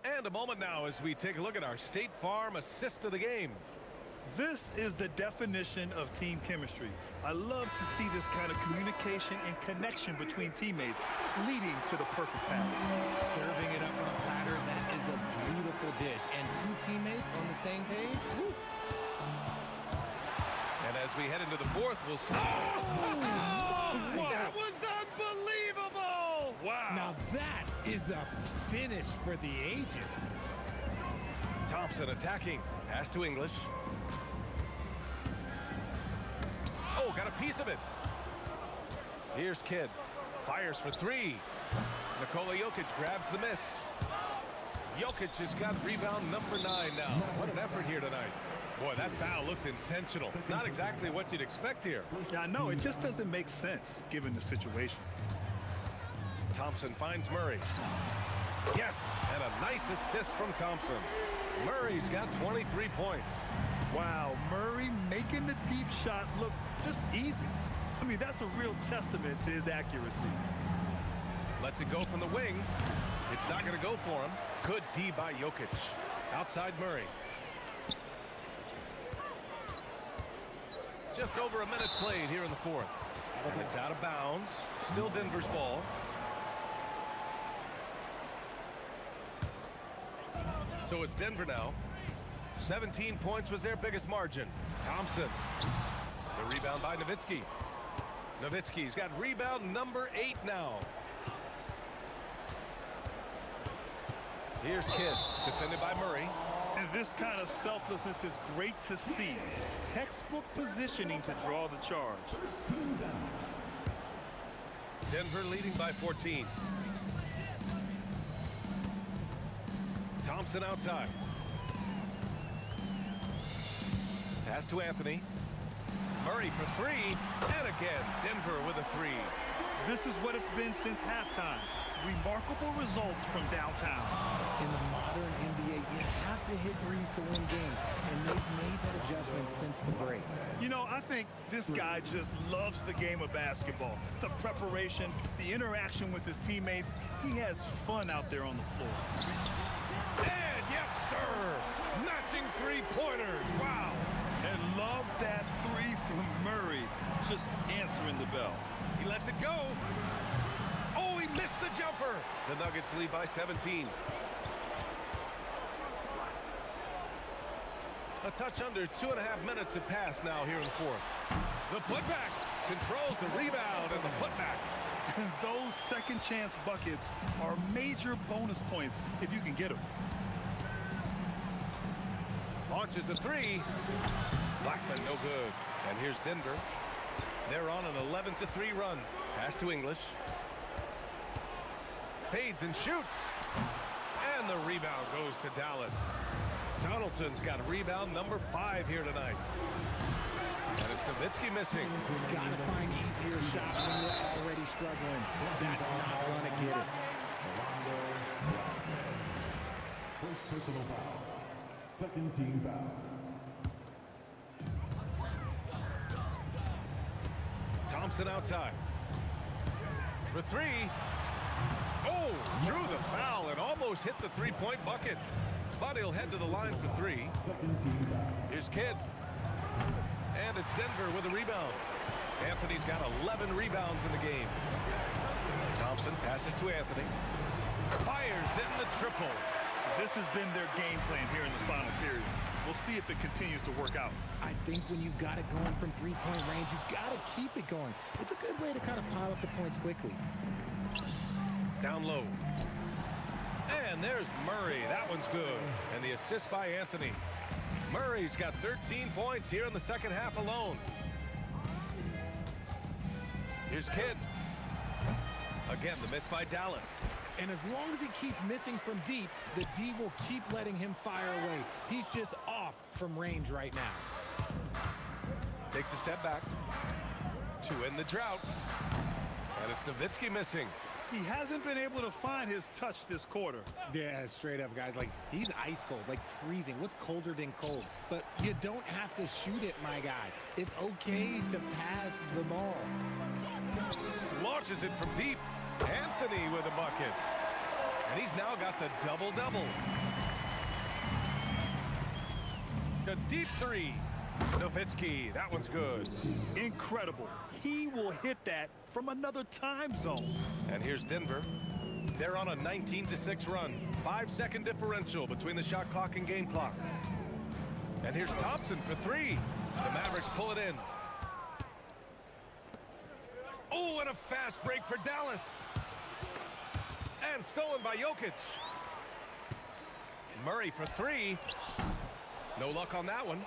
And a moment now as we take a look at our State Farm assist of the game. This is the definition of team chemistry. I love to see this kind of communication and connection between teammates leading to the perfect pass. Serving it up on a platter, that is a beautiful dish. And two teammates on the same page. Woo. And as we head into the fourth, we'll see. Oh, that was unbelievable! Wow. Now that is a finish for the ages. Thompson attacking. Pass to English. Oh, got a piece of it. Here's Kidd. Fires for three. Nikola Jokic grabs the miss. Jokic has got rebound number 9 now. What an effort here tonight. Boy, that foul looked intentional. Not exactly what you'd expect here. Yeah, I know. It just doesn't make sense given the situation. Thompson finds Murray. Yes, and a nice assist from Thompson. Murray's got 23 points. Wow, Murray making the deep shot look just easy. I mean, that's a real testament to his accuracy. Lets it go from the wing. It's not going to go for him. Good D by Jokic. Outside Murray. Just over a minute played here in the fourth. And it's out of bounds. Still Denver's ball. So it's Denver now. 17 points was their biggest margin. Thompson. The rebound by Nowitzki. Nowitzki's got rebound number 8 now. Here's Kidd, defended by Murray. And this kind of selflessness is great to see. Textbook positioning to draw the charge. Denver leading by 14. Thompson outside. Pass to Anthony. Murray for three. And again, Denver with a three. This is what it's been since halftime. Remarkable results from downtown. In the modern NBA, you have to hit threes to win games, and they've made that adjustment since the break. You know, I think this guy just loves the game of basketball. The preparation, the interaction with his teammates. He has fun out there on the floor. And yes, sir, matching three-pointers. Wow. And love that three from Murray, just answering the bell. He lets it go. Oh, he missed the jumper. The Nuggets lead by 17. A touch under 2.5 minutes have passed now here in the fourth. The putback controls the rebound and the putback. And those second chance buckets are major bonus points if you can get them. Launches a three. Blackman no good. And here's Denver. They're on an 11-3 run. Pass to English. Fades and shoots. And the rebound goes to Dallas. Donaldson's got rebound number 5 here tonight. And it's Nowitzki missing. Gotta find easier shots when you're already struggling. That's not gonna get it. First personal foul. Second team foul. Thompson outside. For three. Oh, drew the foul and almost hit the three-point bucket. But he'll head to the line for three. Here's Kidd. And it's Denver with a rebound. Anthony's got 11 rebounds in the game. Thompson passes to Anthony. Fires in the triple. This has been their game plan here in the final period. We'll see if it continues to work out. I think when you've got it going from three-point range, you've got to keep it going. It's a good way to kind of pile up the points quickly. Down low. And there's Murray. That one's good. And the assist by Anthony. Murray's got 13 points here in the second half alone. Here's Kidd. Again, the miss by Dallas. And as long as he keeps missing from deep, the D will keep letting him fire away. He's just off from range right now. Takes a step back to end the drought. And it's Nowitzki missing. He hasn't been able to find his touch this quarter. Yeah, straight up, guys. Like, he's ice cold, like freezing. What's colder than cold? But you don't have to shoot it, my guy. It's okay to pass the ball. Launches it from deep. Anthony with a bucket. And he's now got the double-double. A deep three. Nowitzki, that one's good. Incredible. He will hit that from another time zone. And here's Denver. They're on a 19-6 run. 5-second differential between the shot clock and game clock. And here's Thompson for three. The Mavericks pull it in. Oh, and a fast break for Dallas. And stolen by Jokic. Murray for three. No luck on that one.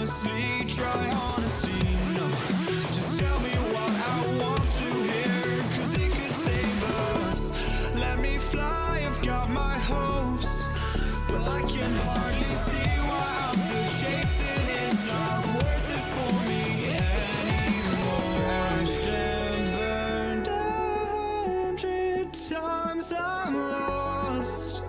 honestly, try honesty. No, just tell me what I want to hear, 'cause it could save us. Let me fly, I've got my hopes, but I can hardly see why I'm still chasing. It's not worth it for me anymore. Crashed and burned 100 times, I'm lost.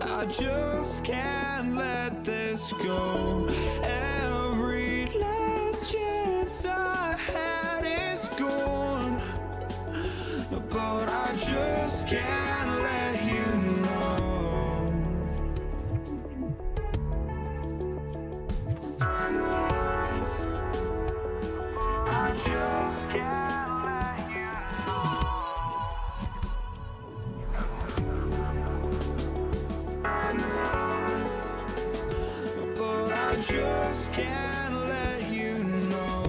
I just can't let this go. Every last chance I had is gone, but I just can't let you know. I just can't let you know. But I just can't let you know.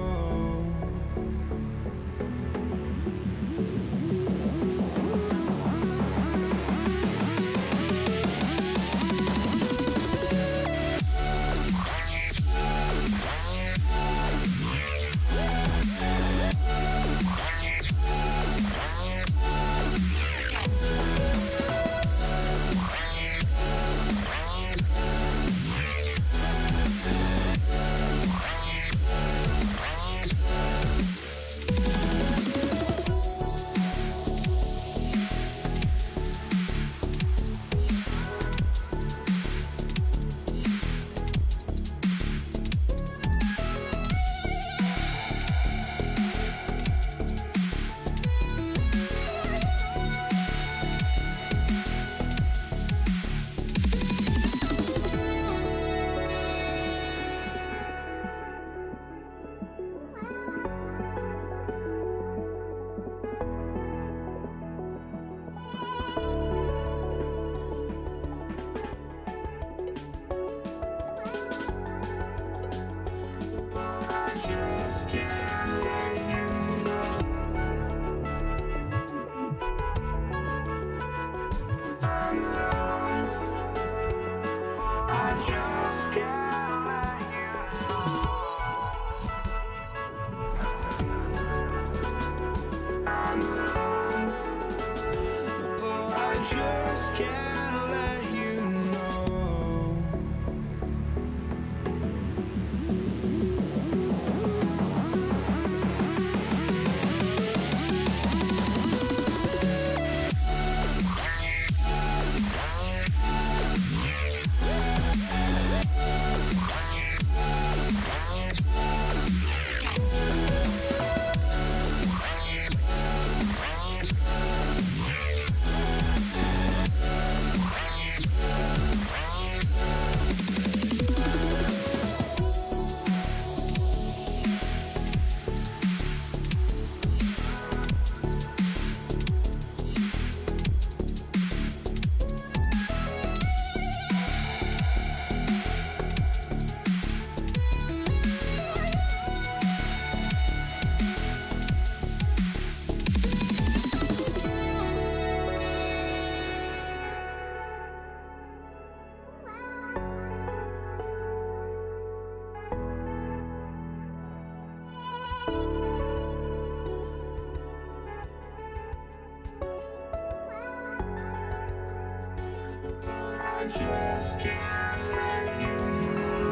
Just can't let you know.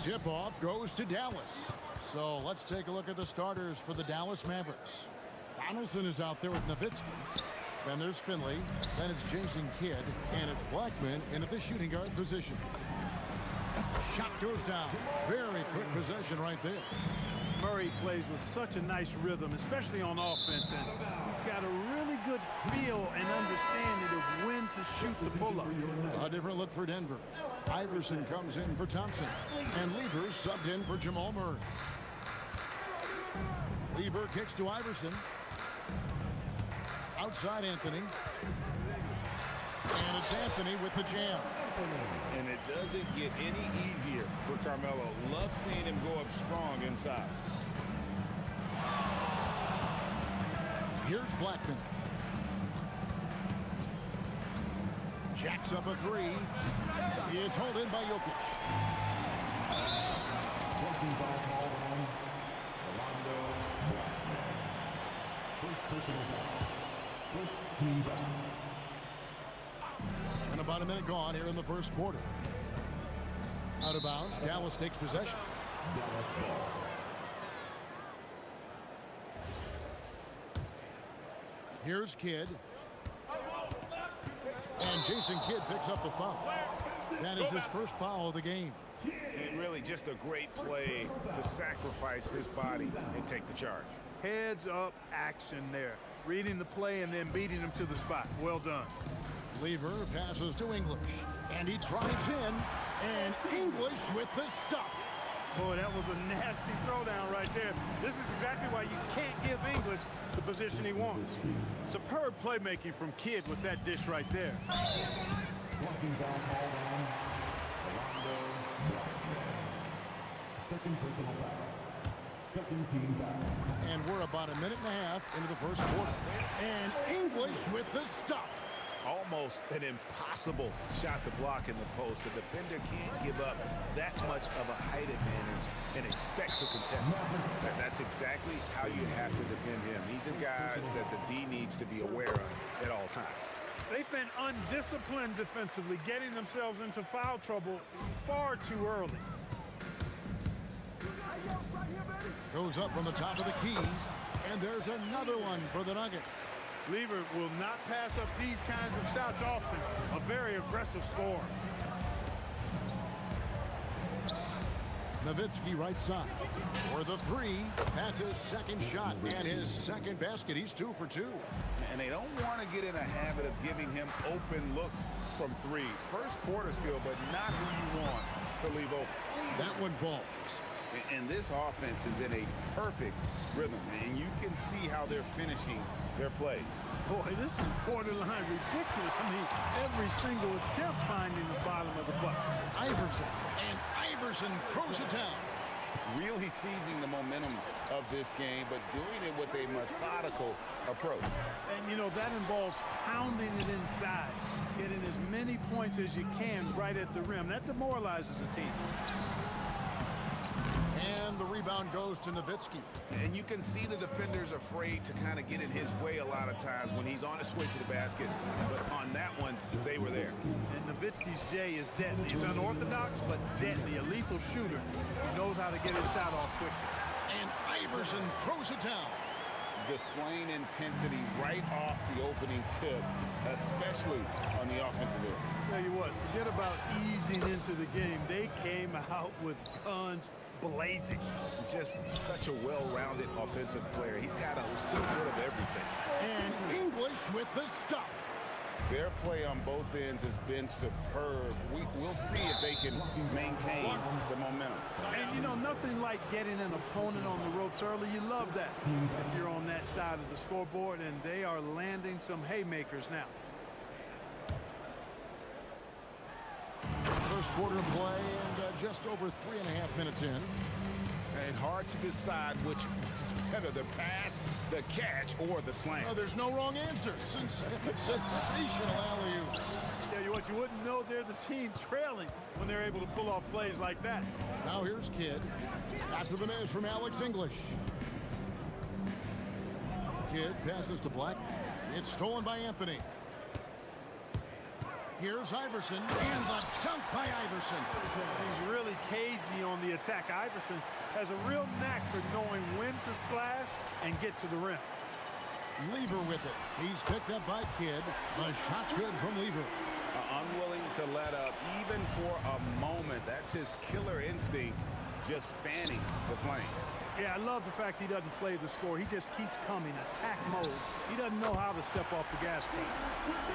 Tip-off goes to Dallas. So let's take a look at the starters for the Dallas Mavericks. Donaldson is out there with Nowitzki. Then there's Finley. Then it's Jason Kidd. And it's Blackman into the shooting guard position. Shot goes down. Very quick possession right there. Murray plays with such a nice rhythm, especially on offense, and he's got a really good feel and understanding of when to shoot the pull-up. A different look for Denver. Iverson comes in for Thompson, and Lever subbed in for Jamal Murray. Lever kicks to Iverson. Outside Anthony. And it's Anthony with the jam. And it doesn't get any easier for Carmelo. Love seeing him go up strong inside. Here's Blackman. Jacks up a three. It's held in by Jokic. And about a minute gone here in the first quarter. Out of bounds. Dallas takes possession. Here's Kidd. And Jason Kidd picks up the foul. That is his first foul of the game. And really just a great play to sacrifice his body and take the charge. Heads up action there. Reading the play and then beating him to the spot. Well done. Lever passes to English. And he drives in. And English with the stuff. Boy, that was a nasty throwdown right there. This is exactly why you can't give English the position he wants. Superb playmaking from Kidd with that dish right there. Second personal foul. Second team foul. And we're about a minute and a half into the first quarter. And English with the stuff. Almost an impossible shot to block in the post. The defender can't give up that much of a height advantage and expect to contest it. That's exactly how you have to defend him. He's a guy that the D needs to be aware of at all times. They've been undisciplined defensively, getting themselves into foul trouble far too early. Goes up from the top of the key. And there's another one for the Nuggets. Lever will not pass up these kinds of shots often. A very aggressive scorer. Nowitzki right side. For the three. That's his second shot. And his second basket. He's 2 for 2. And they don't want to get in a habit of giving him open looks from three. First quarter still, but not who you want to leave open. That one falls. And this offense is in a perfect rhythm. And you can see how they're finishing their plays. Boy, this is borderline ridiculous. I mean, every single attempt finding the bottom of the bucket. Iverson. And Iverson throws it down. Really seizing the momentum of this game, but doing it with a methodical approach. And, you know, that involves pounding it inside, getting as many points as you can right at the rim. That demoralizes a team. And the rebound goes to Nowitzki. And you can see the defenders afraid to kind of get in his way a lot of times when he's on his way to the basket. But on that one, they were there. And Nowitzki's J is deadly. It's unorthodox, but deadly. A lethal shooter who knows how to get his shot off quickly. And Iverson throws it down. Displaying intensity right off the opening tip, especially on the offensive end. Tell you what, forget about easing into the game. They came out with guns blazing. Just such a well-rounded offensive player. He's got a little bit of everything. And English with the stuff. Their play on both ends has been superb. We'll see if they can maintain the momentum. And, you know, nothing like getting an opponent on the ropes early. You love that if you're on that side of the scoreboard, and they are landing some haymakers now. First quarter of play and just over 3.5 minutes in. And hard to decide which was better, the pass, the catch, or the slam. Oh, there's no wrong answer. Sensational alley-oop. Tell you what, you wouldn't know they're the team trailing when they're able to pull off plays like that. Now here's Kidd. After the miss from Alex English. Kidd passes to Black. It's stolen by Anthony. Here's Iverson, and the dunk by Iverson. He's really cagey on the attack. Iverson has a real knack for knowing when to slash and get to the rim. Lever with it. He's picked up by Kidd. The shot's good from Lever. Unwilling to let up even for a moment. That's his killer instinct, just fanning the flame. Yeah, I love the fact he doesn't play the score. He just keeps coming, attack mode. He doesn't know how to step off the gas pedal.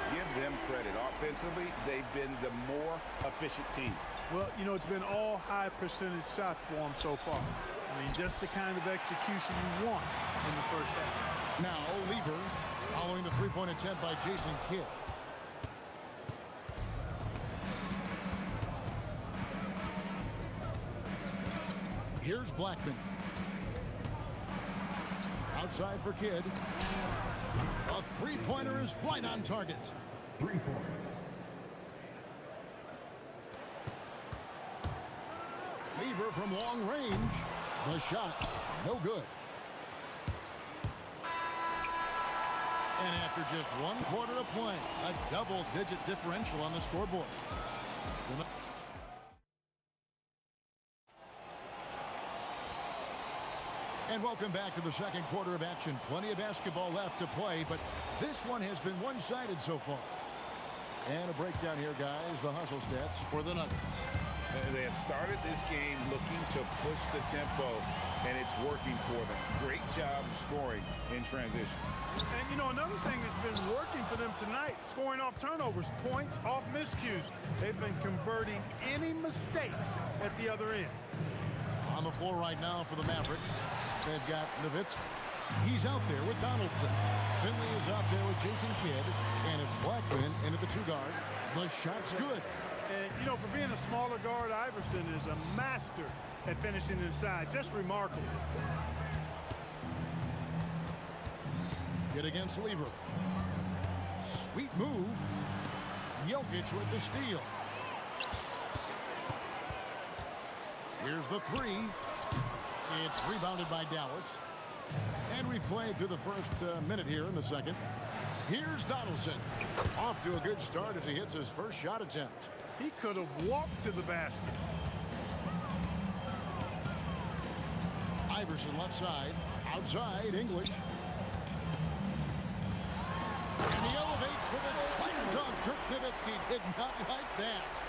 Give them credit. Offensively, they've been the more efficient team. Well, you know, it's been all high percentage shots for him so far. I mean, just the kind of execution you want in the first half. Now, Lever following the three-point attempt by Jason Kidd. Here's Blackman. Outside for Kidd. A three-pointer is right on target. 3 points. Lever from long range. The shot, no good. And after just 1 quarter of play, a double-digit differential on the scoreboard. And welcome back to the second quarter of action. Plenty of basketball left to play, but this one has been one-sided so far. And a breakdown here, guys. The hustle stats for the Nuggets. They have started this game looking to push the tempo, and it's working for them. Great job of scoring in transition. And, you know, another thing that's been working for them tonight, scoring off turnovers, points off miscues. They've been converting any mistakes at the other end. On the floor right now for the Mavericks, they've got Nowitzki. He's out there with Donaldson. Finley is out there with Jason Kidd, and it's Blackman into the 2-guard. The shot's good. And, you know, for being a smaller guard, Iverson is a master at finishing inside. Just remarkable. Kidd against Lever. Sweet move. Jokic with the steal. Here's the 3. It's rebounded by Dallas. And we've played through the first minute here in the second. Here's Donaldson. Off to a good start as he hits his first shot attempt. He could have walked to the basket. Iverson left side. Outside, English. And he elevates for the slam dunk. Dirk Nowitzki did not like that.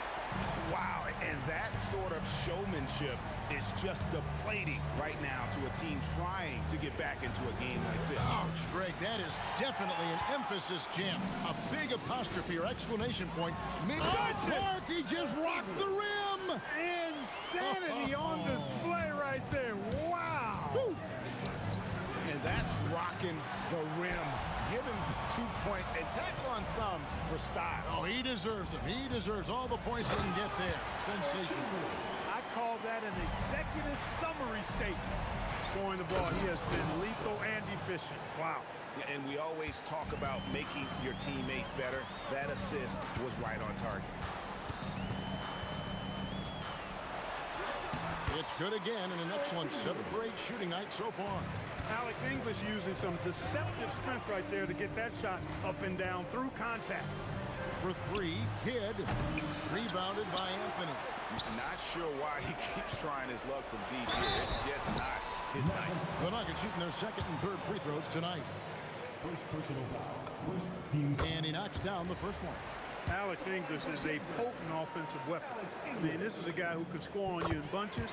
Wow, and that sort of showmanship is just deflating right now to a team trying to get back into a game like this. Ouch, Greg, that is definitely an emphasis jam. A big apostrophe or exclamation point. Clark, he just rocked the rim. Insanity on display right there. Wow. Woo. And that's rocking the rim. Give him 2 points and tackle on some for style. Oh, he deserves them. He deserves all the points he can get there. Sensational. I call that an executive summary statement. Scoring the ball, he has been lethal and efficient. Wow. And we always talk about making your teammate better. That assist was right on target. It's good again and an excellent 7 for 8 shooting night so far. Alex English using some deceptive strength right there to get that shot up and down through contact. For 3, Kidd. Rebounded by Anthony. Not sure why he keeps trying his luck from deep here. It's just not his night. The Nuggets shooting their second and third free throws tonight. First personal foul. First team. And he knocks down the first one. Alex English is a potent offensive weapon. I mean, this is a guy who can score on you in bunches,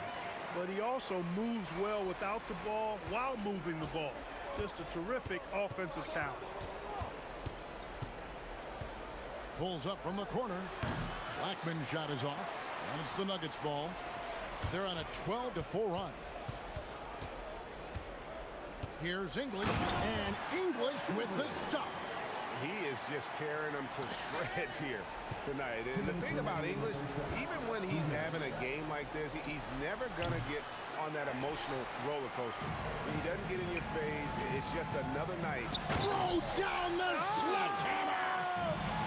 but he also moves well without the ball while moving the ball. Just a terrific offensive talent. Pulls up from the corner. Blackman's shot is off. And it's the Nuggets ball. They're on a 12-4 run. Here's English. And English with the stuff. He is just tearing them to shreds here tonight. And the thing about English, even when he's having a game like this, he's never going to get on that emotional roller coaster. He doesn't get in your face. It's just another night. Throw down the sledgehammer!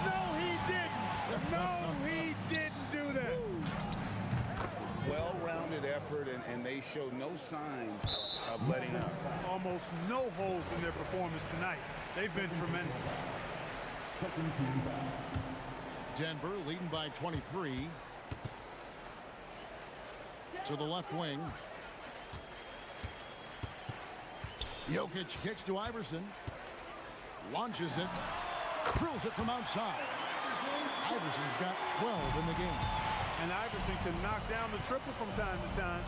No, he didn't. No, he didn't do that. Well-rounded effort, and they show no signs of letting up. Almost no holes in their performance tonight. They've been tremendous. Second team foul. Denver leading by 23. to the left wing. Jokic kicks to Iverson. Launches it. Drills it from outside. Iverson's got 12 in the game. And Iverson can knock down the triple from time to time.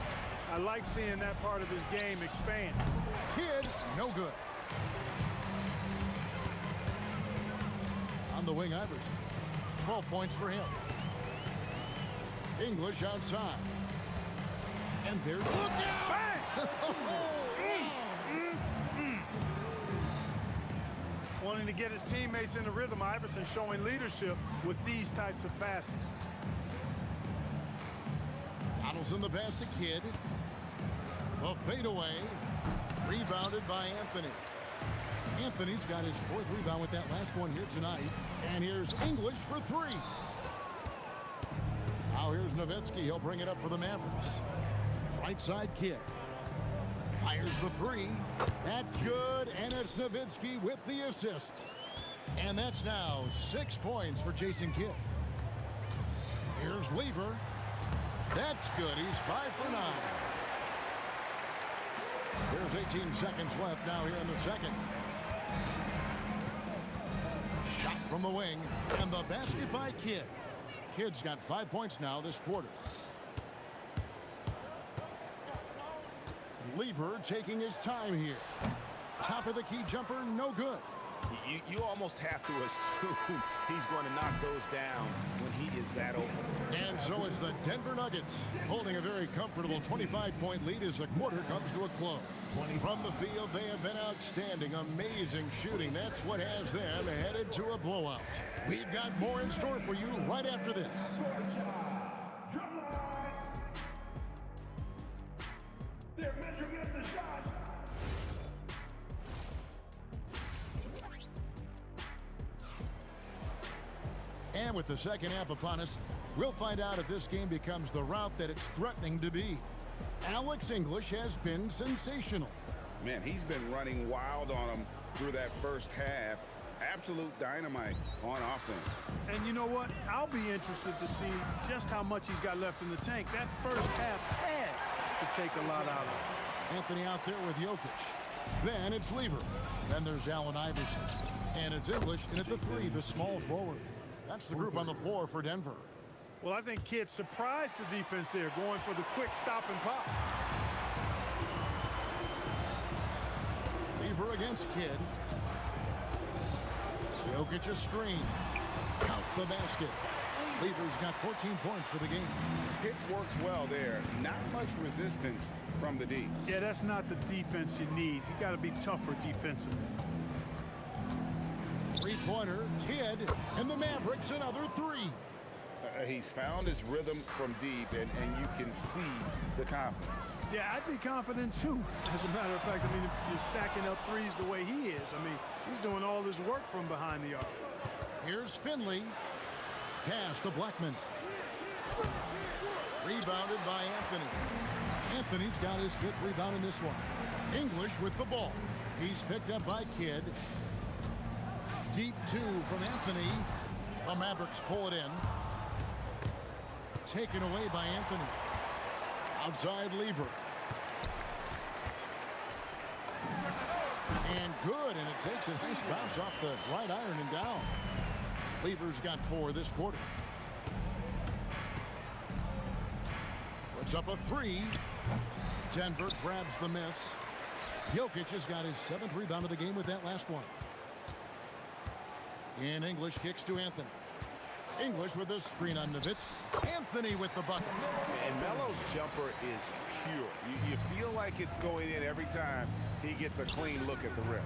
I like seeing that part of his game expand. Kidd, no good. On the wing, Iverson. 12 points for him. English outside. And there's... Look out! Wanting to get his teammates in the rhythm, Iverson showing leadership with these types of passes. Donaldson the pass to Kidd. A fadeaway. Rebounded by Anthony. Anthony's got his 4th rebound with that last one here tonight. And here's English for 3. Now here's Nowitzki. He'll bring it up for the Mavericks. Right side Kidd. Fires the 3. That's good, and it's Nowitzki with the assist. And that's now 6 points for Jason Kidd. Here's Lever. That's good. He's 5 for 9. There's 18 seconds left now here in the second. Shot from the wing, and the basket by Kidd. Kidd's got 5 points now this quarter. Lever taking his time here. Top of the key jumper, no good. You almost have to assume he's going to knock those down when he is that open. And so it's the Denver Nuggets holding a very comfortable 25-point lead as the quarter comes to a close. From the field, they have been outstanding, amazing shooting. That's what has them headed to a blowout. We've got more in store for you right after this. They're measuring up the shot. And with the second half upon us, we'll find out if this game becomes the route that it's threatening to be. Alex English has been sensational. Man, he's been running wild on him through that first half. Absolute dynamite on offense. And you know what? I'll be interested to see just how much he's got left in the tank. That first half had to take a lot out of him. Anthony out there with Jokic. Then it's Lever. Then there's Allen Iverson. And it's English in at the 3, the small forward. That's the group on the floor for Denver. Well, I think Kidd surprised the defense there, going for the quick stop and pop. Lever against Kidd. Jokic a screen. Count the basket. Lever's got 14 points for the game. It works well there. Not much resistance from the D. Yeah, that's not the defense you need. You got to be tougher defensively. Three-pointer, Kidd, and the Mavericks another 3. He's found his rhythm from deep, and you can see the confidence. Yeah, I'd be confident too. As a matter of fact, I mean, if you're stacking up threes the way he is, I mean, he's doing all his work from behind the arc. Here's Finley. Pass to Blackman. Rebounded by Anthony. Anthony's got his 5th rebound in this one. English with the ball. He's picked up by Kidd. Deep 2 from Anthony. The Mavericks pull it in. Taken away by Anthony. Outside Lever. And good, and it takes a nice bounce off the right iron and down. Lever's got 4 this quarter. Puts up a 3. Denver grabs the miss. Jokic has got his 7th rebound of the game with that last one. In English kicks to Anthony. English with a screen on Nowitzki. Anthony with the bucket. And Melo's jumper is pure. You feel like it's going in every time he gets a clean look at the rim.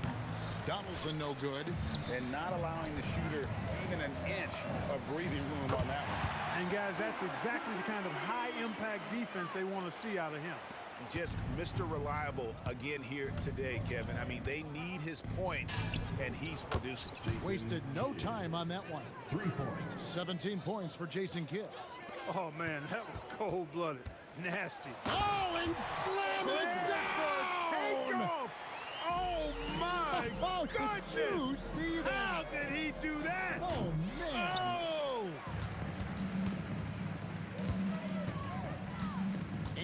Donaldson no good. And not allowing the shooter even an inch of breathing room on that one. And guys, that's exactly the kind of high-impact defense they want to see out of him. Just Mr. Reliable again here today, Kevin. I mean, they need his points, and he's producing. Wasted no time on that one. 3 points. 17 points for Jason Kidd. Oh, man, that was cold-blooded. Nasty. Oh, and slam it down! Takeoff! Oh, my goodness! Did you see that? How did he do that? Oh, man. Oh!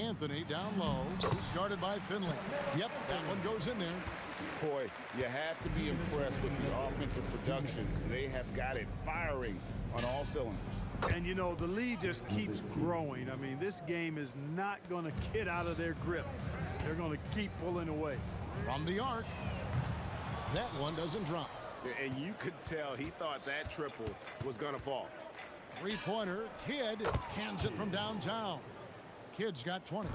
Anthony down low. He's guarded by Finley. Yep, that one goes in there. Boy, you have to be impressed with the offensive production. They have got it firing on all cylinders. And, you know, the lead just keeps growing. I mean, this game is not going to get out of their grip. They're going to keep pulling away. From the arc. That one doesn't drop. And you could tell he thought that triple was going to fall. Three-pointer. Kidd cans it from downtown. Kidd's got 20.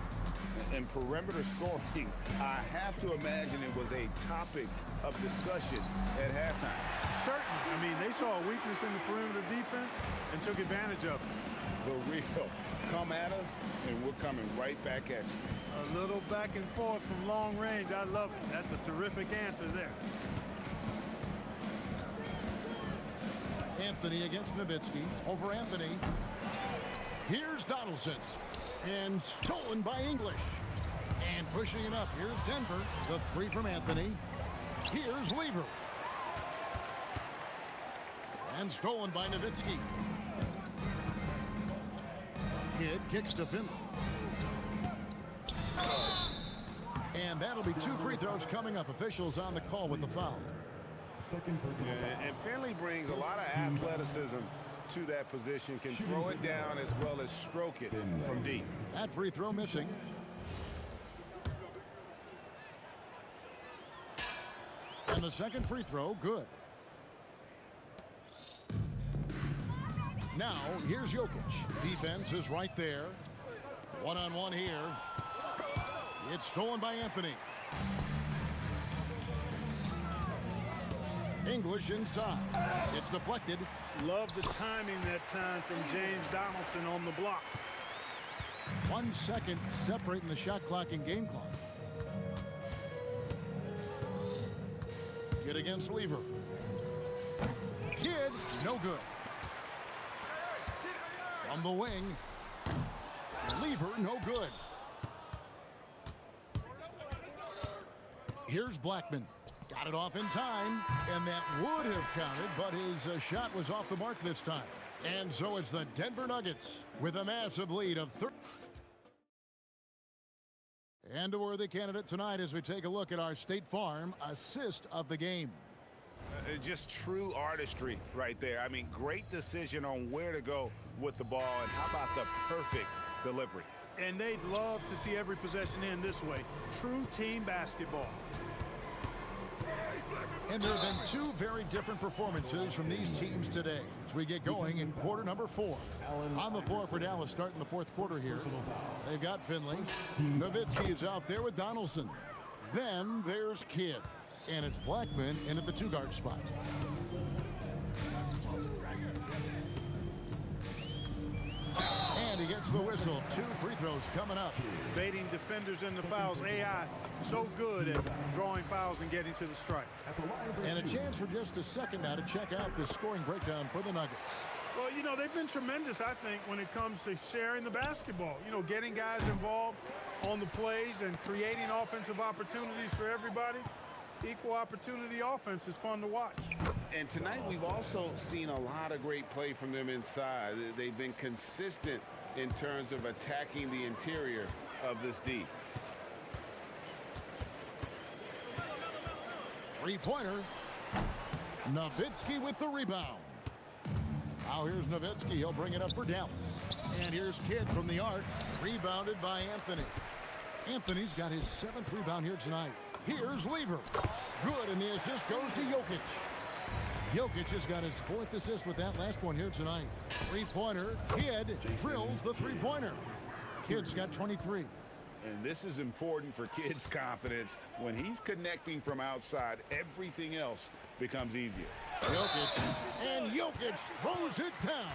And perimeter scoring, I have to imagine it was a topic of discussion at halftime. Certainly. I mean, they saw a weakness in the perimeter defense and took advantage of it. The real come at us, and we're coming right back at you. A little back and forth from long range. I love it. That's a terrific answer there. Anthony against Nowitzki. Over Anthony. Here's Donaldson. And stolen by English. And pushing it up. Here's Denver. The three from Anthony. Here's Lever. And stolen by Nowitzki. Kidd kicks to Finley. And that'll be 2 free throws coming up. Officials on the call with the foul. And Finley brings a lot of athleticism to that position, can throw it down as well as stroke it from deep. That free throw missing. And the second free throw, good. Now, here's Jokic. Defense is right there. One-on-one here. It's stolen by Anthony. English inside. It's deflected. Love the timing that time from James Donaldson on the block. 1 second separating the shot clock and game clock. Kidd against Lever. Kidd, no good. From the wing. Lever, no good. Here's Blackman. Got it off in time, and that would have counted, but his shot was off the mark this time. And so it's the Denver Nuggets with a massive lead of 30. And a worthy candidate tonight as we take a look at our State Farm assist of the game. Just true artistry right there. I mean, great decision on where to go with the ball, and how about the perfect delivery. And they'd love to see every possession end this way. True team basketball. And there have been 2 very different performances from these teams today as we get going in quarter number 4. On the floor for Dallas starting the 4th quarter here. They've got Finley. Nowitzki is out there with Donaldson. Then there's Kidd. And it's Blackman in at the 2-guard spot. And he gets the whistle. 2 free throws coming up. Baiting defenders in the fouls. AI so good at drawing fouls and getting to the strike. And a chance for just a second now to check out the scoring breakdown for the Nuggets. Well, you know, they've been tremendous, I think, when it comes to sharing the basketball. You know, getting guys involved on the plays and creating offensive opportunities for everybody. Equal opportunity offense is fun to watch. And tonight we've also seen a lot of great play from them inside. They've been consistent in terms of attacking the interior of this D. Three-pointer. Nowitzki with the rebound. Now here's Nowitzki. He'll bring it up for Dallas. And here's Kidd from the arc. Rebounded by Anthony. Anthony's got his 7th rebound here tonight. Here's Lever. Good, and the assist goes to Jokic. Jokic has got his 4th assist with that last one here tonight. Three-pointer. Kidd drills the three-pointer. Kidd's got 23. And this is important for Kidd's confidence. When he's connecting from outside, everything else becomes easier. Jokic, and Jokic throws it down.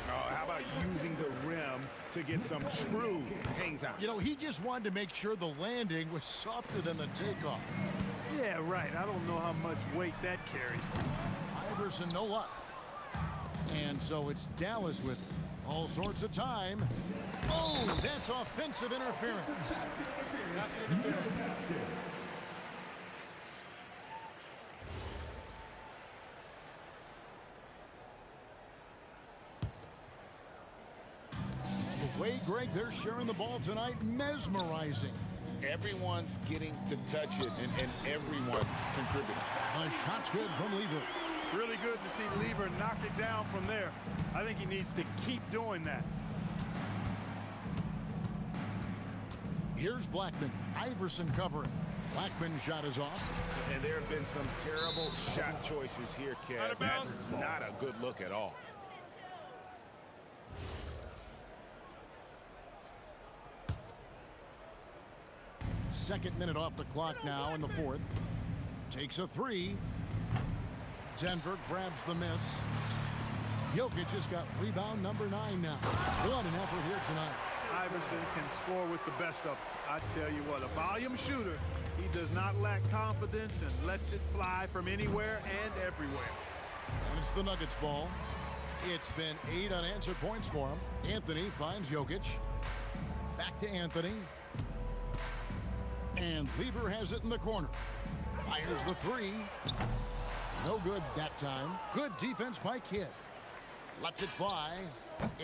Oh, how about using the rim to get some true hang time? You know, he just wanted to make sure the landing was softer than the takeoff. Yeah, right. I don't know how much weight that carries. Iverson, no luck. And so it's Dallas with it. All sorts of time. Oh, that's offensive interference. Way, Greg, they're sharing the ball tonight. Mesmerizing. Everyone's getting to touch it, and everyone contributing. The shot's good from Lever. Really good to see Lever knock it down from there. I think he needs to keep doing that. Here's Blackman. Iverson covering. Blackman's shot is off. And there have been some terrible shot choices here, Kev. That's not a good look at all. Second minute off the clock now in the fourth. Takes a three. Denver grabs the miss. Jokic has got rebound number 9 now. What an effort here tonight. Iverson can score with the best of them. I tell you what, a volume shooter. He does not lack confidence and lets it fly from anywhere and everywhere. And it's the Nuggets ball. It's been 8 unanswered points for him. Anthony finds Jokic. Back to Anthony. And Lever has it in the corner. Fires the three. No good that time. Good defense by Kidd. Lets it fly.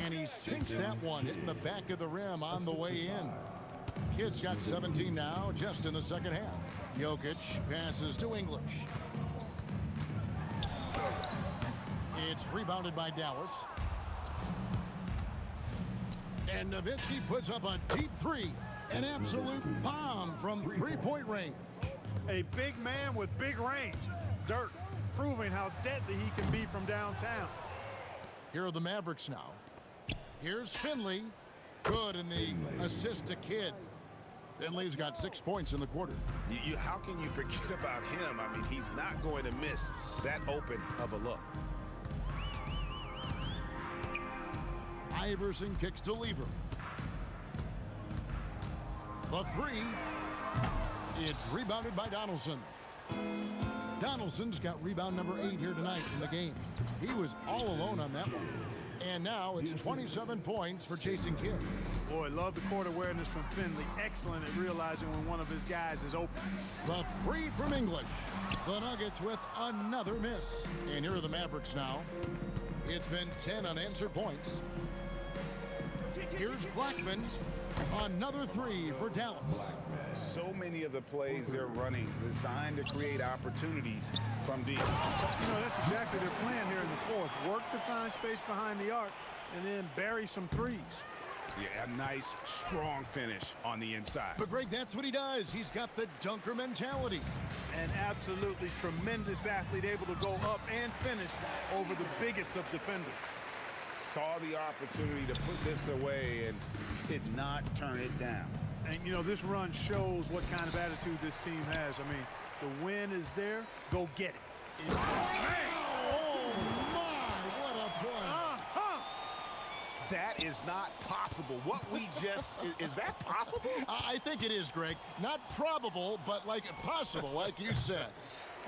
And he sinks that one, hitting the back of the rim on the way in. Kidd's got 17 now, just in the second half. Jokic passes to English. It's rebounded by Dallas. And Nowitzki puts up a deep three. An absolute bomb from three-point range. A big man with big range. Dirk proving how deadly he can be from downtown. Here are the Mavericks now. Here's Finley. Good in the assist to Kidd. Finley's got 6 points in the quarter. How can you forget about him? I mean, he's not going to miss that open of a look. Iverson kicks to Lever. The three. It's rebounded by Donaldson. Donaldson's got rebound number 8 here tonight in the game. He was all alone on that one. And now it's 27 points for Jason Kidd. Boy, love the court awareness from Finley. Excellent at realizing when one of his guys is open. The three from English. The Nuggets with another miss. And here are the Mavericks now. It's been 10 unanswered points. Here's Blackman. Another three for Dallas. So many of the plays they're running designed to create opportunities from deep. You know, that's exactly their plan here in the fourth. Work to find space behind the arc and then bury some threes. Yeah, a nice, strong finish on the inside. But Greg, that's what he does. He's got the dunker mentality. An absolutely tremendous athlete, able to go up and finish over the biggest of defenders. Saw the opportunity to put this away and did not turn it down. And, you know, this run shows what kind of attitude this team has. I mean, the win is there. Go get it. Oh, my, what a play. That is not possible. What we just, is that possible? I think it is, Greg. Not probable, but like possible, like you said.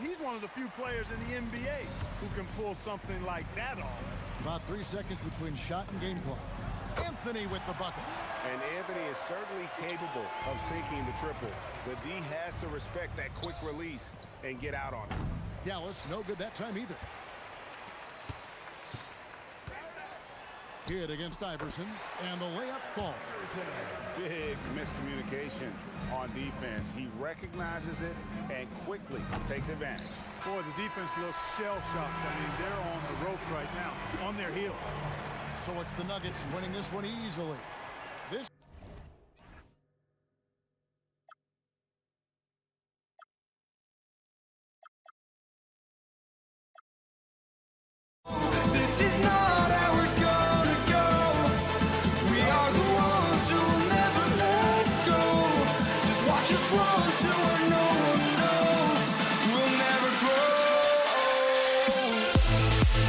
He's one of the few players in the NBA who can pull something like that off. About 3 seconds between shot and game clock. Anthony with the bucket. And Anthony is certainly capable of sinking the triple. The D has to respect that quick release and get out on it. Dallas, no good that time either. Kidd against Iverson, and the layup falls. Big miscommunication on defense. He recognizes it and quickly takes advantage. Boy, the defense looks shell-shocked. I mean, they're on the ropes right now, on their heels. So it's the Nuggets winning this one easily. This is not how we're gonna go. We are the ones who'll never let go. Just watch us run to where no one knows. We'll never grow. We'll never grow.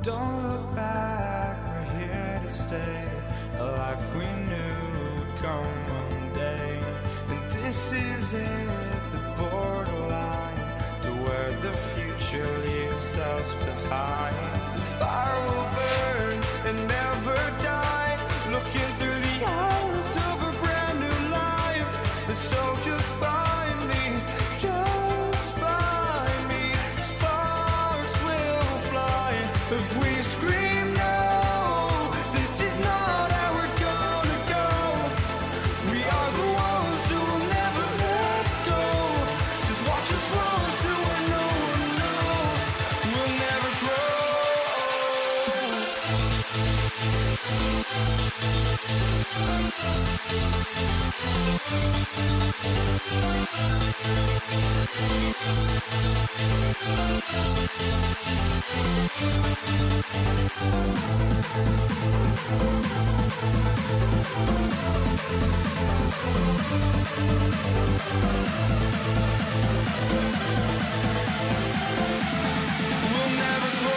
Don't look back, we're here to stay. A life we knew would come one day. And this is it, the borderline to where the future leaves us behind. The fire will burn and never die, looking through the eyes of a brand new life. And so just find me, just find me. Sparks will fly if we scream no. This is not how we're gonna go. We are the ones who will never let go. Just watch us run to where no one knows. We'll never grow. We'll never grow.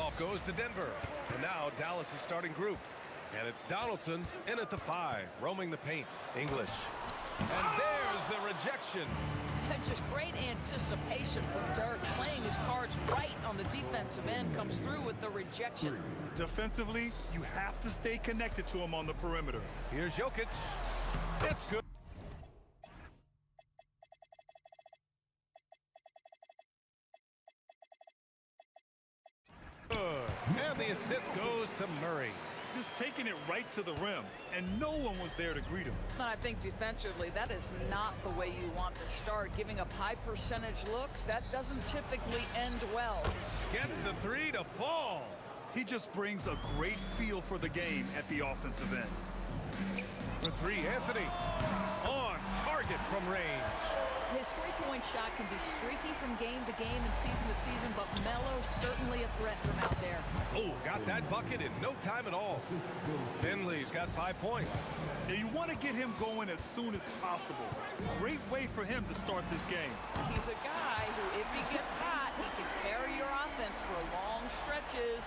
Handoff goes to Denver. And now Dallas is starting group. And it's Donaldson in at the 5, roaming the paint. English. And there's the rejection. Just great anticipation from Dirk, playing his cards right on the defensive end, comes through with the rejection. Defensively, you have to stay connected to him on the perimeter. Here's Jokic. It's good. And the assist goes to Murray. Just taking it right to the rim, and no one was there to greet him. I think defensively, that is not the way you want to start. Giving up high percentage looks, that doesn't typically end well. Gets the 3 to fall. He just brings a great feel for the game at the offensive end. For 3, Anthony. On target from range. His three-point shot can be streaky from game to game and season to season, but Melo's certainly a threat from out there. Oh, got that bucket in no time at all. Finley's got 5 points. And you want to get him going as soon as possible. Great way for him to start this game. He's a guy who, if he gets hot, he can carry your offense for long stretches.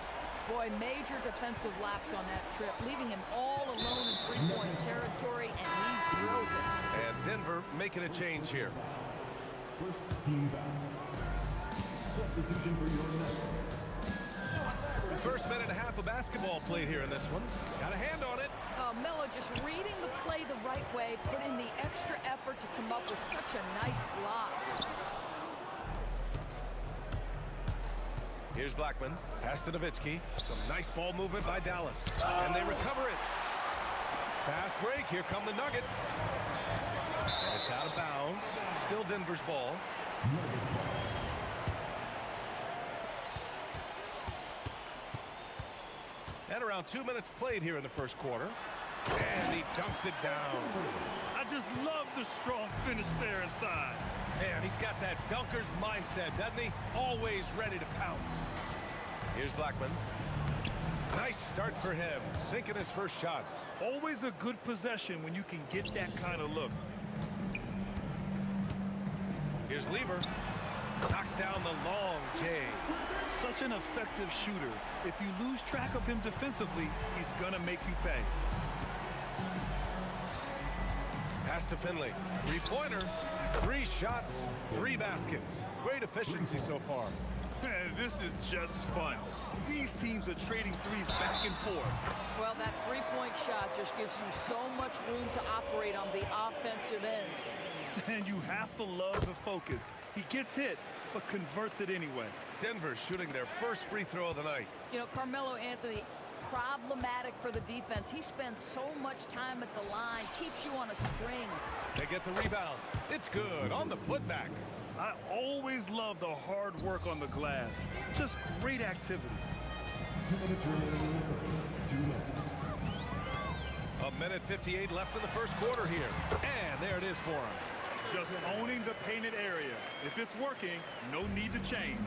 Boy, major defensive lapse on that trip, leaving him all alone in three-point territory, and he drills it. And Denver making a change here. First team foul. Substitution for your Nuggets. First minute and a half of basketball played here in this one. Got a hand on it. Melo just reading the play the right way, put in the extra effort to come up with such a nice block. Here's Blackman. Pass to Nowitzki. Some nice ball movement by Dallas. And they recover it. Fast break. Here come the Nuggets. And it's out of bounds. Still Denver's ball. Nuggets ball. And around 2 minutes played here in the first quarter. And he dunks it down. I just love the strong finish there inside. Man, he's got that dunker's mindset, doesn't he? Always ready to pounce. Here's Blackman. Nice start for him. Sinking his first shot. Always a good possession when you can get that kind of look. Here's Lever. Knocks down the long J. Such an effective shooter. If you lose track of him defensively, he's going to make you pay. Pass to Finley. Three-pointer. 3 shots, 3 baskets. Great efficiency so far. Man, this is just fun. These teams are trading threes back and forth. Well, that three-point shot just gives you so much room to operate on the offensive end. And you have to love the focus. He gets hit, but converts it anyway. Denver shooting their first free throw of the night. You know, Carmelo Anthony, problematic for the defense. He spends so much time at the line, keeps you on a string. They get the rebound. It's good on the putback. I always love the hard work on the glass. Just great activity. 2 minutes remaining. 2 minutes. A minute 58 left in the first quarter here. And there it is for him. Just owning the painted area. If it's working, no need to change.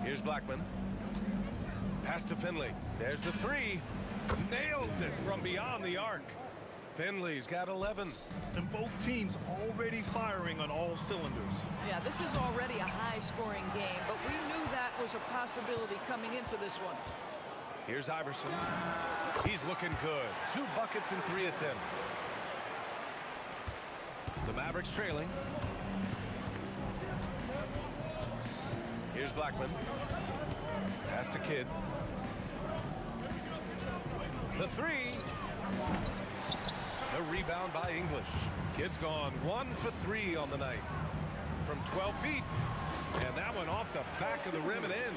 Here's Blackman. Pass to Finley. There's the 3. Nails it from beyond the arc. Finley's got 11. And both teams already firing on all cylinders. Yeah, this is already a high-scoring game, but we knew that was a possibility coming into this one. Here's Iverson. He's looking good. 2 buckets in 3 attempts. The Mavericks trailing. Here's Blackman. Pass to Kidd. The 3. The rebound by English. Kidd's gone 1 for 3 on the night. From 12 feet. And that one off the back of the rim and in.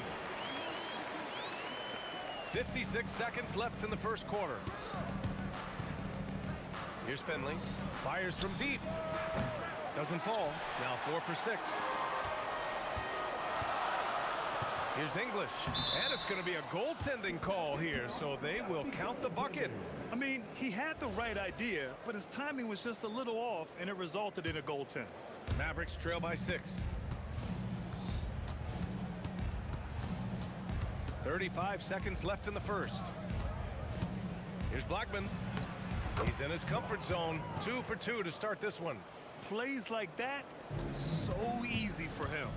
56 seconds left in the first quarter. Here's Finley. Fires from deep. Doesn't fall. Now 4 for 6. Here's English. And it's going to be a goaltending call here, so they will count the bucket. I mean, he had the right idea, but his timing was just a little off, and it resulted in a goaltend. Mavericks trail by 6. 35 seconds left in the first. Here's Blackman. He's in his comfort zone. 2 for 2 to start this one. Plays like that, so easy for him.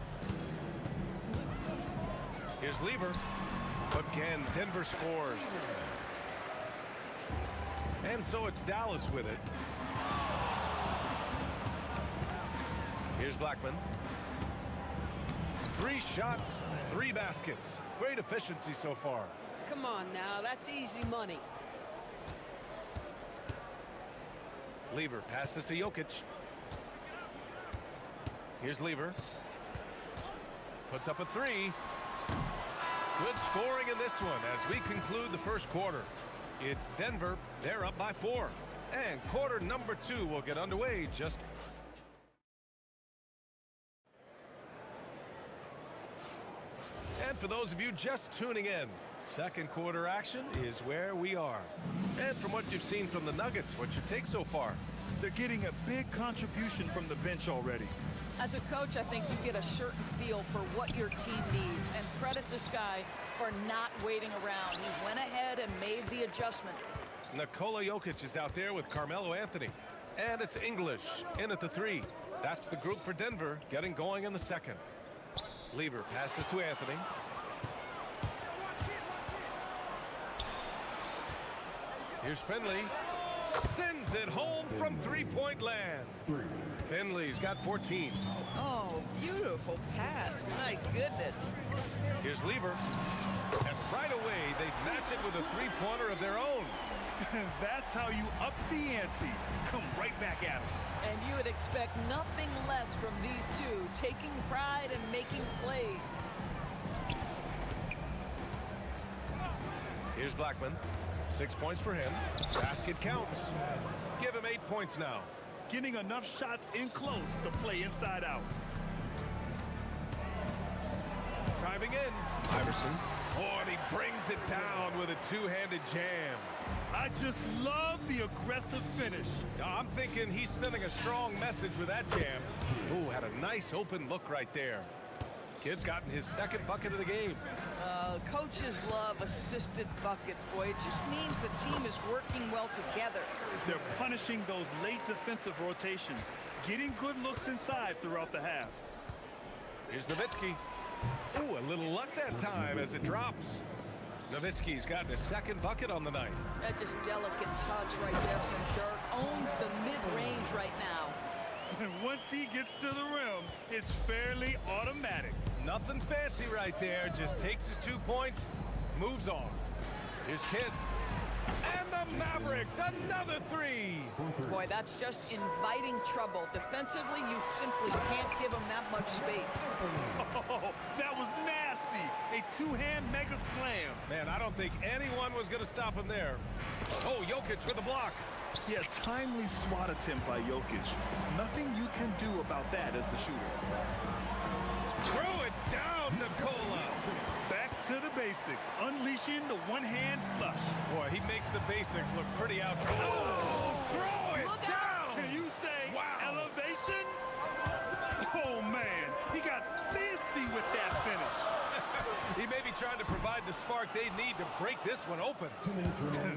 Here's Lever. Again, Denver scores. And so it's Dallas with it. Here's Blackman. 3 shots, 3 baskets. Great efficiency so far. Come on now, that's easy money. Lever passes to Jokic. Here's Lever. Puts up a 3. Good scoring in this one as we conclude the first quarter. It's Denver. They're up by 4. And quarter number 2 will get underway just... And for those of you just tuning in, second quarter action is where we are. And from what you've seen from the Nuggets, what's your take so far? They're getting a big contribution from the bench already. As a coach, I think you get a certain feel for what your team needs, and credit this guy for not waiting around. He went ahead and made the adjustment. Nikola Jokic is out there with Carmelo Anthony. And it's English in at the 3. That's the group for Denver getting going in the second. Lever passes to Anthony. Here's Finley. Sends it home from three-point land. Finley's got 14. Oh, beautiful pass. My goodness. Here's Lever. And right away, they match it with a three-pointer of their own. That's how you up the ante. Come right back at them. And you would expect nothing less from these two, taking pride and making plays. Here's Blackman. 6 points for him. Basket counts. Give him 8 points now. Getting enough shots in close to play inside out. Driving in. Iverson. Oh, and he brings it down with a two-handed jam. I just love the aggressive finish. I'm thinking he's sending a strong message with that jam. Ooh, had a nice open look right there. Kid's gotten his second bucket of the game. Coaches love assisted buckets, boy. It just means the team is working well together. They're punishing those late defensive rotations, getting good looks inside throughout the half. Here's Nowitzki. Ooh, a little luck that time as it drops. Nowitzki's gotten his second bucket on the night. That just delicate touch right there from Dirk. Owns the mid-range right now. And once he gets to the rim, it's fairly automatic. Nothing fancy right there. Just takes his 2 points, moves on. Here's Kidd. And the Mavericks, another 3. Boy, that's just inviting trouble. Defensively, you simply can't give them that much space. Oh, that was nasty. A two-hand mega slam. Man, I don't think anyone was going to stop him there. Oh, Jokic with a block. Yeah, timely swat attempt by Jokic. Nothing you can do about that as the shooter. Throw it down, Nikola. Back to the basics, unleashing the one-hand flush. Boy, he makes the basics look pretty out. Oh, throw it down. Can you say elevation? Oh, man, he got fancy with that finish. He may be trying to provide the spark they need to break this one open.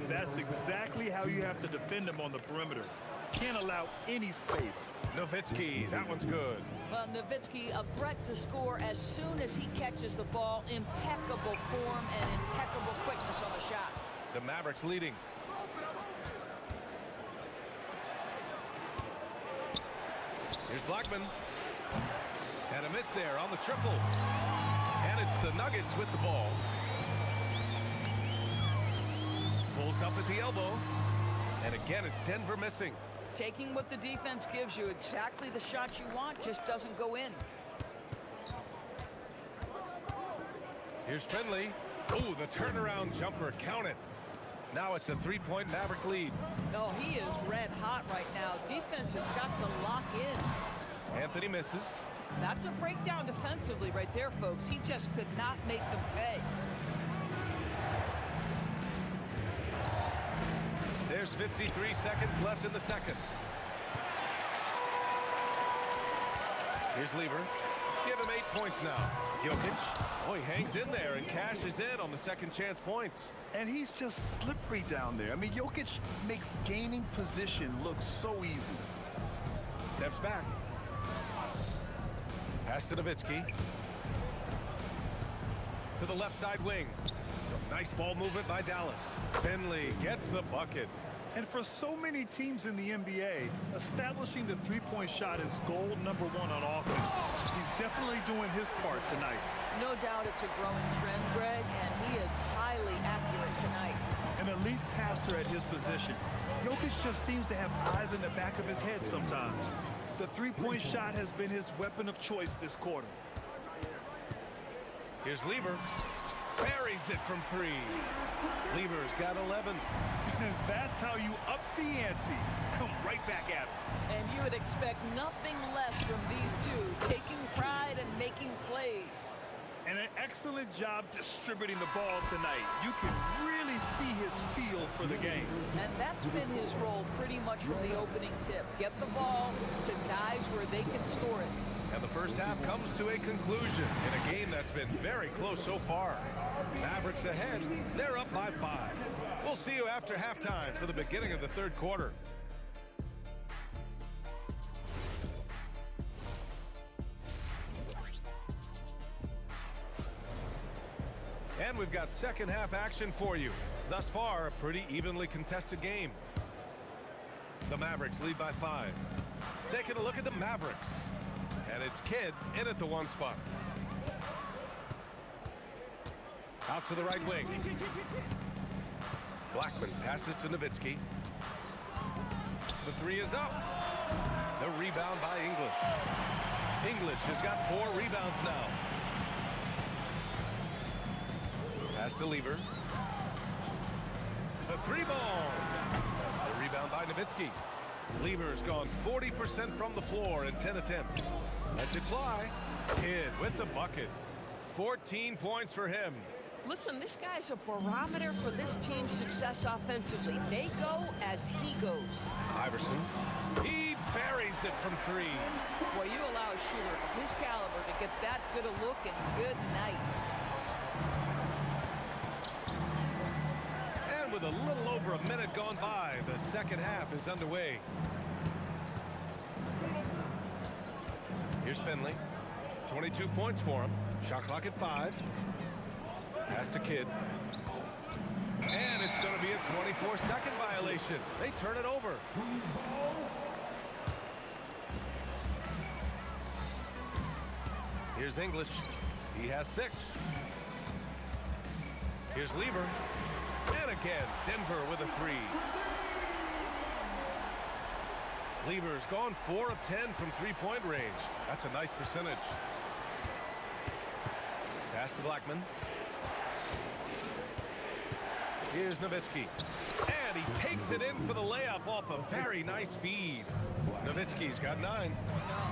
That's exactly how you have to defend him on the perimeter. Can't allow any space. Nowitzki, that one's good. Well, Nowitzki, a threat to score as soon as he catches the ball. Impeccable form and impeccable quickness on the shot. The Mavericks leading. Here's Blackman. And a miss there on the triple. And it's the Nuggets with the ball. Pulls up at the elbow. And again, it's Denver missing. Taking what the defense gives you, exactly the shot you want, just doesn't go in. Here's Finley. Oh, the turnaround jumper, count it. Now it's a three-point Maverick lead. No, he is red hot right now. Defense has got to lock in. Anthony misses. That's a breakdown defensively right there, folks. He just could not make them pay. There's 53 seconds left in the second. Here's Lever. Give him 8 points now. Jokic. Oh, he hangs in there and cashes in on the second chance points. And he's just slippery down there. I mean, Jokic makes gaining position look so easy. Steps back. Pass to Nowitzki. to the left side wing. Some nice ball movement by Dallas. Finley gets the bucket. And for so many teams in the NBA, establishing the three-point shot is goal number one on offense. He's definitely doing his part tonight. No doubt it's a growing trend, Greg, and he is highly accurate tonight. An elite passer at his position. Jokic just seems to have eyes in the back of his head sometimes. The three-point shot has been his weapon of choice this quarter. Here's Lieber. Buries it from 3. Lieber's got 11. And that's how you up the ante. Come right back at him. And you would expect nothing less from these two, taking pride and making plays. And an excellent job distributing the ball tonight. You can really see his feel for the game. And that's been his role pretty much from the opening tip. Get the ball to guys where they can score it. And the first half comes to a conclusion in a game that's been very close so far. Mavericks ahead. They're up by 5. We'll see you after halftime for the beginning of the third quarter. And we've got second half action for you. Thus far, a pretty evenly contested game. The Mavericks lead by 5. Taking a look at the Mavericks. And it's Kidd in at the 1 spot. Out to the right wing. Blackman passes to Nowitzki. The 3 is up. The rebound by English. English has got 4 rebounds now. Pass to Lieber. The 3 ball. The rebound by Nowitzki. Lieber's gone 40% from the floor in 10 attempts. Lets it fly. Kidd with the bucket. 14 points for him. Listen, this guy's a barometer for this team's success offensively. They go as he goes. Iverson. He buries it from 3. Well, you allow a shooter of his caliber to get that good a look, and good night. And with a little over a minute gone by, the second half is underway. Here's Finley. 22 points for him. Shot clock at 5. Pass to Kidd. And it's going to be a 24-second violation. They turn it over. Here's English. He has 6. Here's Lieber. And again, Denver with a 3. Lieber's gone 4 of 10 from 3-point range. That's a nice percentage. Pass to Blackman. Here's Nowitzki. And he takes it in for the layup off a very nice feed. Nowitzki's got 9.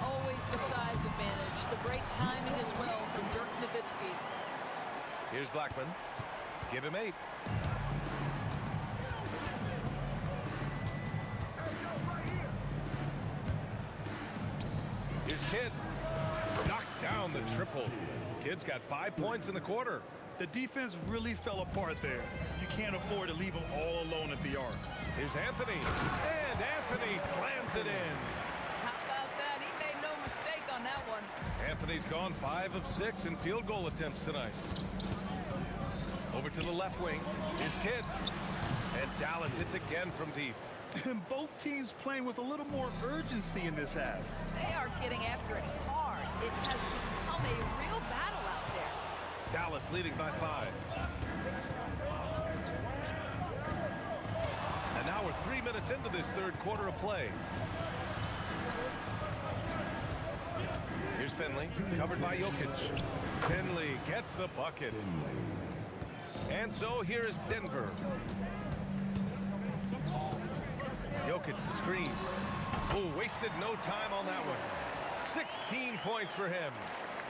Always the size advantage. The great timing as well from Dirk Nowitzki. Here's Blackman. Give him 8. Here's Kidd. Knocks down the triple. Kidd's got 5 points in the quarter. The defense really fell apart there. You can't afford to leave them all alone at the arc. Here's Anthony. And Anthony slams it in. How about that? He made no mistake on that one. Anthony's gone 5 of 6 in field goal attempts tonight. Over to the left wing. Here's Kidd. And Dallas hits again from deep. And both teams playing with a little more urgency in this half. They are getting after it hard. It has become a real battle out there. Dallas leading by 5. And now we're 3 minutes into this third quarter of play. Here's Finley, covered by Jokic. Finley gets the bucket. And so here's Denver. Jokic the screen. Oh, wasted no time on that one. 16 points for him.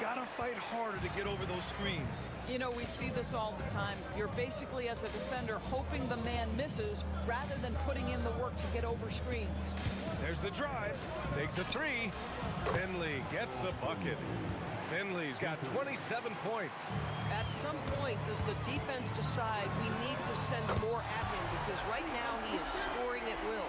Gotta fight harder to get over those screens. You know, we see this all the time. You're basically, as a defender, hoping the man misses rather than putting in the work to get over screens. There's the drive. Takes a 3. Finley gets the bucket. Finley's got 27 points. At some point, does the defense decide we need to send more at him? Because right now he is scoring at will.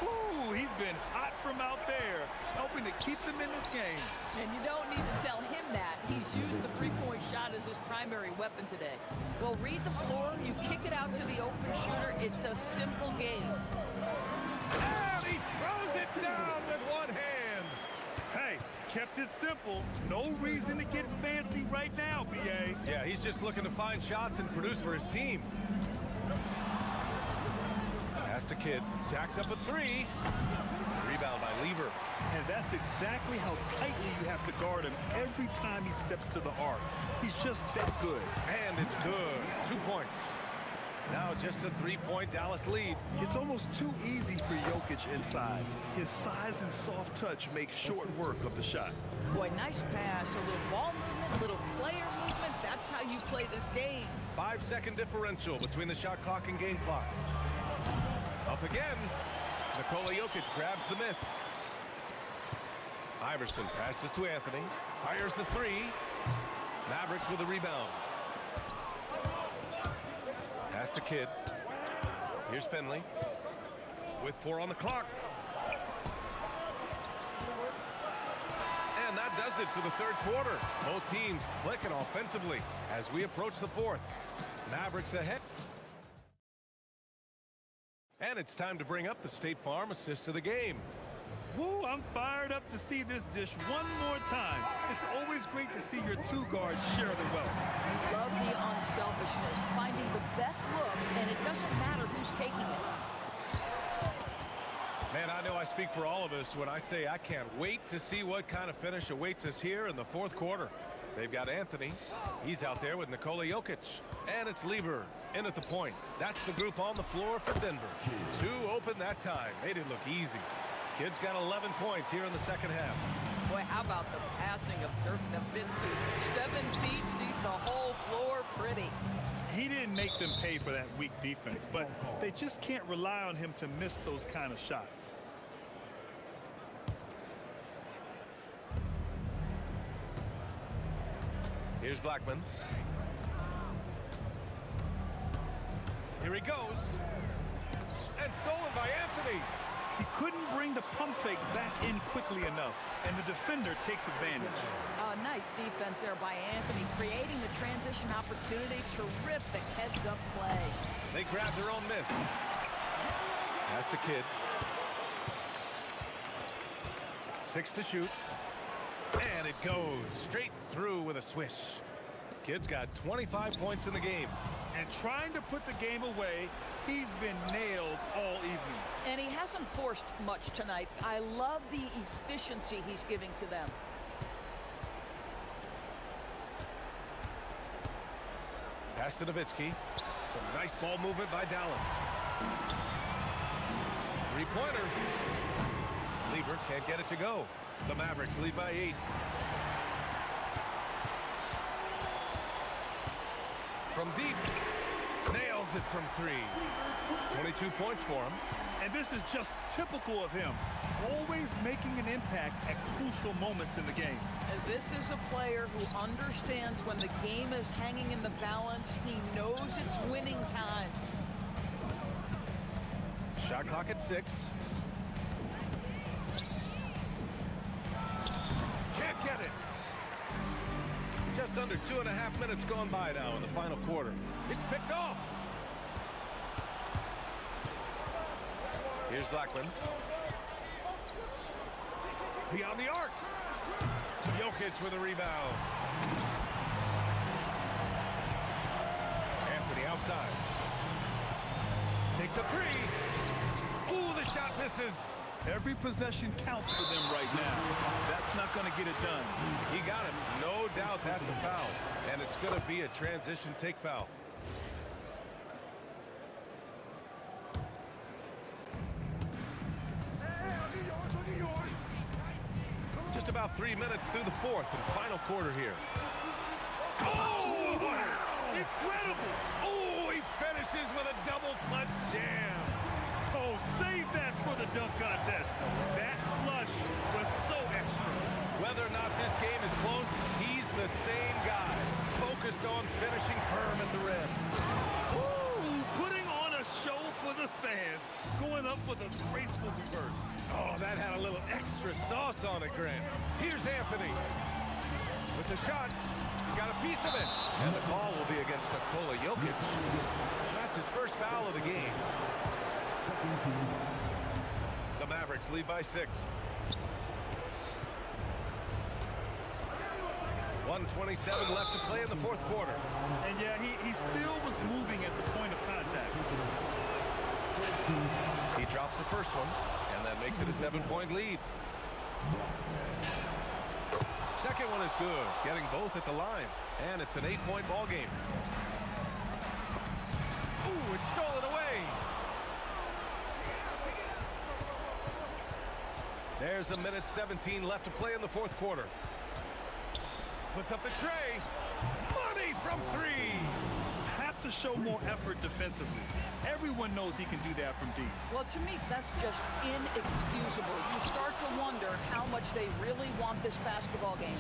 Ooh, Ooh, he's been hot from out there, helping to keep them in this game. And you don't need to tell him that. He's used the three-point shot as his primary weapon today. Well, read the floor. You kick it out to the open shooter. It's a simple game. And he throws it down with one hand. Hey, kept it simple. No reason to get fancy right now, B.A. Yeah, he's just looking to find shots and produce for his team. Pass to Kidd. Jacks up a three. Rebound by Lever. And that's exactly how tightly you have to guard him every time he steps to the arc. He's just that good. And it's good. 2 points. Now just a three-point Dallas lead. It's almost too easy for Jokic inside. His size and soft touch make short work of the shot. Boy, nice pass. A little ball movement, a little player movement. That's how you play this game. 5-second differential between the shot clock and game clock. Up again. Nikola Jokic grabs the miss. Iverson passes to Anthony. Fires the three. Mavericks with a rebound. Pass to Kidd. Here's Finley. With 4 on the clock. And that does it for the third quarter. Both teams clicking offensively as we approach the fourth. Mavericks ahead. And it's time to bring up the State Farm assist of the game. Woo, I'm fired up to see this dish one more time. It's always great to see your two guards share the wealth. You love the unselfishness, finding the best look, and it doesn't matter who's taking it. Man, I know I speak for all of us when I say I can't wait to see what kind of finish awaits us here in the fourth quarter. They've got Anthony. He's out there with Nikola Jokic. And it's Lever in at the point. That's the group on the floor for Denver. 2 open that time. Made it look easy. Kidd's got 11 points here in the second half. Boy, how about the passing of Dirk Nowitzki? 7 feet, sees the whole floor pretty. He didn't make them pay for that weak defense, but they just can't rely on him to miss those kind of shots. Here's Blackman. Here he goes. And stolen by Anthony. He couldn't bring the pump fake back in quickly enough, and the defender takes advantage. Nice defense there by Anthony, creating the transition opportunity. Terrific heads-up play. They grab their own miss. Pass to Kidd. 6 to shoot. And it goes straight through with a swish. Kidd's got 25 points in the game. And trying to put the game away, he's been nails all evening. And he hasn't forced much tonight. I love the efficiency he's giving to them. Pass to Nowitzki. Some nice ball movement by Dallas. Three-pointer. Lever can't get it to go. The Mavericks lead by 8. From deep. Nails it from 3. 22 points for him. And this is just typical of him. Always making an impact at crucial moments in the game. And this is a player who understands when the game is hanging in the balance. He knows it's winning time. Shot clock at 6. Can't get it. Just under 2.5 minutes gone by now in the final quarter. It's picked off. Here's Blackman. Beyond the arc. Jokic with a rebound. Anthony outside. Takes a 3. Ooh, the shot misses. Every possession counts for them right now. That's not going to get it done. He got it. No doubt that's a foul. And it's going to be a transition take foul. Just about 3 minutes through the fourth and final quarter here. Oh, wow! Incredible! Oh, he finishes with a double clutch jam. Oh, save that for the dunk contest. That flush was so extra. Whether or not this game is close, he's the same guy, focused on finishing firm at the rim. Ooh, putting on a show for the the fans going up for the graceful reverse. Oh, that had a little extra sauce on it, Grant. Here's Anthony. With the shot, got a piece of it. And the call will be against Nikola Jokic. That's his first foul of the game. The Mavericks lead by 6. 1:27 left to play in the fourth quarter. And yeah, he still was moving at the point of contact. He drops the first one, and that makes it a 7-point lead. Second one is good, getting both at the line, and it's an 8-point ball game. Ooh, it's stolen away. There's a minute 17 left to play in the fourth quarter. Puts up the tray. Money from 3. Have to show more effort defensively. Everyone knows he can do that from deep. Well, to me, that's just inexcusable. You start to wonder how much they really want this basketball game.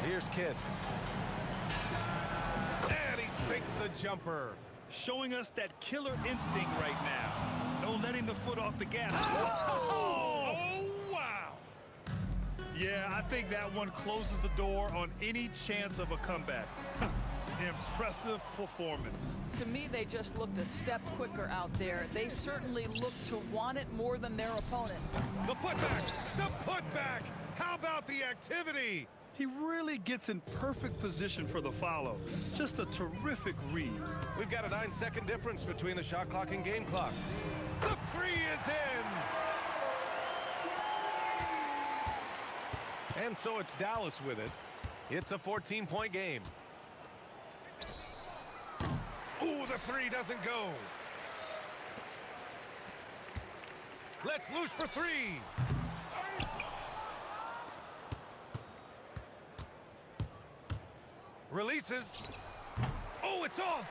Here's Kidd. And he sinks the jumper. Showing us that killer instinct right now. No letting the foot off the gas. Oh, wow. Yeah, I think that one closes the door on any chance of a comeback. Impressive performance. To me, they just looked a step quicker out there. They certainly looked to want it more than their opponent. The putback! The putback! How about the activity? He really gets in perfect position for the follow. Just a terrific read. We've got a 9-second difference between the shot clock and game clock. The 3 is in! And so it's Dallas with it. It's a 14-point game. Ooh, the 3 doesn't go. Let's loose for 3. Releases. Oh, it's off.